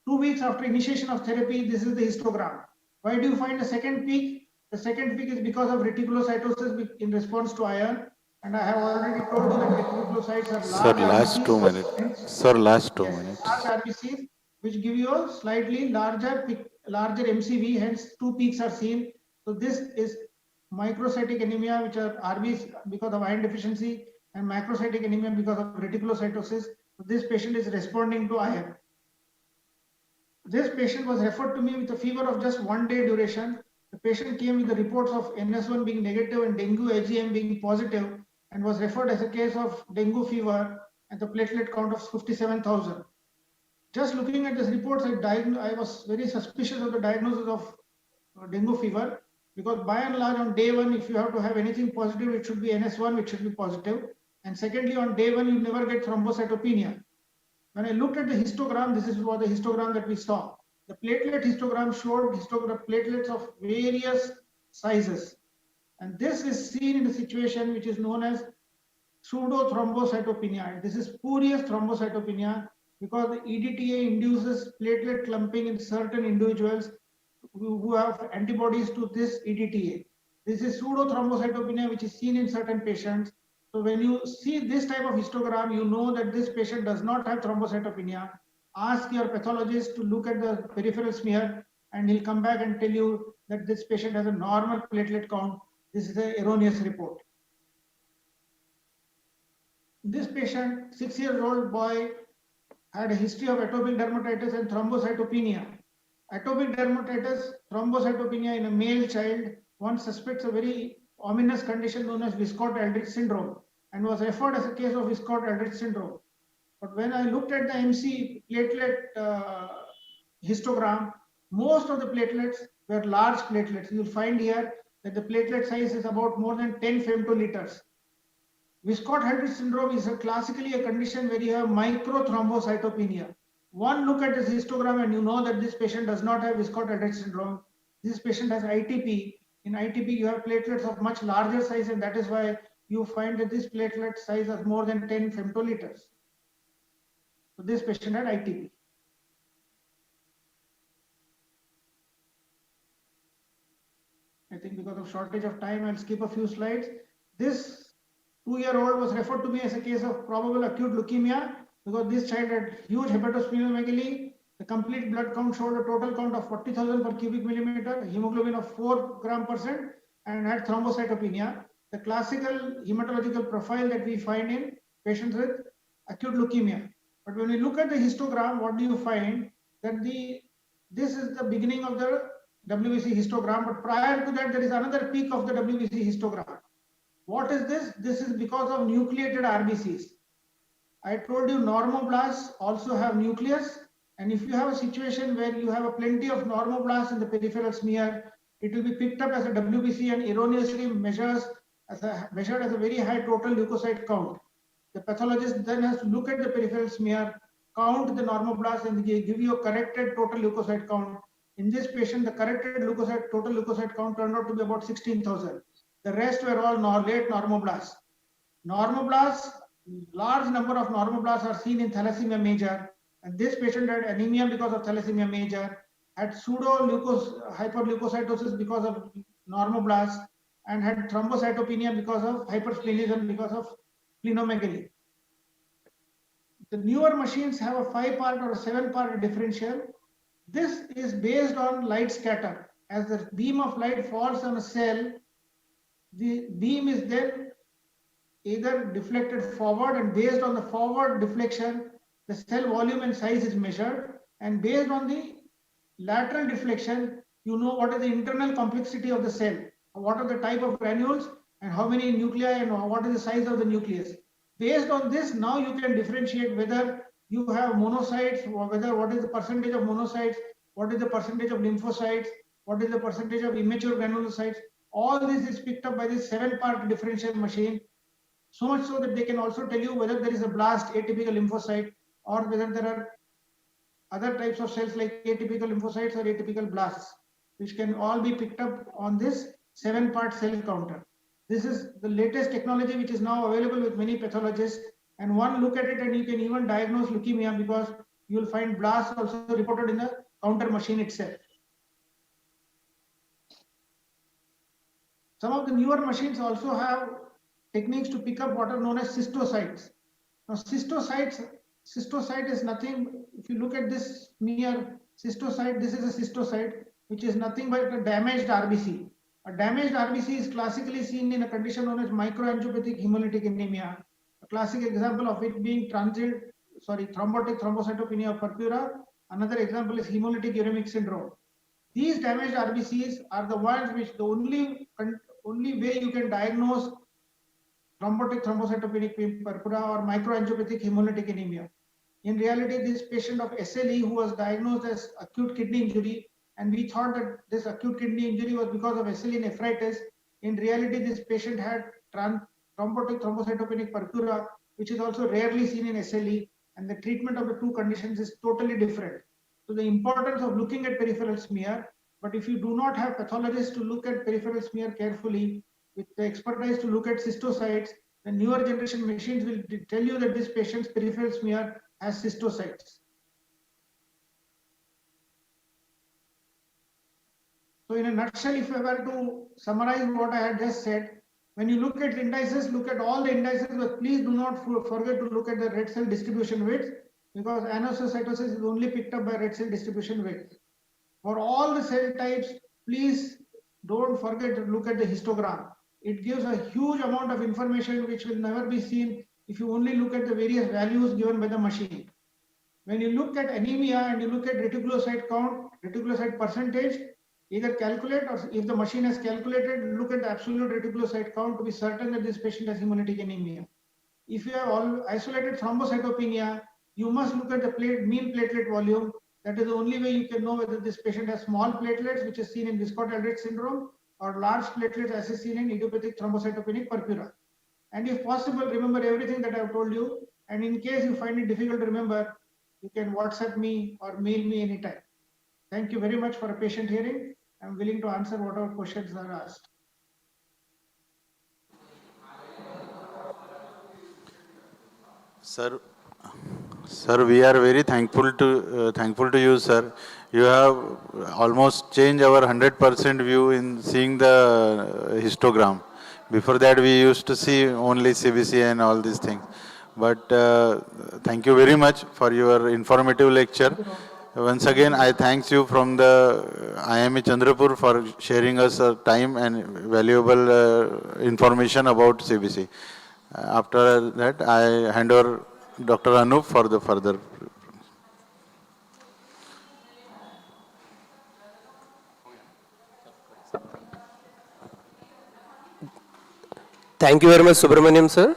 Speaker 16: 2 weeks after initiation of therapy, this is the histogram. Why do you find a second peak? The second peak is because of reticulocytosis in response to iron. And I have already told you that reticulocytes are large
Speaker 15: Sir, last
Speaker 16: RBCs.
Speaker 15: 2 minutes. Sir, last 2 minutes.
Speaker 16: Large RBCs, which give you a slightly larger MCV, hence 2 peaks are seen. So this is microcytic anemia, which are RBs because of iron deficiency, and macrocytic anemia because of reticulocytosis. So this patient is responding to iron. This patient was referred to me with a fever of just 1 day duration. The patient came with the reports of NS1 being negative and dengue AGM being positive, and was referred as a case of dengue fever and the platelet count of 57,000. Just looking at these reports, I was very suspicious of the diagnosis of dengue fever, because by and large on day 1, if you have to have anything positive, it should be NS1, which should be positive. And secondly, on day 1, you never get thrombocytopenia. When I looked at the histogram, this is what the histogram that we saw. The platelet histogram showed platelets of various sizes. And this is seen in a situation which is known as pseudo-thrombocytopenia. This is spurious thrombocytopenia because the EDTA induces platelet clumping in certain individuals who have antibodies to this EDTA. This is pseudo-thrombocytopenia which is seen in certain patients. So when you see this type of histogram, you know that this patient does not have thrombocytopenia. Ask your pathologist to look at the peripheral smear, and he'll come back and tell you that this patient has a normal platelet count. This is an erroneous report. This patient, 6-year-old boy, had a history of atopic dermatitis and thrombocytopenia. Atopic dermatitis, thrombocytopenia in a male child, one suspects a very ominous condition known as Wiskott-Aldrich syndrome, and was referred as a case of Wiskott-Aldrich syndrome. But when I looked at the MC platelet histogram, most of the platelets were large platelets. You'll find here that the platelet size is about more than 10 femtoliters. Wiskott-Aldrich syndrome is classically a condition where you have microthrombocytopenia. One look at this histogram and you know that this patient does not have Wiskott-Aldrich syndrome. This patient has ITP. In ITP, you have platelets of much larger size, and that is why you find that this platelet size is more than 10 femtoliters. So this patient had ITP. I think because of shortage of time, I'll skip a few slides. This 2-year-old was referred to me as a case of probable acute leukemia because this child had huge hepatosplenomegaly. The complete blood count showed a total count of 40,000 per cubic millimeter, hemoglobin of 4 gram%, and had thrombocytopenia. The classical hematological profile that we find in patients with acute leukemia. But when you look at the histogram, what do you find? That this is the beginning of the WBC histogram, but prior to that, there is another peak of the WBC histogram. What is this? This is because of nucleated RBCs. I told you normoblasts also have nucleus, and if you have a situation where you have a plenty of normoblasts in the peripheral smear, it will be picked up as a WBC and erroneously measured as a very high total leukocyte count. The pathologist then has to look at the peripheral smear, count the normoblasts, and give you a corrected total leukocyte count. In this patient, the corrected total leukocyte count turned out to be about 16,000. The rest were all late normoblasts. Normoblasts, large number of normoblasts are seen in thalassemia major, and this patient had anemia because of thalassemia major, had hyperleukocytosis because of normoblasts, and had thrombocytopenia because of hypersplenism because of splenomegaly. The newer machines have a 5-part or a 7-part differential. This is based on light scatter. As the beam of light falls on a cell, the beam is then either deflected forward, and based on the forward deflection, the cell volume and size is measured, and based on the lateral deflection, you know what is the internal complexity of the cell, what are the type of granules, and how many nuclei, and what is the size of the nucleus. Based on this, now you can differentiate whether you have monocytes, or whether what is the percentage of monocytes, what is the percentage of lymphocytes, what is the percentage of immature granulocytes. All this is picked up by this 7-part differential machine, so much so that they can also tell you whether there is a blast, atypical lymphocyte, or whether there are other types of cells like atypical lymphocytes or atypical blasts, which can all be picked up on this 7-part cell counter. This is the latest technology which is now available with many pathologists, and one look at it and you can even diagnose leukemia, because you will find blasts also reported in the counter machine itself. Some of the newer machines also have techniques to pick up what are known as cystocytes. Now, cystocyte is nothing. If you look at this smear, cystocyte, this is a cystocyte, which is nothing but a damaged RBC. A damaged RBC is classically seen in a condition known as microangiopathic hemolytic anemia. A classic example of it being thrombotic thrombocytopenia of purpura. Another example is hemolytic uremic syndrome. These damaged RBCs are the ones which the only way you can diagnose thrombotic thrombocytopenic purpura or microangiopathic hemolytic anemia. In reality, this patient of SLE who was diagnosed as acute kidney injury, and we thought that this acute kidney injury was because of SLE nephritis. In reality, this patient had thrombotic thrombocytopenic purpura, which is also rarely seen in SLE, and the treatment of the two conditions is totally different. So the importance of looking at peripheral smear, but if you do not have pathologists to look at peripheral smear carefully, with the expertise to look at cystocytes, the newer generation machines will tell you that this patient's peripheral smear has cystocytes. So in a nutshell, if I were to summarize what I had just said, when you look at indices, look at all the indices, but please do not forget to look at the red cell distribution width, because anocytosis is only picked up by red cell distribution width. For all the cell types, please don't forget to look at the histogram. It gives a huge amount of information which will never be seen if you only look at the various values given by the machine. When you look at anemia and you look at reticulocyte count, reticulocyte percentage, either calculate, or if the machine has calculated, look at the absolute reticulocyte count to be certain that this patient has hemolytic anemia. If you have all isolated thrombocytopenia, you must look at the mean platelet volume. That is the only way you can know whether this patient has small platelets, which is seen in Wiskott-Aldrich syndrome, or large platelets as is seen in idiopathic thrombocytopenic purpura. And if possible, remember everything that I have told you. And in case you find it difficult to remember, you can WhatsApp me or mail me anytime. Thank you very much for a patient hearing. I'm willing to answer whatever questions are asked.
Speaker 15: Sir, we are very thankful to you, sir. You have almost changed our 100% view in seeing the histogram. Before that, we used to see only CBC and all these things. But thank you very much for your informative lecture. Once again, I thank you from the IME Chandrapur for sharing us time and valuable information about CBC. After that, I hand over Dr. Anup for the further.
Speaker 9: Thank you very much, Subramaniam sir.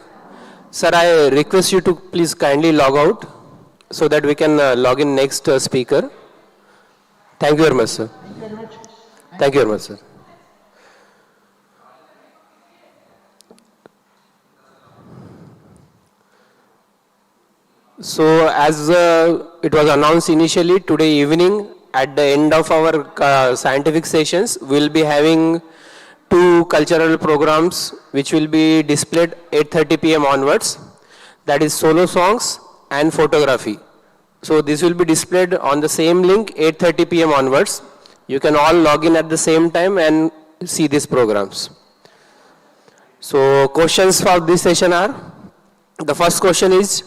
Speaker 9: Sir, I request you to please kindly log out so that we can log in next speaker. Thank you very much, sir.
Speaker 16: Thank you very much.
Speaker 9: Thank you very much, sir. So, as it was announced initially, today evening at the end of our scientific sessions, we will be having 2 cultural programs which will be displayed 8:30 p.m. onwards. That is solo songs and photography. So this will be displayed on the same link 8:30 p.m. onwards. You can all log in at the same time and see these programs. So questions for this session are, the first question is,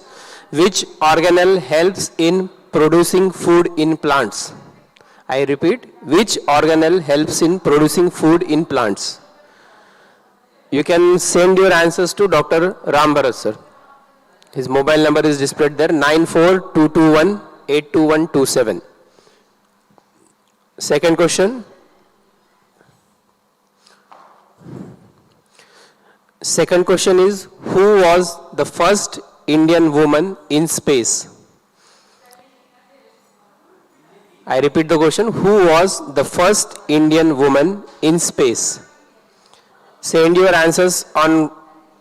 Speaker 9: Which organelle helps in producing food in plants? I repeat, which organelle helps in producing food in plants? You can send your answers to Dr. Rambharat, sir. His mobile number is displayed there, 94221-82127. Second question. Second question is, who was the first Indian woman in space? I repeat the question, who was the first Indian woman in space? Send your answers on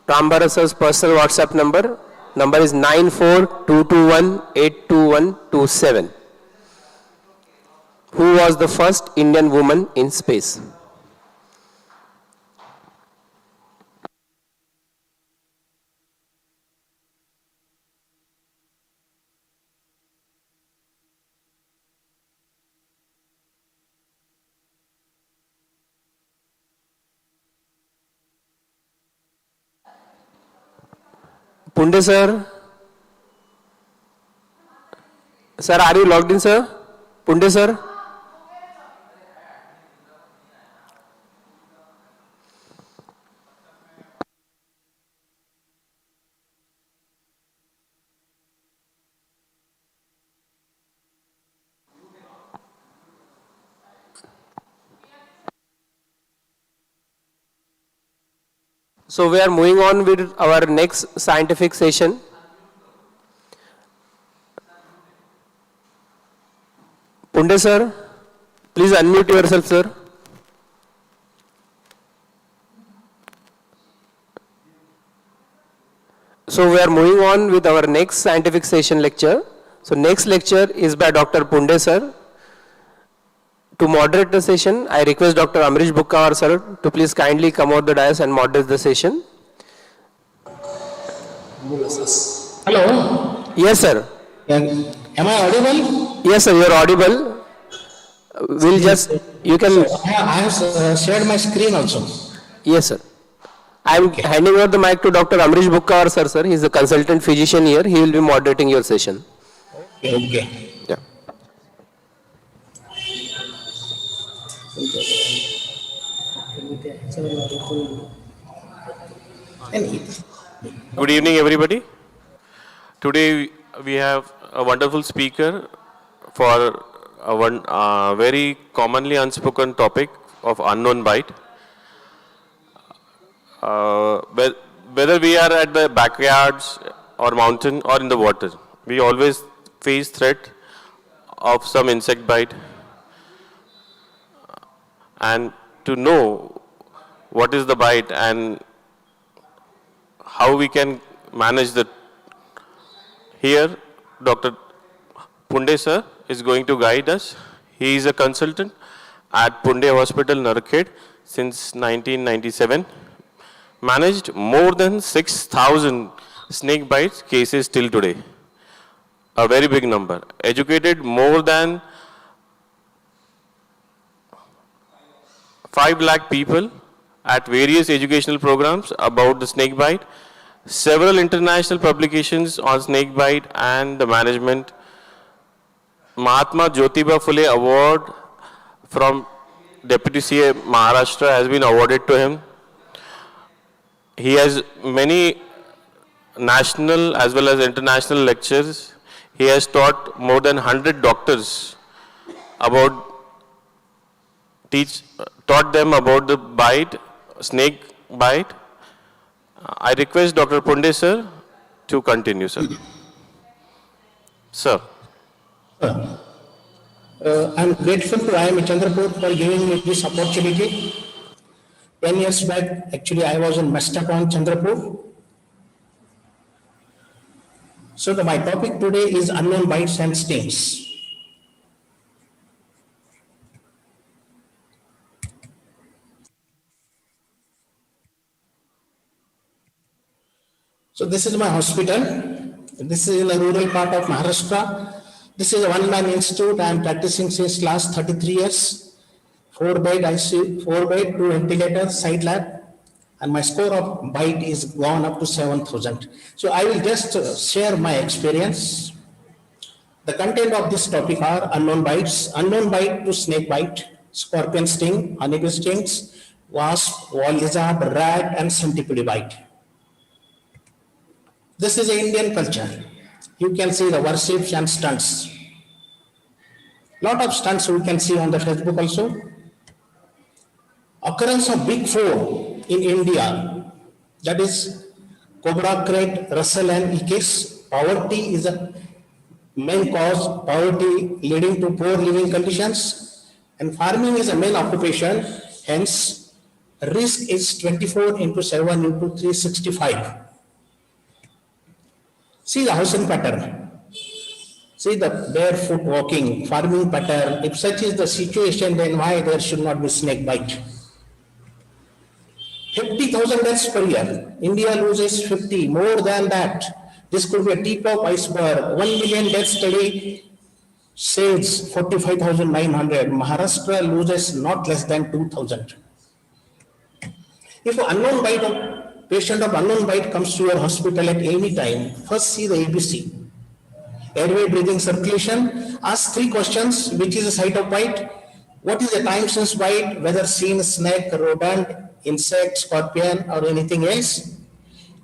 Speaker 9: Rambharat sir's personal WhatsApp number. Number is 94221-82127. Who was the first Indian woman in space? Punde sir. Sir, are you logged in, sir? Punde sir? So we are moving on with our next scientific session. Punde sir, please unmute yourself, sir. So we are moving on with our next scientific session lecture. So next lecture is by Dr. Punde sir. To moderate the session, I request Dr. Amrish Bukkawar sir to please kindly come out the dais and moderate the session.
Speaker 17: Hello.
Speaker 9: Yes, sir.
Speaker 17: Am I audible?
Speaker 9: Yes, sir. You are audible. We'll just you can.
Speaker 17: So I have shared my screen also.
Speaker 9: Yes, sir. I am handing over the mic to Dr. Amrish Bukkawar sir. Sir, he is the consultant physician here. He will be moderating your session.
Speaker 17: Okay.
Speaker 9: Yeah.
Speaker 18: Good evening, everybody. Today we have a wonderful speaker for a very commonly unspoken topic of unknown bite. Whether we are at the backyards or mountain or in the water, we always face threat of some insect bite. And to know what is the bite and how we can manage that, here Dr. Punde sir is going to guide us. He is a consultant at Punde Hospital, Narakhed since 1997. Managed more than 6,000 snake bites cases till today. A very big number. Educated more than 5 lakh people at various educational programs about the snake bite. Several international publications on snake bite and the management. Mahatma Jyotiba Phule Award from Deputy CA Maharashtra has been awarded to him. He has many national as well as international lectures. He has taught more than 100 doctors about taught them about the bite, snake bite. I request Dr. Punde sir to continue, sir. Sir.
Speaker 17: I'm grateful to IIM Chandrapur for giving me this opportunity. 10 years back, actually, I was in Mastapon, Chandrapur. So my topic today is unknown bites and stings. So this is my hospital. This is in a rural part of Maharashtra. This is a one-man institute. I am practicing since last 33 years. 4-bed ICU, 4-bed, 2 ventilators, side lab. and my score of bite is gone up to 7,000. So I will just share my experience. The content of this topic are unknown bites, unknown bite to snake bite, scorpion sting, honeybee stings, wasp, wall lizard, rat, and centipede bite. This is an Indian culture. You can see the worships and stunts. Lot of stunts we can see on the Facebook also. Occurrence of big four in India, that is cobra, crate, Russell, and E-case. Poverty is a main cause, poverty leading to poor living conditions, and farming is a main occupation, hence risk is 24 into 7 into 365. See the housing pattern. See the barefoot walking, farming pattern. If such is the situation, then why there should not be snake bite? 50,000 deaths per year. India loses 50, more than that. This could be a tip of iceberg. 1 million deaths study says 45,900. Maharashtra loses not less than 2,000. If an unknown bite patient of unknown bite comes to your hospital at any time, first see the ABC. Airway, breathing, circulation. Ask 3 questions. Which is the site of bite? What is the time since bite? Whether seen snake, rodent, insect, scorpion, or anything else.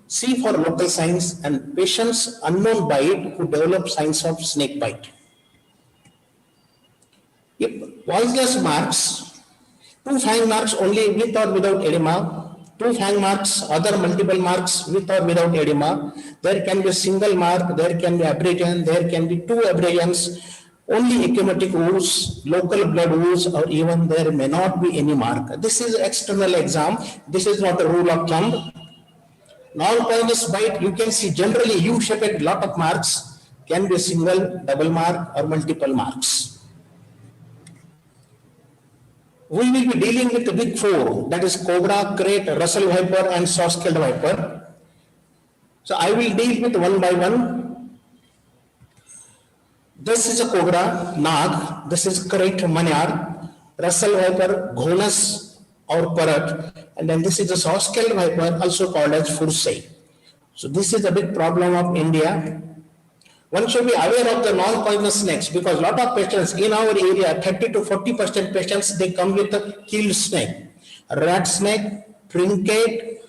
Speaker 17: See for local signs, and patients unknown bite could develop signs of snake bite. If poisonous marks, 2 fang marks only with or without edema, 2 fang marks, other multiple marks with or without edema, there can be a single mark, there can be abrasion, there can be 2 abrasions, only ecchymotic wounds, local blood wounds, or even there may not be any mark. This is external exam. This is not a rule of thumb. Non-poisonous bite, you can see generally U-shaped lot of marks, can be a single, double mark, or multiple marks. We will be dealing with the big 4, that is cobra, crate, Russell viper, and saw-scaled viper. So I will deal with one by one. This is a cobra, nag. This is crate, manyar. Russell viper, ghonus or parrot. And then this is a saw-scaled viper, also called as fursai. So this is a big problem of India. One should be aware of the non-poisonous snakes, because a lot of patients in our area, 30 to 40% patients, they come with a killed snake. Rat snake, trinket,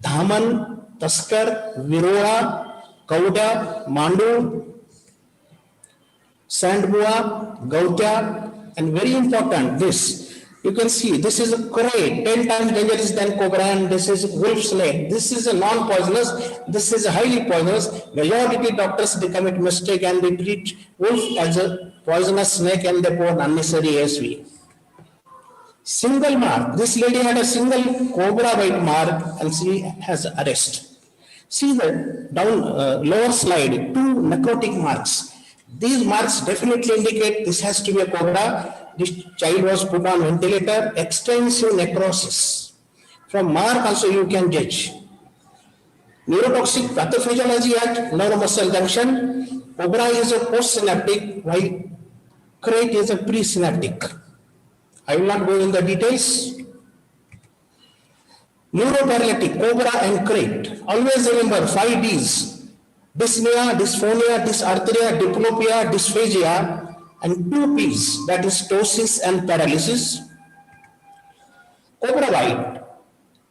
Speaker 17: dhaman, taskar, viroa, kauda, mandu, sandbua, gautya, and very important, this. You can see this is a crate, 10 times dangerous than cobra, and this is wolf snake. This is a non-poisonous, this is a highly poisonous. Majority doctors, they commit mistake and they treat wolf as a poisonous snake and they pour unnecessary ASV. Single mark, this lady had a single cobra bite mark and she has arrest. See the down lower slide, 2 necrotic marks. These marks definitely indicate this has to be a cobra. This child was put on ventilator, extensive necrosis. From mark also you can judge. Neurotoxic pathophysiology at neuromuscular junction. Cobra is a postsynaptic, while crate is a presynaptic. I will not go in the details. Neuroparalytic, cobra and crate. Always remember 5 Ds. Dyspnea, dysphonia, dysarthria, diplopia, dysphagia, and 2 Ps, that is ptosis and paralysis. Cobra bite.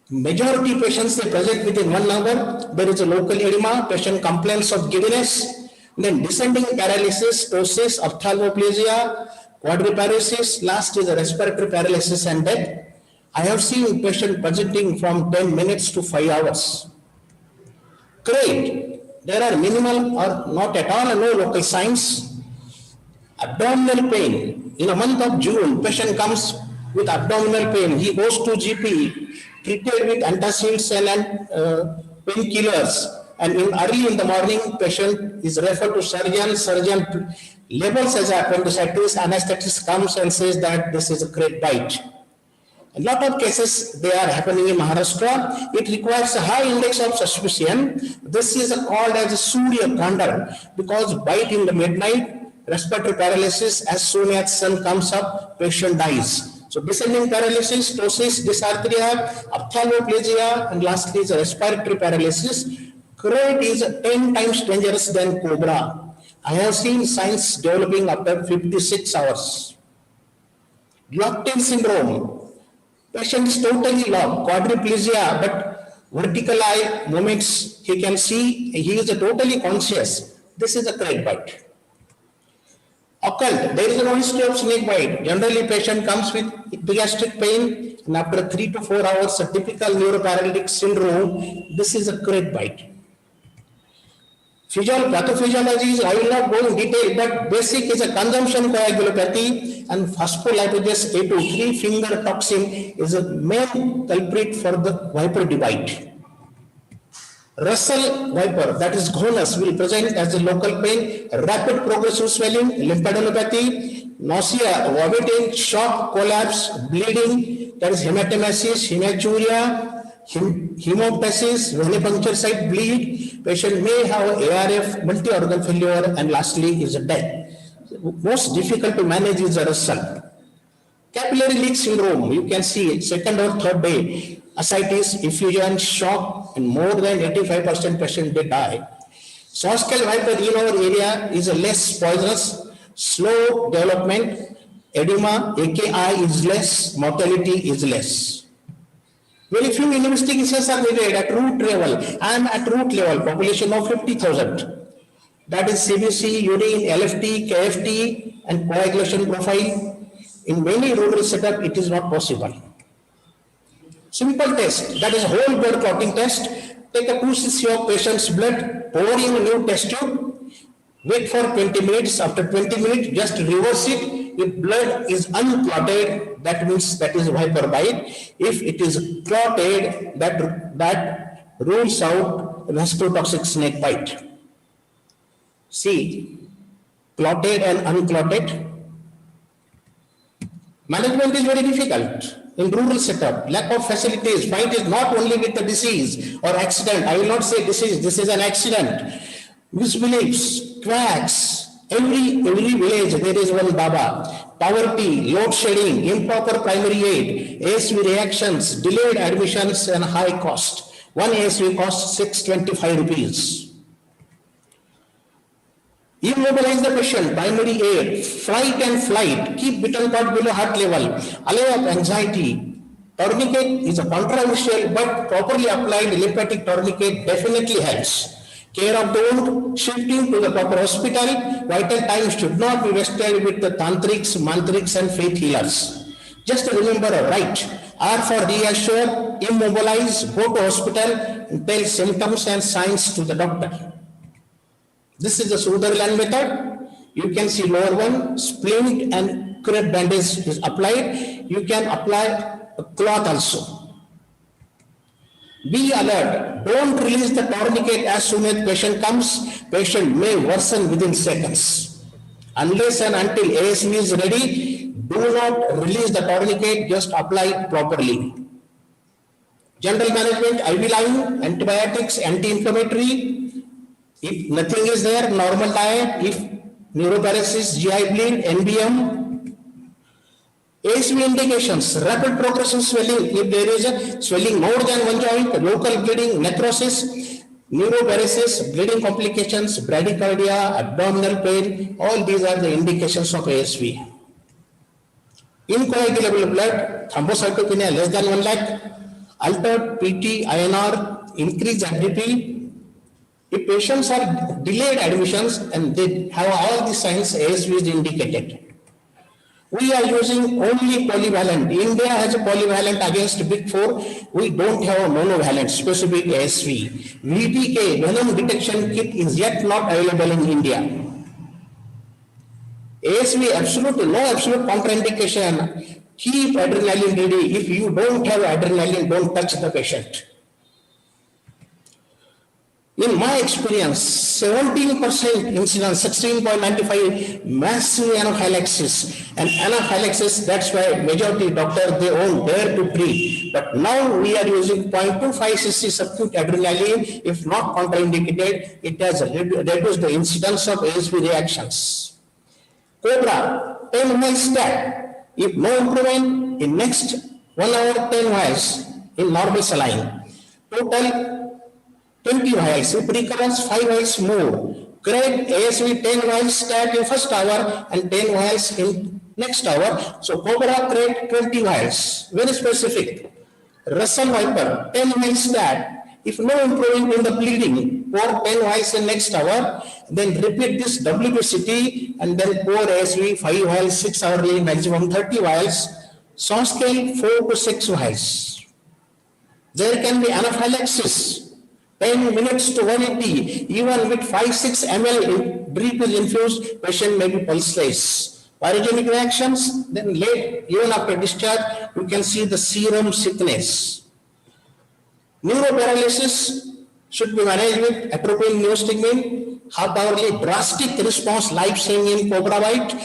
Speaker 17: Majority patients, they present within 1 hour. There is a local edema, patient complains of giddiness, then descending paralysis, ptosis, ophthalmoplegia, quadriparesis, last is a respiratory paralysis and death. I have seen patient presenting from 10 minutes to 5 hours. Crate. There are minimal or not at all no local signs. Abdominal pain. In a month of June, patient comes with abdominal pain. He goes to GP, treated with antacids and painkillers. And early in the morning, patient is referred to surgeon. Surgeon labels as appendicitis. Anesthetist comes and says that this is a crate bite. A lot of cases, they are happening in Maharashtra. It requires a high index of suspicion. This is called as a Surya Kanda, because bite in the midnight, respiratory paralysis, as soon as sun comes up, patient dies. So descending paralysis, ptosis, dysarthria, ophthalmoplegia, and lastly is respiratory paralysis. Crate is 10 times dangerous than cobra. I have seen signs developing after 56 hours. Locked-in syndrome. Patient is totally locked, quadriplegia, but vertical eye movements, he can see, he is totally conscious. This is a crate bite. Occult, there is no history of snake bite. Generally, patient comes with gastric pain, and after 3 to 4 hours, a typical neuroparalytic syndrome, this is a crate bite. Pathophysiology, I will not go in detail, but basic is a consumption coagulopathy and phospholipase A2, 3-finger toxin is a main culprit for the viper bite. Russell viper, that is Gonus, will present as a local pain, rapid progressive swelling, lymphadenopathy, nausea, vomiting, shock, collapse, bleeding, that is hematemesis, hematuria, hemoptysis, venipuncture site bleed, patient may have ARF, multi-organ failure, and lastly is a death. Most difficult to manage is a Russell. Capillary leak syndrome, you can see it, second or third day, ascites, effusion, shock, and more than 85% patient they die. Soskell viper in our area is a less poisonous, slow development, edema, AKI is less, mortality is less. Very few investigations are needed at root level. I am at root level, population of 50,000. That is CBC, urine, LFT, KFT, and coagulation profile. In many rural setup, it is not possible. Simple test, that is whole blood clotting test. Take a 2 cc of patient's blood, pour in a new test tube, wait for 20 minutes. After 20 minutes, just reverse it. If blood is unclotted, that means that is viper bite. If it is clotted, that rules out vasculotoxic snake bite. See, clotted and unclotted. Management is very difficult in rural setup. Lack of facilities. Fight is not only with the disease or accident. I will not say disease. This is an accident. Misbeliefs, quacks. Every village there is one Baba. Poverty, load shedding, improper primary aid, ASV reactions, delayed admissions, and high cost. One ASV costs 625 rupees. Immobilize the patient, primary aid, fright and flight, keep beaten part below heart level, allay of anxiety. Tourniquet is a controversial but properly applied lymphatic tourniquet definitely helps. Care of the wound, shifting to the proper hospital, vital time should not be wasted with the tantrics, mantrics and faith healers. Just remember, right, R for reassure, immobilize, go to hospital and tell symptoms and signs to the doctor. This is the Sutherland method. You can see lower one, splint and crepe bandage is applied. You can apply a cloth also. Be alert. Don't release the tourniquet as soon as patient comes. Patient may worsen within seconds. Unless and until ASV is ready, do not release the tourniquet, just apply it properly. General management, IV line, antibiotics, anti-inflammatory. If nothing is there, normal diet. If neuroparesis, GI bleed, NBM. ASV indications, rapid progressive swelling, if there is a swelling more than one joint, local bleeding, necrosis, neuroparesis, bleeding complications, bradycardia, abdominal pain, all these are the indications of ASV. Incoagulable blood, thrombocytopenia less than 1 lakh, altered PT, INR, increased FDP. If patients are delayed admissions and they have all these signs, ASV is indicated. We are using only polyvalent. India has a polyvalent against Big 4. We don't have a monovalent specific ASV. VTK, venom detection kit, is yet not available in India. ASV, absolute, no absolute contraindication. Keep adrenaline ready. If you don't have adrenaline, don't touch the patient. In my experience, 17% incidence, 16.95, massive anaphylaxis. And anaphylaxis, that's why majority doctors, they won't dare to treat. But now we are using 0.25 cc subcute adrenaline. If not contraindicated, it has reduced the incidence of ASV reactions. Cobra, 10 ml stat. If no improvement, in next 1 hour 10 vials in normal saline. Total 20 vials. If recurrence 5 vials more. Create ASV 10 vials stat in first hour and 10 vials in next hour. So Cobra create 20 vials. Very specific. Russell Viper 10 vials stat. If no improvement in the bleeding, pour 10 vials in next hour, then repeat this WBCT and then pour ASV 5 vials 6 hourly, maximum 30 vials. Soft scale 4 to 6 vials. There can be anaphylaxis. 10 minutes to 180, even with 5-6 ml drip is infused, patient may be pulseless. Virogenic reactions, then late, even after discharge, you can see the serum sickness. Neuroparalysis should be managed with appropriate neostigmine, half-hourly drastic response, life-saving in Cobra Bite.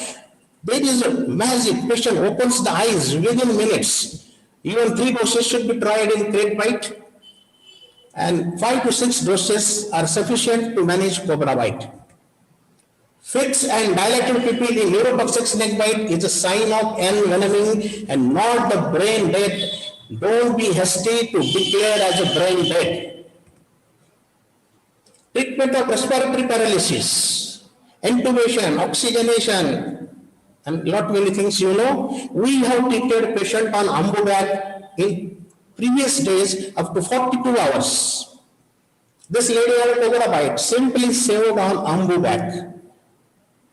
Speaker 17: There is a magic, patient opens the eyes within minutes. Even 3 doses should be tried in Crate Bite. And 5 to 6 doses are sufficient to manage Cobra Bite. Fixed and dilated pupil in neurotoxic snake bite is a sign of envenoming and not the brain death. Don't be hasty to declare as a brain death. Treatment of respiratory paralysis, intubation, oxygenation, and lot many things you know. We have treated patient on Ambubag in previous days up to 42 hours. This lady had a Cobra Bite, simply saved on Ambubag.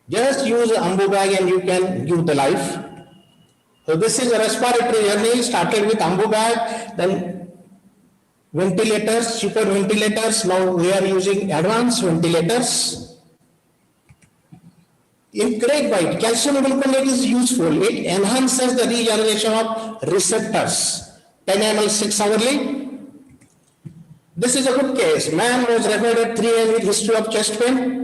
Speaker 17: Just use Ambubag and you can give the life. So this is a respiratory journey, started with Ambubag, then ventilators, cheaper ventilators, now we are using advanced ventilators. In Crate Bite, calcium gluconate is useful. It enhances the regeneration of receptors. 10 ml 6 hourly. This is a good case. Man was referred at 3 a.m. with history of chest pain.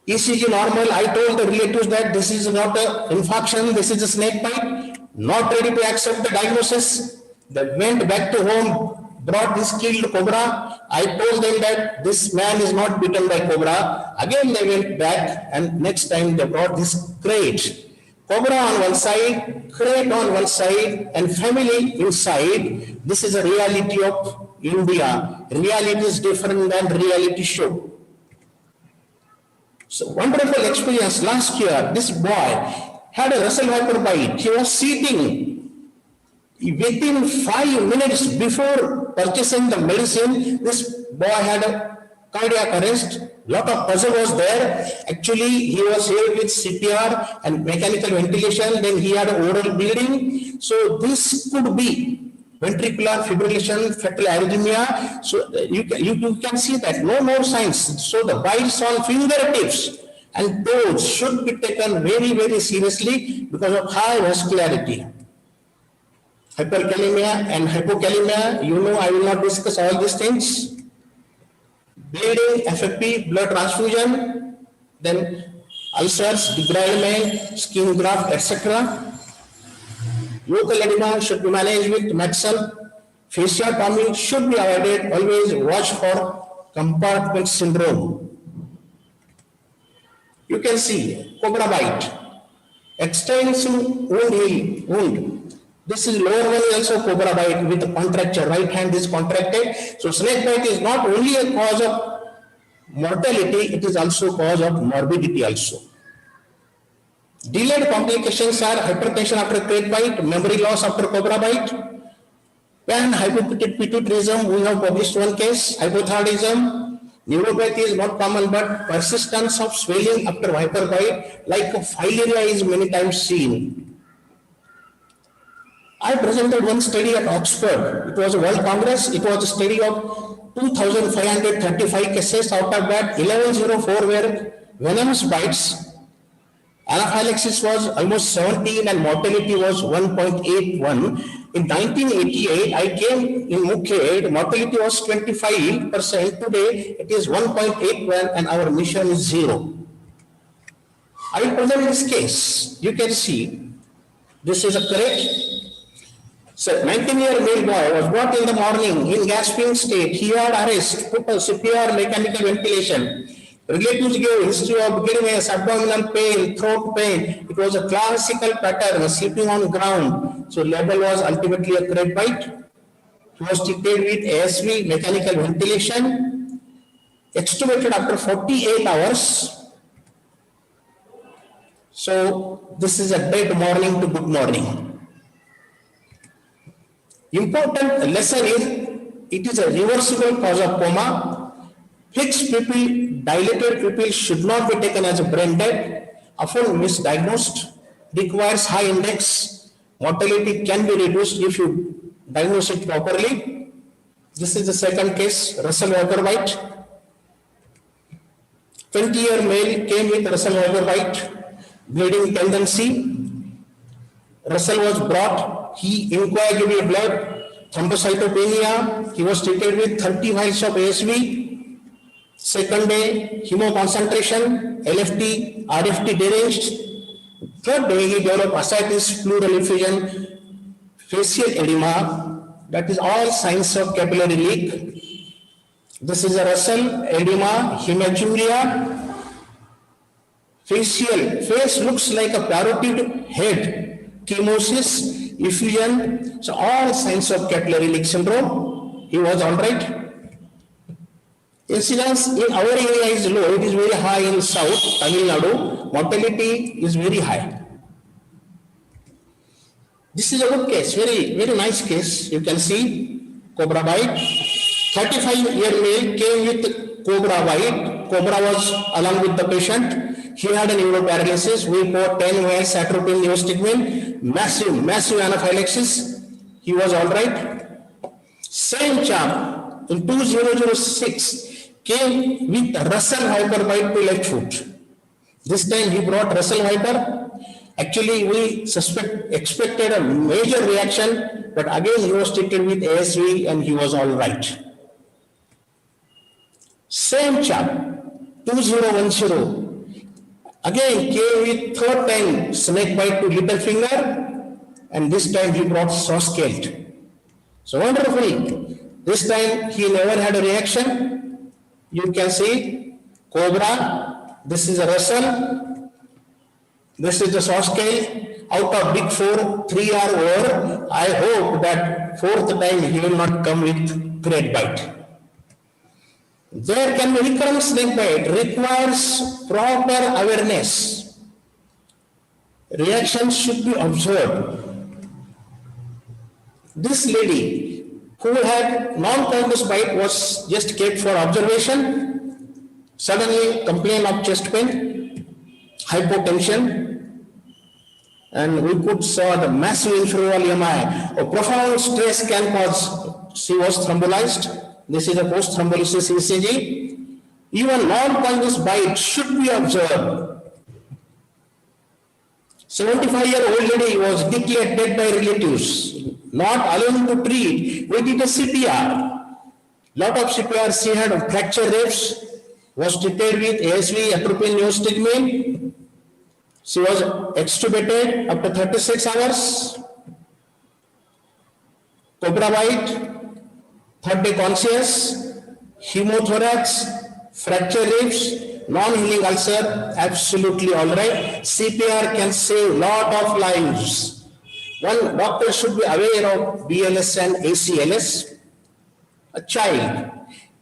Speaker 17: ECG normal. I told the relatives that this is not an infarction, this is a snake bite. Not ready to accept the diagnosis. They went back to home, brought this killed cobra. I told them that this man is not bitten by cobra. Again they went back and next time they brought this crate. Cobra on one side, crate on one side, and family inside. This is a reality of India. Reality is different than reality show. So wonderful experience. Last year, this boy had a Russell Viper bite. He was sitting. Within 5 minutes before purchasing the medicine, this boy had a cardiac arrest. Lot of puzzle was there. Actually, he was here with CPR and mechanical ventilation. Then he had oral bleeding. So this could be ventricular fibrillation, fetal arrhythmia. So you can see that no more signs. So the bites on fingertips and toes should be taken very, very seriously because of high vascularity. Hyperkalemia and hypokalemia, you know, I will not discuss all these things. Bleeding, FFP, blood transfusion, then ulcers, debridement, skin graft, etc. Local edema should be managed with Maxel. Fasciotomy should be avoided. Always watch for compartment syndrome. You can see cobra bite, extensive wound. This is lower one is also cobra bite with contracture. Right hand is contracted. So snake bite is not only a cause of mortality, it is also cause of morbidity also. Delayed complications are hypertension after crate bite, memory loss after cobra bite, and hypopituitarism. We have published one case, hypothyroidism. Neuropathy is not common, but persistence of swelling after viper bite, like filaria, is many times seen. I presented one study at Oxford. It was a World Congress. It was a study of 2,535 cases. Out of that, 1104 were venomous bites. Anaphylaxis was almost 17 and mortality was 1.81. In 1988, I came in Mukhed, mortality was 25%. Today, it is 1.81 and our mission is 0. I will present this case. You can see, this is a correct. So, 19-year male boy was brought in the morning in gasping state. He had arrest, put a CPR, mechanical ventilation. Relatives gave history of giddiness, abdominal pain, throat pain. It was a classical pattern, sleeping on ground. So label was ultimately a crate bite. He was treated with ASV, mechanical ventilation, extubated after 48 hours. So this is a dead morning to good morning. Important lesson is, it is a reversible cause of coma. Fixed pupil, dilated pupil should not be taken as a brain dead, often misdiagnosed, requires high index. Mortality can be reduced if you diagnose it properly. This is the second case, Russell Walker White. 20-year male came with Russell Walker White, bleeding tendency. Russell was brought, he incoagulated blood, thrombocytopenia. He was treated with 30 vials of ASV. Second day, hemoconcentration, LFT, RFT deranged. Third day, he developed ascites, pleural effusion, facial edema. That is all signs of capillary leak. This is a Russell, edema, hematuria. Face looks like a parotid head, chemosis, effusion. So all signs of capillary leak syndrome. He was all right. Incidence in our area is low, it is very high in south, Tamil Nadu. Mortality is very high. This is a good case, very, very nice case. You can see cobra bite. 35-year male came with cobra bite. Cobra was along with the patient. He had a neuroparalysis. We poured 10 vials atropine neostigmine, massive anaphylaxis. He was all right. Same chap in 2006 came with Russell Viper bite to left foot. This time he brought Russell Viper. Actually, we expected a major reaction, but again he was treated with ASV and he was all right. Same chap, 2010, again came with third time snake bite to little finger, and this time he brought saw-scaled. So wonderfully, this time he never had a reaction. You can see cobra, this is a Russell, this is the saw scale. Out of big four, 3 are over. I hope that fourth time he will not come with great bite. There can be recurrent snake bite, requires proper awareness. Reactions should be observed. This lady who had non-poisonous bite was just kept for observation, suddenly complained of chest pain, hypotension, and we could saw the massive inferior EMI. A profound stress can cause, she was thrombolized. This is a post-thrombolysis ECG. Even non-poisonous bite should be observed. 75-year-old lady was declared dead by relatives, not allowed to treat. We did a CPR. Lot of CPR, she had fracture ribs, was treated with ASV, atropine neostigmine. She was extubated after 36 hours. Cobra bite, third day conscious, hemothorax, fracture ribs, non-healing ulcer, absolutely all right. CPR can save lot of lives. One doctor should be aware of BLS and ACLS. A child.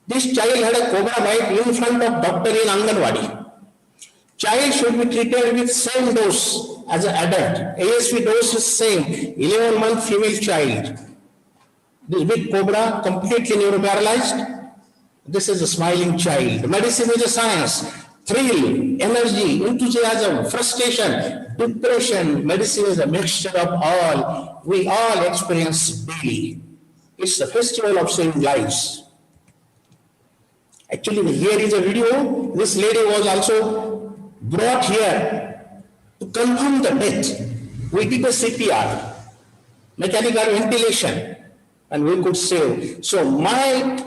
Speaker 17: This child had a cobra bite in front of doctor in Anganwadi. Child should be treated with same dose as an adult. ASV dose is same. 11-month female child. This big cobra, completely neuroparalyzed. This is a smiling child. Medicine is a science. Thrill, energy, enthusiasm, frustration, depression. Medicine is a mixture of all. We all experience daily. It's the festival of saving lives. Actually, here is a video. This lady was also brought here to confirm the death. We did a CPR, mechanical ventilation, and we could save. So my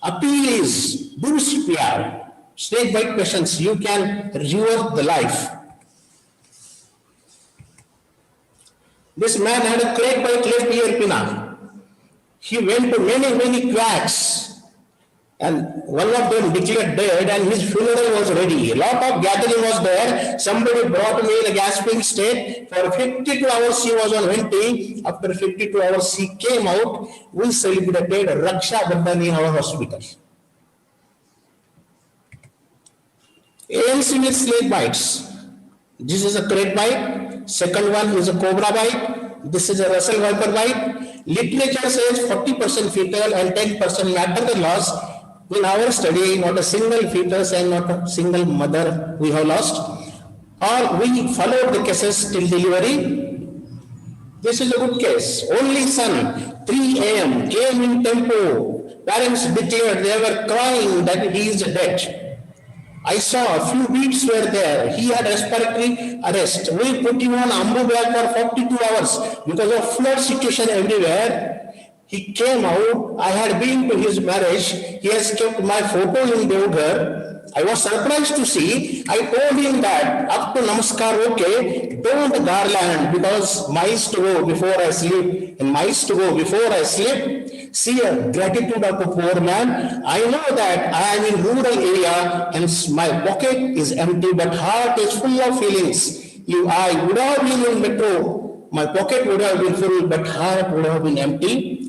Speaker 17: appeal is, do CPR. Snake bite patients, you can reverse the life. This man had a crate bite left ear pinna. He went to many quacks And one of them declared dead and his funeral was ready. A lot of gathering was there. Somebody brought me in a gasping state. For 52 hours he was on venti. After 52 hours he came out. We celebrated Raksha Bandhan in our hospital. ANC with snake bites. This is a crate bite. Second one is a cobra bite. This is a Russell viper bite. Literature says 40% fetal and 10% maternal loss. In our study, not a single fetus and not a single mother we have lost. Or we followed the cases till delivery. This is a good case. Only son, 3 a.m., came in tempo. Parents declared they were crying that he is dead. I saw a few beats were there. He had respiratory arrest. We put him on ambu bag for 42 hours because of flood situation everywhere. He came out. I had been to his marriage. He has kept my photo in Devghar. I was surprised to see. I told him that up to Namaskar, okay, don't garland because mice to go before I sleep and mice to go before I sleep. See a gratitude of a poor man. I know that I am in rural area and my pocket is empty, but heart is full of feelings. If I would have been in metro, my pocket would have been full, but heart would have been empty.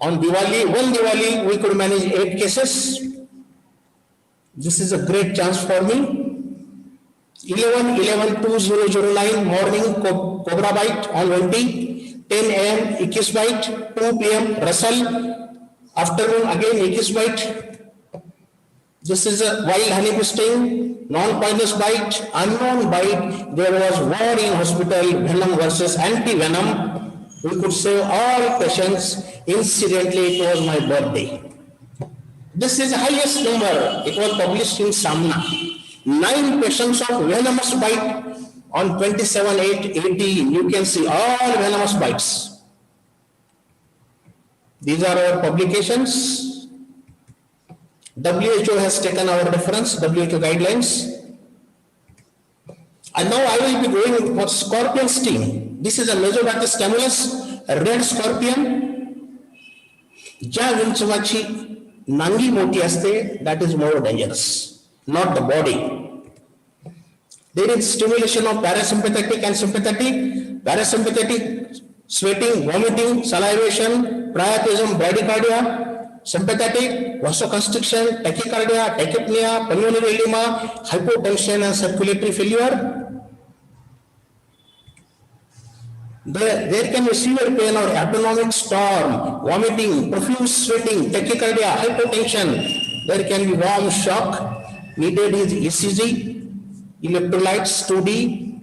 Speaker 17: On Diwali, one Diwali, we could manage 8 cases. This is a great chance for me. 11-11-2009 morning cobra bite on 20. 10 a.m. Ikis bite. 2 p.m. Russell. Afternoon again Ikis bite. This is a wild honeybee sting. Non-poisonous bite. Unknown bite. There was war in hospital. Venom versus anti-venom. We could save all patients. Incidentally, it was my birthday. This is the highest number. It was published in Samna. 9 patients of venomous bite on 27/8/18. You can see all venomous bites. These are our publications. WHO has taken our reference, WHO guidelines. And now I will be going for scorpion sting. This is a Mesobatis camelus, a red scorpion. Ja vinchavachi nangi moti aste, that is more dangerous, not the body. There is stimulation of parasympathetic and sympathetic. Parasympathetic, sweating, vomiting, salivation, priapism, bradycardia. Sympathetic, vasoconstriction, tachycardia, tachypnea, pulmonary edema, hypotension and circulatory failure. There can be severe pain or autonomic storm, vomiting, profuse sweating, tachycardia, hypotension. There can be warm shock. Needed is ECG, electrolytes 2D.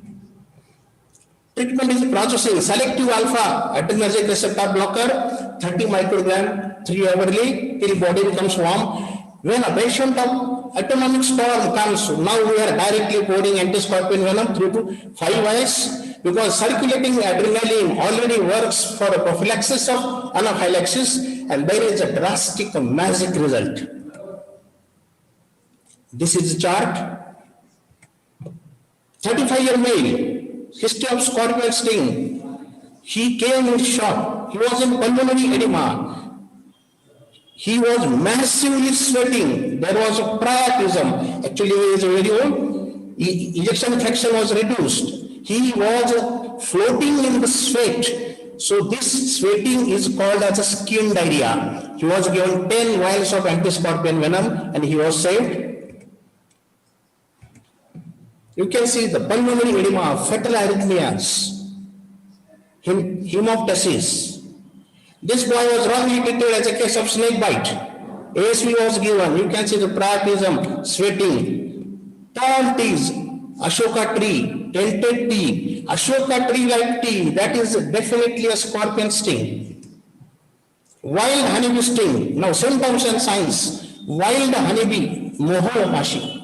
Speaker 17: Treatment is processing, selective alpha adrenergic receptor blocker, 30 microgram 3 hourly till body becomes warm. When a patient of autonomic storm comes, now we are directly pouring anti-scorpion venom 3 to 5 hours. Because circulating adrenaline already works for a prophylaxis of anaphylaxis, and there is a drastic magic result. This is the chart. 35-year male, history of scorpion sting. He came in shock. He was in pulmonary edema. He was massively sweating. There was a priapism. Actually, he is very old. Ejection fraction was reduced. He was floating in the sweat. So this sweating is called as a skin diarrhea. He was given 10 vials of anti-scorpion venom and he was saved. You can see the pulmonary edema, fatal arrhythmias, hemoptysis. This boy was wrongly treated as a case of snake bite. ASV was given. You can see the priapism, sweating. Tall teas, Ashoka tree, tented tea, Ashoka tree like tea, that is definitely a scorpion sting. Wild honeybee sting. Now symptoms and signs. Wild honeybee, mohomashi.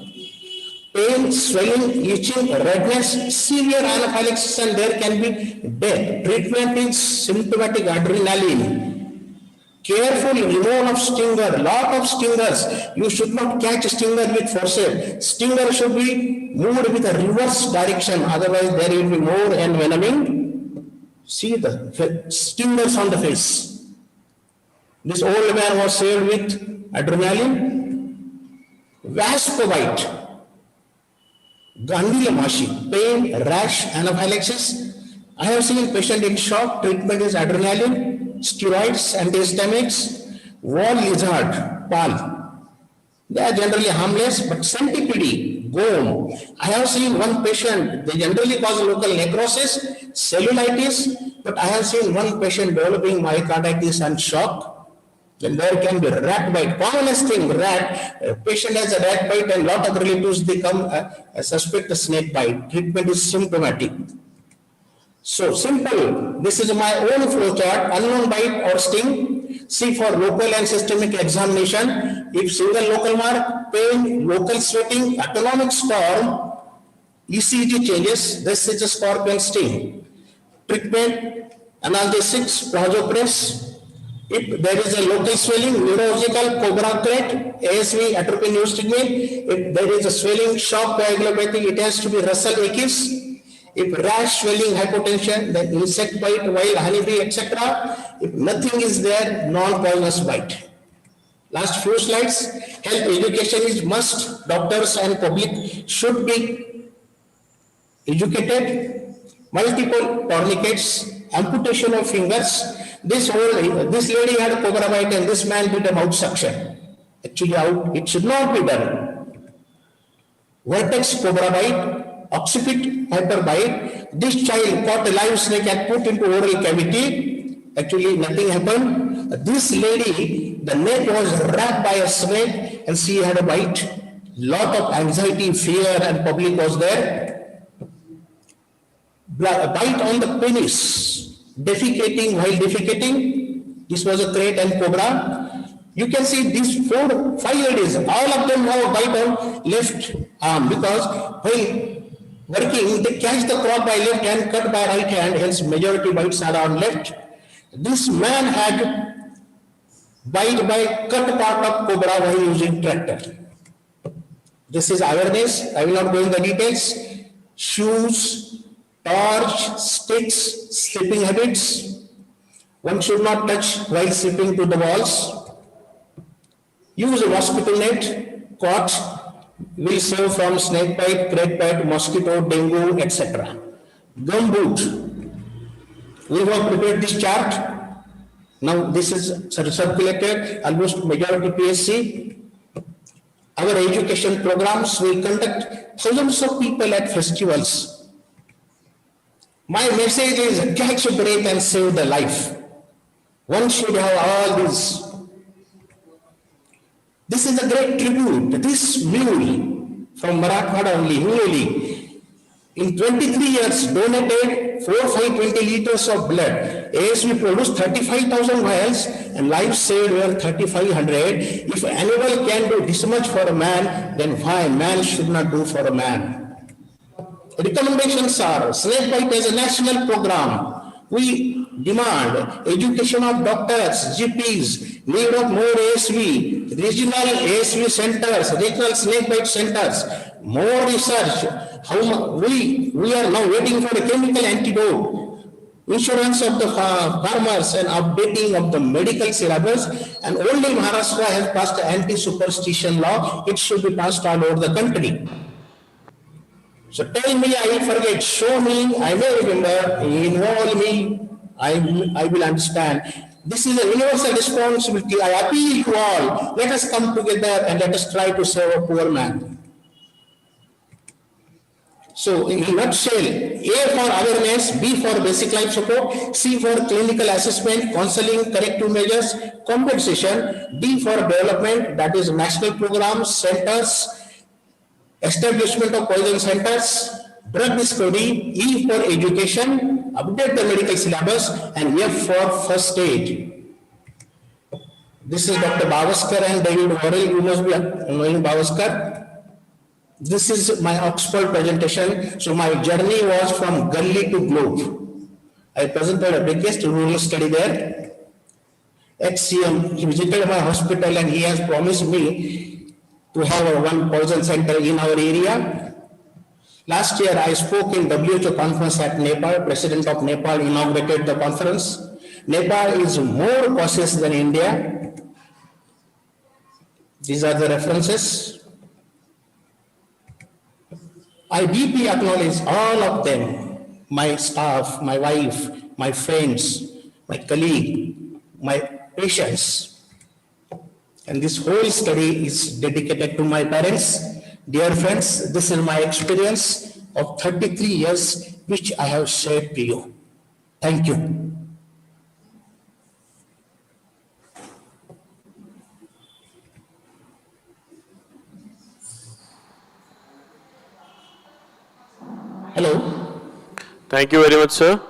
Speaker 17: Pain, swelling, itching, redness, severe anaphylaxis, and there can be death. Treatment is symptomatic adrenaline. Careful removal of stinger, lot of stingers. You should not catch a stinger with forceps. Stinger should be moved with a reverse direction, otherwise there will be more envenoming. See the stingers on the face. This old man was saved with adrenaline. wasp bite, gandilamashi, pain, rash, anaphylaxis. I have seen patient in shock. Treatment is adrenaline, steroids, antihistamines, wall lizard, pal. They are generally harmless, but centipede, gome. I have seen one patient, they generally cause local necrosis, cellulitis, but I have seen one patient developing myocarditis and shock. Then there can be rat bite. Commonest thing, rat. A patient has a rat bite and lot of relatives become suspect a snake bite. Treatment is symptomatic. So simple. This is my own flow chart. Unknown bite or sting. See for local and systemic examination. If single local mark, pain, local sweating, autonomic storm, ECG changes. This is a scorpion sting. Treatment, analgesics, vasopress. If there is a local swelling, neurological, cobra crate, ASV, atropine neurostigmine. If there is a swelling, shock, coagulopathy, it has to be Russell Akis. If rash, swelling, hypotension, then insect bite, wild honeybee, etc. If nothing is there, non-poisonous bite. Last few slides. Health education is must. Doctors and public should be educated. Multiple tourniquets, amputation of fingers. This lady had a cobra bite and this man did a mouth suction. Actually, it should not be done. Vertex cobra bite, occiput viper bite. This child caught a live snake and put into oral cavity. Actually, nothing happened. This lady, the neck was wrapped by a snake and she had a bite. Lot of anxiety, fear, and public was there. Bite on the penis, defecating while defecating. This was a crate and cobra. You can see these 4, 5 ladies, all of them have a bite on left arm because while working, they catch the crop by left hand, cut by right hand, hence majority bites are on left. This man had bite by cut part of cobra while using tractor. This is awareness. I will not go into the details. Shoes, torch, sticks, sleeping habits. One should not touch while sleeping to the walls. Use a mosquito net, cot, will save from snake bite, crate bite, mosquito, dengue, etc. Gum boot. We have prepared this chart. Now this is circulated, almost majority PSC. Our education programs will conduct thousands of people at festivals. My message is catch a breath and save the life. One should have all this. This is a great tribute. This mule from Marathwada only, Muley, in 23 years donated 4,520 liters of blood. ASV produced 35,000 vials and lives saved were 3,500. If an animal can do this much for a man, then why man should not do for a man? Recommendations are snake bite as a national program. We demand education of doctors, GPs, need of more ASV, regional ASV centers, regional snake bite centers, more research. We are now waiting for a chemical antidote, insurance of the farmers and updating of the medical syllabus, and only Maharashtra has passed the anti-superstition law. It should be passed all over the country. So tell me, I will forget. Show me, I may remember. Involve me, I will understand. This is a universal responsibility. I appeal to all. Let us come together and let us try to save a poor man. So in a nutshell, A for awareness, B for basic life support, C for clinical assessment, counseling, corrective measures, compensation, D for development, that is national programs, centers, establishment of poison centers, drug discovery, E for education, update the medical syllabus, and F for first aid. This is Dr. Bavaskar and David Worrell. You must be knowing Bavaskar. This is my Oxford presentation. So my journey was from Gully to Globe. I presented a biggest rural study there. HCM, he visited my hospital and he has promised me to have one poison center in our area. Last year I spoke in WHO conference at Nepal. President of Nepal inaugurated the conference. Nepal is more cautious than India. These are the references. I deeply acknowledge all of them, my staff, my wife, my friends, my colleague, my patients. And this whole study is dedicated to my parents. Dear friends, this is my experience of 33 years, which I have shared to you. Thank you. Hello.
Speaker 18: Thank you very much, sir,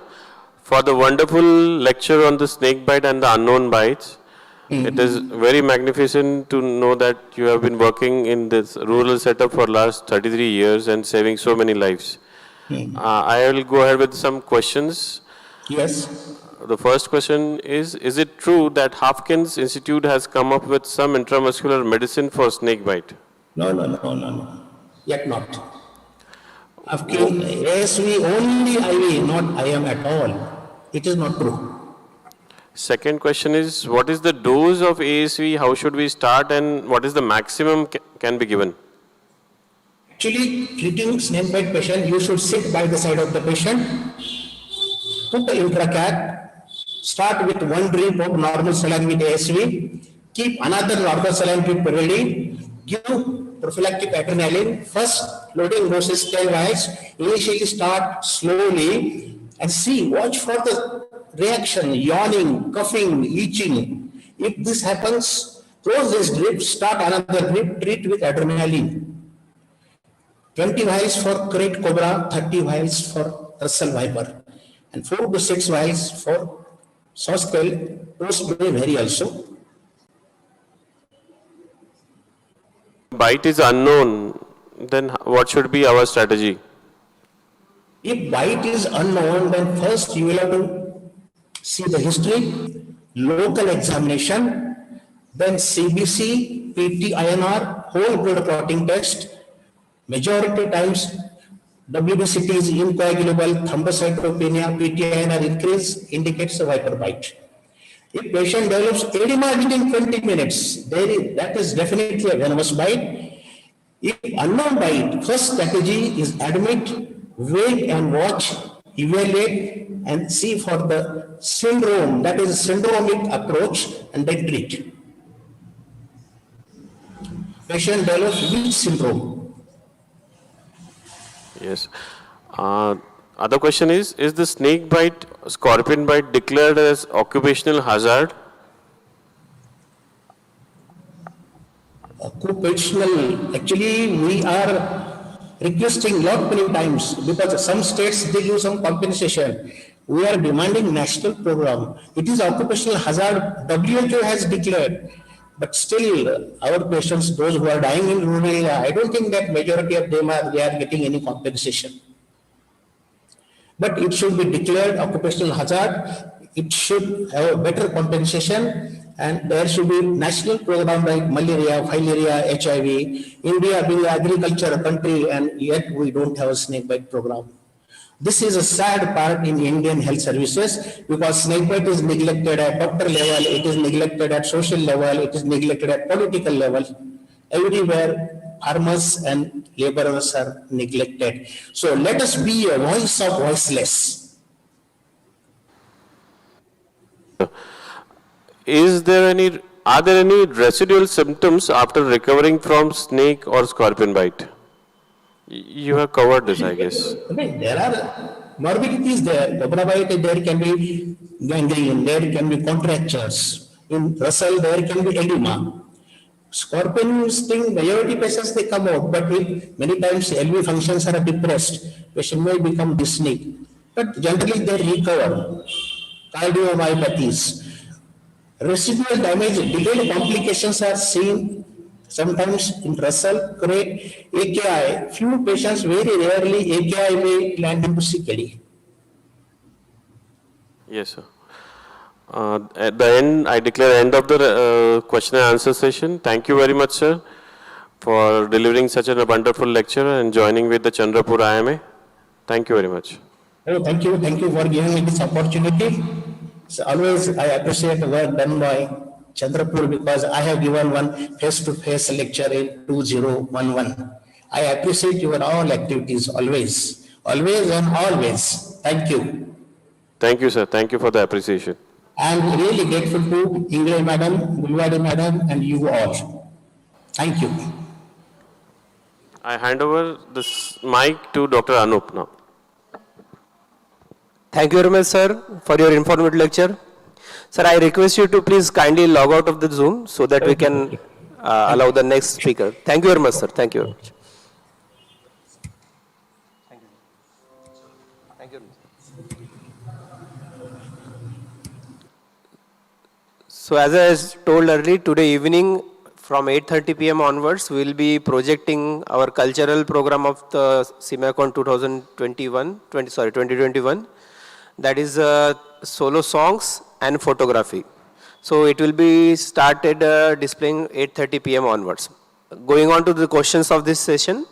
Speaker 18: for the wonderful lecture on the snake bite and the unknown bites. It is very magnificent to know that you have been working in this rural setup for last 33 years and saving so many lives. I will go ahead with some questions.
Speaker 17: Yes.
Speaker 18: The first question is it true that Hopkins Institute has come up with some intramuscular medicine for snake bite?
Speaker 17: No. Yet not. ASV only IV, not IM at all. It is not true.
Speaker 18: Second question is, what is the dose of ASV? How should we start and what is the maximum can be given?
Speaker 17: Actually, treating snake bite patient, you should sit by the side of the patient, put the intracat, start with 1 drip of normal saline with ASV, keep another normal saline drip ready, give prophylactic adrenaline, first loading dose is 10 vials, initially start slowly and see, watch for the reaction, yawning, coughing, itching. If this happens, close this drip, start another drip, treat with adrenaline. 20 vials for great cobra, 30 vials for Russell viper, and 4 to 6 vials for sawsquirrel. Those may vary also.
Speaker 18: Bite is unknown, then what should be our strategy?
Speaker 17: If bite is unknown, then first you will have to see the history, local examination, then CBC, PT, INR, whole blood clotting test. Majority times WBCT is incoagulable, thrombocytopenia, PT-INR increase indicates a viper bite. If patient develops edema within 20 minutes, that is definitely a venomous bite. If unknown bite, first strategy is admit, wait and watch, evaluate and see for the syndrome, that is syndromic approach, and then treat. Patient develops which syndrome?
Speaker 18: Yes. Other question is the snake bite, scorpion bite declared as occupational hazard?
Speaker 17: Occupational, actually we are requesting lot many times because some states they give some compensation. We are demanding national program. It is occupational hazard, WHO has declared. But still, our patients, those who are dying in rural area, I don't think that majority of them are getting any compensation. But it should be declared occupational hazard. It should have a better compensation, and there should be national program like malaria, filaria, HIV. India being an agriculture country, and yet we don't have a snake bite program. This is a sad part in Indian health services because snake bite is neglected at doctor level, it is neglected at social level, it is neglected at political level. Everywhere, farmers and laborers are neglected. So let us be a voice of voiceless.
Speaker 18: Are there any residual symptoms after recovering from snake or scorpion bite? You have covered this, I guess.
Speaker 17: There are morbidities there. Cobra bite, there can be gangrene, there can be contractures. In Russell, there can be edema. Scorpion sting, majority patients they come out, but if many times LV functions are depressed, patient may become dyspneic. But generally they recover. Cardiomyopathies. Residual damage, delayed complications are seen sometimes in Russell, great AKI. Few patients, very rarely, AKI may land into CKD.
Speaker 18: Yes, sir. At the end, I declare end of the question and answer session. Thank you very much, sir, for delivering such a wonderful lecture and joining with the Chandrapur IMA. Thank you very much.
Speaker 17: Oh, thank you for giving me this opportunity. So always I appreciate the work done by Chandrapur because I have given one face-to-face lecture in 2011. I appreciate your all activities always, always and always. Thank you.
Speaker 18: Thank you, sir. Thank you for the appreciation.
Speaker 17: I am really grateful to Ingrid Madam, Gulwade Madam, and you all. Thank you.
Speaker 18: I hand over this mic to Dr. Anup now.
Speaker 9: Thank you very much, sir, for your informative lecture. Sir, I request you to please kindly log out of the Zoom so that we can allow the next speaker. Thank you very much, sir. Thank you very much. Thank you. So as I told earlier, today evening from 8:30 p.m. onwards, we will be projecting our cultural program of the CIMACON 2021. That is solo songs and photography. So it will be started displaying 8:30 p.m. onwards. Going on to the questions of this session.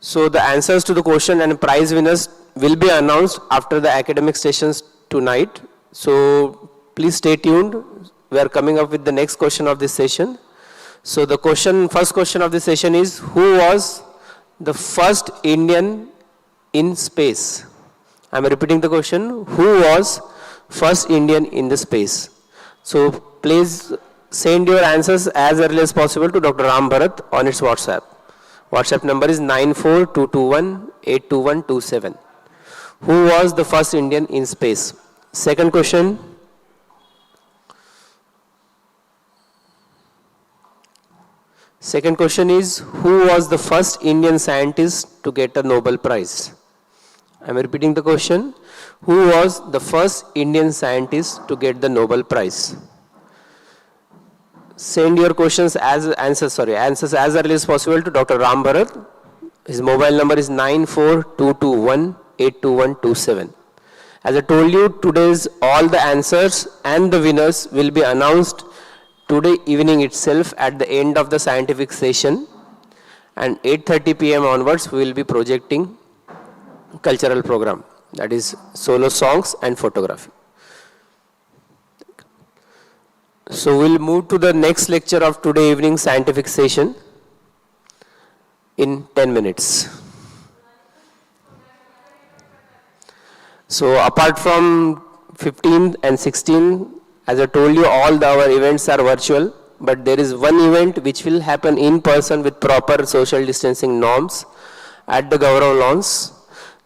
Speaker 9: So the answers to the question and prize winners will be announced after the academic sessions tonight. So please stay tuned. We are coming up with the next question of this session. So the first question of this session is, who was the first Indian in space? I am repeating the question. Who was first Indian in the space? So please send your answers as early as possible to Dr. Ram Bharat on its WhatsApp. WhatsApp number is 94221-82127. Who was the first Indian in space? Second question. Second question is, who was the first Indian scientist to get a Nobel Prize? I am repeating the question. Who was the first Indian scientist to get the Nobel Prize? Send your questions answers as early as possible to Dr. Ram Bharat. His mobile number is 94221-82127. As I told you, today's all the answers and the winners will be announced today evening itself at the end of the scientific session, and 8:30 p.m. onwards we will be projecting cultural program, that is solo songs and photography. So we'll move to the next lecture of today evening scientific session in 10 minutes. So apart from 15 and 16, as I told you, all our events are virtual, but there is one event which will happen in person with proper social distancing norms at the Gaurav Lawns.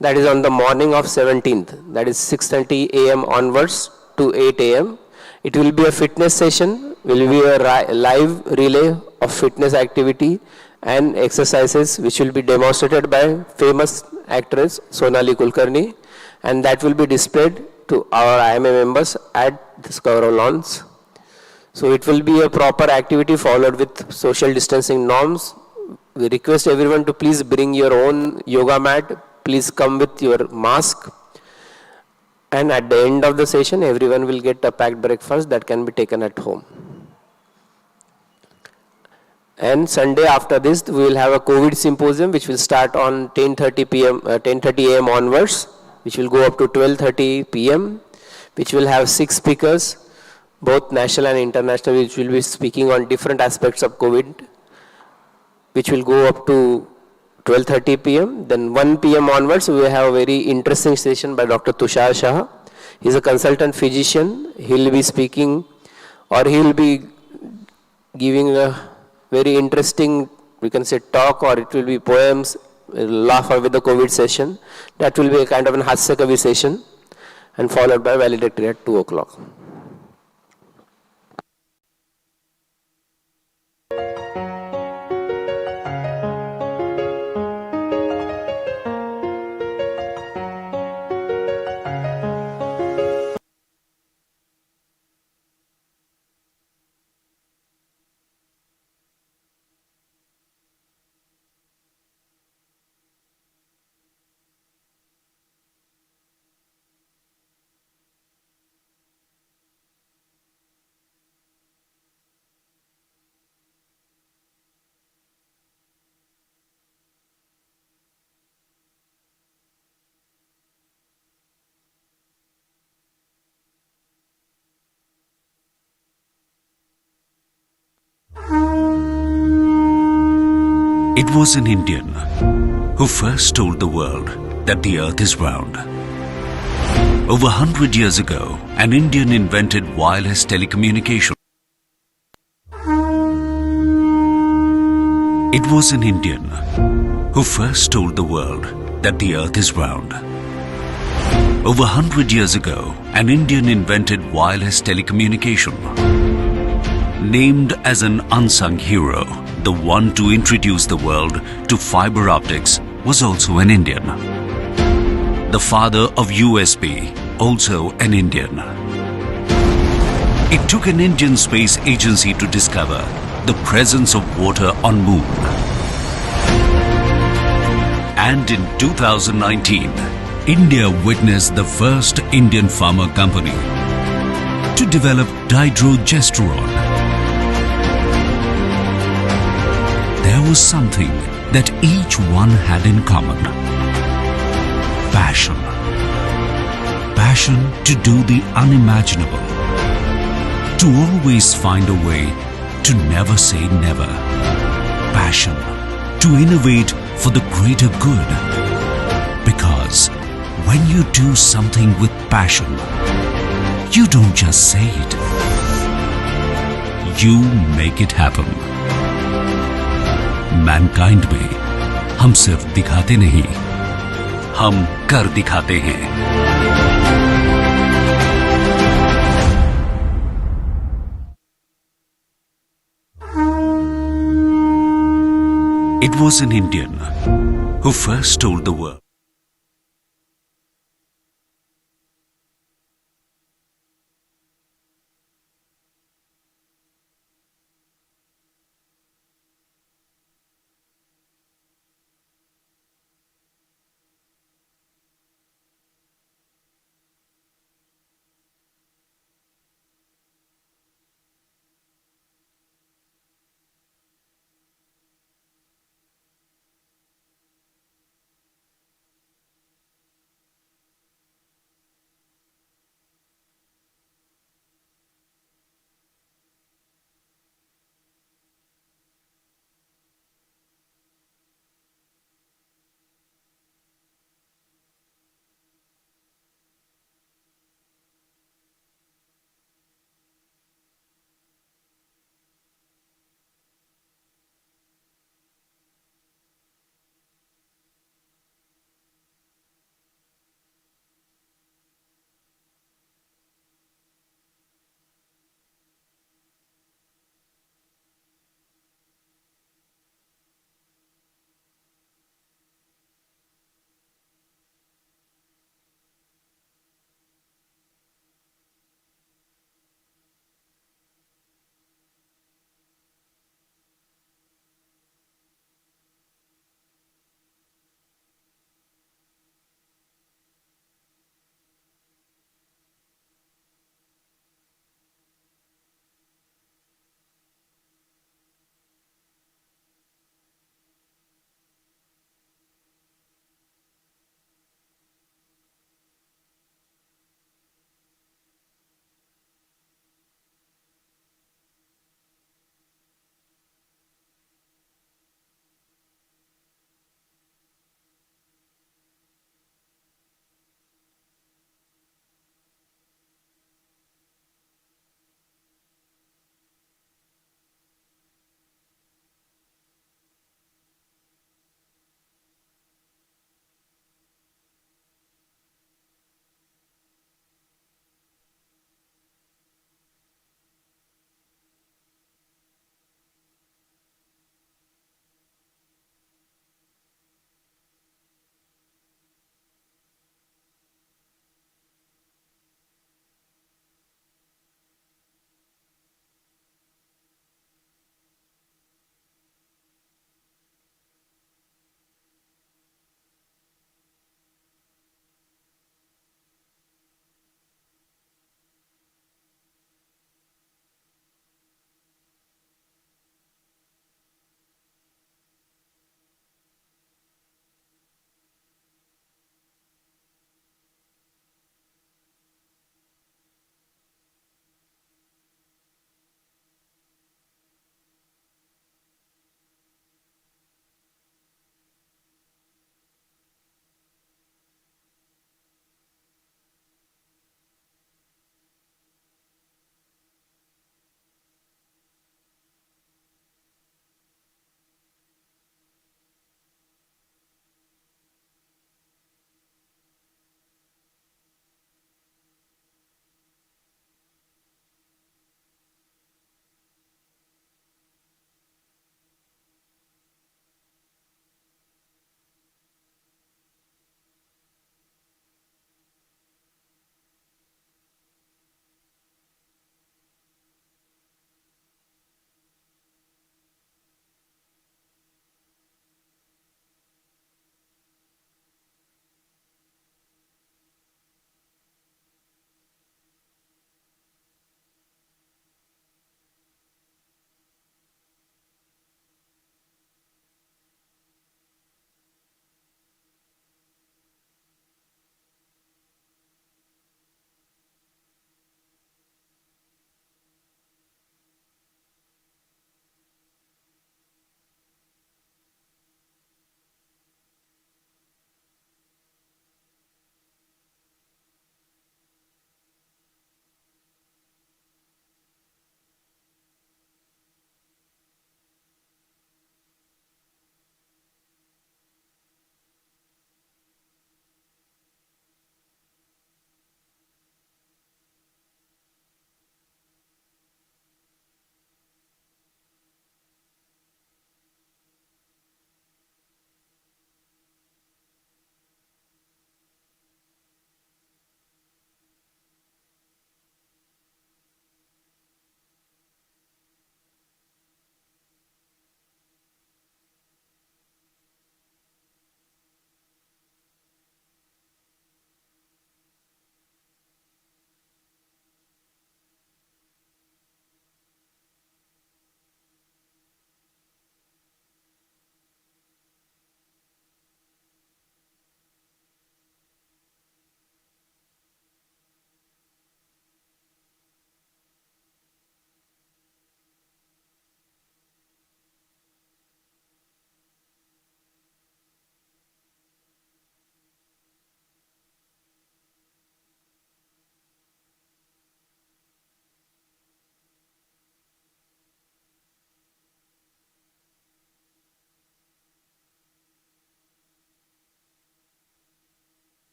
Speaker 9: That is on the morning of 17th, that is 6:30 a.m. onwards to 8 a.m. It will be a fitness session, will be a live relay of fitness activity and exercises which will be demonstrated by famous actress Sonali Kulkarni, and that will be displayed to our IMA members at this Gaurav Lawns. So it will be a proper activity followed with social distancing norms. We request everyone to please bring your own yoga mat. Please come with your mask. And at the end of the session, everyone will get a packed breakfast that can be taken at home. And Sunday after this, we will have a COVID symposium which will start on 10:30 a.m. onwards, which will go up to 12:30 p.m., which will have 6 speakers, both national and international, which will be speaking on different aspects of COVID, which will go up to 12:30 p.m. Then 1 p.m. onwards, we have a very interesting session by Dr. Tushar Shah. He is a consultant physician. He will be speaking, or he will be giving a very interesting, we can say, talk, or it will be poems, laugh with the COVID session. That will be a kind of an Hasya Kavi session, and followed by valedictory at 2 o'clock.
Speaker 1: It was an Indian who first told the world that the earth is round. Over 100 years ago, an Indian invented wireless telecommunication. It was an Indian who first told the world that the earth is round. Over 100 years ago, an Indian invented wireless telecommunication. Named as an unsung hero, the one to introduce the world to fiber optics was also an Indian. The father of USB, also an Indian. It took an Indian space agency to discover the presence of water on Moon. And in 2019, India witnessed the first Indian pharma company to develop dihydrogesterone. There was something that each one had in common. Passion. Passion to do the unimaginable. To always find a way to never say never. Passion to innovate for the greater good. Because when you do something with passion, you don't just say it. You make it happen. Mankind में हम सिर्फ दिखाते नहीं, हम कर दिखाते हैं. It was an Indian who first told the world.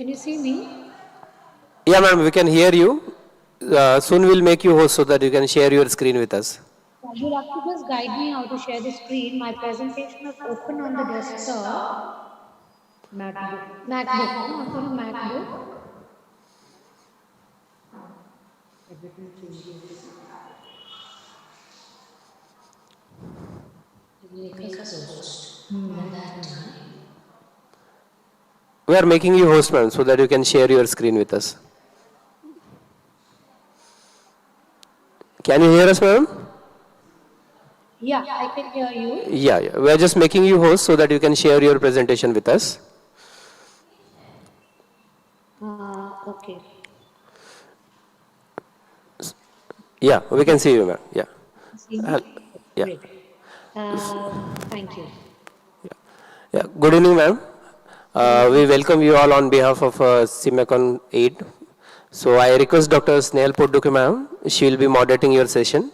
Speaker 19: Can you see me?
Speaker 9: Yeah, ma'am, we can hear you. Soon we'll make you host so that you can share your screen with us.
Speaker 19: You'll have to just guide me how to share the screen. My presentation is open on the desktop. MacBook. MacBook. No, I'm going to MacBook. Everything changes. Make us host. At that time.
Speaker 9: We are making you host, ma'am, so that you can share your screen with us. Can you hear us, ma'am?
Speaker 19: Yeah, I can hear you.
Speaker 9: Yeah. We are just making you host so that you can share your presentation with us.
Speaker 19: Okay.
Speaker 9: Yeah, we can see you, ma'am. Yeah.
Speaker 19: See me?
Speaker 9: Yeah.
Speaker 19: Great. Thank you.
Speaker 9: Yeah. Good evening, ma'am. We welcome you all on behalf of CIMACON 8. So I request Dr. Snehal Podduke, ma'am. She will be moderating your session.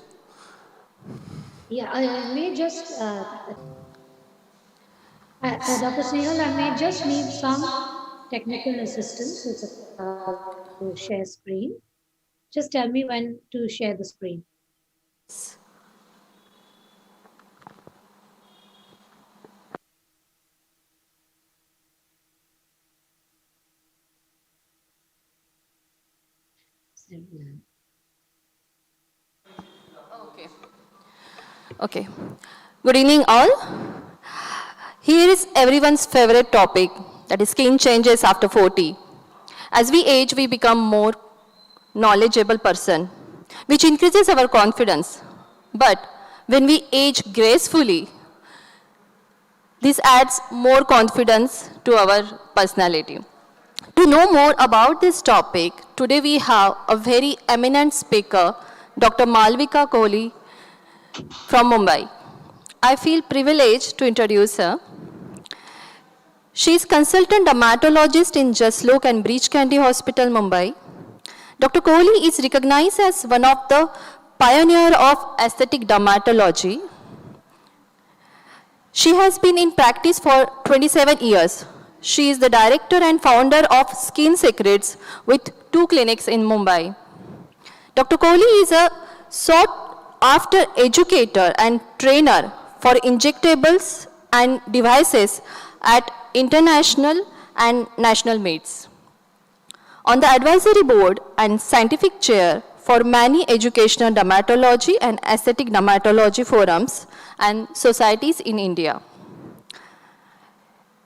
Speaker 19: Yeah, I may just, Dr. Snehal, I may just need some technical assistance with to share screen. Just tell me when to share the screen.
Speaker 20: Okay. Good evening, all. Here is everyone's favorite topic, that is skin changes after 40. As we age, we become more knowledgeable person, which increases our confidence. But when we age gracefully, this adds more confidence to our personality. To know more about this topic, today we have a very eminent speaker, Dr. Malvika Kohli from Mumbai. I feel privileged to introduce her. She is consultant dermatologist in Jaslok and Breach Candy Hospital, Mumbai. Dr. Kohli is recognized as one of the pioneer of aesthetic dermatology. She has been in practice for 27 years. She is the director and founder of Skin Secrets with 2 clinics in Mumbai. Dr. Kohli is a sought-after educator and trainer for injectables and devices at international and national meets. On the advisory board and scientific chair for many educational dermatology and aesthetic dermatology forums and societies in India.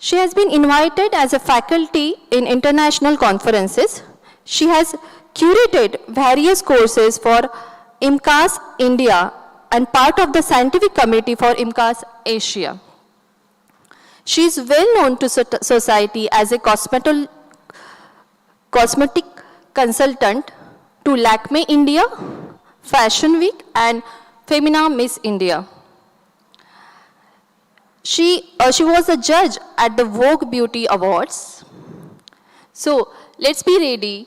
Speaker 20: She has been invited as a faculty in international conferences. She has curated various courses for IMCAS India and part of the scientific committee for IMCAS Asia. She is well known to society as a cosmetic consultant to Lakme India, Fashion Week and Femina Miss India. She was a judge at the Vogue Beauty Awards. So let's be ready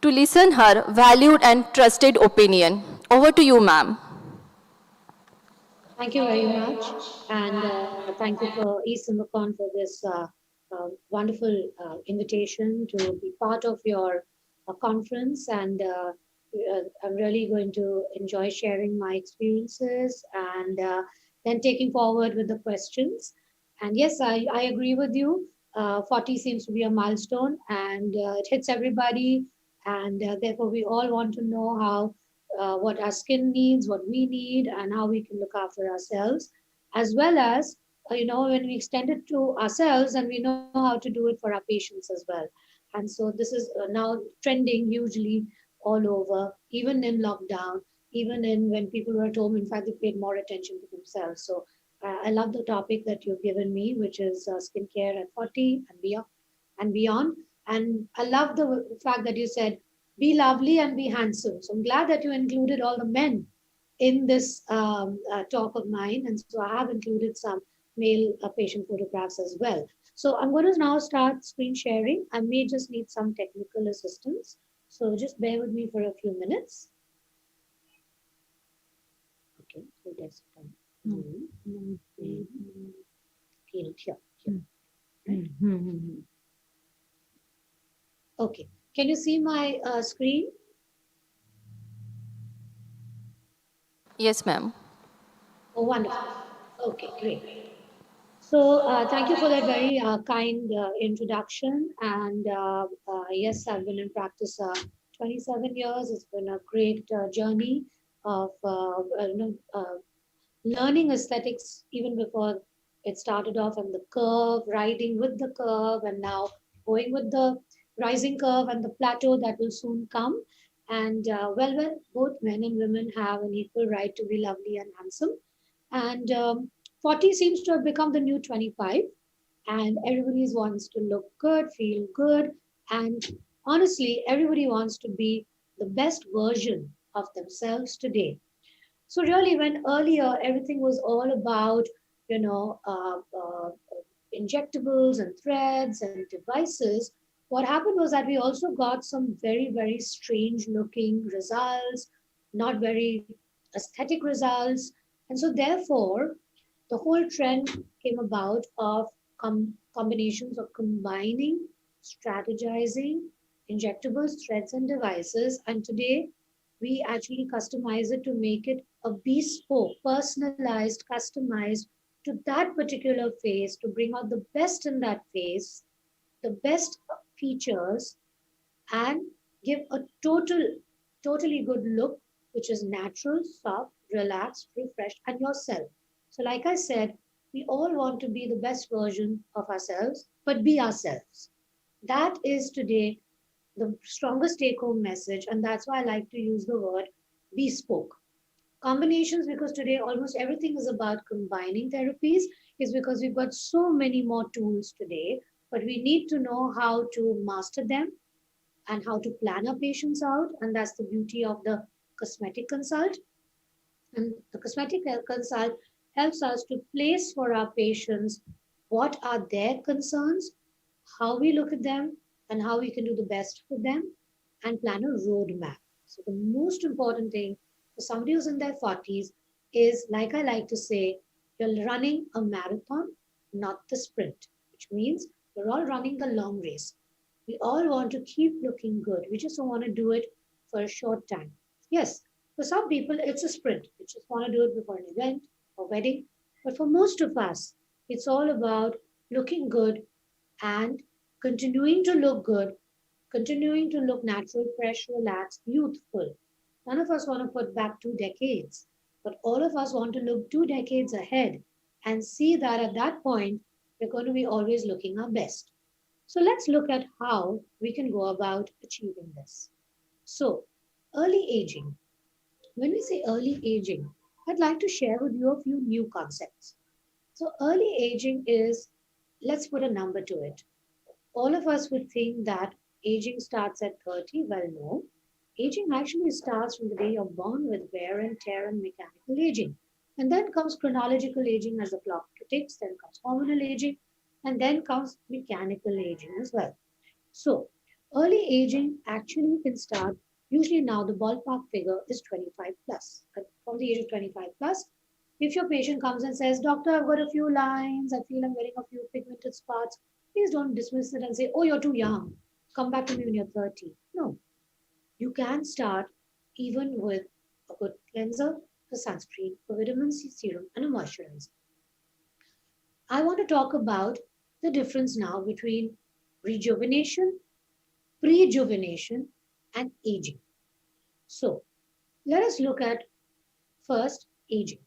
Speaker 20: to listen her valued and trusted opinion. Over to you, ma'am.
Speaker 19: Thank you very much. And thank you for E-CIMACON for this wonderful invitation to be part of your conference. And I'm really going to enjoy sharing my experiences and then taking forward with the questions. And yes, I agree with you. 40 seems to be a milestone and it hits everybody. And therefore, we all want to know how what our skin needs, what we need, and how we can look after ourselves, as well as when we extend it to ourselves and we know how to do it for our patients as well. And so this is now trending hugely all over, even in lockdown, even in when people were at home. In fact, they paid more attention to themselves. So I love the topic that you've given me, which is skincare at 40 and beyond. And I love the fact that you said be lovely and be handsome. So I'm glad that you included all the men in this talk of mine. And so I have included some male patient photographs as well. So I'm going to now start screen sharing. I may just need some technical assistance. So just bear with me for a few minutes. Okay, so that's done. Okay, here. Right. Okay. Can you see my screen?
Speaker 20: Yes, ma'am.
Speaker 19: Oh, wonderful. Okay, great. So thank you for that very kind introduction. And yes, I've been in practice 27 years. It's been a great journey of learning aesthetics even before it started off on the curve, riding with the curve, and now going with the rising curve and the plateau that will soon come. And both men and women have an equal right to be lovely and handsome. And 40 seems to have become the new 25, and everybody wants to look good, feel good, and honestly, everybody wants to be the best version of themselves today. So really, when earlier everything was all about, you know, injectables and threads and devices, what happened was that we also got some very, very strange looking results, not very aesthetic results. And so therefore, the whole trend came about of combinations of combining, strategizing, injectables, threads, and devices. And today, we actually customize it to make it a bespoke, personalized, customized to that particular face to bring out the best in that face, the best features, and give a totally good look, which is natural, soft, relaxed, refreshed, and yourself. So, like I said, we all want to be the best version of ourselves, but be ourselves. That is today the strongest take home message, and that's why I like to use the word bespoke. Combinations, because today almost everything is about combining therapies, is because we've got so many more tools today, but we need to know how to master them and how to plan our patients out. And that's the beauty of the cosmetic consult. And the cosmetic consult helps us to place for our patients what are their concerns, how we look at them, and how we can do the best for them, and plan a roadmap. So, the most important thing for somebody who's in their 40s is, like I like to say, you're running a marathon, not the sprint, which means we're all running the long race. We all want to keep looking good. We just don't want to do it for a short time. Yes, for some people, it's a sprint. We just want to do it before an event or wedding. But for most of us, it's all about looking good and continuing to look good, continuing to look natural, fresh, relaxed, youthful. None of us want to put back 2 decades, but all of us want to look 2 decades ahead and see that at that point, we're going to be always looking our best. So let's look at how we can go about achieving this. So, early aging. When we say early aging, I'd like to share with you a few new concepts. So, early aging is, let's put a number to it. All of us would think that aging starts at 30. Well, no. Aging actually starts from the day you're born with wear and tear and mechanical aging. And then comes chronological aging as the clock ticks, then comes hormonal aging, and then comes mechanical aging as well. So, early aging actually can start, usually now the ballpark figure is 25 plus. From the age of 25 plus, if your patient comes and says, Doctor, I've got a few lines, I feel I'm getting a few pigmented spots, please don't dismiss it and say, oh, you're too young. Come back to me when you're 30. No. You can start even with a good cleanser, a sunscreen, a vitamin C serum, and a moisturizer. I want to talk about the difference now between rejuvenation, prejuvenation, and aging. So, let us look at first aging.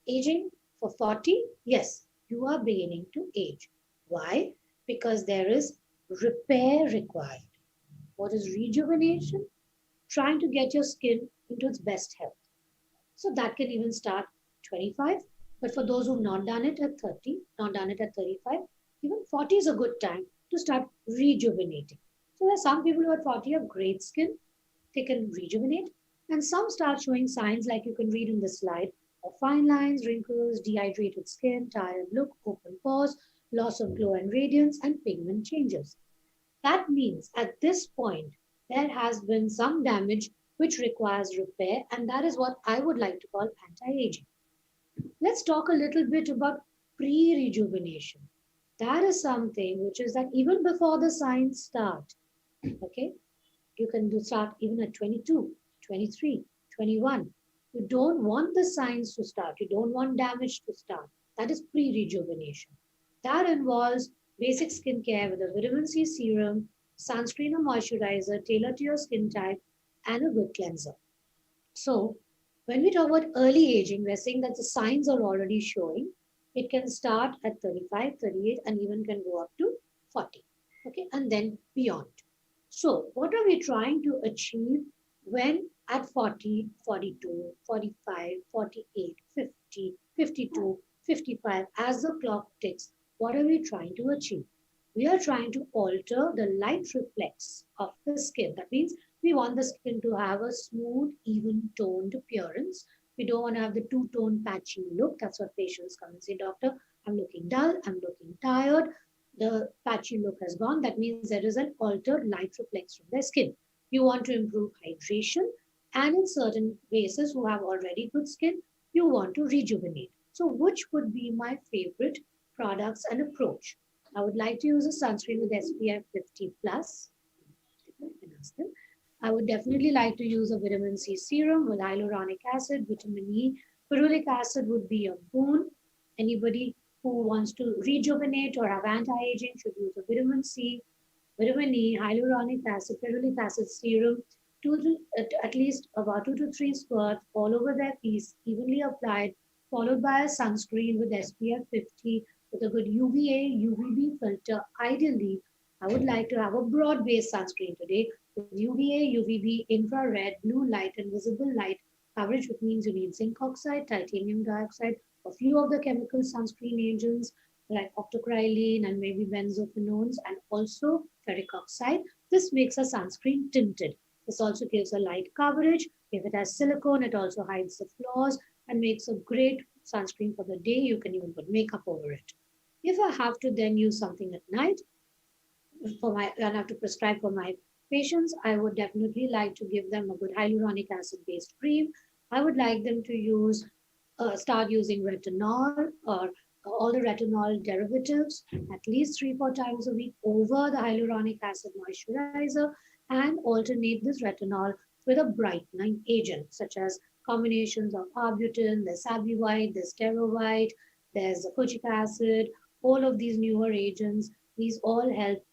Speaker 19: Aging for 40, yes, you are beginning to age. Why? Because there is repair required. What is rejuvenation? Trying to get your skin into its best health. So that can even start 25. But for those who've not done it at 30, not done it at 35, even 40 is a good time to start rejuvenating. So there are some people who at 40 have great skin, they can rejuvenate, and some start showing signs like you can read in the slide of fine lines, wrinkles, dehydrated skin, tired look, open pores, loss of glow and radiance, and pigment changes. That means at this point, there has been some damage which requires repair, and that is what I would like to call anti-aging. Let's talk a little bit about pre-rejuvenation. That is something which is that even before the signs start, Okay, you can start even at 22, 23, 21. You don't want the signs to start. You don't want damage to start. That is pre-rejuvenation. That involves basic skincare with a vitamin C serum, sunscreen or moisturizer tailored to your skin type, and a good cleanser. So, when we talk about early aging, we're saying that the signs are already showing. It can start at 35, 38, and even can go up to 40. Okay, and then beyond. So, what are we trying to achieve when at 40, 42, 45, 48, 50, 52, 55, as the clock ticks? What are we trying to achieve? We are trying to alter the light reflex of the skin. That means we want the skin to have a smooth, even toned appearance. We don't want to have the two-tone patchy look. That's what patients come and say, Doctor, I'm looking dull, I'm looking tired. The patchy look has gone. That means there is an altered light reflex from their skin. You want to improve hydration, and in certain cases who have already good skin, you want to rejuvenate. So which would be my favorite products and approach? I would like to use a sunscreen with SPF 50 plus. I would definitely like to use a vitamin C serum with hyaluronic acid, vitamin E. Ferulic acid would be a boon. Anybody who wants to rejuvenate or have anti-aging should use a vitamin C, vitamin E, hyaluronic acid, ferulic acid serum, at least about 2 to 3 squirts all over their piece, evenly applied, followed by a sunscreen with SPF 50 with a good UVA, UVB filter. Ideally, I would like to have a broad-based sunscreen today with UVA, UVB, infrared, blue light, and visible light coverage, which means you need zinc oxide, titanium dioxide, a few of the chemical sunscreen agents like octocrylene and maybe benzophenones, and also ferric oxide. This makes a sunscreen tinted. This also gives a light coverage. If it has silicone, it also hides the flaws and makes a great sunscreen for the day. You can even put makeup over it. If I have to then use something at night, and have to prescribe for my patients, I would definitely like to give them a good hyaluronic acid based cream. I would like them to start using retinol or all the retinol derivatives at least 3-4 times a week over the hyaluronic acid moisturizer, and alternate this retinol with a brightening agent such as combinations of arbutin, there's White, there's White, there's kojic acid. All of these newer agents, these all help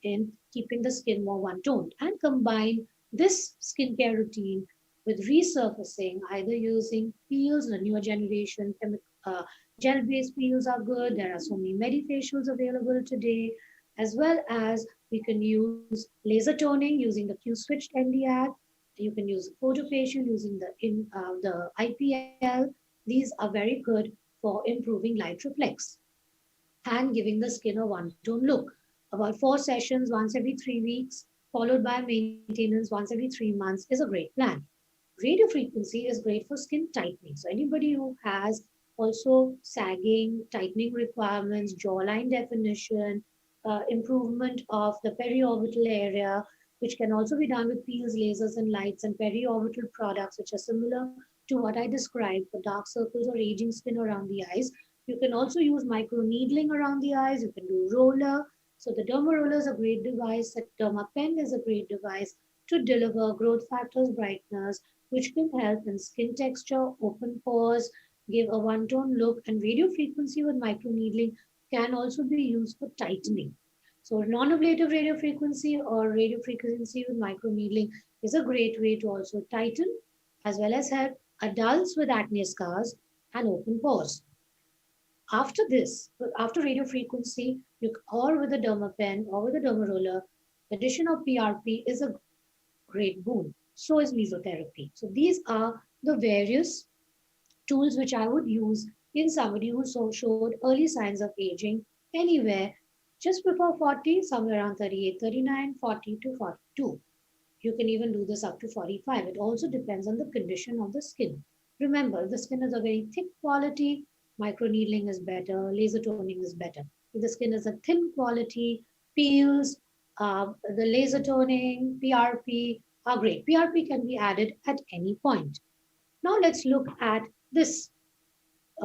Speaker 19: in keeping the skin more one-toned, and combine this skincare routine with resurfacing, either using peels, the newer generation gel-based peels are good. There are so many medifacials available today, as well as we can use laser toning using the Q-switched ND-ad. You can use photofacial using the IPL. These are very good for improving light reflex and giving the skin a one-tone look. About 4 sessions once every 3 weeks, followed by maintenance once every 3 months, is a great plan. Radio frequency is great for skin tightening. So anybody who has also sagging, tightening requirements, jawline definition, improvement of the periorbital area, which can also be done with peels, lasers, and lights, and periorbital products, which are similar to what I described for dark circles or aging skin around the eyes. You can also use micro needling around the eyes. You can do roller. So the derma roller is a great device. The derma pen is a great device to deliver growth factors, brighteners, which can help in skin texture, open pores, give a one-tone look, and radio frequency with micro needling can also be used for tightening. So non-ablative radio frequency or radio frequency with micro needling is a great way to also tighten as well as help adults with acne scars and open pores. After this, after radio frequency, or with a derma pen or with a derma roller, the addition of PRP is a great boon. So is mesotherapy. So these are the various tools which I would use in somebody who showed early signs of aging anywhere just before 40, somewhere around 38, 39, 40 to 42. You can even do this up to 45. It also depends on the condition of the skin. Remember, if the skin is a very thick quality, microneedling is better, laser toning is better. If the skin is a thin quality, peels, the laser toning, PRP are great. PRP can be added at any point. Now let's look at this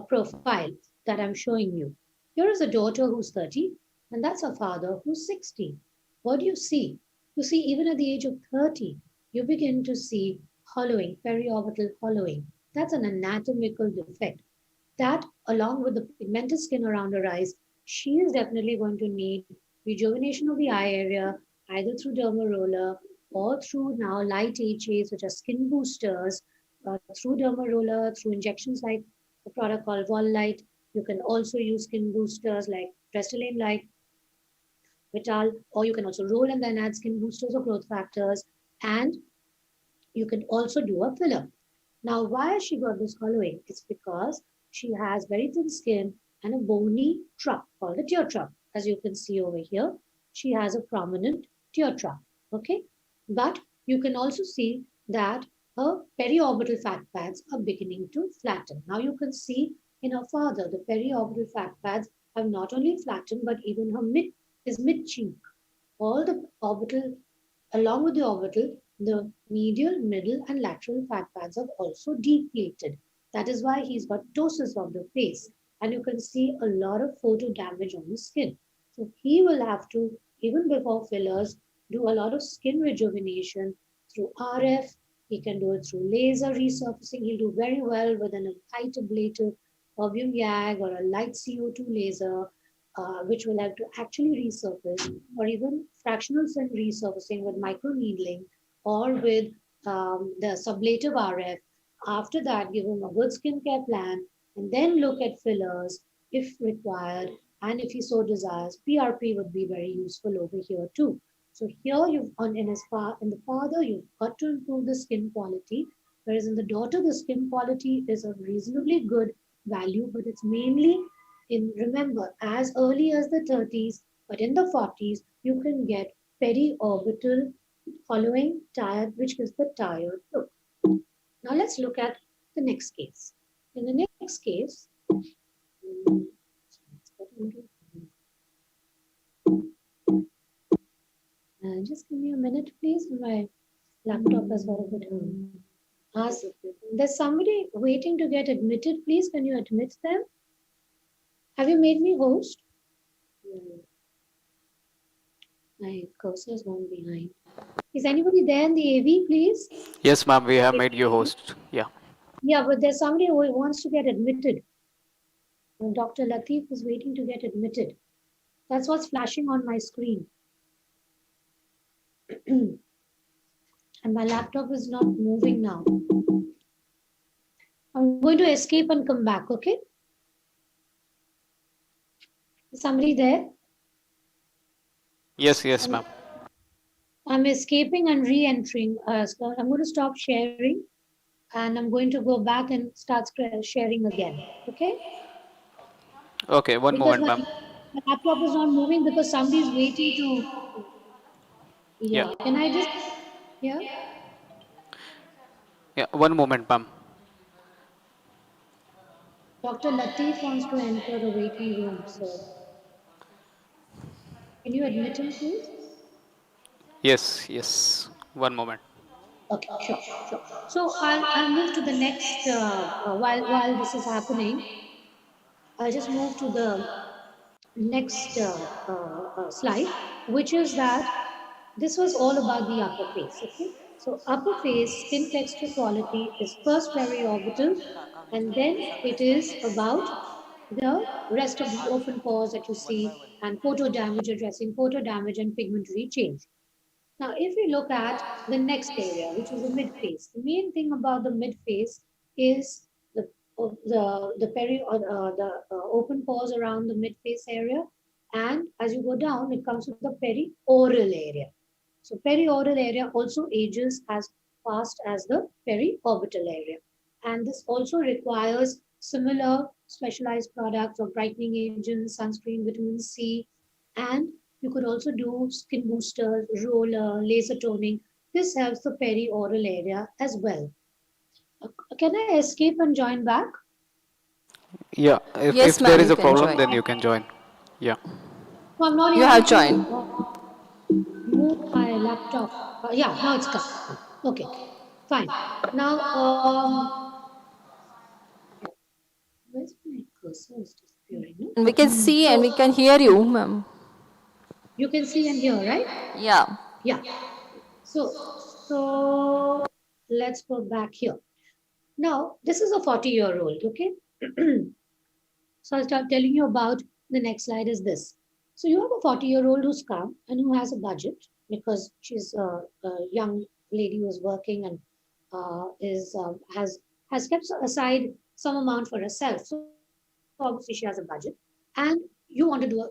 Speaker 19: profile that I'm showing you. Here is a daughter who's 30, and that's a father who's 60. What do you see? You see, even at the age of 30, you begin to see hollowing, periorbital hollowing. That's an anatomical defect. That, along with the pigmented skin around her eyes, she is definitely going to need rejuvenation of the eye area, either through dermal roller or through now light HAs, which are skin boosters, through dermal roller, through injections like a product called Volite. You can also use skin boosters like Restylane like Vital, or you can also roll and then add skin boosters or growth factors, and you can also do a filler. Now, why has she got this hollowing? It's because she has very thin skin and a bony trough called a tear trough. As you can see over here, she has a prominent tear trough. Okay, but you can also see that her periorbital fat pads are beginning to flatten. Now you can see in her father, the periorbital fat pads have not only flattened, but even her mid cheek. All the orbital, along with the orbital, the medial, middle, and lateral fat pads have also deflated. That is why he's got ptosis of the face. And you can see a lot of photo damage on the skin. So he will have to, even before fillers, do a lot of skin rejuvenation through RF. He can do it through laser resurfacing. He'll do very well with a light ablative erbium YAG or a light CO2 laser, which will have to actually resurface, or even fractional film resurfacing with microneedling or with the sublative RF. After that, give him a good skincare plan and then look at fillers if required. And if he so desires, PRP would be very useful over here too. So here you've in the father, you've got to improve the skin quality, whereas in the daughter, the skin quality is a reasonably good value, but it's mainly remember, as early as the 30s, but in the 40s, you can get periorbital following tired, which gives the tired look. Now let's look at the next case. In the next case, just give me a minute, please. My laptop has got a bit there's somebody waiting to get admitted. Please, can you admit them? Have you made me host? My cursor's gone behind. Is anybody there in the AV, please?
Speaker 21: Yes, ma'am, we have made you host. Yeah.
Speaker 19: Yeah, but there's somebody who wants to get admitted. Dr. Latif is waiting to get admitted. That's what's flashing on my screen. And my laptop is not moving now. I'm going to escape and come back, okay? Is somebody there?
Speaker 21: Yes, yes, ma'am.
Speaker 19: I'm escaping and re-entering. So I'm going to stop sharing and I'm going to go back and start sharing again, okay?
Speaker 21: Okay, one moment, ma'am.
Speaker 19: My laptop is not moving because somebody is waiting to...
Speaker 21: Yeah.
Speaker 19: Can I just... Yeah?
Speaker 21: Yeah, one moment, ma'am.
Speaker 19: Dr. Latif wants to enter the waiting room, so... Can you admit him, please?
Speaker 21: Yes, yes. One moment.
Speaker 19: Okay, sure. So I'll move to the next, while this is happening, I'll just move to the next slide, which is that this was all about the upper face, okay? So upper face skin texture quality is first periorbital, and then it is about the rest of the open pores that you see and photo damage, addressing photo damage and pigmentary change. Now, if we look at the next area, which is the mid-face, the main thing about the mid-face is the open pores around the mid-face area, and as you go down, it comes to the perioral area. So perioral area also ages as fast as the periorbital area, and this also requires similar specialized products or brightening agents, sunscreen, vitamin C, and you could also do skin boosters, roller, laser toning. This helps the perioral area as well. Can I escape and join back?
Speaker 21: Yeah, if there is a problem, then you can join. Yeah.
Speaker 19: No, I'm not
Speaker 20: you have joined.
Speaker 19: Move my laptop. Yeah, now it's come. Okay, fine. Now, where's my cursor? Is disappearing. No?
Speaker 20: And we can see and we can hear you, ma'am.
Speaker 19: You can see and hear, right?
Speaker 20: Yeah.
Speaker 19: Yeah. So let's go back here. Now, this is a 40-year-old, okay? So I'll start telling you about the next slide is this. So you have a 40-year-old who's calm and who has a budget because she's a young lady who's working and is has kept aside some amount for herself. So obviously she has a budget, and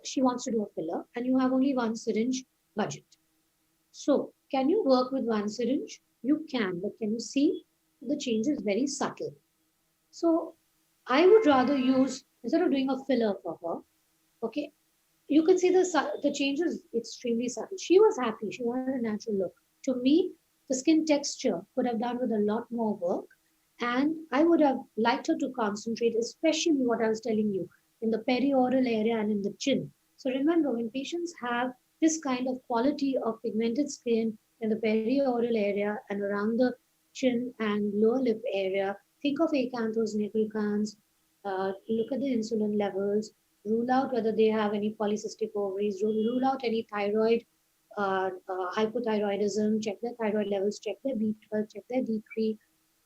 Speaker 19: she wants to do a filler, and you have only one syringe budget. So can you work with one syringe? You can, but can you see the change is very subtle. So I would rather use, instead of doing a filler for her, okay, you can see the change is extremely subtle. She was happy. She wanted a natural look. To me, the skin texture could have done with a lot more work, and I would have liked her to concentrate, especially what I was telling you, in the perioral area and in the chin. So remember, when patients have this kind of quality of pigmented skin in the perioral area and around the chin and lower lip area, think of acanthos nigricans, look at the insulin levels, rule out whether they have any polycystic ovaries, rule out any thyroid, hypothyroidism, check their thyroid levels, check their B12, check their D3.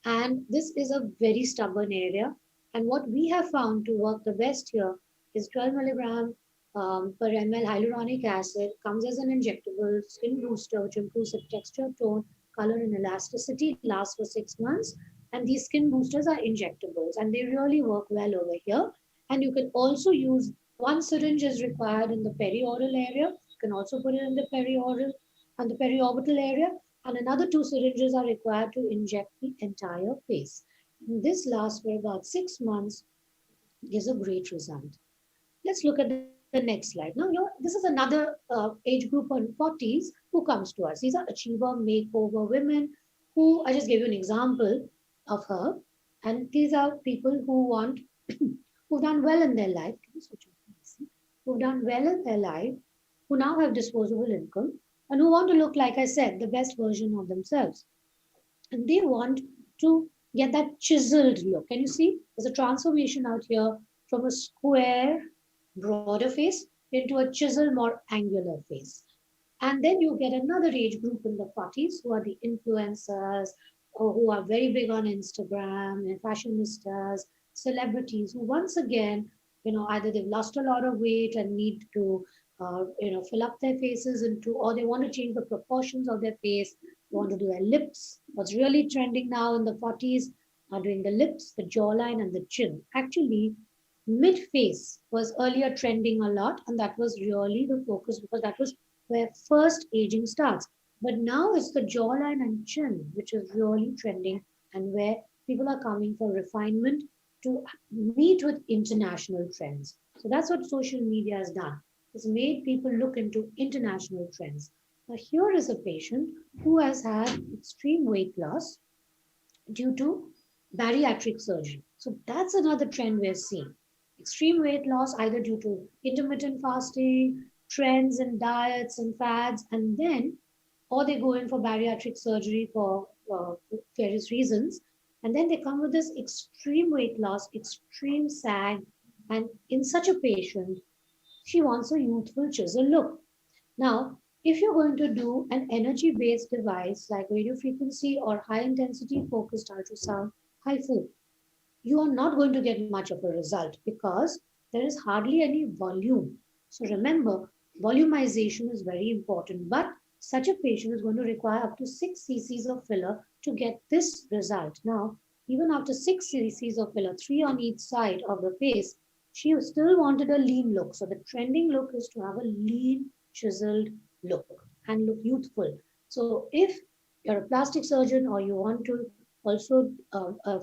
Speaker 19: And this is a very stubborn area. And what we have found to work the best here is 12 milligram per ml hyaluronic acid, comes as an injectable skin booster, which improves the texture, tone, color, and elasticity, lasts for 6 months. And these skin boosters are injectables and they really work well over here. And you can also use one syringe is required in the perioral area. You can also put it in the perioral and the periorbital area. And another 2 syringes are required to inject the entire face. And this lasts for about 6 months, gives a great result. Let's look at the next slide. Now, this is another age group on 40s who comes to us. These are achiever makeover women who, I just gave you an example of her. And these are people who want, who've done well in their life, who've done well in their life, who now have disposable income, and who want to look, like I said, the best version of themselves. And they want to get that chiseled look. Can you see? There's a transformation out here from a square, broader face into a chiseled, more angular face. And then you get another age group in the 40s who are the influencers, or who are very big on Instagram and fashionistas, celebrities who once again, either they've lost a lot of weight and need to, fill up their faces into, or they want to change the proportions of their face. They want to do their lips. What's really trending now in the 40s are doing the lips, the jawline, and the chin. Actually, mid face was earlier trending a lot, and that was really the focus because that was where first aging starts. But now it's the jawline and chin which is really trending and where people are coming for refinement to meet with international trends. So that's what social media has done. It's made people look into international trends. Now here is a patient who has had extreme weight loss due to bariatric surgery. So that's another trend we're seeing. Extreme weight loss either due to intermittent fasting, trends and diets and fads, and then, or they go in for bariatric surgery for various reasons, and then they come with this extreme weight loss, extreme sag, and in such a patient, she wants a youthful chisel look. Now, if you're going to do an energy-based device like radio frequency or high-intensity focused ultrasound, HIFU, you are not going to get much of a result because there is hardly any volume. So remember, volumization is very important, but such a patient is going to require up to 6 cc's of filler to get this result. Now, even after 6 cc's of filler, 3 on each side of the face, she still wanted a lean look. So the trending look is to have a lean, chiseled look and look youthful. So if you're a plastic surgeon or you want to also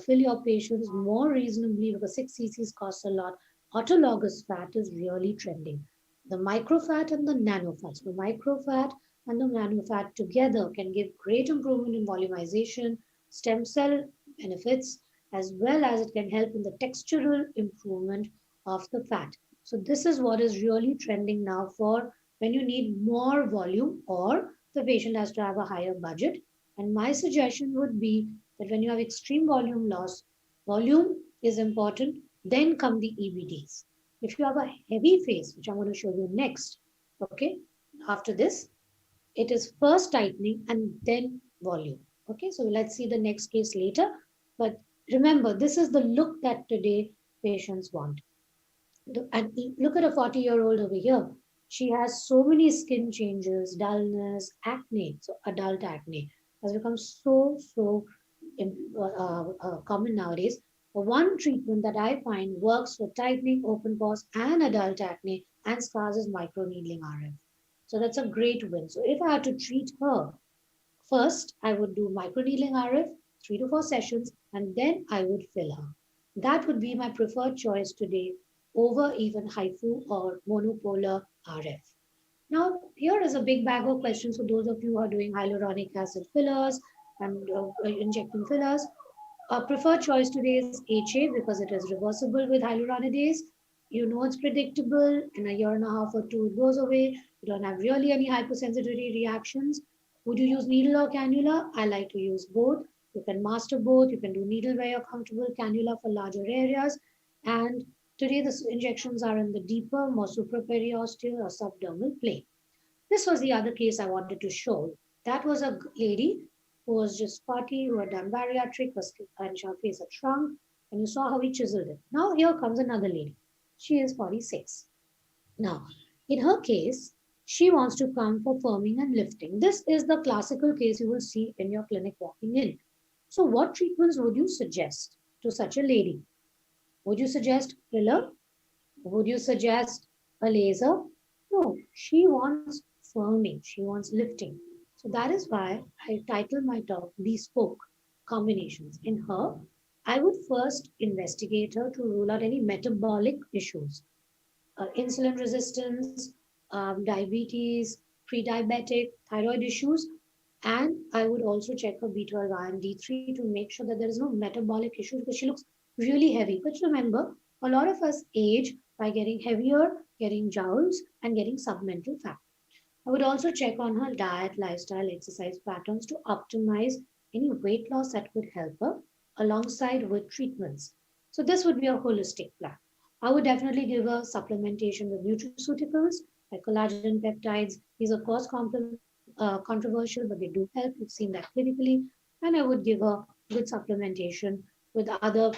Speaker 19: fill your patients more reasonably because 6 cc's costs a lot, autologous fat is really trending. The microfat and the nanofats. The microfat and the nanofat together can give great improvement in volumization, stem cell benefits, as well as it can help in the textural improvement of the fat. So this is what is really trending now for when you need more volume or the patient has to have a higher budget. And my suggestion would be that when you have extreme volume loss, volume is important, then come the EBDs. If you have a heavy face, which I'm going to show you next, okay, after this, it is first tightening and then volume. Okay, so let's see the next case later. But remember, this is the look that today patients want. And look at a 40-year-old over here. She has so many skin changes, dullness, acne. So adult acne has become so common nowadays. One treatment that I find works for tightening, open pores, and adult acne and scars is microneedling RF. So that's a great win. So if I had to treat her, first I would do microneedling RF, 3 to 4 sessions, and then I would fill her. That would be my preferred choice today over even HIFU or monopolar RF. Now, here is a big bag of questions for those of you who are doing hyaluronic acid fillers and injecting fillers. Our preferred choice today is HA because it is reversible with hyaluronidase. You know it's predictable. In a year and a half or two, it goes away. You don't have really any hypersensitivity reactions. Would you use needle or cannula? I like to use both. You can master both. You can do needle where you're comfortable, cannula for larger areas. And today, the injections are in the deeper, more supraperiosteal or subdermal plane. This was the other case I wanted to show. That was a lady who was just 40, who had done bariatric, and her face had shrunk, and you saw how he chiseled it. Now here comes another lady. She is 46. Now, in her case, she wants to come for firming and lifting. This is the classical case you will see in your clinic walking in. So what treatments would you suggest to such a lady? Would you suggest filler? Would you suggest a laser? No, she wants firming, she wants lifting. So that is why I titled my talk Bespoke Combinations. In her, I would first investigate her to rule out any metabolic issues, insulin resistance, diabetes, pre-diabetic, thyroid issues, and I would also check her B12 and D3 to make sure that there is no metabolic issues because she looks really heavy. But remember, a lot of us age by getting heavier, getting jowls, and getting submental fat. I would also check on her diet, lifestyle, exercise patterns to optimize any weight loss that could help her alongside with treatments. So this would be a holistic plan. I would definitely give her supplementation with nutraceuticals like collagen peptides. These are of course controversial, but they do help. We've seen that clinically. And I would give her good supplementation with other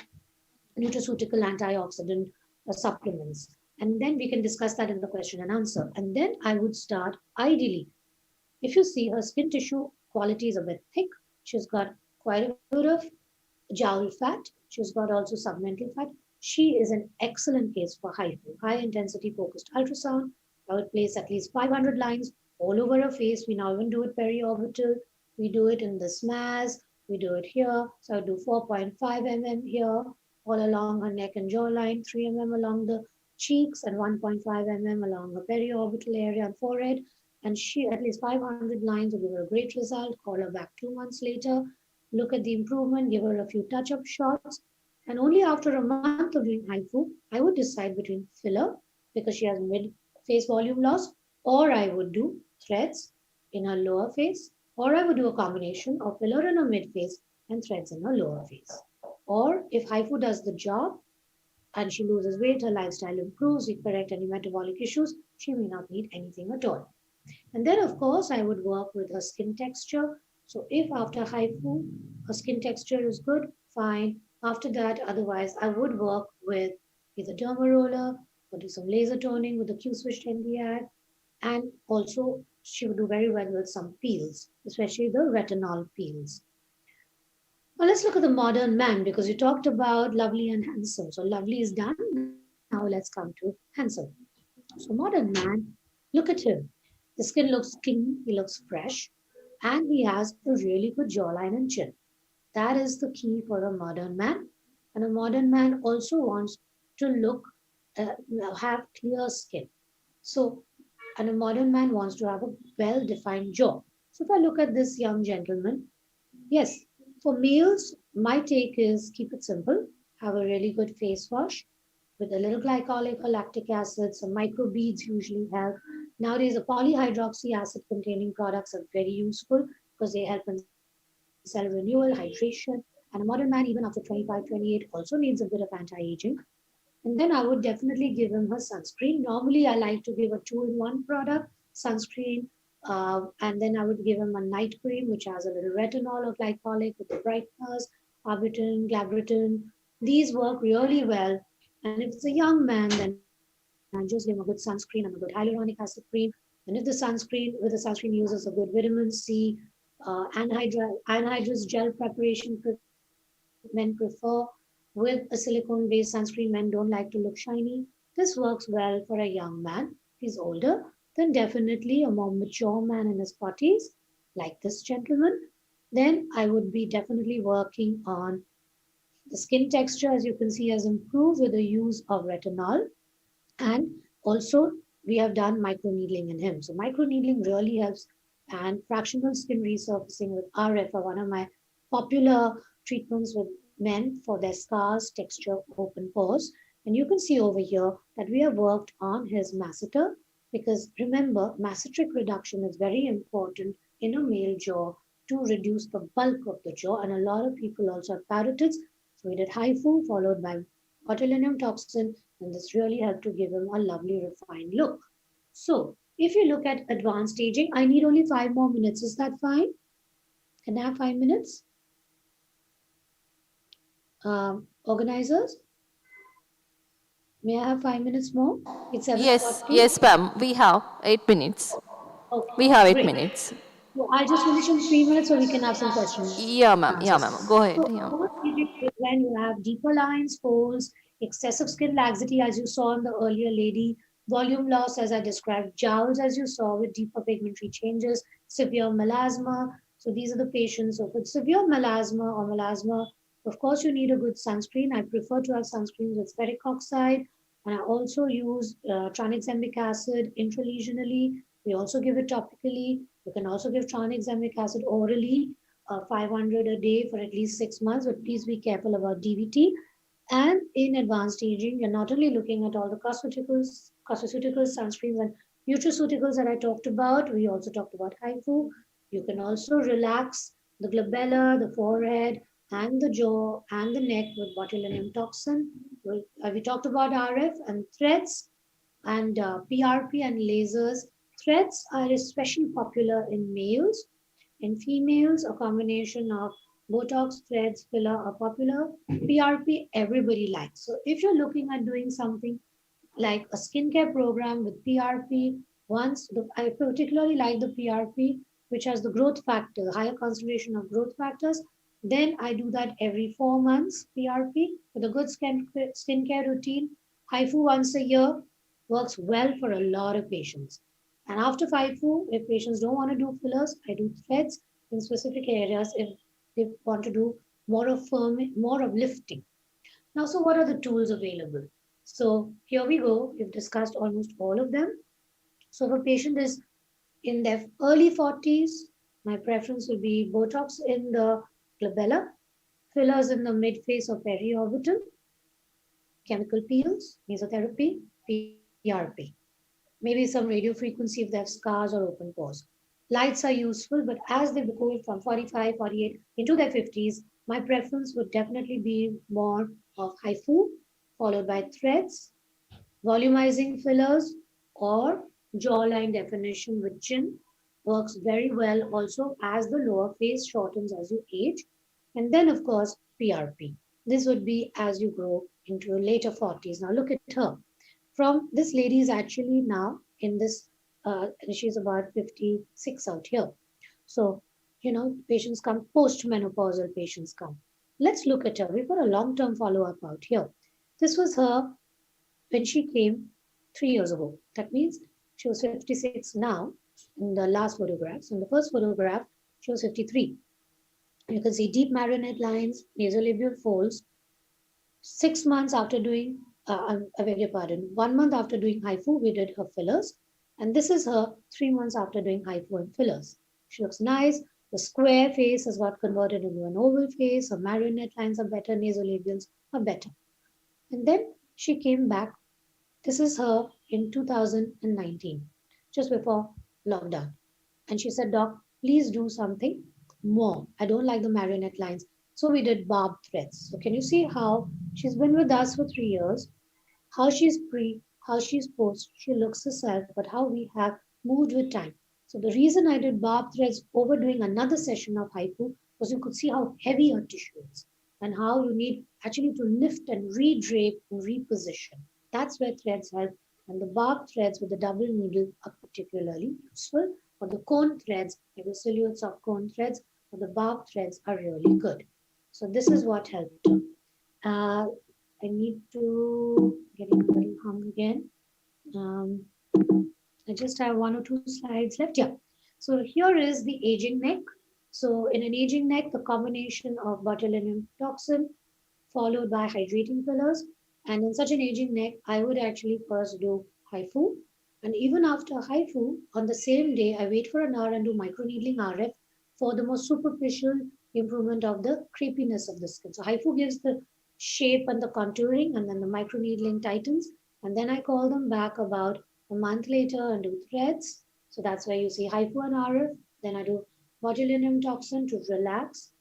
Speaker 19: nutraceutical antioxidant supplements. And then we can discuss that in the question and answer. And then I would start ideally. If you see her skin tissue quality is a bit thick, she's got quite a bit of jowl fat, she's got also submental fat. She is an excellent case for HIFU, high intensity focused ultrasound. I would place at least 500 lines all over her face. We now even do it periorbital. We do it in the SMAS. We do it here. So I do 4.5 mm here, all along her neck and jawline, 3 mm along the cheeks, and 1.5 mm along her periorbital area and forehead. And she, at least 500 lines, will give her a great result. Call her back 2 months later. Look at the improvement, give her a few touch-up shots. And only after a month of doing HIFU, I would decide between filler, because she has mid-face volume loss, or I would do threads in her lower face, or I would do a combination of filler in her mid-face and threads in her lower face. Or if HIFU does the job and she loses weight, her lifestyle improves, we correct any metabolic issues, she may not need anything at all. And then, of course, I would work with her skin texture. So if after HIFU, her skin texture is good, fine. After that, otherwise, I would work with either derma roller or do some laser toning with the Q-switched Nd:YAG. And also, she would do very well with some peels, especially the retinol peels. Now, let's look at the modern man, because you talked about lovely and handsome. So lovely is done. Now let's come to handsome. So modern man, look at him. The skin looks clean, he looks fresh, and he has a really good jawline and chin. That is the key for a modern man. And a modern man also wants to look, have clear skin. So, and a modern man wants to have a well-defined jaw. So if I look at this young gentleman, yes, for males, my take is keep it simple, have a really good face wash with a little glycolic or lactic acid. Some microbeads usually help. Nowadays, the polyhydroxy acid containing products are very useful because they help in cell renewal, hydration. And a modern man, even after 25, 28, also needs a bit of anti-aging. And then I would definitely give him her sunscreen. Normally, I like to give a 2-in-1 product, sunscreen And then I would give him a night cream, which has a little retinol or glycolic with the brightness, arbutin, glabretin. These work really well. And if it's a young man, then I just give him a good sunscreen and a good hyaluronic acid cream. And if the sunscreen uses a good vitamin C, anhydrous gel preparation men prefer with a silicone-based sunscreen. Men don't like to look shiny. This works well for a young man. If he's older, then definitely a more mature man in his 40s, like this gentleman, then I would be definitely working on the skin texture, as you can see, has improved with the use of retinol. And also, we have done microneedling in him. So microneedling really helps, and fractional skin resurfacing with RF are one of my popular treatments with men for their scars, texture, open pores. And you can see over here that we have worked on his masseter, because remember, masseteric reduction is very important in a male jaw to reduce the bulk of the jaw. And a lot of people also have parotids. So we did HIFU followed by botulinum toxin, and this really helped to give him a lovely refined look. So if you look at advanced staging, I need only 5 more minutes. Is that fine? Can I have 5 minutes? Organizers, may I have 5 minutes more? It's 7:40.
Speaker 20: Yes, ma'am. We have 8 minutes.
Speaker 19: Okay,
Speaker 20: We have 8 minutes.
Speaker 19: great. So I'll just finish in 3 minutes so we can have some questions.
Speaker 20: Yeah, ma'am. Yeah, ma'am. Go ahead.
Speaker 19: So
Speaker 20: Yeah.
Speaker 19: advanced staging is when you have deeper lines, folds, excessive skin laxity, as you saw in the earlier lady, volume loss, as I described, jowls, as you saw, with deeper pigmentary changes, severe melasma. So these are the patients. So with severe melasma, of course, you need a good sunscreen. I prefer to have sunscreens with ferric oxide. And I also use tranexamic acid intralesionally. We also give it topically. You can also give tranexamic acid orally, 500 a day for at least 6 months, but please be careful about DVT. And in advanced staging, you're not only looking at all the cosmeceuticals, sunscreens, and nutraceuticals that I talked about, we also talked about HIFU. You can also relax the glabella, the forehead, and the jaw and the neck with botulinum toxin. We talked about RF and threads and PRP and lasers. Threads are especially popular in males. In females, a combination of Botox, threads, filler are popular. PRP, everybody likes. So if you're looking at doing something like a skincare program with PRP, I particularly like the PRP, which has the growth factor, higher concentration of growth factors. Then I do that every 4 months, PRP, with a good skincare routine. HIFU once a year works well for a lot of patients. And after HIFU, if patients don't want to do fillers, I do threads in specific areas if they want to do more of firming, more of lifting. Now, so what are the tools available? So here we go. We've discussed almost all of them. So if a patient is in their early 40s, my preference would be Botox in the glabella, fillers in the mid-face or periorbital, chemical peels, mesotherapy, PRP. Maybe some radiofrequency if they have scars or open pores. Lights are useful, but as they go from 45, 48 into their 50s, my preference would definitely be more of HIFU, followed by threads, volumizing fillers, or jawline definition with chin. Works very well also as the lower face shortens as you age. And then, of course, PRP. This would be as you grow into later 40s. Now look at her. From this lady is actually now in this, she's about 56 out here. So, patients come, post-menopausal patients come. Let's look at her. We've got a long-term follow-up out here. This was her when she came 3 years ago. That means she was 56 now in the last photographs. In the first photograph, she was 53. You can see deep marionette lines, nasolabial folds. 6 months after doing, I beg your pardon, 1 month after doing HIFU, we did her fillers. And this is her 3 months after doing HIFU and fillers. She looks nice. The square face has got converted into an oval face. Her marionette lines are better. Nasolabials are better. And then she came back. This is her in 2019, just before lockdown. And she said, Doc, please do something more. I don't like the marionette lines. So we did barbed threads. So can you see how she's been with us for 3 years, how she's pre, how she's post, she looks herself, but how we have moved with time. So the reason I did barb threads over doing another session of HIFU was you could see how heavy your tissue is and how you need actually to lift and re-drape and reposition. That's where threads help. And the barb threads with the double needle are particularly useful. For the cone threads, like the silhouettes of cone threads, or the barb threads are really good. So this is what helped. I need to get a little hung again. I just have 1 or 2 slides left. Yeah. So here is the aging neck. So in an aging neck, the combination of botulinum toxin followed by hydrating fillers. And in such an aging neck, I would actually first do HIFU. And even after HIFU, on the same day, I wait for an hour and do microneedling RF for the more superficial improvement of the crepiness of the skin. So HIFU gives the shape and the contouring, and then the microneedling tightens. And then I call them back about a month later and do threads. So that's where you see HIFU and RF. Then I do botulinum toxin to relax.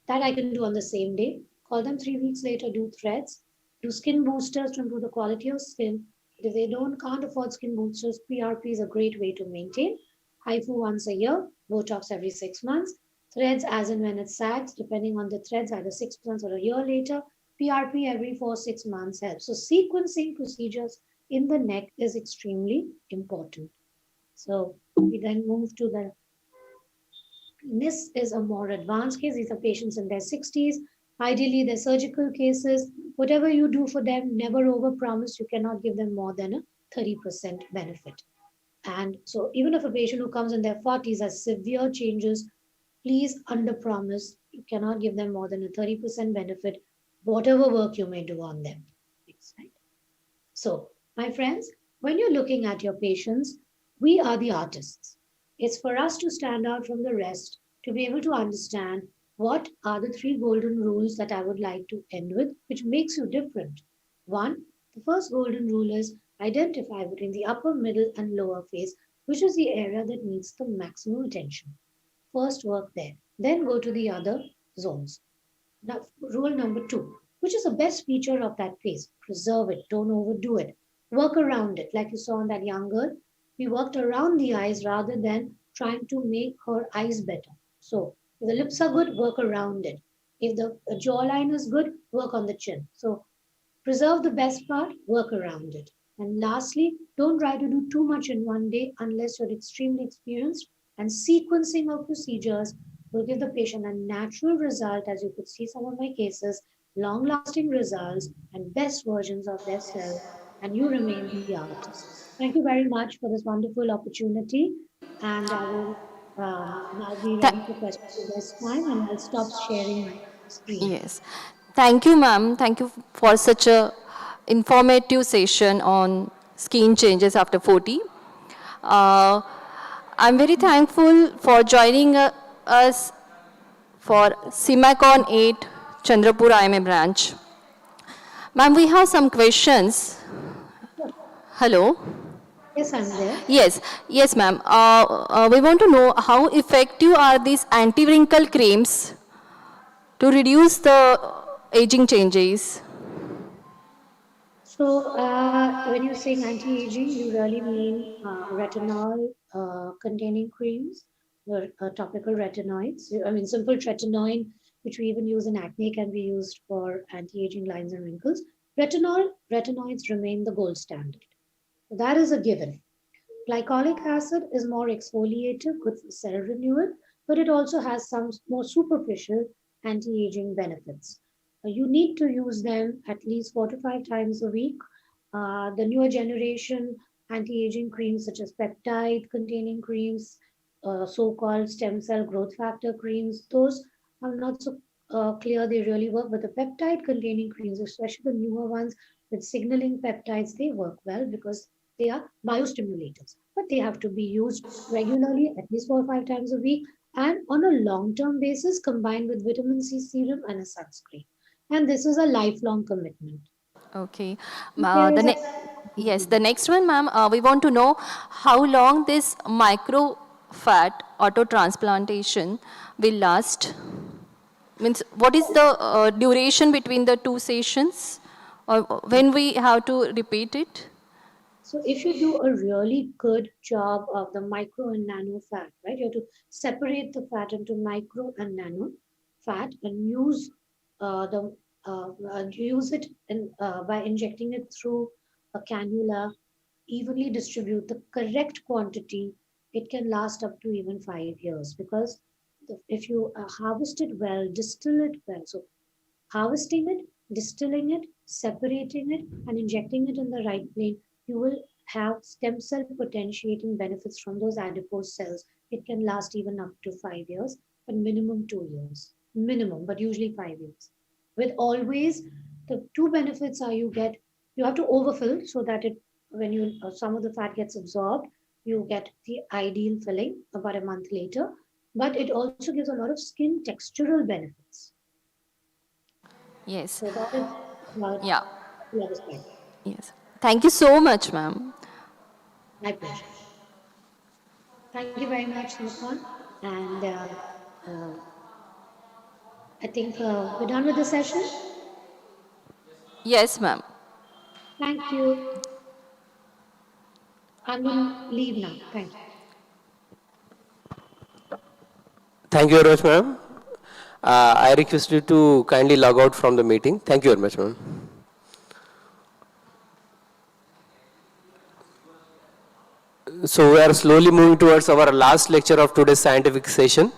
Speaker 19: That I can do on the same day. Call them 3 weeks later, do threads. Do skin boosters to improve the quality of skin. If they can't afford skin boosters, PRP is a great way to maintain. HIFU once a year, Botox every 6 months. Threads as and when it sags, depending on the threads, either 6 months or a year later. PRP every 4-6 months helps. So sequencing procedures in the neck is extremely important. So we then move to the, this is a more advanced case. These are patients in their 60s. Ideally, they're surgical cases. Whatever you do for them, never overpromise. You cannot give them more than a 30% benefit. And so even if a patient who comes in their 40s has severe changes, please underpromise. You cannot give them more than a 30% benefit, whatever work you may do on them. Next slide. So, my friends, when you're looking at your patients, we are the artists. It's for us to stand out from the rest, to be able to understand what are the 3 golden rules that I would like to end with, which makes you different. 1, the first golden rule is identify between the upper, middle, and lower face, which is the area that needs the maximum attention. First work there, then go to the other zones. Now, rule number 2, which is the best feature of that face? Preserve it, don't overdo it. Work around it, like you saw on that young girl. We worked around the eyes rather than trying to make her eyes better. So, if the lips are good, work around it. If the jawline is good, work on the chin. So, preserve the best part, work around it. And lastly, don't try to do too much in one day unless you're extremely experienced. And sequencing of procedures will give the patient a natural result, as you could see some of my cases, long-lasting results and best versions of their self, and you remain the artist. Thank you very much for this wonderful opportunity, and I will now be ready for questions this time, and I'll stop sharing my screen.
Speaker 20: Yes. Thank you, ma'am. Thank you for such a informative session on skin changes after 40. I'm very thankful for joining us for E-CIMACON VIII Chandrapur IMA branch. Ma'am, we have some questions. Hello?
Speaker 19: Yes, I'm there.
Speaker 20: Yes, ma'am. We want to know how effective are these anti-wrinkle creams to reduce the aging changes?
Speaker 19: So, when you're saying anti-aging, you really mean retinol containing creams, or topical retinoids. I mean, simple tretinoin, which we even use in acne, can be used for anti-aging lines and wrinkles. Retinoids remain the gold standard. So that is a given. Glycolic acid is more exfoliative, good for cell renewal, but it also has some more superficial anti-aging benefits. You need to use them at least 4 to 5 times a week. The newer generation anti-aging creams such as peptide containing creams, so-called stem cell growth factor creams, those are not so clear they really work, but the peptide containing creams, especially the newer ones with signaling peptides, they work well because they are biostimulators, but they have to be used regularly, at least 4 or 5 times a week, and on a long-term basis combined with vitamin C serum and a sunscreen. And this is a lifelong commitment.
Speaker 20: Okay. The next one, ma'am, we want to know how long this micro-fat auto-transplantation will last. Means, what is the duration between the 2 sessions? Or when we have to repeat it?
Speaker 19: So if you do a really good job of the micro and nano fat, right, you have to separate the fat into micro and nano fat and use it by injecting it through a cannula, evenly distribute the correct quantity. It can last up to even 5 years because if you harvest it well, distill it well. So harvesting it, distilling it, separating it, and injecting it in the right plane, you will have stem cell potentiating benefits from those adipose cells. It can last even up to 5 years, but minimum 2 years. Minimum, but usually 5 years. With always the two benefits are you have to overfill so that it when you some of the fat gets absorbed, you get the ideal filling about a month later. But it also gives a lot of skin textural benefits.
Speaker 20: Yes.
Speaker 19: So that is about
Speaker 20: Yeah.
Speaker 19: the other side.
Speaker 20: Yes. Thank you so much, ma'am.
Speaker 19: My pleasure. Thank you very much, Nikon. And uh, I think we're done with the session.
Speaker 20: Yes, ma'am.
Speaker 19: Thank you. I'm going to leave now. Thank you.
Speaker 9: Thank you very much, ma'am. I request you to kindly log out from the meeting. Thank you very much, ma'am. So we are slowly moving towards our last lecture of today's scientific session.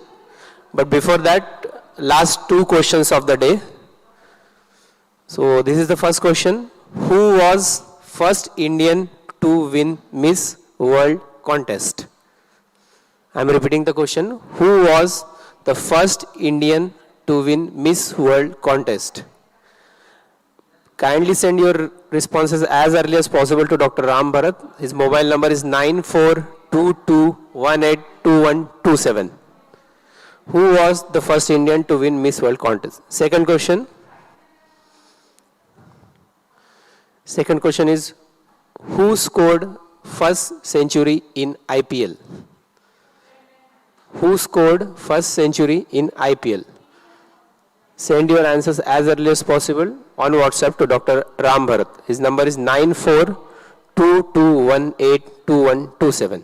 Speaker 9: But before that, last two questions of the day. So this is the first question. Who was first Indian to win Miss World contest? I am repeating the question. Who was the first Indian to win Miss World contest? Kindly send your responses as early as possible to Dr. Ram Bharat. His mobile number is 9422182127. Who was the first Indian to win Miss World contest? Second question. Second question is, who scored first century in IPL? Who scored first century in IPL? Send your answers as early as possible on WhatsApp to Dr. Ram Bharat. His number is 9422182127.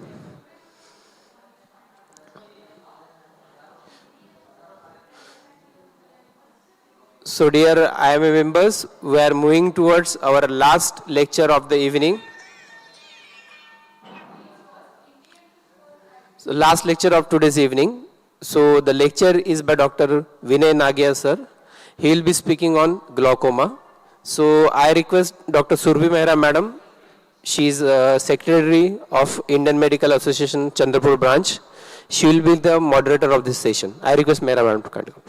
Speaker 9: So dear IMA members, we are moving towards our last lecture of the evening. So last lecture of today's evening. So the lecture is by Dr. Vinay Nagia sir. He will be speaking on glaucoma. So I request Dr. Surbhi Mehra madam. She is secretary of Indian Medical Association Chandrapur branch. She will be the moderator of this session. I request Mehra madam to continue.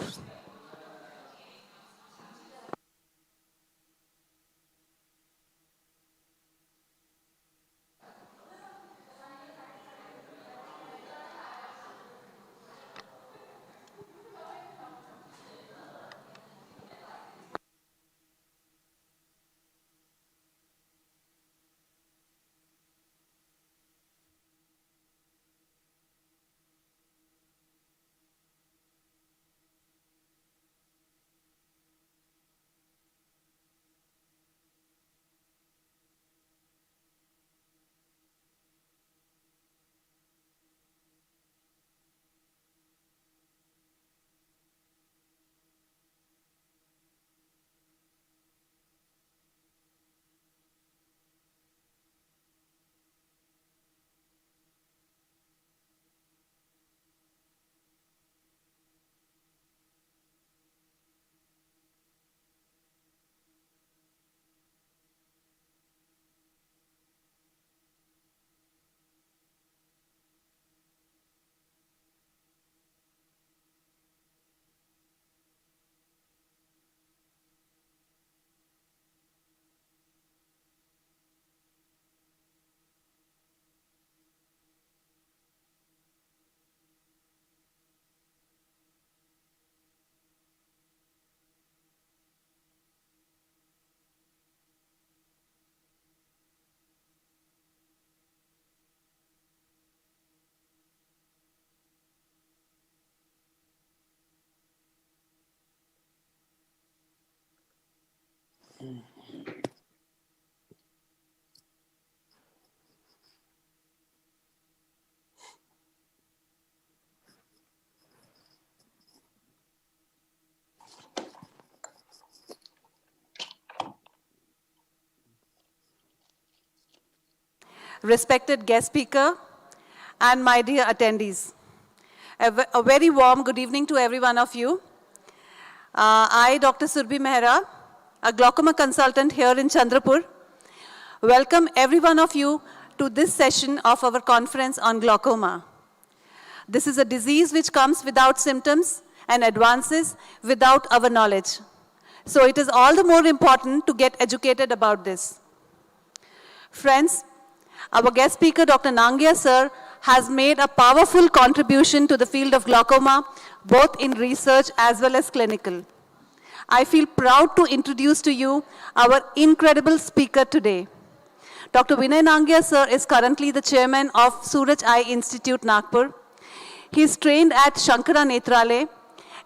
Speaker 5: respected guest speaker, and my dear attendees. A very warm good evening to every one of you. I, Dr. Surbhi Mehra, a glaucoma consultant here in Chandrapur, welcome every one of you to this session of our conference on glaucoma. This is a disease which comes without symptoms and advances without our knowledge. So it is all the more important to get educated about this. Friends, our guest speaker, Dr. Nangia sir, has made a powerful contribution to the field of glaucoma, both in research as well as clinical. I feel proud to introduce to you our incredible speaker today. Dr. Vinay Nangia sir is currently the chairman of Suraj Eye Institute, Nagpur. He is trained at Shankara Nethralaya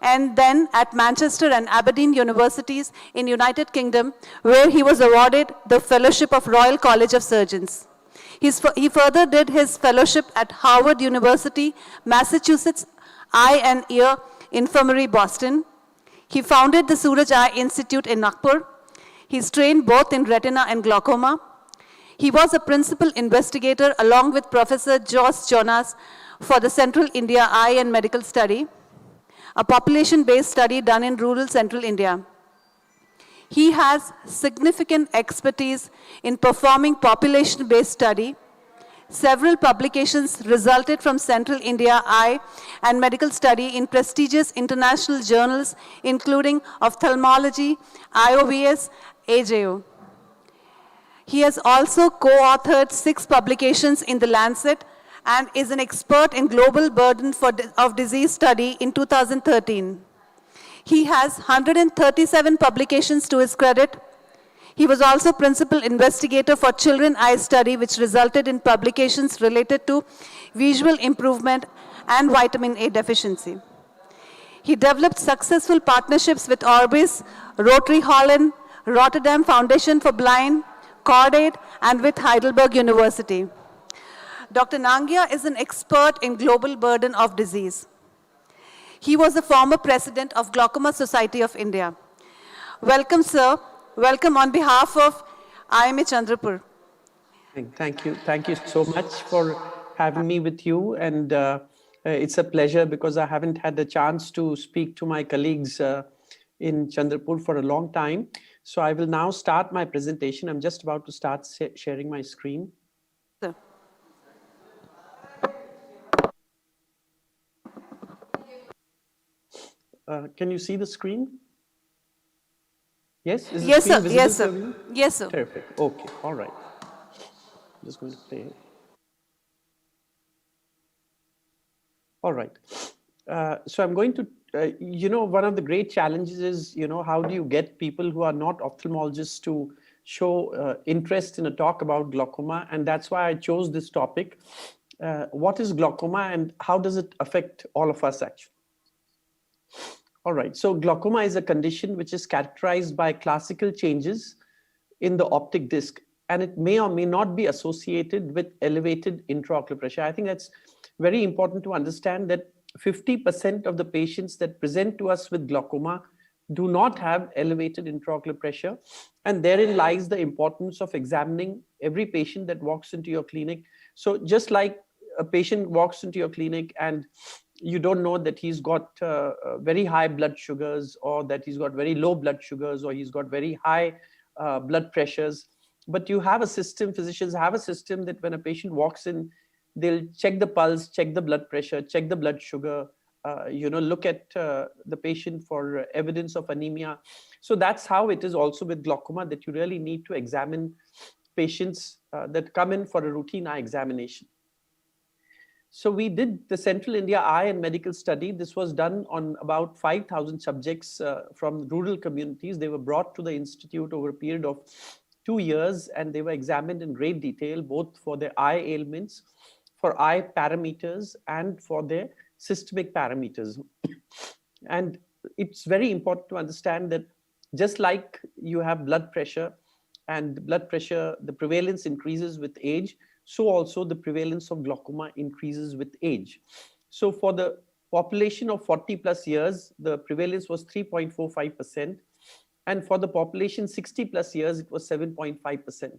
Speaker 5: and then at Manchester and Aberdeen Universities in United Kingdom, where he was awarded the Fellowship of Royal College of Surgeons. He further did his fellowship at Harvard University, Massachusetts Eye and Ear Infirmary, Boston. He founded the Suraj Eye Institute in Nagpur. He's trained both in retina and glaucoma. He was a principal investigator along with Professor Josh Jonas for the Central India Eye and Medical Study, a population-based study done in rural Central India. He has significant expertise in performing population-based study. Several publications resulted from Central India Eye and Medical Study in prestigious international journals, including Ophthalmology, IOVS, AJO. He has also co-authored 6 publications in The Lancet and is an expert in global burden of disease study in 2013. He has 137 publications to his credit. He was also principal investigator for Children Eye Study, which resulted in publications related to visual improvement and vitamin A deficiency. He developed successful partnerships with Orbis, Rotary Holland, Rotterdam Foundation for Blind, Cordaid, and with Heidelberg University. Dr. Nangia is an expert in global burden of disease. He was the former president of Glaucoma Society of India. Welcome, sir. Welcome on behalf of IMA Chandrapur.
Speaker 22: Thank you. Thank you so much for having me with you. And it's a pleasure because I haven't had the chance to speak to my colleagues in Chandrapur for a long time. So I will now start my presentation. I'm just about to start sharing my screen.
Speaker 5: Sir.
Speaker 22: Can you see the screen? Yes? Is the
Speaker 5: Yes,
Speaker 22: screen
Speaker 5: sir.
Speaker 22: visible
Speaker 5: Yes,
Speaker 22: to
Speaker 5: sir.
Speaker 22: everyone?
Speaker 5: Yes, sir.
Speaker 22: Terrific. Okay. All right. I'm just going to play it. All right. So I'm going to, one of the great challenges is, how do you get people who are not ophthalmologists to show interest in a talk about glaucoma? And that's why I chose this topic. What is glaucoma and how does it affect all of us actually? All right, so glaucoma is a condition which is characterized by classical changes in the optic disc, and it may or may not be associated with elevated intraocular pressure. I think that's very important to understand that 50% of the patients that present to us with glaucoma do not have elevated intraocular pressure, and therein lies the importance of examining every patient that walks into your clinic. So just like a patient walks into your clinic and you don't know that he's got very high blood sugars or that he's got very low blood sugars or he's got very high blood pressures. But you have a system, physicians have a system that when a patient walks in, they'll check the pulse, check the blood pressure, check the blood sugar, look at the patient for evidence of anemia. So that's how it is also with glaucoma, that you really need to examine patients that come in for a routine eye examination. So we did the Central India Eye and Medical Study. This was done on about 5,000 subjects from rural communities. They were brought to the institute over a period of 2 years, and they were examined in great detail, both for their eye ailments, for eye parameters, and for their systemic parameters. And it's very important to understand that just like you have blood pressure, and blood pressure, the prevalence increases with age, so also the prevalence of glaucoma increases with age. So for the population of 40 plus years, the prevalence was 3.45%. And for the population 60 plus years, it was 7.5%.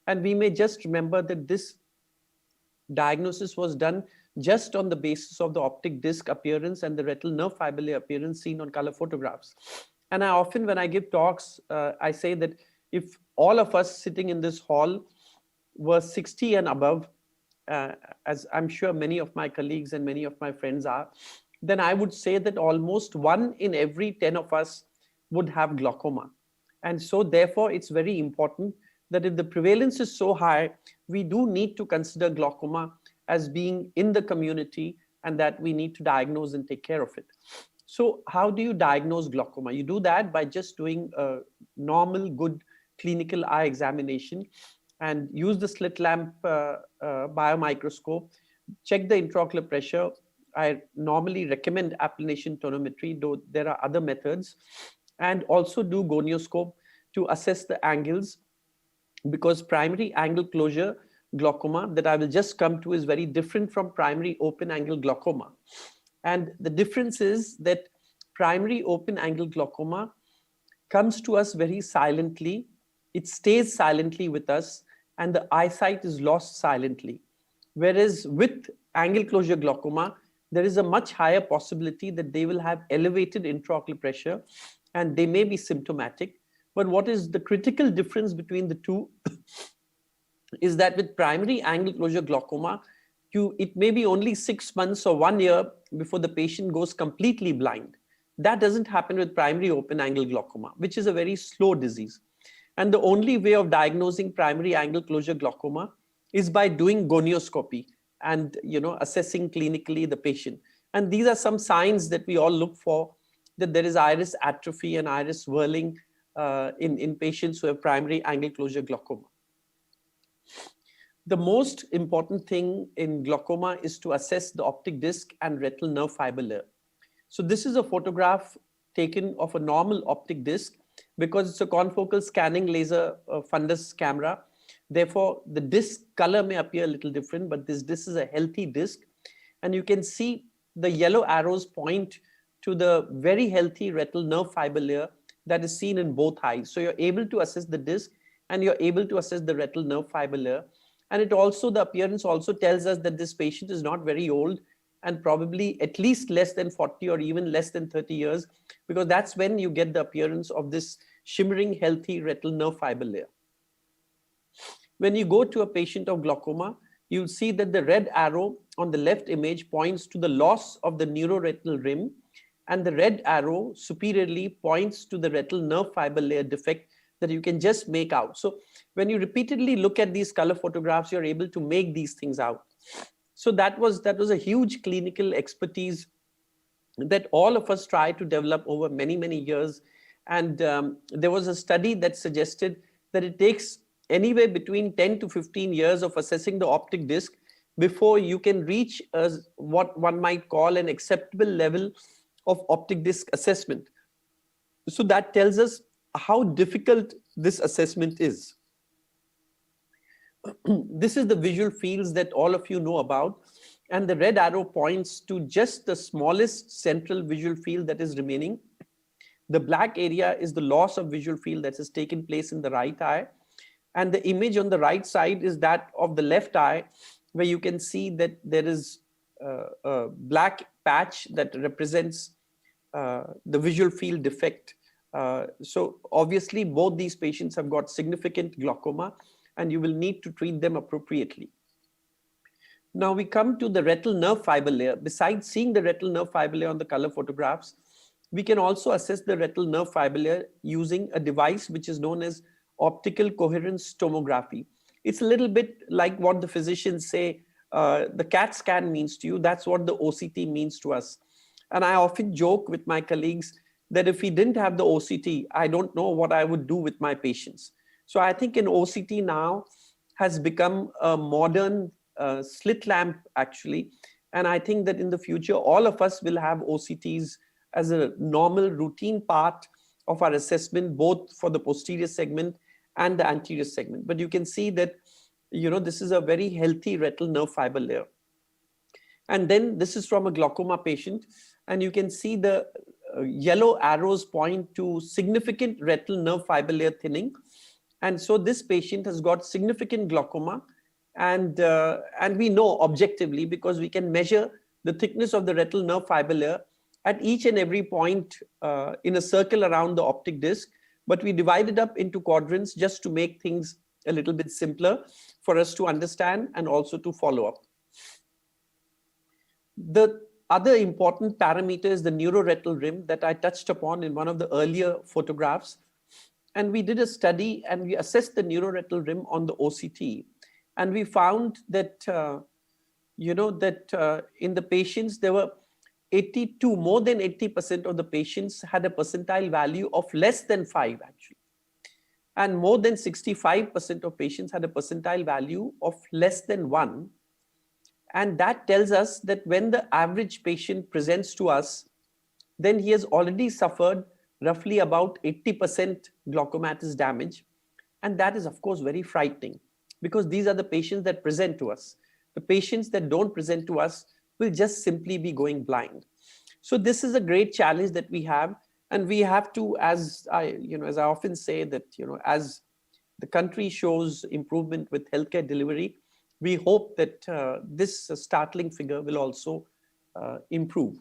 Speaker 22: And we may just remember that this diagnosis was done just on the basis of the optic disc appearance and the retinal nerve fiber layer appearance seen on color photographs. And I often, when I give talks, I say that if all of us sitting in this hall were 60 and above, as I'm sure many of my colleagues and many of my friends are, then I would say that almost 1 in every 10 of us would have glaucoma. And so therefore, it's very important that if the prevalence is so high, we do need to consider glaucoma as being in the community and that we need to diagnose and take care of it. So how do you diagnose glaucoma? You do that by just doing a normal, good clinical eye examination and use the slit lamp biomicroscope, check the intraocular pressure. I normally recommend applanation tonometry, though there are other methods, and also do gonioscope to assess the angles, because primary angle closure glaucoma that I will just come to is very different from primary open angle glaucoma. And the difference is that primary open angle glaucoma comes to us very silently. It stays silently with us and the eyesight is lost silently. Whereas with angle closure glaucoma, there is a much higher possibility that they will have elevated intraocular pressure and they may be symptomatic. But what is the critical difference between the two is that with primary angle closure glaucoma, it may be only 6 months or 1 year before the patient goes completely blind. That doesn't happen with primary open angle glaucoma, which is a very slow disease. And the only way of diagnosing primary angle closure glaucoma is by doing gonioscopy and assessing clinically the patient. And these are some signs that we all look for, that there is iris atrophy and iris swirling in patients who have primary angle closure glaucoma. The most important thing in glaucoma is to assess the optic disc and retinal nerve fiber layer. So this is a photograph taken of a normal optic disc because it's a confocal scanning laser fundus camera. Therefore, the disc color may appear a little different, but this is a healthy disc. And you can see the yellow arrows point to the very healthy retinal nerve fiber layer that is seen in both eyes. So you're able to assess the disc and you're able to assess the retinal nerve fiber layer. And it also, the appearance also tells us that this patient is not very old and probably at least less than 40 or even less than 30 years, because that's when you get the appearance of this shimmering, healthy retinal nerve fiber layer. When you go to a patient of glaucoma, you'll see that the red arrow on the left image points to the loss of the neuroretinal rim, and the red arrow superiorly points to the retinal nerve fiber layer defect that you can just make out. So when you repeatedly look at these color photographs, you're able to make these things out. So that was a huge clinical expertise that all of us tried to develop over many, many years. And there was a study that suggested that it takes anywhere between 10 to 15 years of assessing the optic disc before you can reach what one might call an acceptable level of optic disc assessment. So that tells us how difficult this assessment is. This is the visual fields that all of you know about, and the red arrow points to just the smallest central visual field that is remaining. The black area is the loss of visual field that has taken place in the right eye, and the image on the right side is that of the left eye, where you can see that there is a black patch that represents the visual field defect. So obviously both these patients have got significant glaucoma and you will need to treat them appropriately. Now we come to the retinal nerve fiber layer. Besides seeing the retinal nerve fiber layer on the color photographs, we can also assess the retinal nerve fiber layer using a device which is known as optical coherence tomography. It's a little bit like what the physicians say the CAT scan means to you. That's what the OCT means to us. And I often joke with my colleagues that if we didn't have the OCT, I don't know what I would do with my patients. So I think an OCT now has become a modern slit lamp actually. And I think that in the future, all of us will have OCTs as a normal routine part of our assessment, both for the posterior segment and the anterior segment. But you can see that, this is a very healthy retinal nerve fiber layer. And then this is from a glaucoma patient. And you can see the yellow arrows point to significant retinal nerve fiber layer thinning. And so this patient has got significant glaucoma And we know objectively, because we can measure the thickness of the retinal nerve fiber layer at each and every point in a circle around the optic disc. But we divide it up into quadrants just to make things a little bit simpler for us to understand and also to follow up. The other important parameter is the neuroretinal rim that I touched upon in one of the earlier photographs. And we did a study and we assessed the neuroretinal rim on the OCT. And we found that, in the patients, there were more than 80% of the patients had a percentile value of less than 5 actually. And more than 65% of patients had a percentile value of less than 1. And that tells us that when the average patient presents to us, then he has already suffered roughly about 80% glaucomatous damage. And that is, of course, very frightening, because these are the patients that present to us. The patients that don't present to us will just simply be going blind. So this is a great challenge that we have. And we have to, as I often say, that, as the country shows improvement with healthcare delivery, we hope that this startling figure will also improve.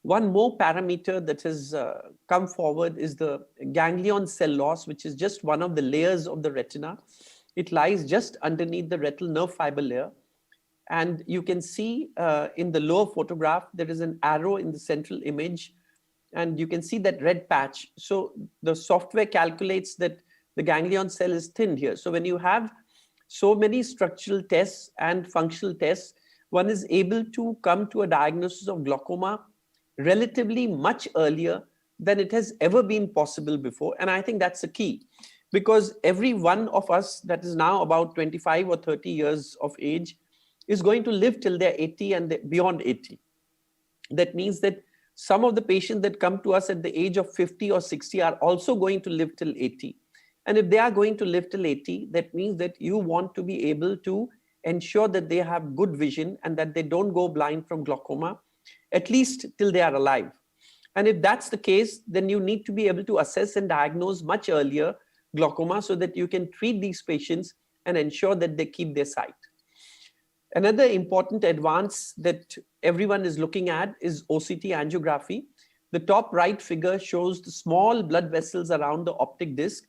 Speaker 22: One more parameter that has come forward is the ganglion cell loss, which is just one of the layers of the retina. It lies just underneath the retinal nerve fiber layer. And you can see in the lower photograph, there is an arrow in the central image, and you can see that red patch. So the software calculates that the ganglion cell is thinned here. So when you have so many structural tests and functional tests, one is able to come to a diagnosis of glaucoma relatively much earlier than it has ever been possible before. And I think that's the key, because every one of us that is now about 25 or 30 years of age is going to live till they're 80 and beyond 80. That means that some of the patients that come to us at the age of 50 or 60 are also going to live till 80. And if they are going to live till 80, that means that you want to be able to ensure that they have good vision and that they don't go blind from glaucoma, at least till they are alive. And if that's the case, then you need to be able to assess and diagnose much earlier glaucoma so that you can treat these patients and ensure that they keep their sight. Another important advance that everyone is looking at is OCT angiography. The top right figure shows the small blood vessels around the optic disc.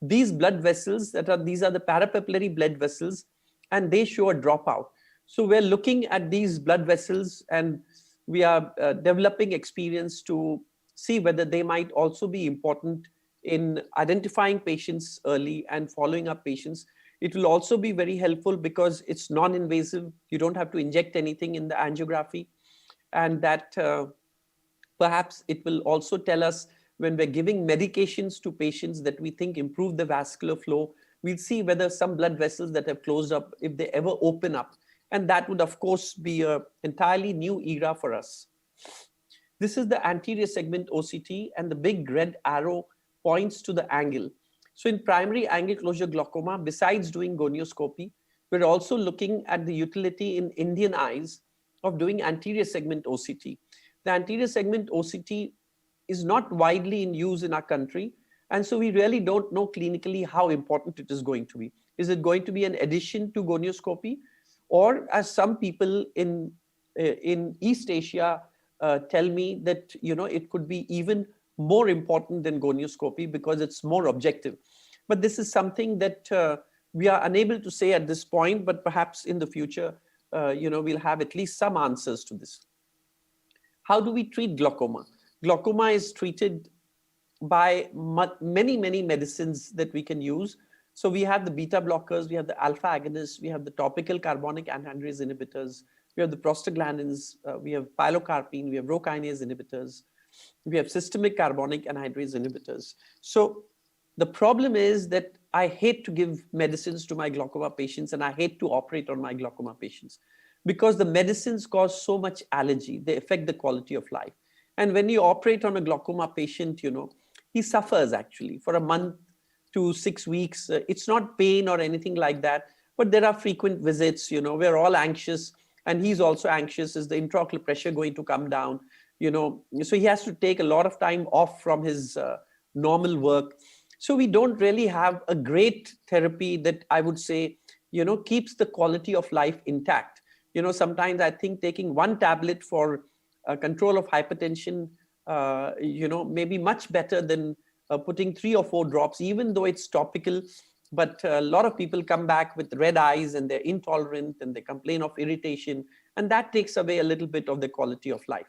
Speaker 22: These blood vessels, these are the parapapillary blood vessels, and they show a dropout. So we're looking at these blood vessels, and we are developing experience to see whether they might also be important in identifying patients early and following up patients. It will also be very helpful because it's non-invasive. You don't have to inject anything in the angiography, and that perhaps it will also tell us when we're giving medications to patients that we think improve the vascular flow, we'll see whether some blood vessels that have closed up, if they ever open up. And that would, of course, be an entirely new era for us. This is the anterior segment OCT, and the big red arrow points to the angle. So in primary angle closure glaucoma, besides doing gonioscopy, we're also looking at the utility in Indian eyes of doing anterior segment OCT. The anterior segment OCT is not widely in use in our country. And so we really don't know clinically how important it is going to be. Is it going to be an addition to gonioscopy? Or as some people in East Asia tell me that, it could be even more important than gonioscopy because it's more objective. But this is something that we are unable to say at this point, but perhaps in the future, we'll have at least some answers to this. How do we treat glaucoma? Glaucoma is treated by many, many medicines that we can use. So we have the beta blockers, we have the alpha agonists, we have the topical carbonic anhydrase inhibitors, we have the prostaglandins, we have pilocarpine, we have rho kinase inhibitors, we have systemic carbonic anhydrase inhibitors. So the problem is that I hate to give medicines to my glaucoma patients, and I hate to operate on my glaucoma patients because the medicines cause so much allergy. They affect the quality of life. And when you operate on a glaucoma patient, he suffers actually for a month to 6 weeks. It's not pain or anything like that, but there are frequent visits. We're all anxious, and he's also anxious. Is the intraocular pressure going to come down? So he has to take a lot of time off from his normal work. So we don't really have a great therapy that I would say keeps the quality of life intact. Sometimes I think taking one tablet for control of hypertension, may be much better than putting 3 or 4 drops, even though it's topical. But a lot of people come back with red eyes and they're intolerant and they complain of irritation, and that takes away a little bit of the quality of life.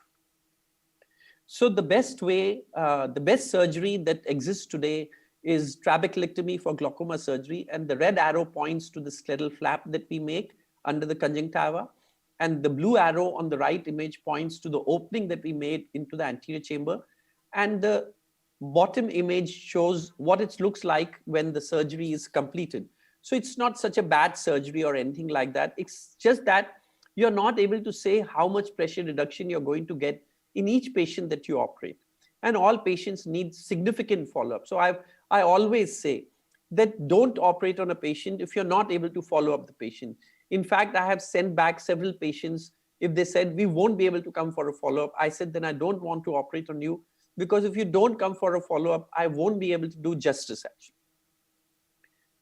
Speaker 22: So the best way, the best surgery that exists today is trabeculectomy for glaucoma surgery, and the red arrow points to the scleral flap that we make under the conjunctiva, and the blue arrow on the right image points to the opening that we made into the anterior chamber, and the bottom image shows what it looks like when the surgery is completed. So it's not such a bad surgery or anything like that. It's just that you're not able to say how much pressure reduction you're going to get in each patient that you operate. And all patients need significant follow-up. So I always say that don't operate on a patient if you're not able to follow up the patient. In fact, I have sent back several patients. If they said, we won't be able to come for a follow-up, I said, then I don't want to operate on you, because if you don't come for a follow-up, I won't be able to do justice actually.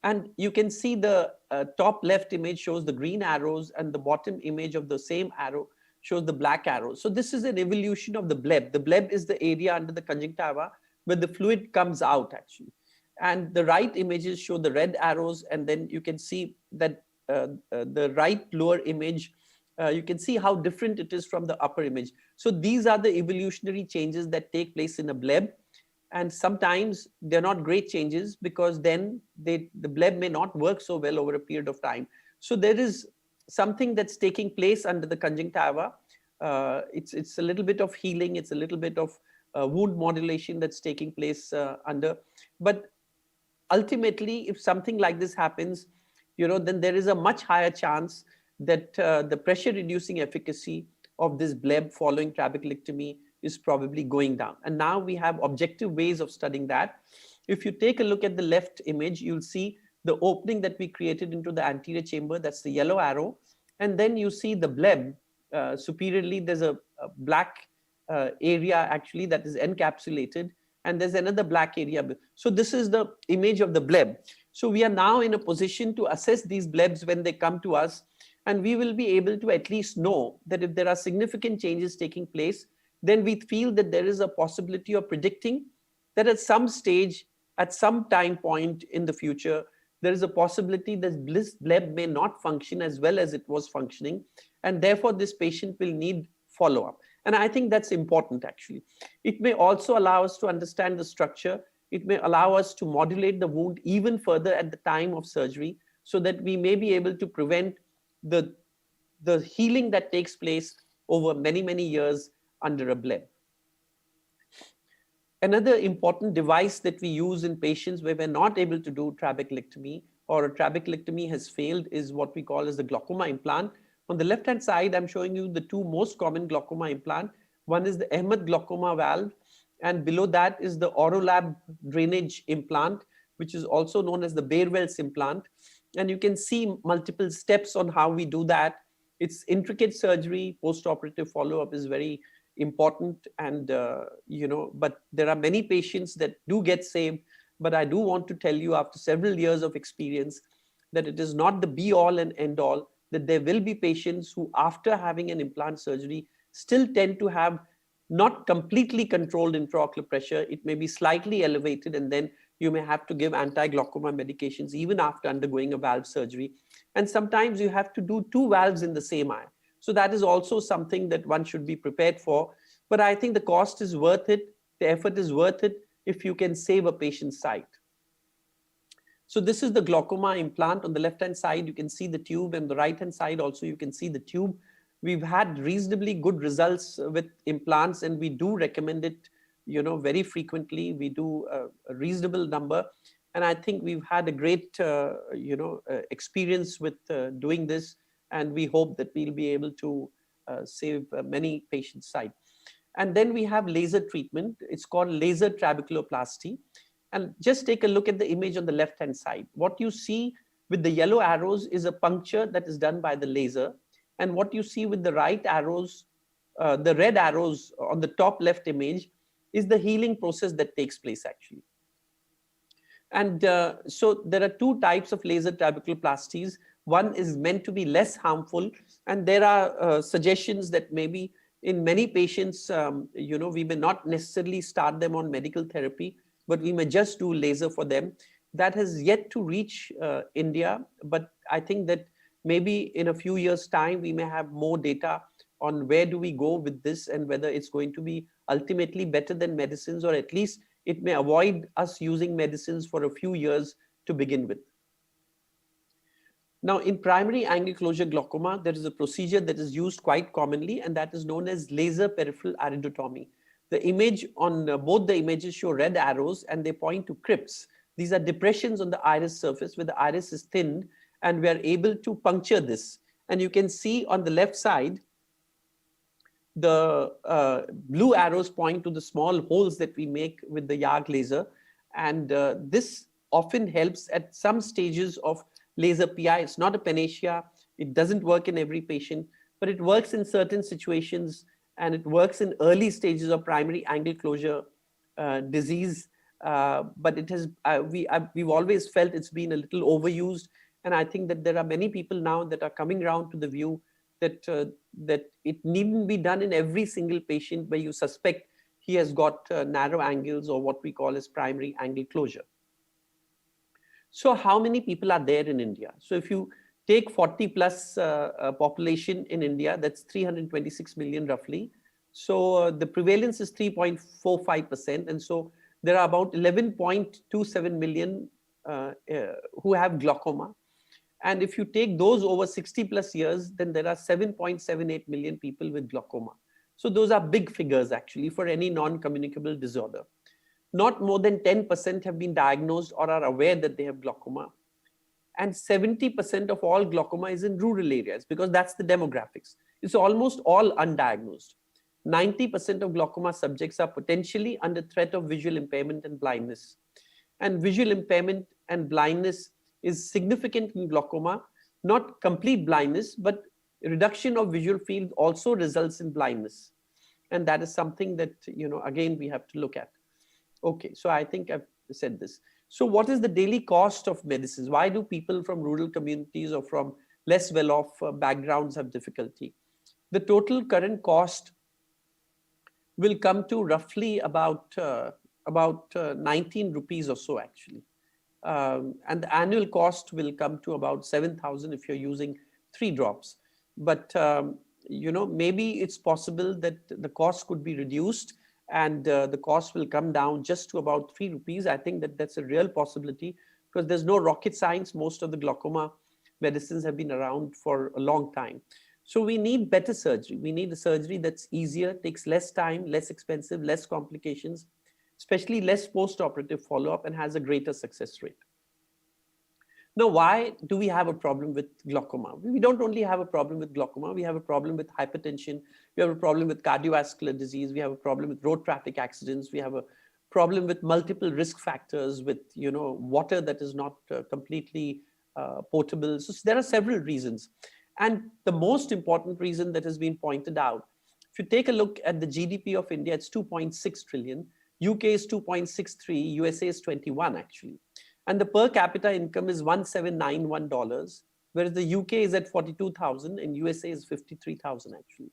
Speaker 22: And you can see the top left image shows the green arrows, and the bottom image of the same arrow shows the black arrows. So this is an evolution of the bleb. The bleb is the area under the conjunctiva where the fluid comes out actually. And the right images show the red arrows, and then you can see that the right lower image, you can see how different it is from the upper image. So these are the evolutionary changes that take place in a bleb. And sometimes they're not great changes, because then the bleb may not work so well over a period of time. So there is something that's taking place under the conjunctiva. It's a little bit of healing. It's a little bit of wound modulation that's taking place under. But ultimately, if something like this happens, then there is a much higher chance that the pressure reducing efficacy of this bleb following trabeculectomy is probably going down. And now we have objective ways of studying that. If you take a look at the left image, you'll see the opening that we created into the anterior chamber. That's the yellow arrow. And then you see the bleb. Superiorly, there's a black area actually that is encapsulated. And there's another black area. So this is the image of the bleb. So we are now in a position to assess these blebs when they come to us. And we will be able to at least know that if there are significant changes taking place, then we feel that there is a possibility of predicting that at some stage, at some time point in the future, there is a possibility that this bleb may not function as well as it was functioning. And therefore, this patient will need follow-up. And I think that's important, actually. It may also allow us to understand the structure. It may allow us to modulate the wound even further at the time of surgery, so that we may be able to prevent the healing that takes place over many, many years under a bleb. Another important device that we use in patients where we're not able to do trabeculectomy, or a trabeculectomy has failed, is what we call as the glaucoma implant. On the left-hand side, I'm showing you the two most common glaucoma implant. One is the Ahmed glaucoma valve, and below that is the Orolab drainage implant, which is also known as the Baerwells implant. And you can see multiple steps on how we do that. It's intricate surgery. Post-operative follow-up is very important, and but there are many patients that do get saved. But I do want to tell you, after several years of experience, that it is not the be-all and end-all, that there will be patients who, after having an implant surgery, still tend to have not completely controlled intraocular pressure. It may be slightly elevated, and then you may have to give anti-glaucoma medications even after undergoing a valve surgery. And sometimes you have to do 2 valves in the same eye. So that is also something that one should be prepared for. But I think the cost is worth it. The effort is worth it if you can save a patient's sight. So this is the glaucoma implant. On the left-hand side, you can see the tube, and the right-hand side also you can see the tube. We've had reasonably good results with implants, and we do recommend it, very frequently. We do a reasonable number. And I think we've had a great, experience with doing this. And we hope that we'll be able to save many patients' sight. And then we have laser treatment. It's called laser trabeculoplasty. And just take a look at the image on the left-hand side. What you see with the yellow arrows is a puncture that is done by the laser. And what you see with the right arrows, the red arrows on the top left image, is the healing process that takes place actually. And so there are 2 types of laser trabeculoplasties. One is meant to be less harmful. And there are suggestions that maybe in many patients, we may not necessarily start them on medical therapy, but we may just do laser for them. That has yet to reach India, but I think that maybe in a few years' time, we may have more data on where do we go with this and whether it's going to be ultimately better than medicines, or at least it may avoid us using medicines for a few years to begin with. Now, in primary angle closure glaucoma, there is a procedure that is used quite commonly, and that is known as laser peripheral iridotomy. The image on both the images show red arrows, and they point to crypts. These are depressions on the iris surface where the iris is thinned, and we are able to puncture this. And you can see on the left side, the blue arrows point to the small holes that we make with the YAG laser. And this often helps at some stages of laser PI. It's not a panacea. It doesn't work in every patient, but it works in certain situations, and it works in early stages of primary angle closure disease. But it has, we've always felt it's been a little overused. And I think that there are many people now that are coming around to the view that, that it needn't be done in every single patient where you suspect he has got narrow angles or what we call as primary angle closure. So how many people are there in India? So if you take 40 plus population in India, that's 326 million roughly. So the prevalence is 3.45%. And so there are about 11.27 million who have glaucoma. And if you take those over 60 plus years, then there are 7.78 million people with glaucoma. So those are big figures actually for any non-communicable disorder. Not more than 10% have been diagnosed or are aware that they have glaucoma. And 70% of all glaucoma is in rural areas because that's the demographics. It's almost all undiagnosed. 90% of glaucoma subjects are potentially under threat of visual impairment and blindness. And visual impairment and blindness is significant in glaucoma, not complete blindness, but reduction of visual field also results in blindness. And that is something that, again, we have to look at. Okay, so I think I've said this. So what is the daily cost of medicines? Why do people from rural communities or from less well-off backgrounds have difficulty? The total current cost will come to roughly about 19 rupees or so actually. And the annual cost will come to about 7,000 if you're using 3 drops. But, maybe it's possible that the cost could be reduced and the cost will come down just to about 3 rupees. I think that that's a real possibility because there's no rocket science. Most of the glaucoma medicines have been around for a long time. So we need better surgery. We need a surgery that's easier, takes less time, less expensive, less complications, especially less post-operative follow-up, and has a greater success rate. Now, why do we have a problem with glaucoma? We don't only have a problem with glaucoma, we have a problem with hypertension, we have a problem with cardiovascular disease, we have a problem with road traffic accidents, we have a problem with multiple risk factors, with water that is not completely potable. So there are several reasons. And the most important reason that has been pointed out, if you take a look at the GDP of India, it's 2.6 trillion. UK is 2.63, USA is 21 actually. And the per capita income is $1,791, whereas the UK is at 42,000 and USA is 53,000 actually.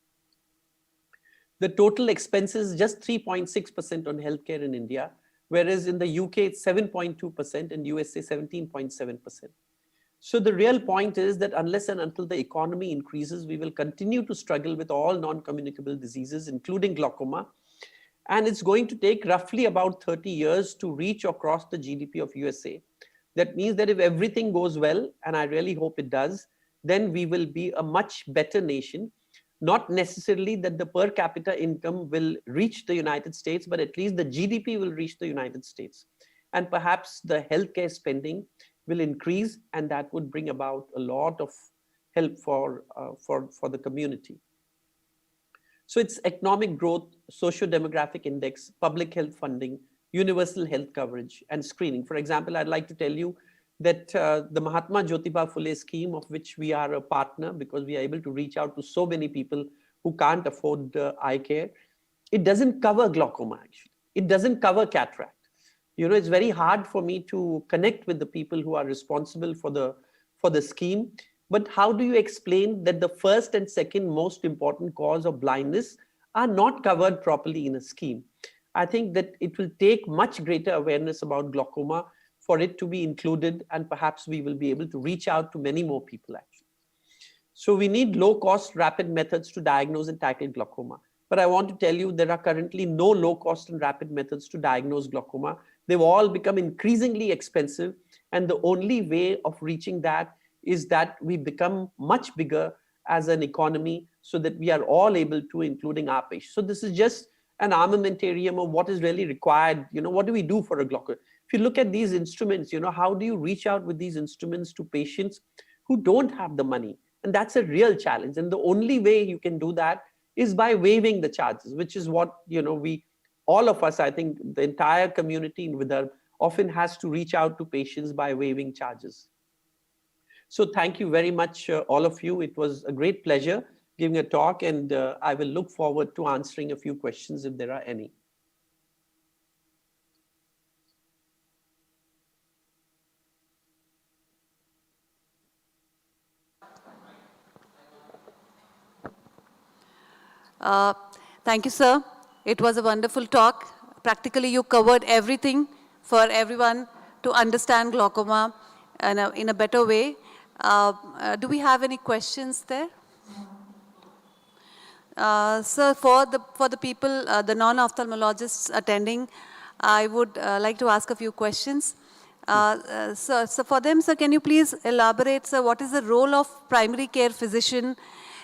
Speaker 22: The total expenses is just 3.6% on healthcare in India, whereas in the UK it's 7.2% and USA 17.7%. So the real point is that unless and until the economy increases, we will continue to struggle with all non-communicable diseases, including glaucoma. And it's going to take roughly about 30 years to reach or cross the GDP of USA. That means that if everything goes well, and I really hope it does, then we will be a much better nation. Not necessarily that the per capita income will reach the United States, but at least the GDP will reach the United States. And perhaps the healthcare spending will increase, and that would bring about a lot of help for the community. So it's economic growth, socio-demographic index, public health funding, universal health coverage, and screening. For example, I'd like to tell you that the Mahatma Jyotiba Phule scheme, of which we are a partner because we are able to reach out to so many people who can't afford eye care, it doesn't cover glaucoma actually. It doesn't cover cataract. It's very hard for me to connect with the people who are responsible for the scheme. But how do you explain that the first and second most important cause of blindness are not covered properly in a scheme? I think that it will take much greater awareness about glaucoma for it to be included, and perhaps we will be able to reach out to many more people actually. So we need low-cost, rapid methods to diagnose and tackle glaucoma. But I want to tell you there are currently no low-cost and rapid methods to diagnose glaucoma. They've all become increasingly expensive, and the only way of reaching that is that we become much bigger as an economy so that we are all able to, including our patients. So this is just an armamentarium of what is really required. What do we do for a glaucoma? If you look at these instruments, how do you reach out with these instruments to patients who don't have the money? And that's a real challenge. And the only way you can do that is by waiving the charges, which is what, all of us, I think the entire community in Vidarbha often has to reach out to patients by waiving charges. So thank you very much, all of you. It was a great pleasure giving a talk, and I will look forward to answering a few questions if there are any.
Speaker 5: Thank you, sir. It was a wonderful talk. Practically, you covered everything for everyone to understand glaucoma in a better way. Do we have any questions there? Sir, for the people, the non-ophthalmologists attending, I would like to ask a few questions. So for them, sir, can you please elaborate, sir, what is the role of primary care physician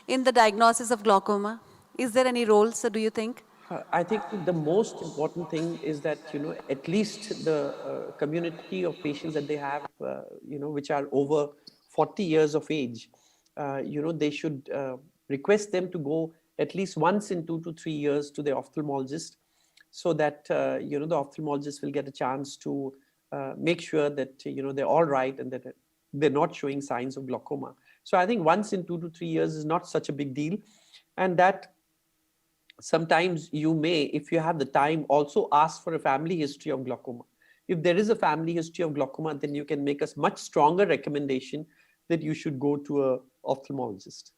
Speaker 5: in the diagnosis of glaucoma? Is there any role, sir, do you think?
Speaker 22: I think the most important thing is that, at least the community of patients that they have, which are over 40 years of age, they should request them to go at least once in 2 to 3 years to the ophthalmologist, so that, the ophthalmologist will get a chance to make sure that, they're all right and that they're not showing signs of glaucoma. So I think once in 2 to 3 years is not such a big deal. And that sometimes you may, if you have the time, also ask for a family history of glaucoma. If there is a family history of glaucoma, then you can make a much stronger recommendation that you should go to an ophthalmologist.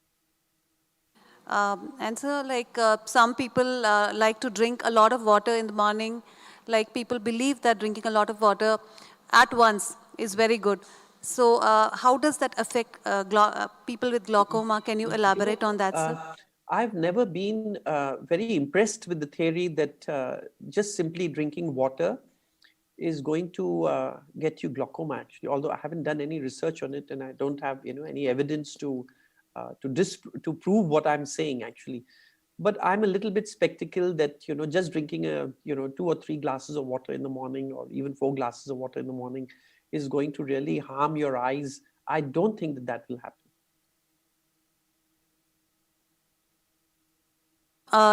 Speaker 5: And so, like some people like to drink a lot of water in the morning. Like people believe that drinking a lot of water at once is very good. So how does that affect people with glaucoma? Can you elaborate on that, sir?
Speaker 22: I've never been very impressed with the theory that just simply drinking water is going to get you glaucoma, actually, although I haven't done any research on it and I don't have any evidence to prove what I'm saying, actually. But I'm a little bit skeptical that just drinking 2 or 3 glasses of water in the morning, or even 4 glasses of water in the morning, is going to really harm your eyes. I don't think that will happen.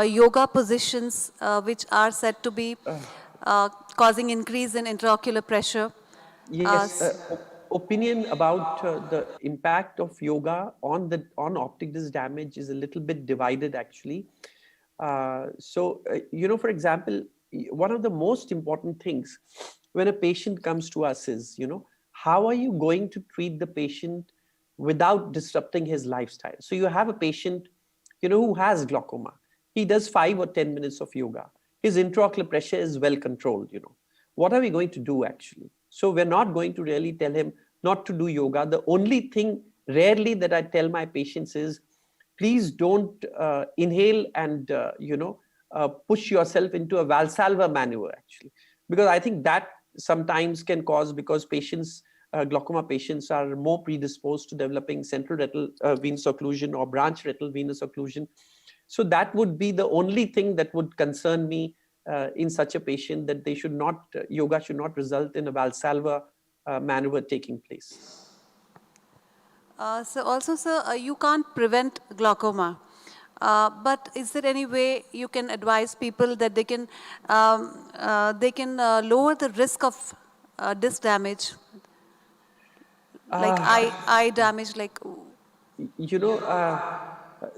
Speaker 5: Yoga positions which are said to be causing increase in intraocular pressure.
Speaker 22: Yes, opinion about the impact of yoga on optic disc damage is a little bit divided, actually. For example, one of the most important things when a patient comes to us is, how are you going to treat the patient without disrupting his lifestyle? So you have a patient, who has glaucoma. He does 5 or 10 minutes of yoga. His intraocular pressure is well controlled, What are we going to do, actually? So we're not going to really tell him not to do yoga. The only thing rarely that I tell my patients is, please don't inhale and, push yourself into a Valsalva maneuver, actually. Because I think that sometimes can cause, because patients, glaucoma patients are more predisposed to developing central retinal venous occlusion or branch retinal venous occlusion. So that would be the only thing that would concern me in such a patient, that they should not, yoga should not result in a Valsalva maneuver taking place.
Speaker 5: So also, sir, you can't prevent glaucoma. But is there any way you can advise people that they can lower the risk of disc damage, like eye damage, like?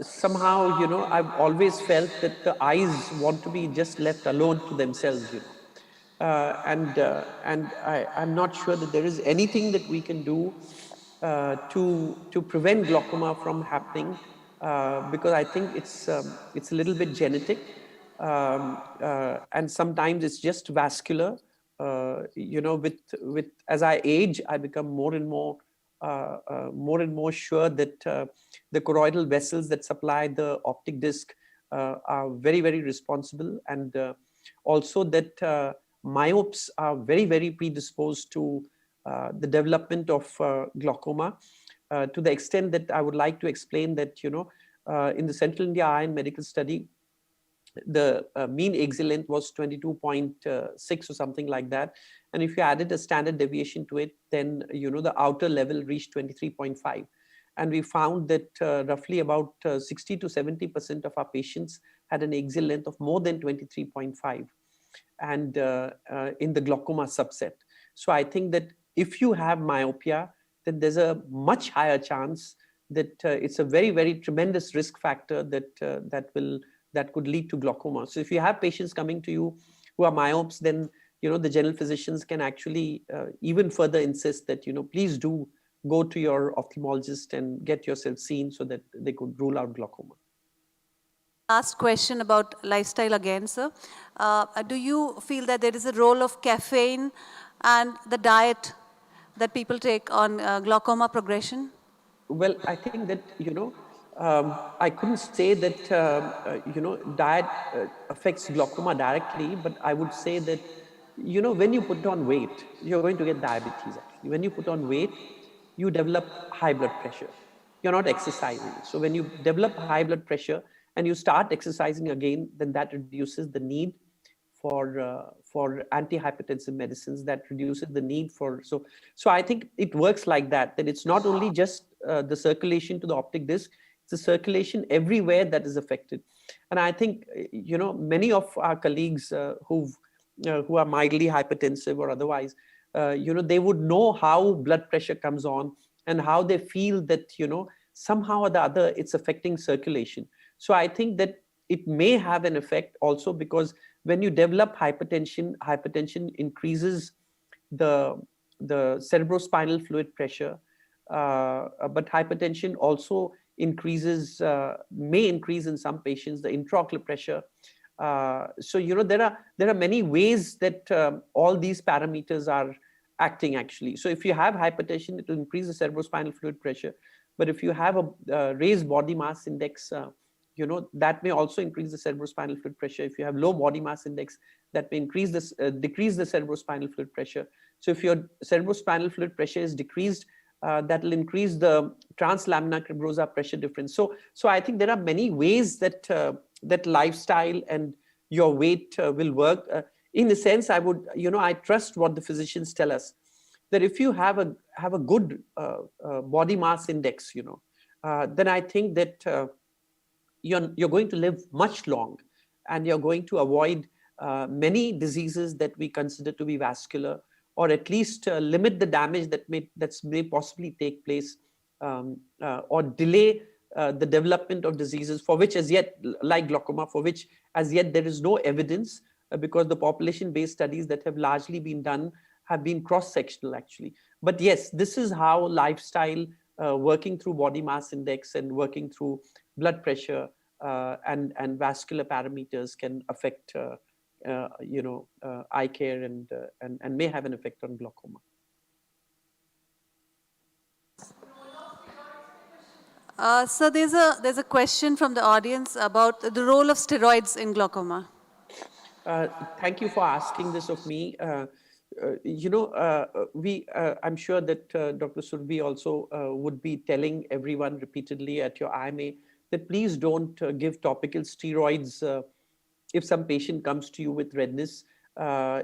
Speaker 22: Somehow, I've always felt that the eyes want to be just left alone to themselves, and I'm not sure that there is anything that we can do to prevent glaucoma from happening, because I think it's a little bit genetic, and sometimes it's just vascular. With as I age, I become more and more sure that the choroidal vessels that supply the optic disc are very, very responsible, and also that myopes are very, very predisposed to the development of glaucoma, to the extent that I would like to explain that, in the Central India Eye and Medical Study, the mean exit length was 22.6 or something like that. And if you added a standard deviation to it, then, the outer level reached 23.5. And we found that roughly about 60 to 70% of our patients had an exit length of more than 23.5, and in the glaucoma subset. So I think that if you have myopia, then there's a much higher chance that it's a very, very tremendous risk factor that could lead to glaucoma. So if you have patients coming to you who are myopes, then the general physicians can actually even further insist that please do go to your ophthalmologist and get yourself seen so that they could rule out glaucoma.
Speaker 5: Last question about lifestyle again, sir. Do you feel that there is a role of caffeine and the diet that people take on glaucoma progression?
Speaker 22: Well, I think that, I couldn't say that, diet affects glaucoma directly, but I would say that, when you put on weight, you're going to get diabetes actually. When you put on weight, you develop high blood pressure. You're not exercising. So when you develop high blood pressure and you start exercising again, then that reduces the need for antihypertensive medicines, that reduces the need for, so I think it works like that it's not only just the circulation to the optic disc, it's the circulation everywhere that is affected. And I think, many of our colleagues who are mildly hypertensive or otherwise, they would know how blood pressure comes on and how they feel that, somehow or the other it's affecting circulation. So I think that it may have an effect also, because when you develop hypertension increases the cerebrospinal fluid pressure, but hypertension also increases, may increase in some patients the intraocular pressure. So there are many ways that all these parameters are acting actually. So if you have hypertension, it will increase the cerebrospinal fluid pressure. But if you have a raised body mass index, that may also increase the cerebrospinal fluid pressure. If you have low body mass index, that may decrease the cerebrospinal fluid pressure. So if your cerebrospinal fluid pressure is decreased, that will increase the translaminar cribrosa pressure difference. So I think there are many ways that that lifestyle and your weight will work. In a sense, I would, I trust what the physicians tell us, that if you have a good body mass index, then I think that you're going to live much long, and you're going to avoid many diseases that we consider to be vascular, or at least limit the damage that may possibly take place, or delay the development of diseases for which as yet, like glaucoma, for which as yet there is no evidence, because the population-based studies that have largely been done have been cross-sectional actually. But yes, this is how lifestyle, working through body mass index and working through blood pressure and vascular parameters can affect eye care and may have an effect on glaucoma.
Speaker 5: So there's a question from the audience about the role of steroids in glaucoma.
Speaker 22: Thank you for asking this of me. I'm sure that Dr. Surbhi also would be telling everyone repeatedly at your IMA that please don't give topical steroids. If some patient comes to you with redness,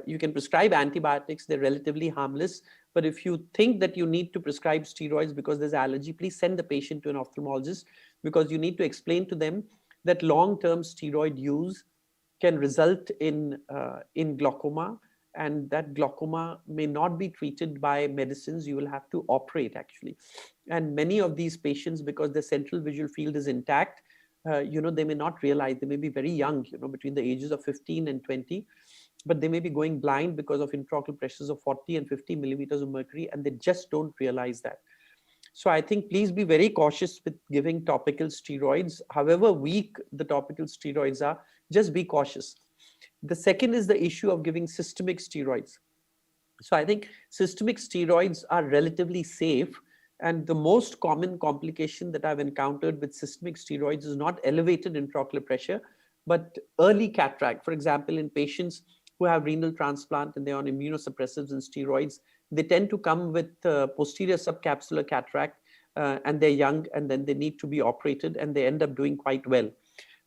Speaker 22: you can prescribe antibiotics, they're relatively harmless. But if you think that you need to prescribe steroids because there's allergy, please send the patient to an ophthalmologist, because you need to explain to them that long-term steroid use can result in glaucoma, and that glaucoma may not be treated by medicines. You will have to operate actually. And many of these patients, because the central visual field is intact, they may not realize, they may be very young, between the ages of 15 and 20, but they may be going blind because of intraocular pressures of 40 and 50 millimeters of mercury, and they just don't realize that. So I think please be very cautious with giving topical steroids. However weak the topical steroids are, just be cautious. The second is the issue of giving systemic steroids. So I think systemic steroids are relatively safe. And the most common complication that I've encountered with systemic steroids is not elevated intraocular pressure, but early cataract. For example, in patients who have renal transplant and they're on immunosuppressives and steroids, they tend to come with posterior subcapsular cataract and they're young and then they need to be operated and they end up doing quite well.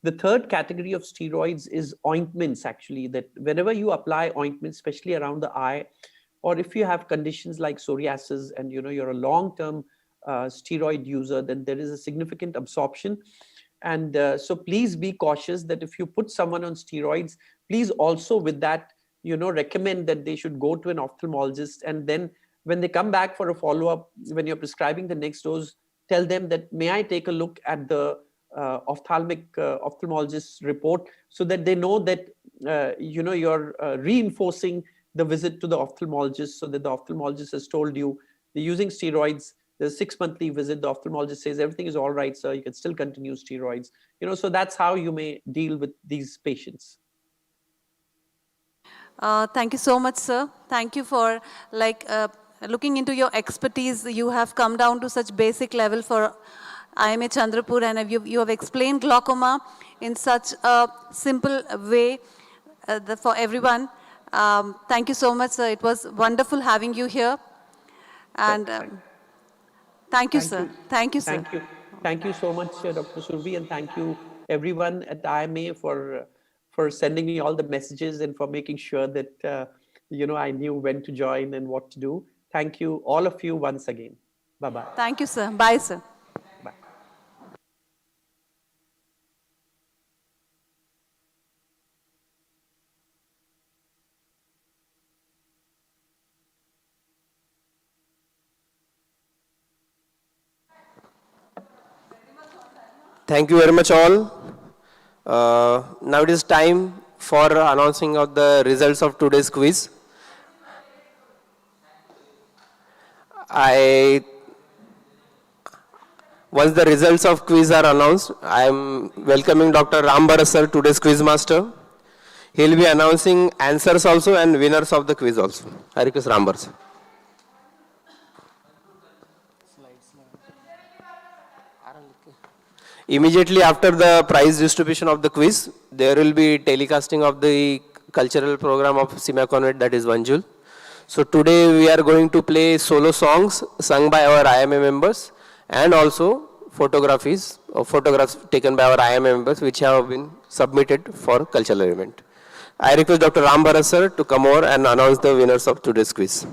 Speaker 22: The third category of steroids is ointments, actually, that whenever you apply ointments, especially around the eye, or if you have conditions like psoriasis and you're a long-term steroid user, then there is a significant absorption. And so please be cautious that if you put someone on steroids, please also with that, recommend that they should go to an ophthalmologist. And then when they come back for a follow-up, when you're prescribing the next dose, tell them that, may I take a look at the ophthalmologist's report, so that they know that, you're reinforcing the visit to the ophthalmologist, so that the ophthalmologist has told you they're using steroids. There's a 6-monthly visit. The ophthalmologist says everything is all right, sir. You can still continue steroids. So that's how you may deal with these patients.
Speaker 5: Thank you so much, sir. Thank you for looking into your expertise. You have come down to such basic level for IMA Chandrapur, and you have explained glaucoma in such a simple way for everyone. Thank you so much, sir. It was wonderful having you here. And thank you, sir. Thank you, sir.
Speaker 22: Thank you. Thank you so much, Dr. Surbi, and thank you everyone at IMA for sending me all the messages and for making sure that I knew when to join and what to do. Thank you, all of you, once again. Bye-bye.
Speaker 5: Thank you, sir. Bye, sir.
Speaker 9: Thank you very much all. Now it is time for announcing of the results of today's quiz. Once the results of quiz are announced, I am welcoming Dr. Rambharat sir, today's quiz master. He will be announcing answers also and winners of the quiz also. I request Rambharat sir. Immediately after the prize distribution of the quiz, there will be telecasting of the cultural program of E-CIMACON VIII, that is Vanjul. So today we are going to play solo songs sung by our IMA members and also photographs taken by our IMA members which have been submitted for cultural event. I request Dr. Rambharat sir to come over and announce the winners of today's quiz.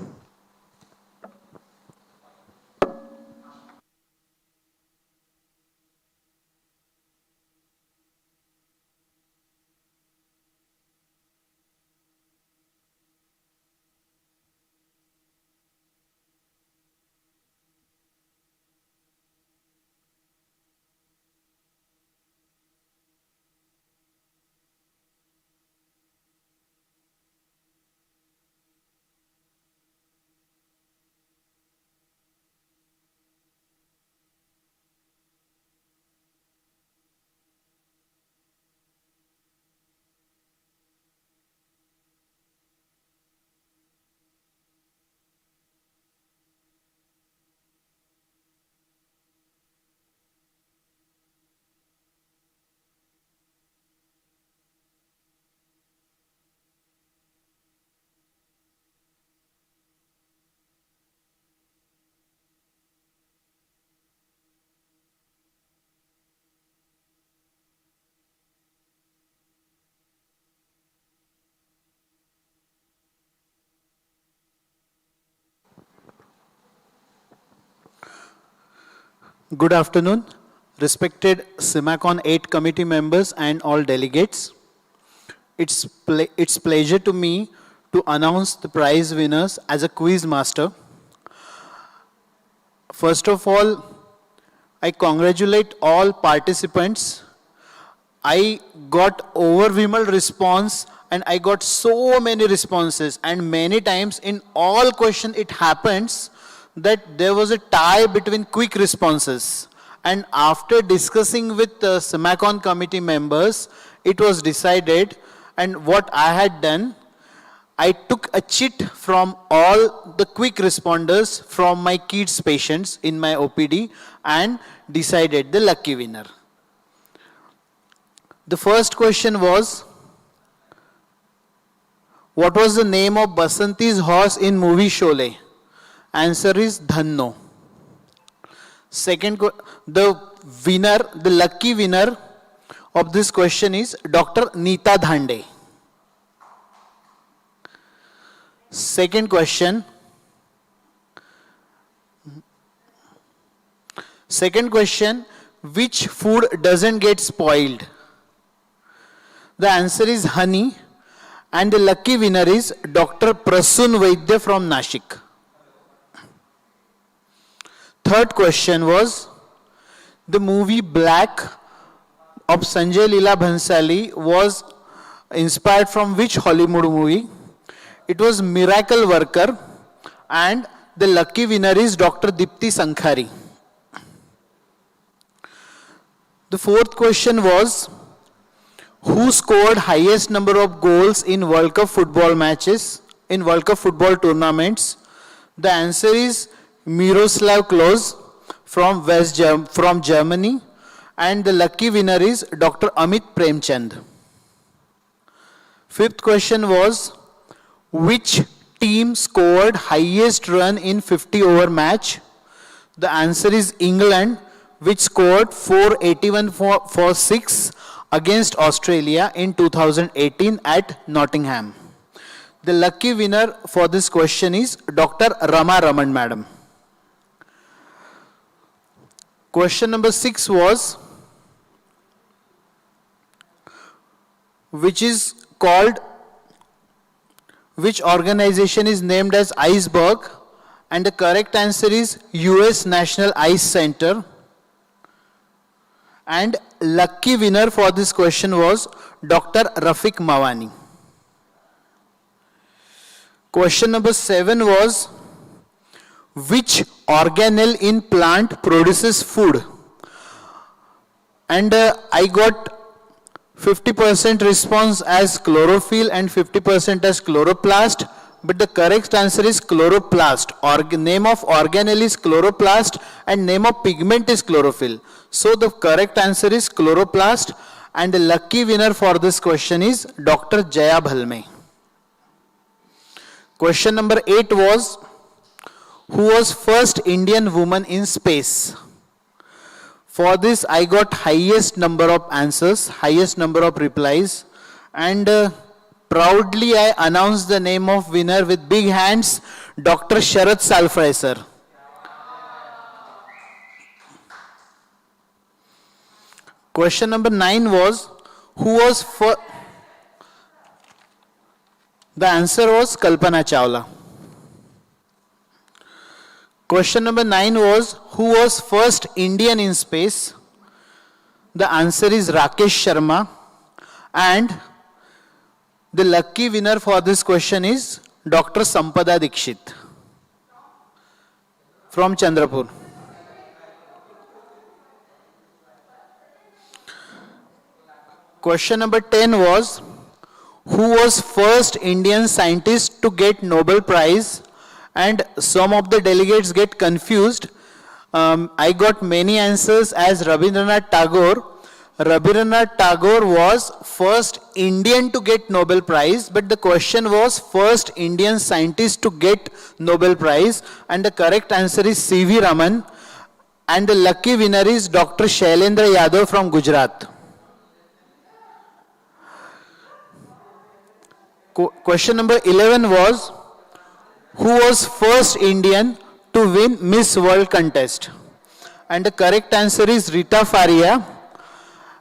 Speaker 15: Good afternoon, respected E-CIMACON VIII committee members and all delegates. It's pleasure to me to announce the prize winners as a quiz master. First of all, I congratulate all participants. I got overwhelming response and I got so many responses, and many times in all questions it happens.
Speaker 6: that there was a tie between quick responses. And after discussing with the E-CIMACON committee members, it was decided, and what I had done, I took a chit from all the quick responders from my kids patients in my OPD and decided the lucky winner. The first question was, what was the name of Basanti's horse in movie Sholay? Answer is Dhanno. Second, the lucky winner of this question is Dr. Neeta Dhande. Second question. Which food doesn't get spoiled? The answer is honey, and the lucky winner is Dr. Prasun Vaidya from Nashik. Third question was, the movie Black of Sanjay Leela Bhansali was inspired from which Hollywood movie? It was Miracle Worker, and the lucky winner is Dr. Dipti Sankhari. The fourth question was, who scored highest number of goals in World Cup football matches, in World Cup football tournaments? The answer is Miroslav Klose from Germany, and the lucky winner is Dr. Amit Premchand. Fifth question was, which team scored highest run in 50-over match? The answer is England, which scored 481 for 6 against Australia in 2018 at Nottingham. The lucky winner for this question is Dr. Rama Raman Madam. Question number 6 was, which organization is named as Iceberg? And the correct answer is US National Ice Center. And lucky winner for this question was Dr. Rafiq Mawani. Question number 7 was, which organelle in plant produces food? And I got 50% response as chlorophyll and 50% as chloroplast, but the correct answer is chloroplast. Name of organelle is chloroplast and name of pigment is chlorophyll. So the correct answer is chloroplast, and the lucky winner for this question is Dr. Jaya Bhalme. Question number 8 was, who was first Indian woman in space? For this I got highest number of answers, highest number of replies, and proudly I announced the name of winner with big hands, Dr. Sharath Salfray sir. Question number 9 was, who was first? The answer was Kalpana Chawla. Question number 9 was, who was first Indian in space? The answer is Rakesh Sharma. And the lucky winner for this question is Dr. Sampada Dixit from Chandrapur. Question number 10 was, who was first Indian scientist to get Nobel Prize? And some of the delegates get confused. I got many answers as Rabindranath Tagore. Rabindranath Tagore was first Indian to get Nobel Prize, but the question was first Indian scientist to get Nobel Prize, and the correct answer is C.V. Raman, and the lucky winner is Dr. Shailendra Yadav from Gujarat. Question number 11 was, who was first Indian to win Miss World contest? And the correct answer is Rita Faria.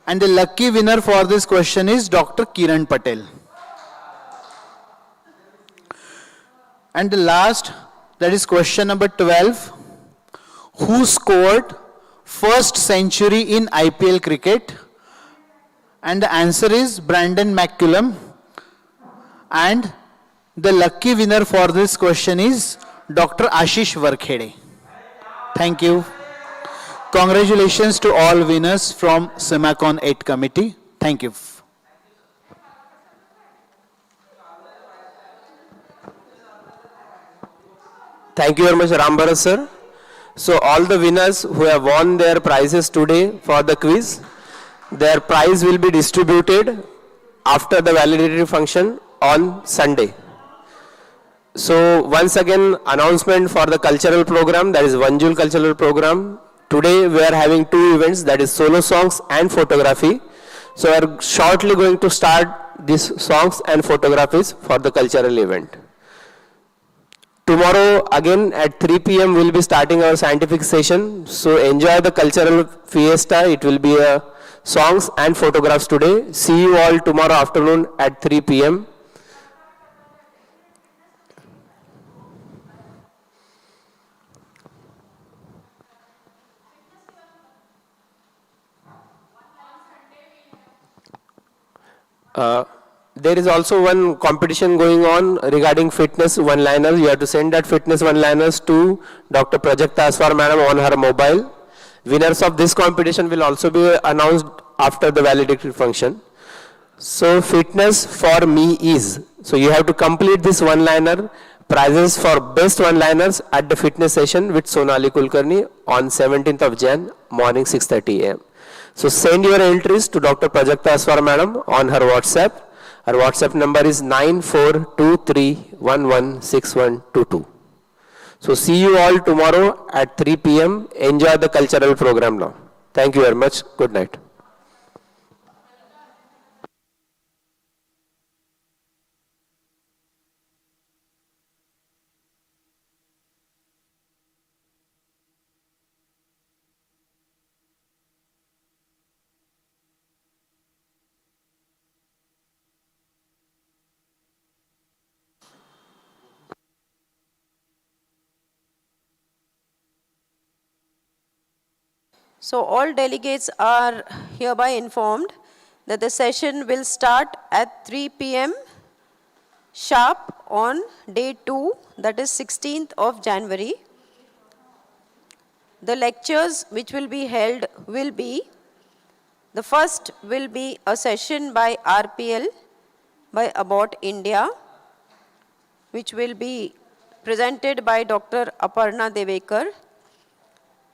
Speaker 6: And the lucky winner for this question is Dr. Kiran Patel. And the last, that is question number 12. Who scored first century in IPL cricket? And the answer is Brandon McCullum. And the lucky winner for this question is Dr. Ashish Varkhede. Thank you. Congratulations to all winners from CIMACON 8 committee. Thank you.
Speaker 9: Thank you very much, Rambaras sir. So all the winners who have won their prizes today for the quiz, their prize will be distributed after the validatory function on Sunday. So once again, announcement for the cultural program, that is Vanjul cultural program. Today we are having two events, that is solo songs and photography. So we are shortly going to start these songs and photographies for the cultural event. Tomorrow again at 3 p.m. we'll be starting our scientific session. So enjoy the cultural fiesta. It will be songs and photographs today. See you all tomorrow afternoon at 3 p.m. There is also one competition going on regarding fitness one-liners. You have to send that fitness one-liners to Dr. Prajakta Aswar Madam on her mobile. Winners of this competition will also be announced after the valedictory function. So fitness for me is. So you have to complete this one-liner. Prizes for best one-liners at the fitness session with Sonali Kulkarni on 17th of Jan, morning 6:30 a.m. So send your entries to Dr. Prajakta Aswar Madam on her WhatsApp. Her WhatsApp number is 9423116122. So see you all tomorrow at 3 p.m. Enjoy the cultural program now. Thank you very much. Good night.
Speaker 3: So all delegates are hereby informed that the session will start at 3 p.m. sharp on day 2, that is 16th of January. The lectures which will be held will be, the first will be a session by RPL by About India, which will be presented by Dr. Aparna Devekar.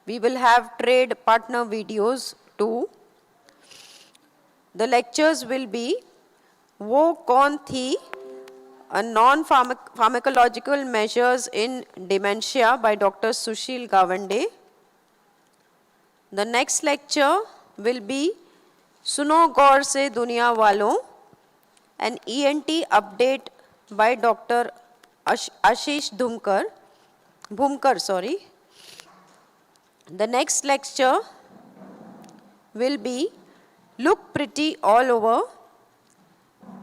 Speaker 3: We will have trade partner videos too. The lectures will be Wo Kaun Thi, a non-pharmacological measures in dementia by Dr. Sushil Gawande. The next lecture will be Suno Gaur Se Duniya Walon, an ENT update by Dr. Ashish Bhumkar. The next lecture will be Look Pretty All Over,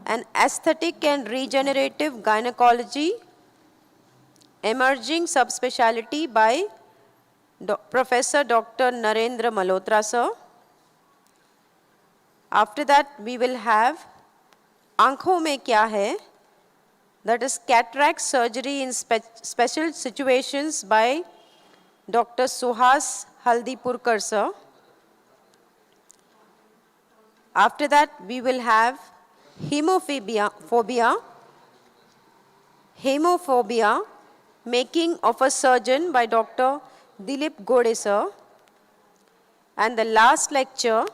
Speaker 3: an aesthetic and regenerative gynecology emerging subspecialty by Professor Dr. Narendra Malhotra sir. After that, we will have Aankhon Mein Kya Hai, that is cataract surgery in special situations by Dr. Suhas Haldipurkar sir. After that, we will have Hemophobia, making of a surgeon by Dr. Dilip Gode sir. And the last lecture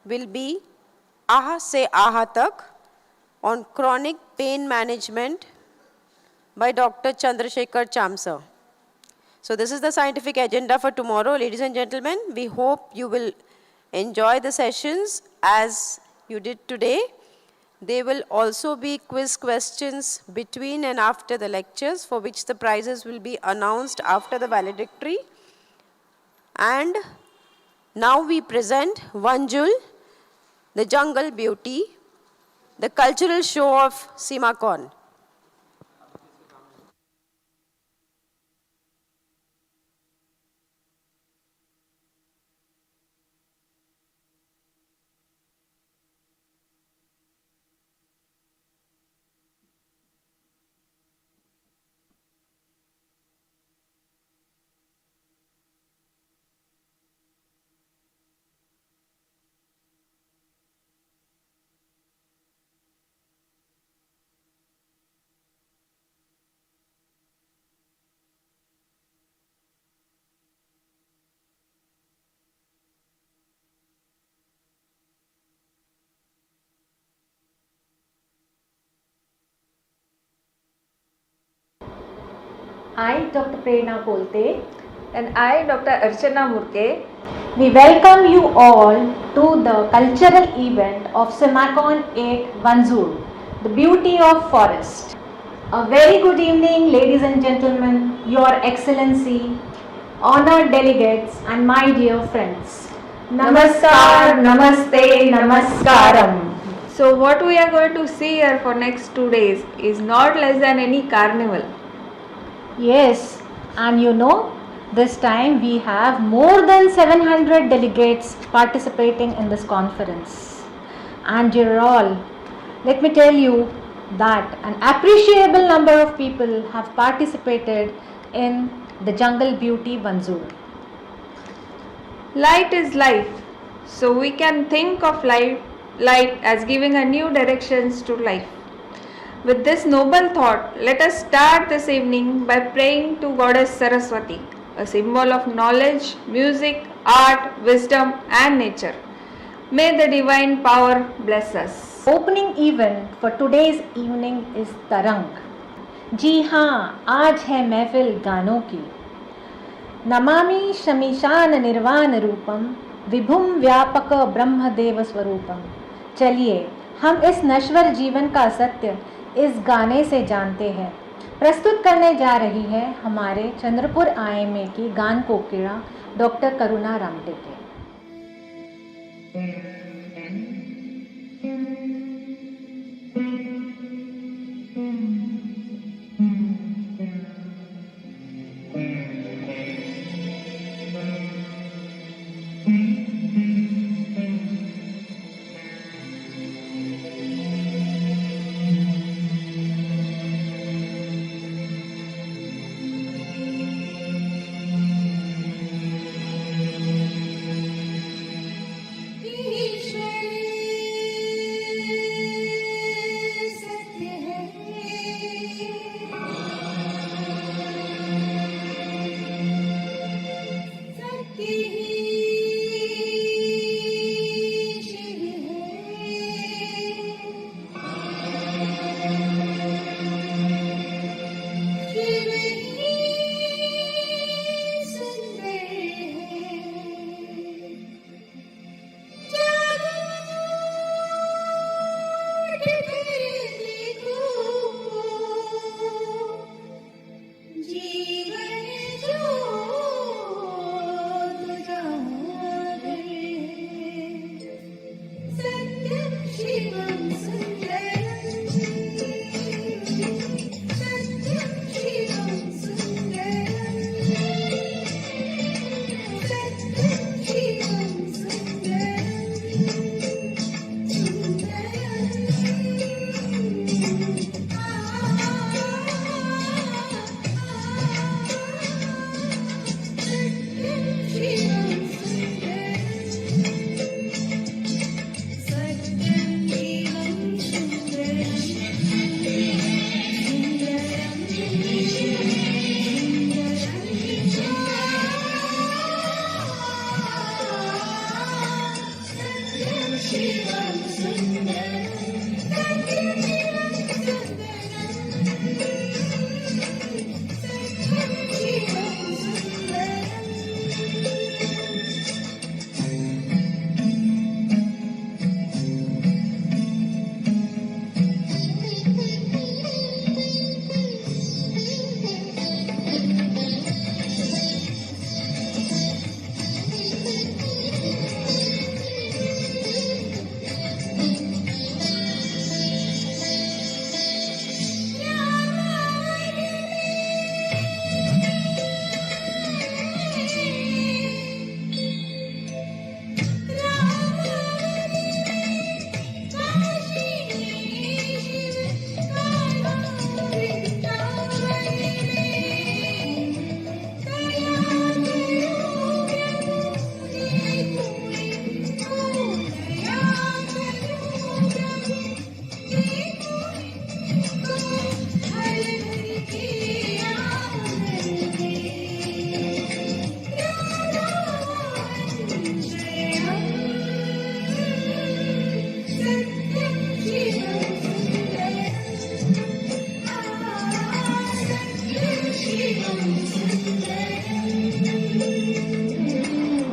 Speaker 3: will be Aha Se Aha Tak on chronic pain management by Dr. Chandrasekhar Cham sir. So this is the scientific agenda for tomorrow, ladies and gentlemen. We hope you will enjoy the sessions as you did today. There will also be quiz questions between and after the lectures, for which the prizes will be announced after the valedictory. And now we present Vanjul, the Jungle Beauty, the cultural show of E-CIMACON.
Speaker 2: I, Dr. Prerna Kolte,
Speaker 7: and I, Dr. Archana Murke,
Speaker 2: we welcome you all to the cultural event of E-CIMACON VIII Vanzur, the beauty of forest. A very good evening, ladies and gentlemen, Your Excellency, honored delegates, and my dear friends. Namaskar, Namaste, Namaskaram.
Speaker 7: So what we are going to see here for next 2 days is not less than any carnival.
Speaker 2: Yes, and you know, this time we have more than 700 delegates participating in this conference. And dear all, let me tell you that an appreciable number of people have participated in the Jungle Beauty Vanzur.
Speaker 7: Light is life, so we can think of light as giving a new directions to life. With this noble thought, let us start this evening by praying to Goddess Saraswati, a symbol of knowledge, music, art, wisdom and nature. May the divine power bless us.
Speaker 2: Opening event for today's evening is Tarang. जी हाँ, आज है महफिल गानों की. नमामि शमीशान निर्वाण रूपम विभुम व्यापक ब्रह्मदेव स्वरूपम. चलिए हम इस नश्वर जीवन का सत्य इस गाने से जानते हैं. प्रस्तुत करने जा रही है हमारे चंद्रपुर IIMA की गान कोकिला डॉक्टर करुणा रामटेके.
Speaker 23: He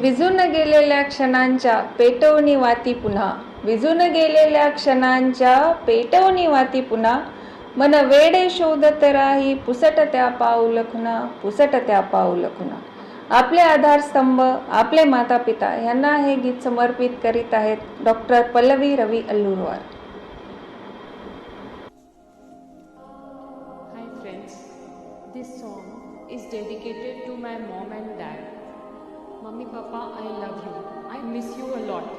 Speaker 7: विझून गेलेल्या क्षणांच्या पेटवणी वाती पुन्हा, विझून गेलेल्या क्षणांच्या पेटवणी वाती पुन्हा, मन वेडे शोधत राही पुसट त्या पाऊल खुना, पुसट त्या पाऊल खुना. आपले आधारस्तंभ, आपले माता पिता यांना हे गीत समर्पित करीत आहेत doctor Pallavi Ravi Allurwar.
Speaker 4: Hi friends, this song is dedicated to my mom and dad. Mummy, Papa, I love you. I miss you a lot.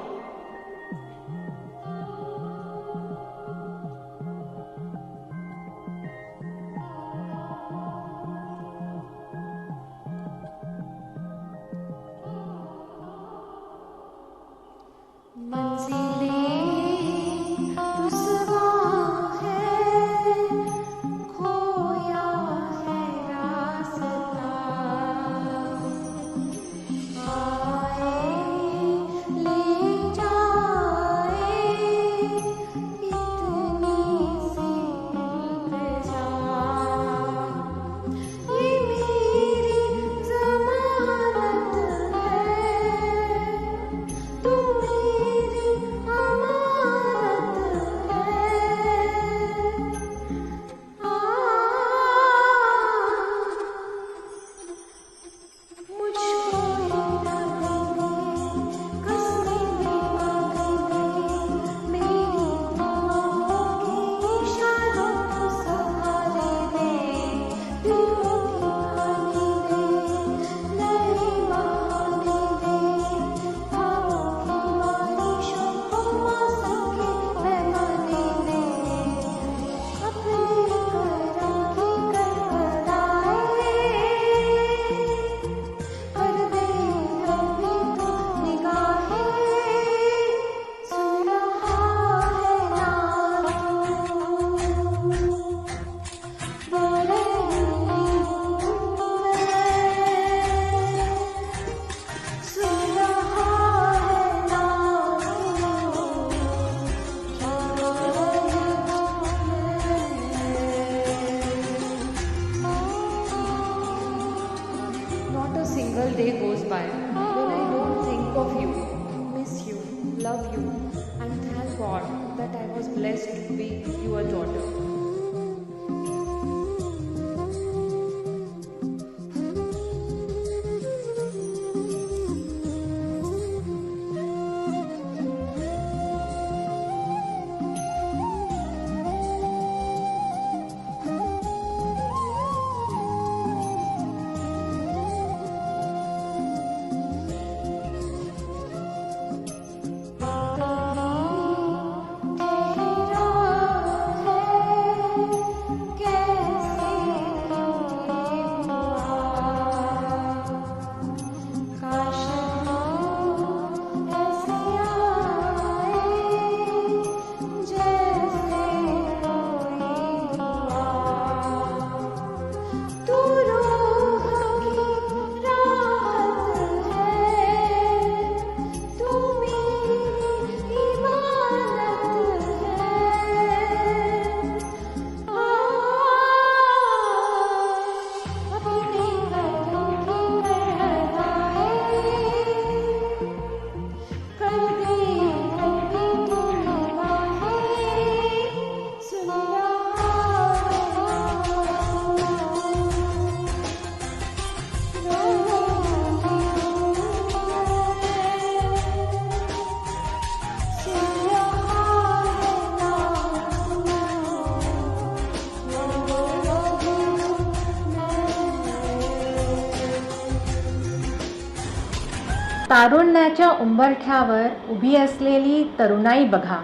Speaker 2: तारुण्याच्या उंबरठ्यावर उभी असलेली तरुणाई बघा.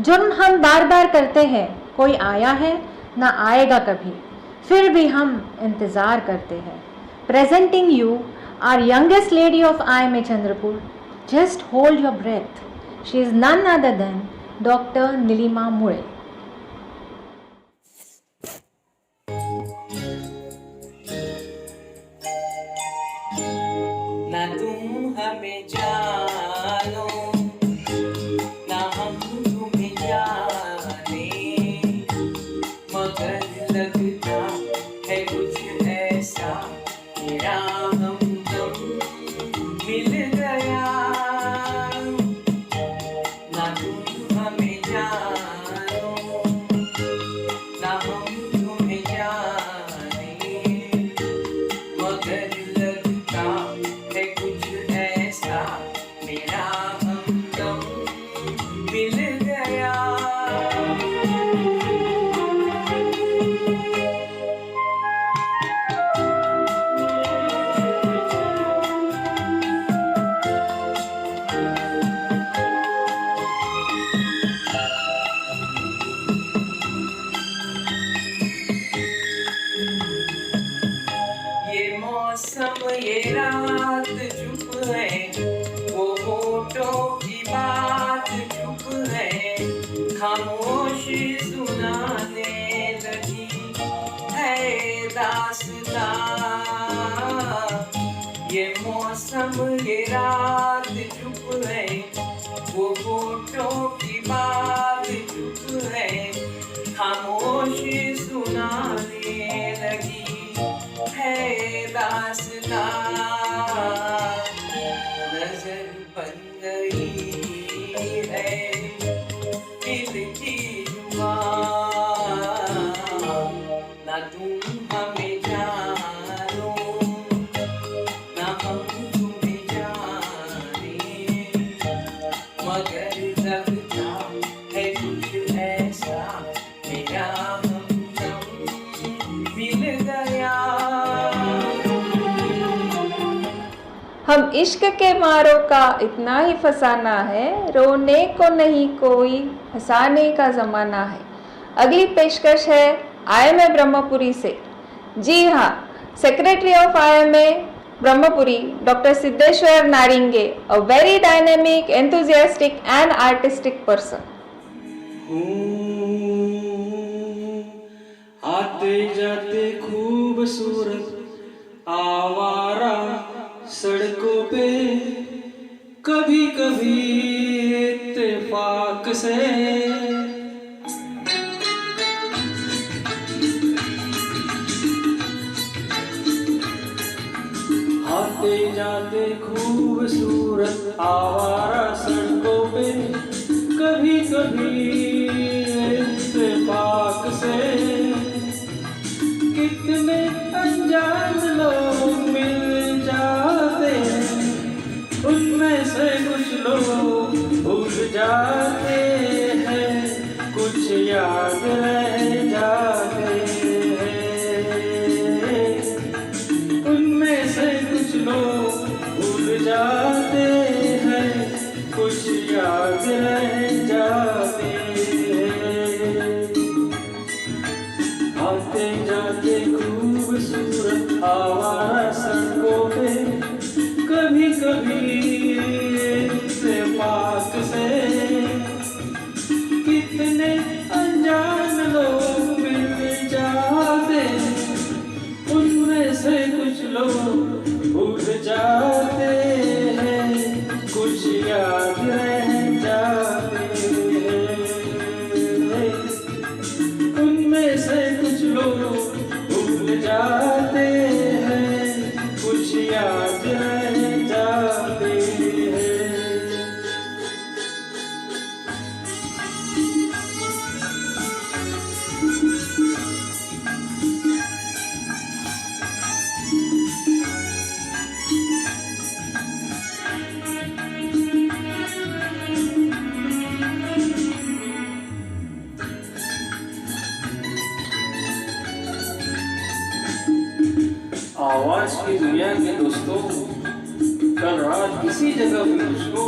Speaker 2: जुर्म हम बार बार करते हैं, कोई आया है ना आएगा कभी, फिर भी हम इंतज़ार करते हैं. Presenting you our youngest lady of E-CIMACON Chandrapur. Just hold your breath. She is none other than Dr. Nilima Mule.
Speaker 8: ना तुम हमें जानो ना हम तुम्हें जाने, मगर लगता है कुछ ऐसा, तेरा हमदम मिल गया. दास्तां, ये मौसम ये रात चुप है, वो होठों की बात चुप है, खामोशी सुनाने लगी है दास्तां। नजर बन गई है दिल की जुबान, ना तुम हमें जानो ना हम तुम्हें जाने, मगर लगता है कुछ ऐसा मेरा हमदम मिल गया।
Speaker 7: हम इश्क के मारों का इतना ही फसाना है, रोने को नहीं कोई हंसाने का ज़माना है। अगली पेशकश है IMA ब्रह्मपुरी से। जी हाँ, secretary of IMA Brahmapuri doctor Siddheshwar Naringe, a very dynamic, enthusiastic and artistic person.
Speaker 8: आते जाते खूबसूरत आवारा सड़कों पे, कभी कभी इत्तेफाक से आते जाते खूबसूरत आवारा सड़कों पे, कभी कभी इत्तेफाक से कितने अनजान लोग मिल जाते हैं, उनमें से कुछ लोग भूल जाते हैं, कुछ याद रह जाते हैं, उनमें से कुछ लोग भूल जाते हैं, कुछ याद रह जाते हैं। आते जाते खूबसूरत आवारा सड़कों पे, कभी कभी इत्तेफाक से कितने अनजान लोग मिल जाते, उनमें से कुछ लोग भूल जाते हैं, कुछ याद रह जाते हैं, उनमें से कुछ लोग भूल जाते हैं, कुछ याद रह जाते हैं। आवाज की दुनिया के दोस्तों, कल रात किसी जगह भी मुझको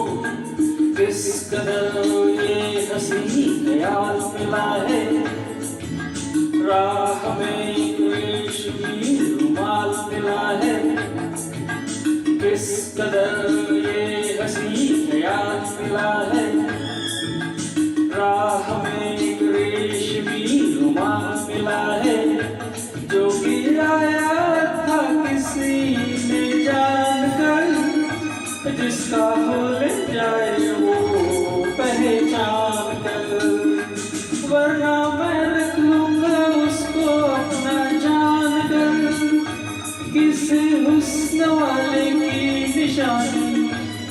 Speaker 8: किस कदर ये हंसी ख्याल मिला है, राह में एक रेशमी रुमाल मिला है, किस कदर ये हंसी ख्याल मिला है, राह में एक रेशमी रुमाल मिला है, जो गिराया था किसी ने जानकर, जिसका भूल जाए वो पहचान कर, वरना मैं रख लूंगा उसको अपना जान कर, किसी हुस्न वाले की निशानी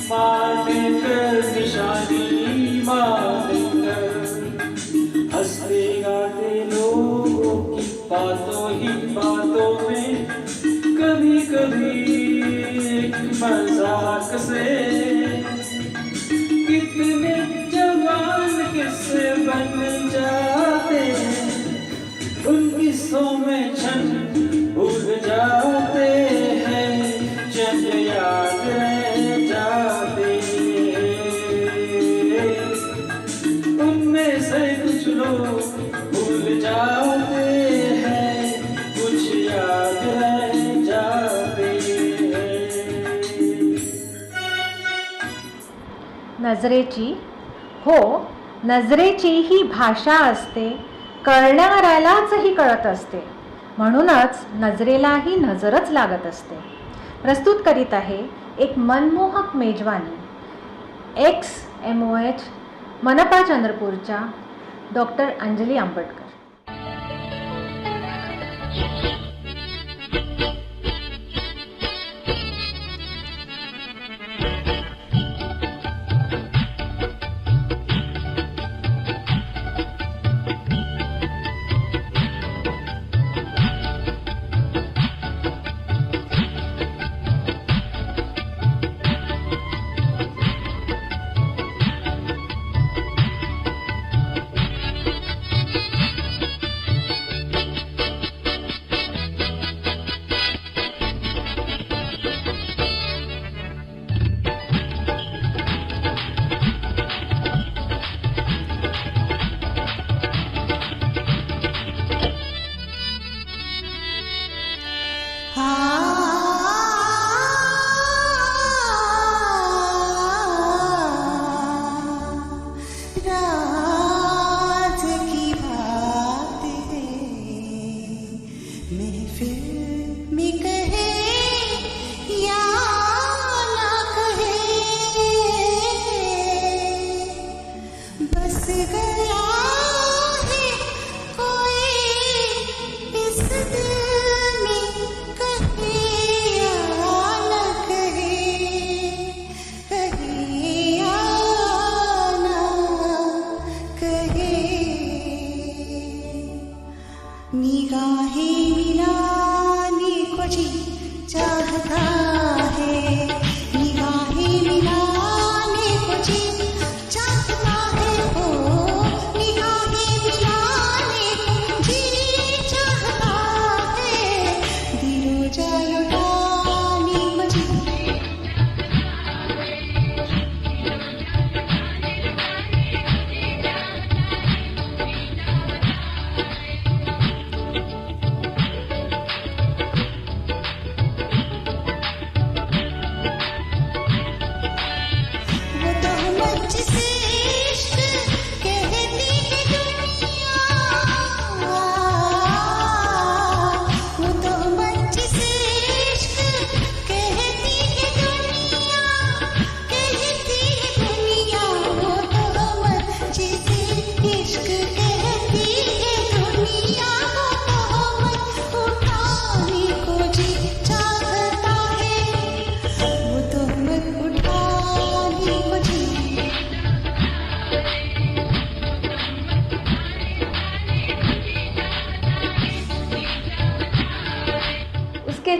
Speaker 8: मान कर, निशानी मान कर, हंसते गाते लोगों की बातों ही बातों में, कभी कभी एक मजाक से कितने जवान किस्से बन जाते हैं, उन किस्सों में क्षण भूल जाते हैं, क्षण याद रह जाते हैं, उनमें से कुछ लोग भूल जाते हैं, कुछ याद रह जाते हैं।
Speaker 2: नजरेची हो, नजरेची ही भाषा असते, कळणाऱ्यालाचही कळत असते. म्हणूनच नजरेलाही नजरच लागत असते. प्रस्तुत करीत आहे एक मनमोहक मेजवानी XMOH मनपा चंद्रपूरच्या डॉक्टर अंजली आंबटकर.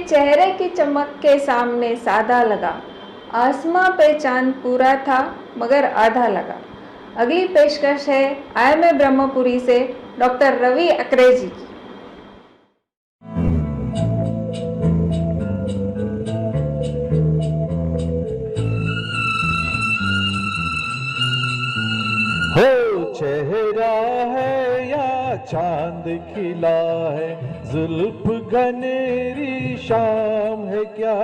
Speaker 2: चेहरे की चमक के सामने सादा लगा, आसमां पे चांद पूरा था मगर आधा लगा. अगली पेशकश है IMA ब्रह्मपुरी से डॉक्टर रवि अकरेजी की.
Speaker 10: हो चेहरा है या चांद खिला है, जुल्फ घनेरी शाम है क्या,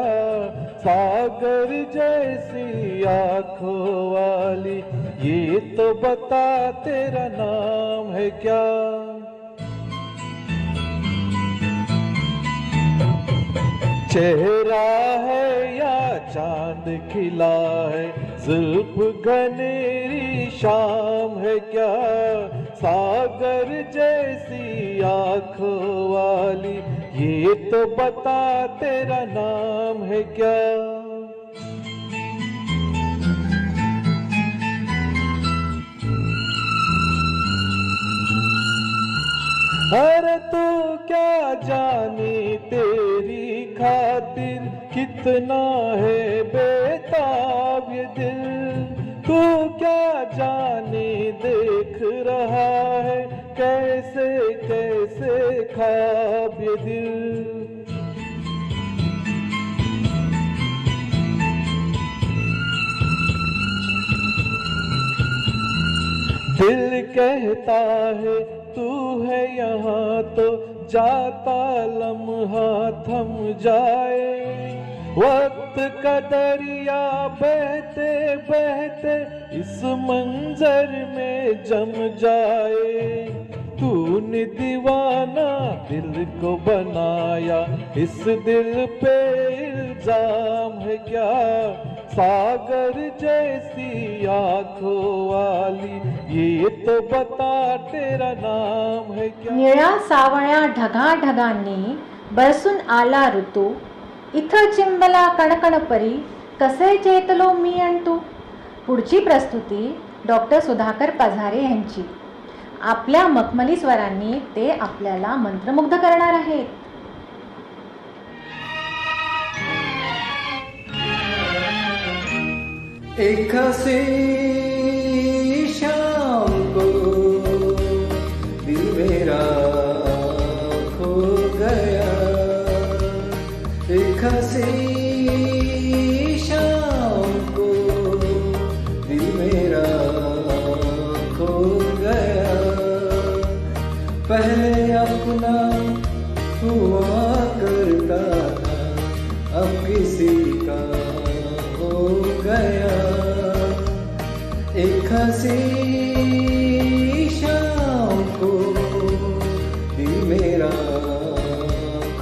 Speaker 10: सागर जैसी आंखों वाली ये तो बता तेरा नाम है क्या. चेहरा है या चांद खिला है, जुल्फ घनेरी शाम है क्या, सागर जैसी आंखों वाली ये तो बता तेरा नाम है क्या. अरे तू क्या जाने तेरी खातिर कितना है बेताब ये दिल, तू क्या जाने देख रहा है कैसे कैसे ख्वाब ये दिल. दिल कहता है तू है यहाँ तो जाता लम्हा थम जाए, वक्त का दरिया बहते बहते इस मंजर में जम जाए. तूने दीवाना दिल को बनाया, इस दिल पे इल्जाम है क्या? सागर जैसी आंखों वाली, ये तो बता तेरा नाम है क्या?
Speaker 2: निळ्या सावळ्या ढगाढगांनी बरसून आला ऋतू, इथं चिंबला कणकण परी, कसे चेतलो मी आणि तू. पुढची प्रस्तुती डॉक्टर सुधाकर पझारे यांची. आपल्या मखमली स्वरांनी ते आपल्याला मंत्रमुग्ध करणार आहेत.
Speaker 11: एक हसी शाम को दिल मेरा खो गया, एक हसी शाम को दिल मेरा खो गया. पहले अपना हुआ करता था, अब किसी का हो गया. एक हसी शाम को दिल मेरा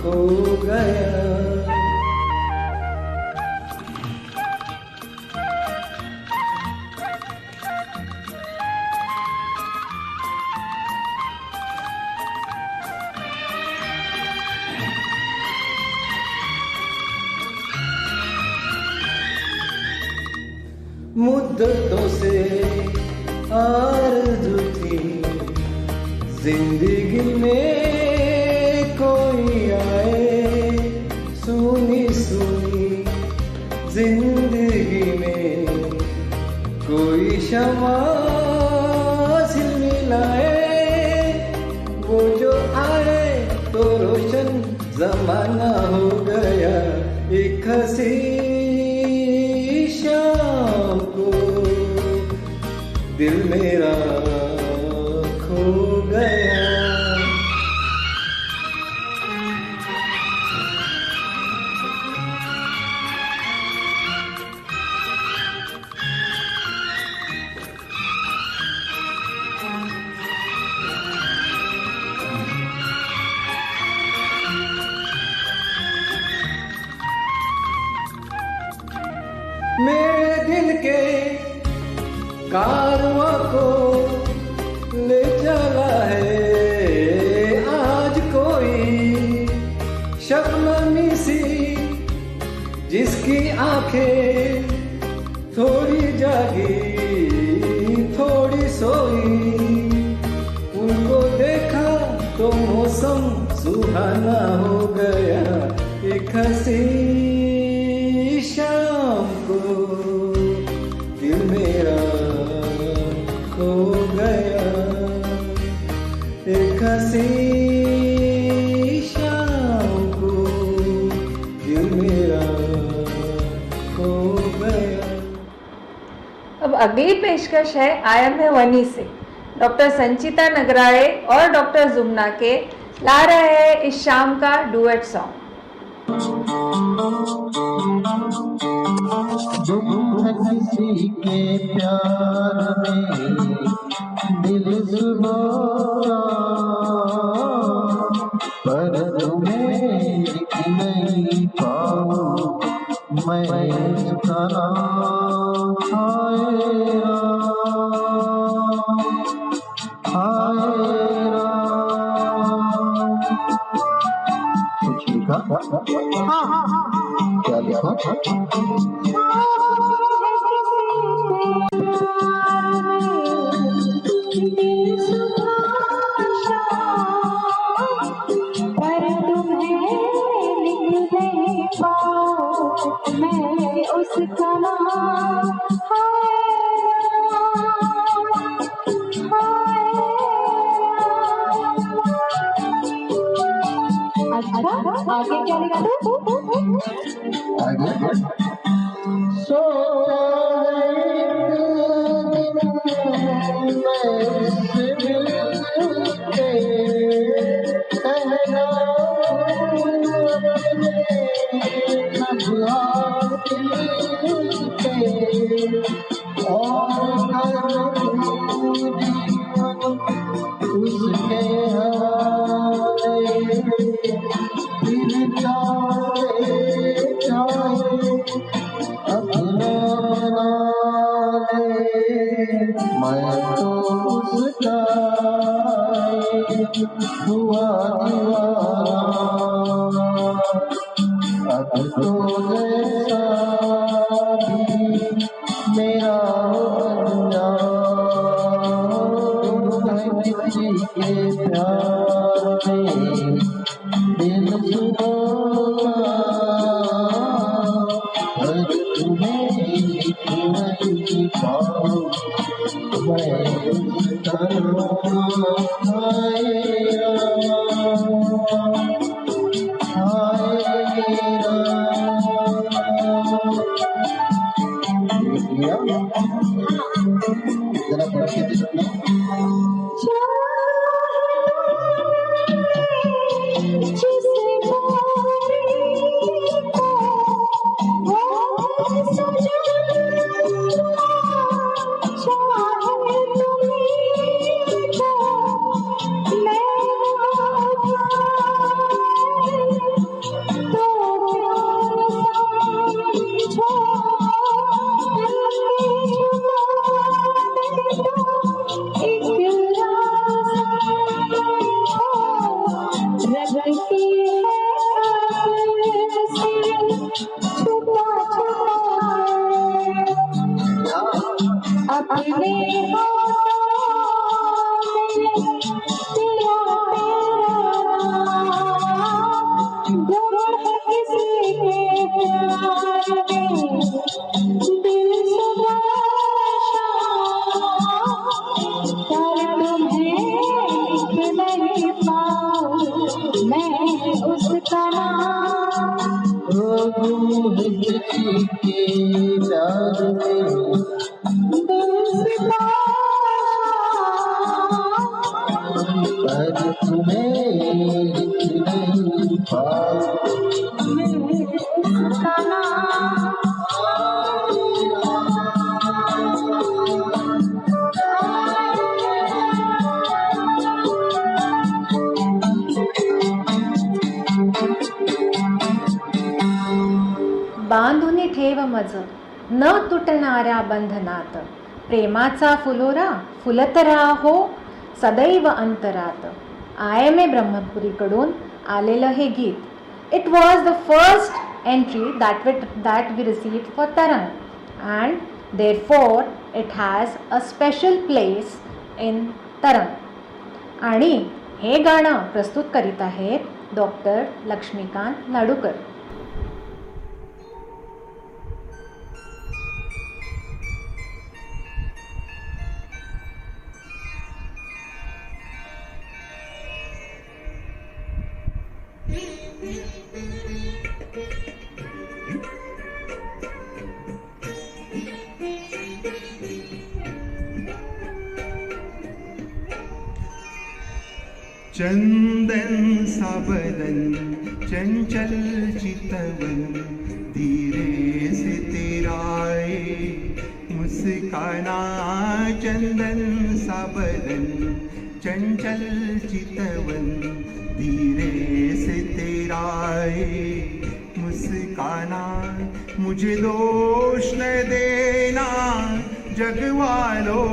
Speaker 11: खो गया. मुद्दतों से आरज़ू थी जिंदगी में कोई आए, सुनी सुनी जिंदगी में कोई शमा मिलाए. वो जो आए तो रोशन जमाना हो गया. एक हसी शाम को दिल मेरा खो गया. मेरे दिल के कारवां को ले चला है आज कोई शबनमी सी, जिसकी आंखें थोड़ी जागी थोड़ी सोई. उनको देखा तो मौसम सुहाना हो गया. एक हसी शाम को दिल मेरा खो गया. एक हसी शाम को दिल मेरा खो गया.
Speaker 7: अब अगली पेशकश है आयम है वनी से. डॉक्टर संचिता नगराळे और डॉक्टर जुमना के ला रहे हैं इस शाम का डुएट सॉन्ग.
Speaker 11: किसी के प्यार में दिल सुबोरा, पर तुम्हें लिख नहीं पाऊं मैं उसका नाम. हाय राम, कुछ लिखा? क्या लिखा?
Speaker 12: उसका नाम अच्छा, आगे क्या लिखा?
Speaker 11: सो उसके तो जैसा भी मेरा अनजान किसी के प्यार में दिल सुना पर तुम्हें नहीं पाऊं मैं उसका जरा पढ़ के देखना
Speaker 2: बांधून ठेव मज न तुटणाऱ्या बंधनात प्रेमाचा फुलोरा फुलत राहो सदैव अंतरात. IMA ब्रह्मपुरीकडून आलेलं हे गीत. It was the first entry that we received for Tarang and therefore it has a special place in Tarang. आणि हे गाणं प्रस्तुत करीत आहेत डॉक्टर लक्ष्मीकांत लाडूकर.
Speaker 13: चंदन सा बदन चंचल चितवन धीरे से तेरा मुस्काना. चंदन सा बदन चंचल चितवन धीरे से तेरा मुस्काना. मुझे दोष न देना जग वालों,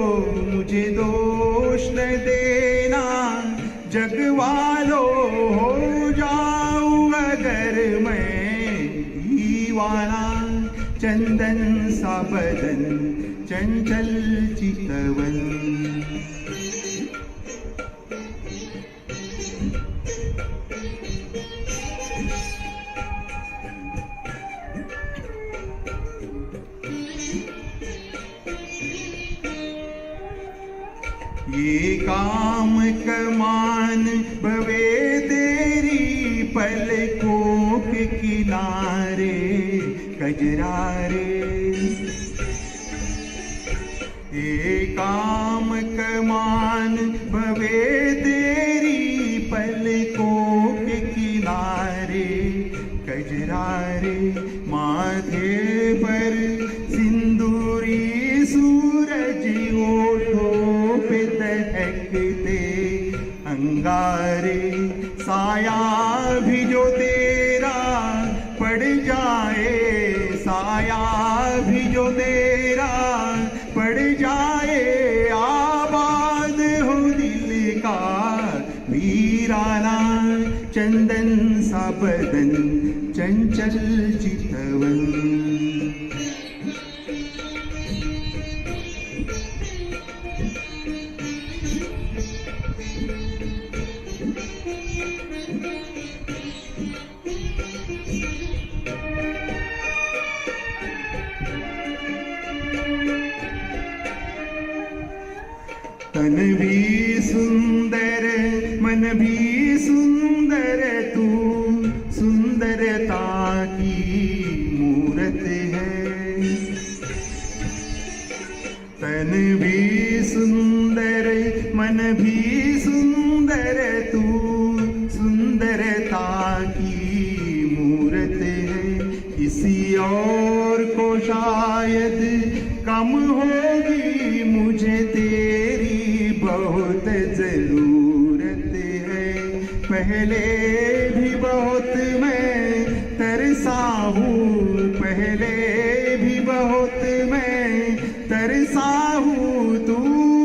Speaker 13: मुझे दोष न देना जग वालों. हो जाऊं अगर मैं दीवाना. चंदन सा बदन चंचल चितवन. ये काम कमान भवे तेरी पलकों के किनारे कजरारे. ये काम कमान भवे तेरी पलकों के किनारे कजरारे. माथे पर सिंदूरी सूरज ओठों पे दहकते अंगारे. साया भी जो तेरा पड़ जाए, साया भी जो तेरा पड़ जाए. आबाद हो दिल का वीराना. चंदन सा बदन चंचल चितवन। तन भी सुंदर मन भी सुंदर, तू सुंदरता की मूरत है। तन भी सुंदर मन भी सुंदर, तू सुंदरता की मूरत है। किसी और को शायद कम होगी, मुझे तेरी बहुत जरूरत है। पहले भी बहुत मैं तरसा हूँ, पहले भी बहुत मैं तरसा हूँ, तू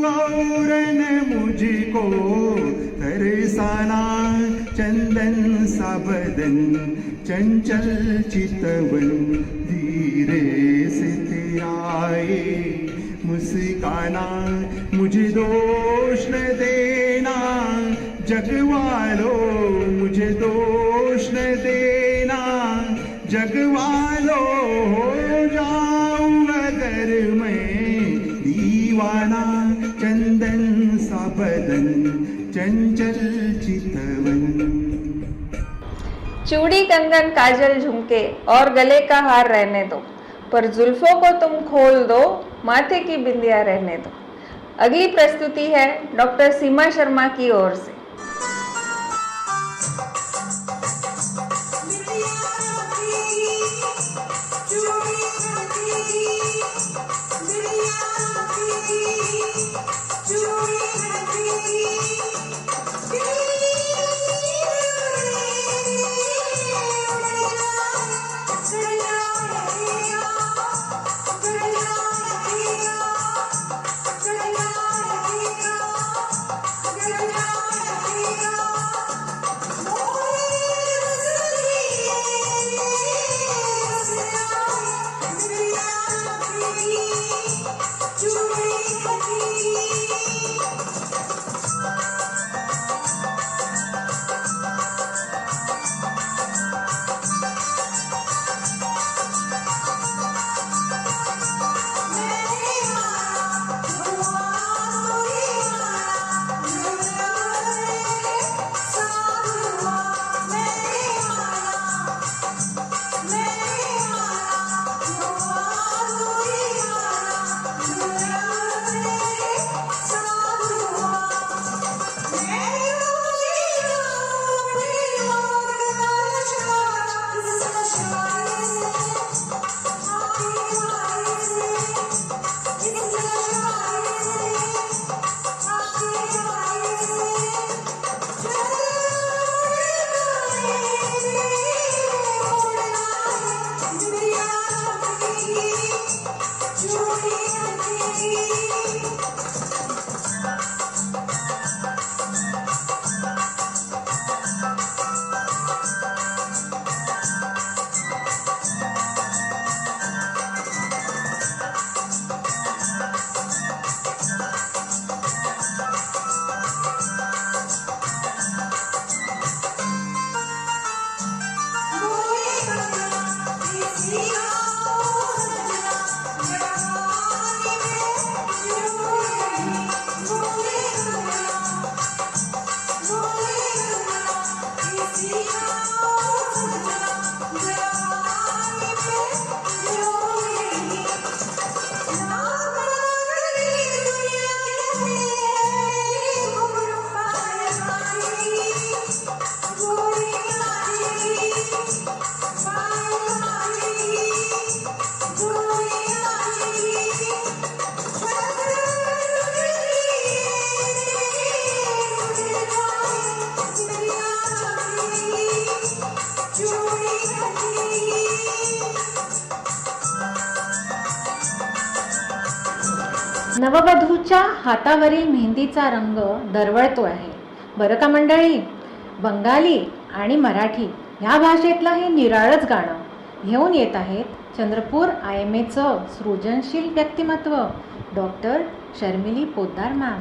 Speaker 13: और न मुझको तरसाना। चंदन सा बदन चंचल चितवन, धीरे से तेरा ये मुस्काना। मुझे दोष न देना जगवालो, मुझे दोष न देना जगवालो। हो जाऊं अगर मैं दीवाना, चंदन सा बदन चंचल चितवन।
Speaker 7: चूड़ी कंगन काजल झुमके और गले का हार रहने दो, पर जुल्फों को तुम खोल दो, माथे की बिंदिया रहने दो। अगली प्रस्तुति है डॉक्टर सीमा शर्मा की ओर से।
Speaker 2: नववधूच्या हातावरील मेहंदीचा रंग दरवळतो आहे. बरं का मंडळी, बंगाली आणि मराठी ह्या भाषेतलं हे निराळच गाणं घेऊन येत आहेत चंद्रपूर IMAचं सृजनशील व्यक्तिमत्व डॉक्टर शर्मिली पोद्दार मॅम.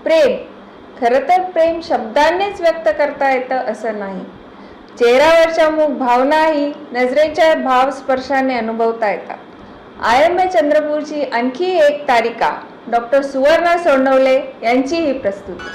Speaker 7: प्रेम, खरं तर प्रेम शब्दांनीच व्यक्त करता येतं असं नाही. चेहऱ्यावरच्या मूक भावनाही नजरेच्या भावस्पर्शाने अनुभवता येतात. IMA चंद्रपूरची आणखी एक तारिका डॉक्टर सुवर्णा सोनवले यांची ही प्रस्तुती.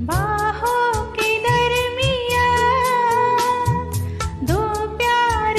Speaker 12: बाहों के दरमियाँ दो प्यार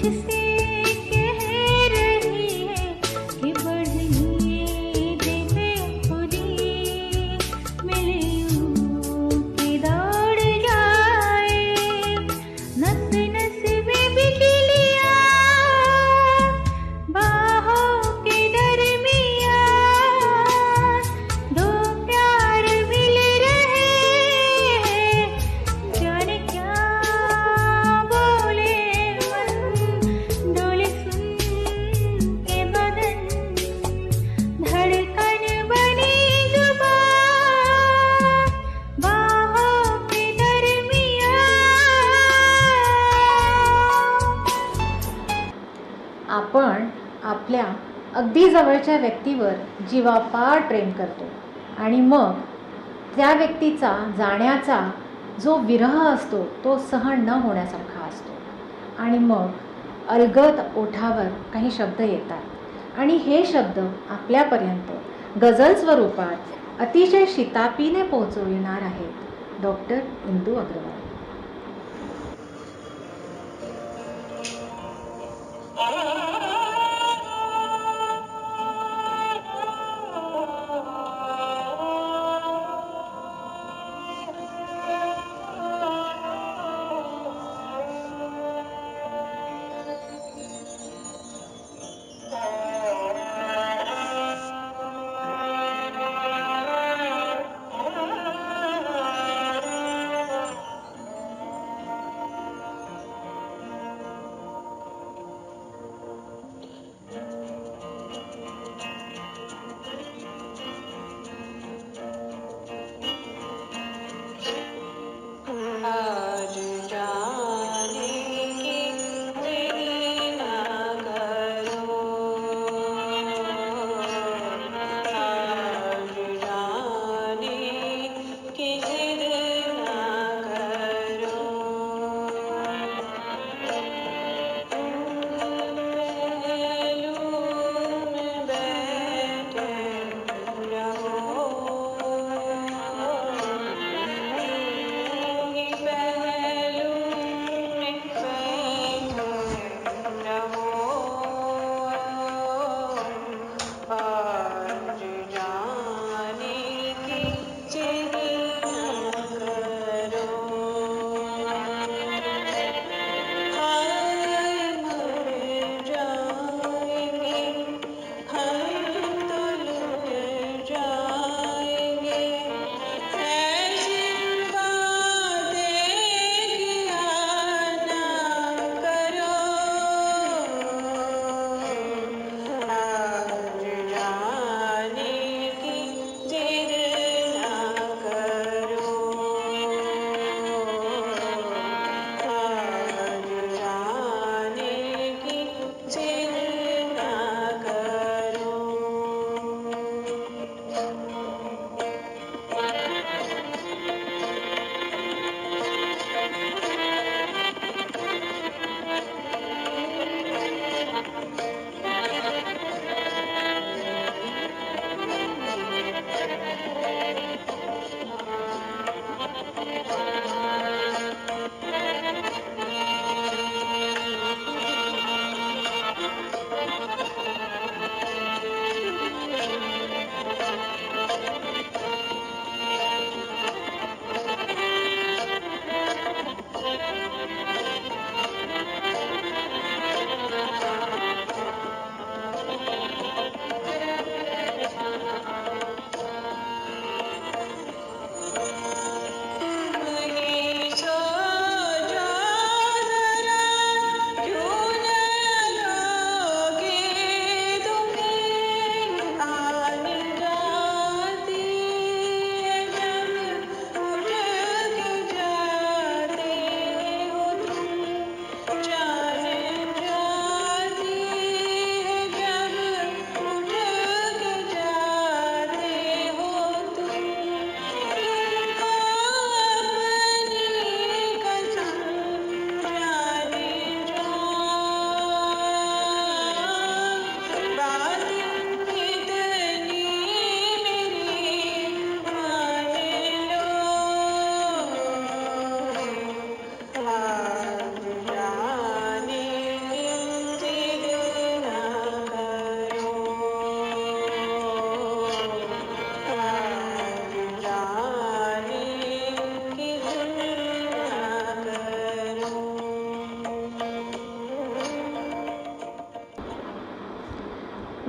Speaker 14: मुझसे कह रही है कि बढ़िए दे खुदी मिले यूं कि दौड़ जाए नस नस में बिजलियाँ बाहों के दरमियाँ दो प्यार मिल रहे हैं जाने क्या बोले मन डोले सुन के बदन धड़कन बनी जुबान बाहों के दरमियाँ
Speaker 2: आपण आपल्या अगदी जवळच्या व्यक्तीवर जीवापाड प्रेम करतो आणि मग त्या व्यक्तीचा जाण्याचा जो विरह असतो तो सहन न होण्यासारखा असतो आणि मग अलगद ओठावर काही शब्द येतात आणि हे शब्द आपल्यापर्यंत गझल स्वरूपात अतिशय शितापीने पोहोचविणार आहेत डॉक्टर इंदू अग्रवाल.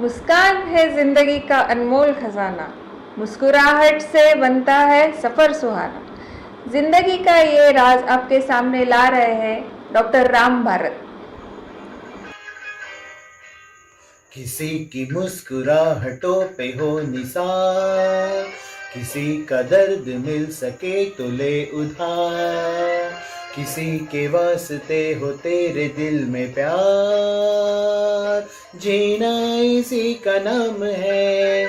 Speaker 7: मुस्कान है जिंदगी का अनमोल खजाना, मुस्कुराहट से बनता है सफर सुहाना। जिंदगी का ये राज आपके सामने ला रहे हैं डॉक्टर राम भारत।
Speaker 6: किसी की मुस्कुराहटों पे हो निसार, किसी का दर्द मिल सके तो ले उधार, किसी के वास्ते हो तेरे दिल में प्यार, जीना इसी का नाम है।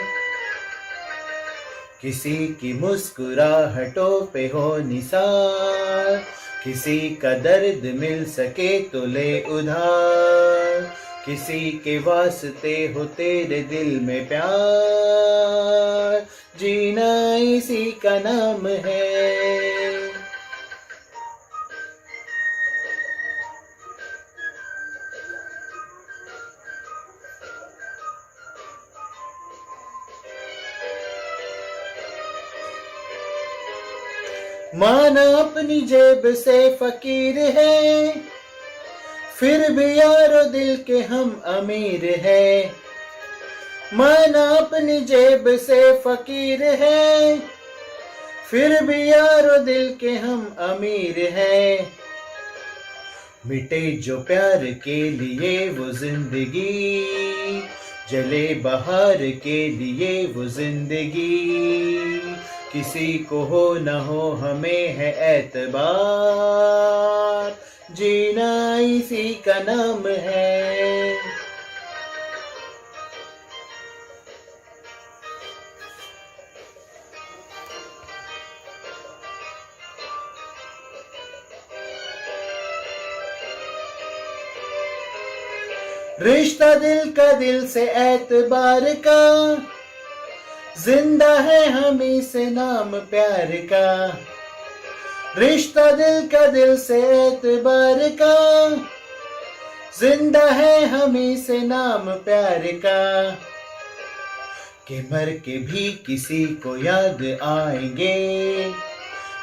Speaker 6: किसी की मुस्कुराहटों पे हो निसार, किसी का दर्द मिल सके तो ले उधार, किसी के वास्ते हो तेरे दिल में प्यार, जीना इसी का नाम है। माना अपनी जेब से फकीर है, फिर भी यारो दिल के हम अमीर है। माना अपनी जेब से फकीर है, फिर भी यारो दिल के हम अमीर है। मिटे जो प्यार के लिए वो जिंदगी, जले बहार के लिए वो जिंदगी, किसी को हो न हो हमें है एतबार, जीना इसी का नाम है। रिश्ता दिल का दिल से एतबार का, जिंदा है हमी से नाम प्यार का। रिश्ता दिल का दिल से एतबार का, जिंदा है हमी से नाम प्यार का। कि मर के भी किसी को याद आएंगे,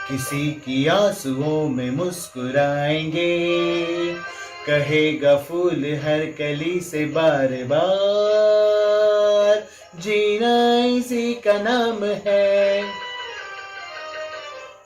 Speaker 6: किसी की आंसुओं में मुस्कुराएंगे, कहेगा फूल हर कली से बार बार, जीना इसी का नाम है।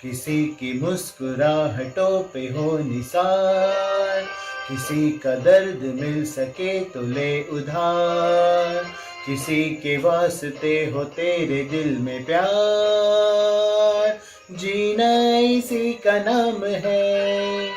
Speaker 6: किसी की मुस्कुराहटों पे हो निसार, किसी का दर्द मिल सके तो ले उधार, किसी के वास्ते हो तेरे दिल में प्यार, जीना इसी का नाम है।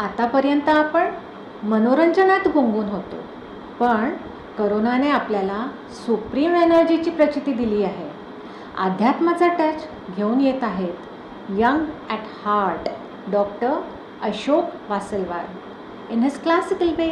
Speaker 2: आतापर्यंत आपण मनोरंजनात गुंगून होतो, पण करोनाने आपल्याला सुप्रीम एनर्जीची प्रचिती दिली आहे. अध्यात्माचा टच घेऊन येत आहेत young at heart doctor Ashok Vasalwar in his classical वे.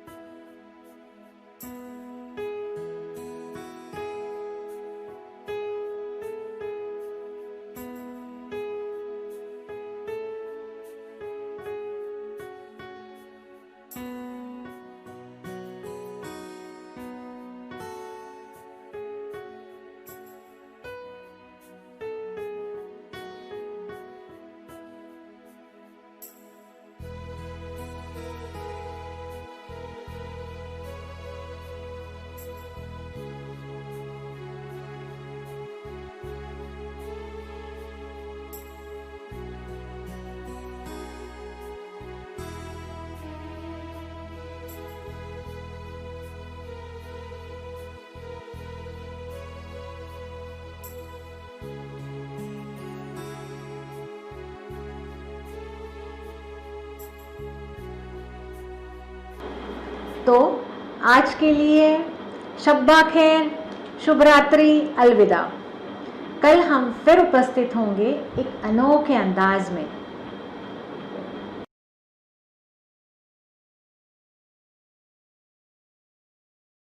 Speaker 2: तो आज के लिए शब्बा खैर, शुभ रात्रि, अलविदा। कल हम फिर उपस्थित होंगे एक अनोखे अंदाज में।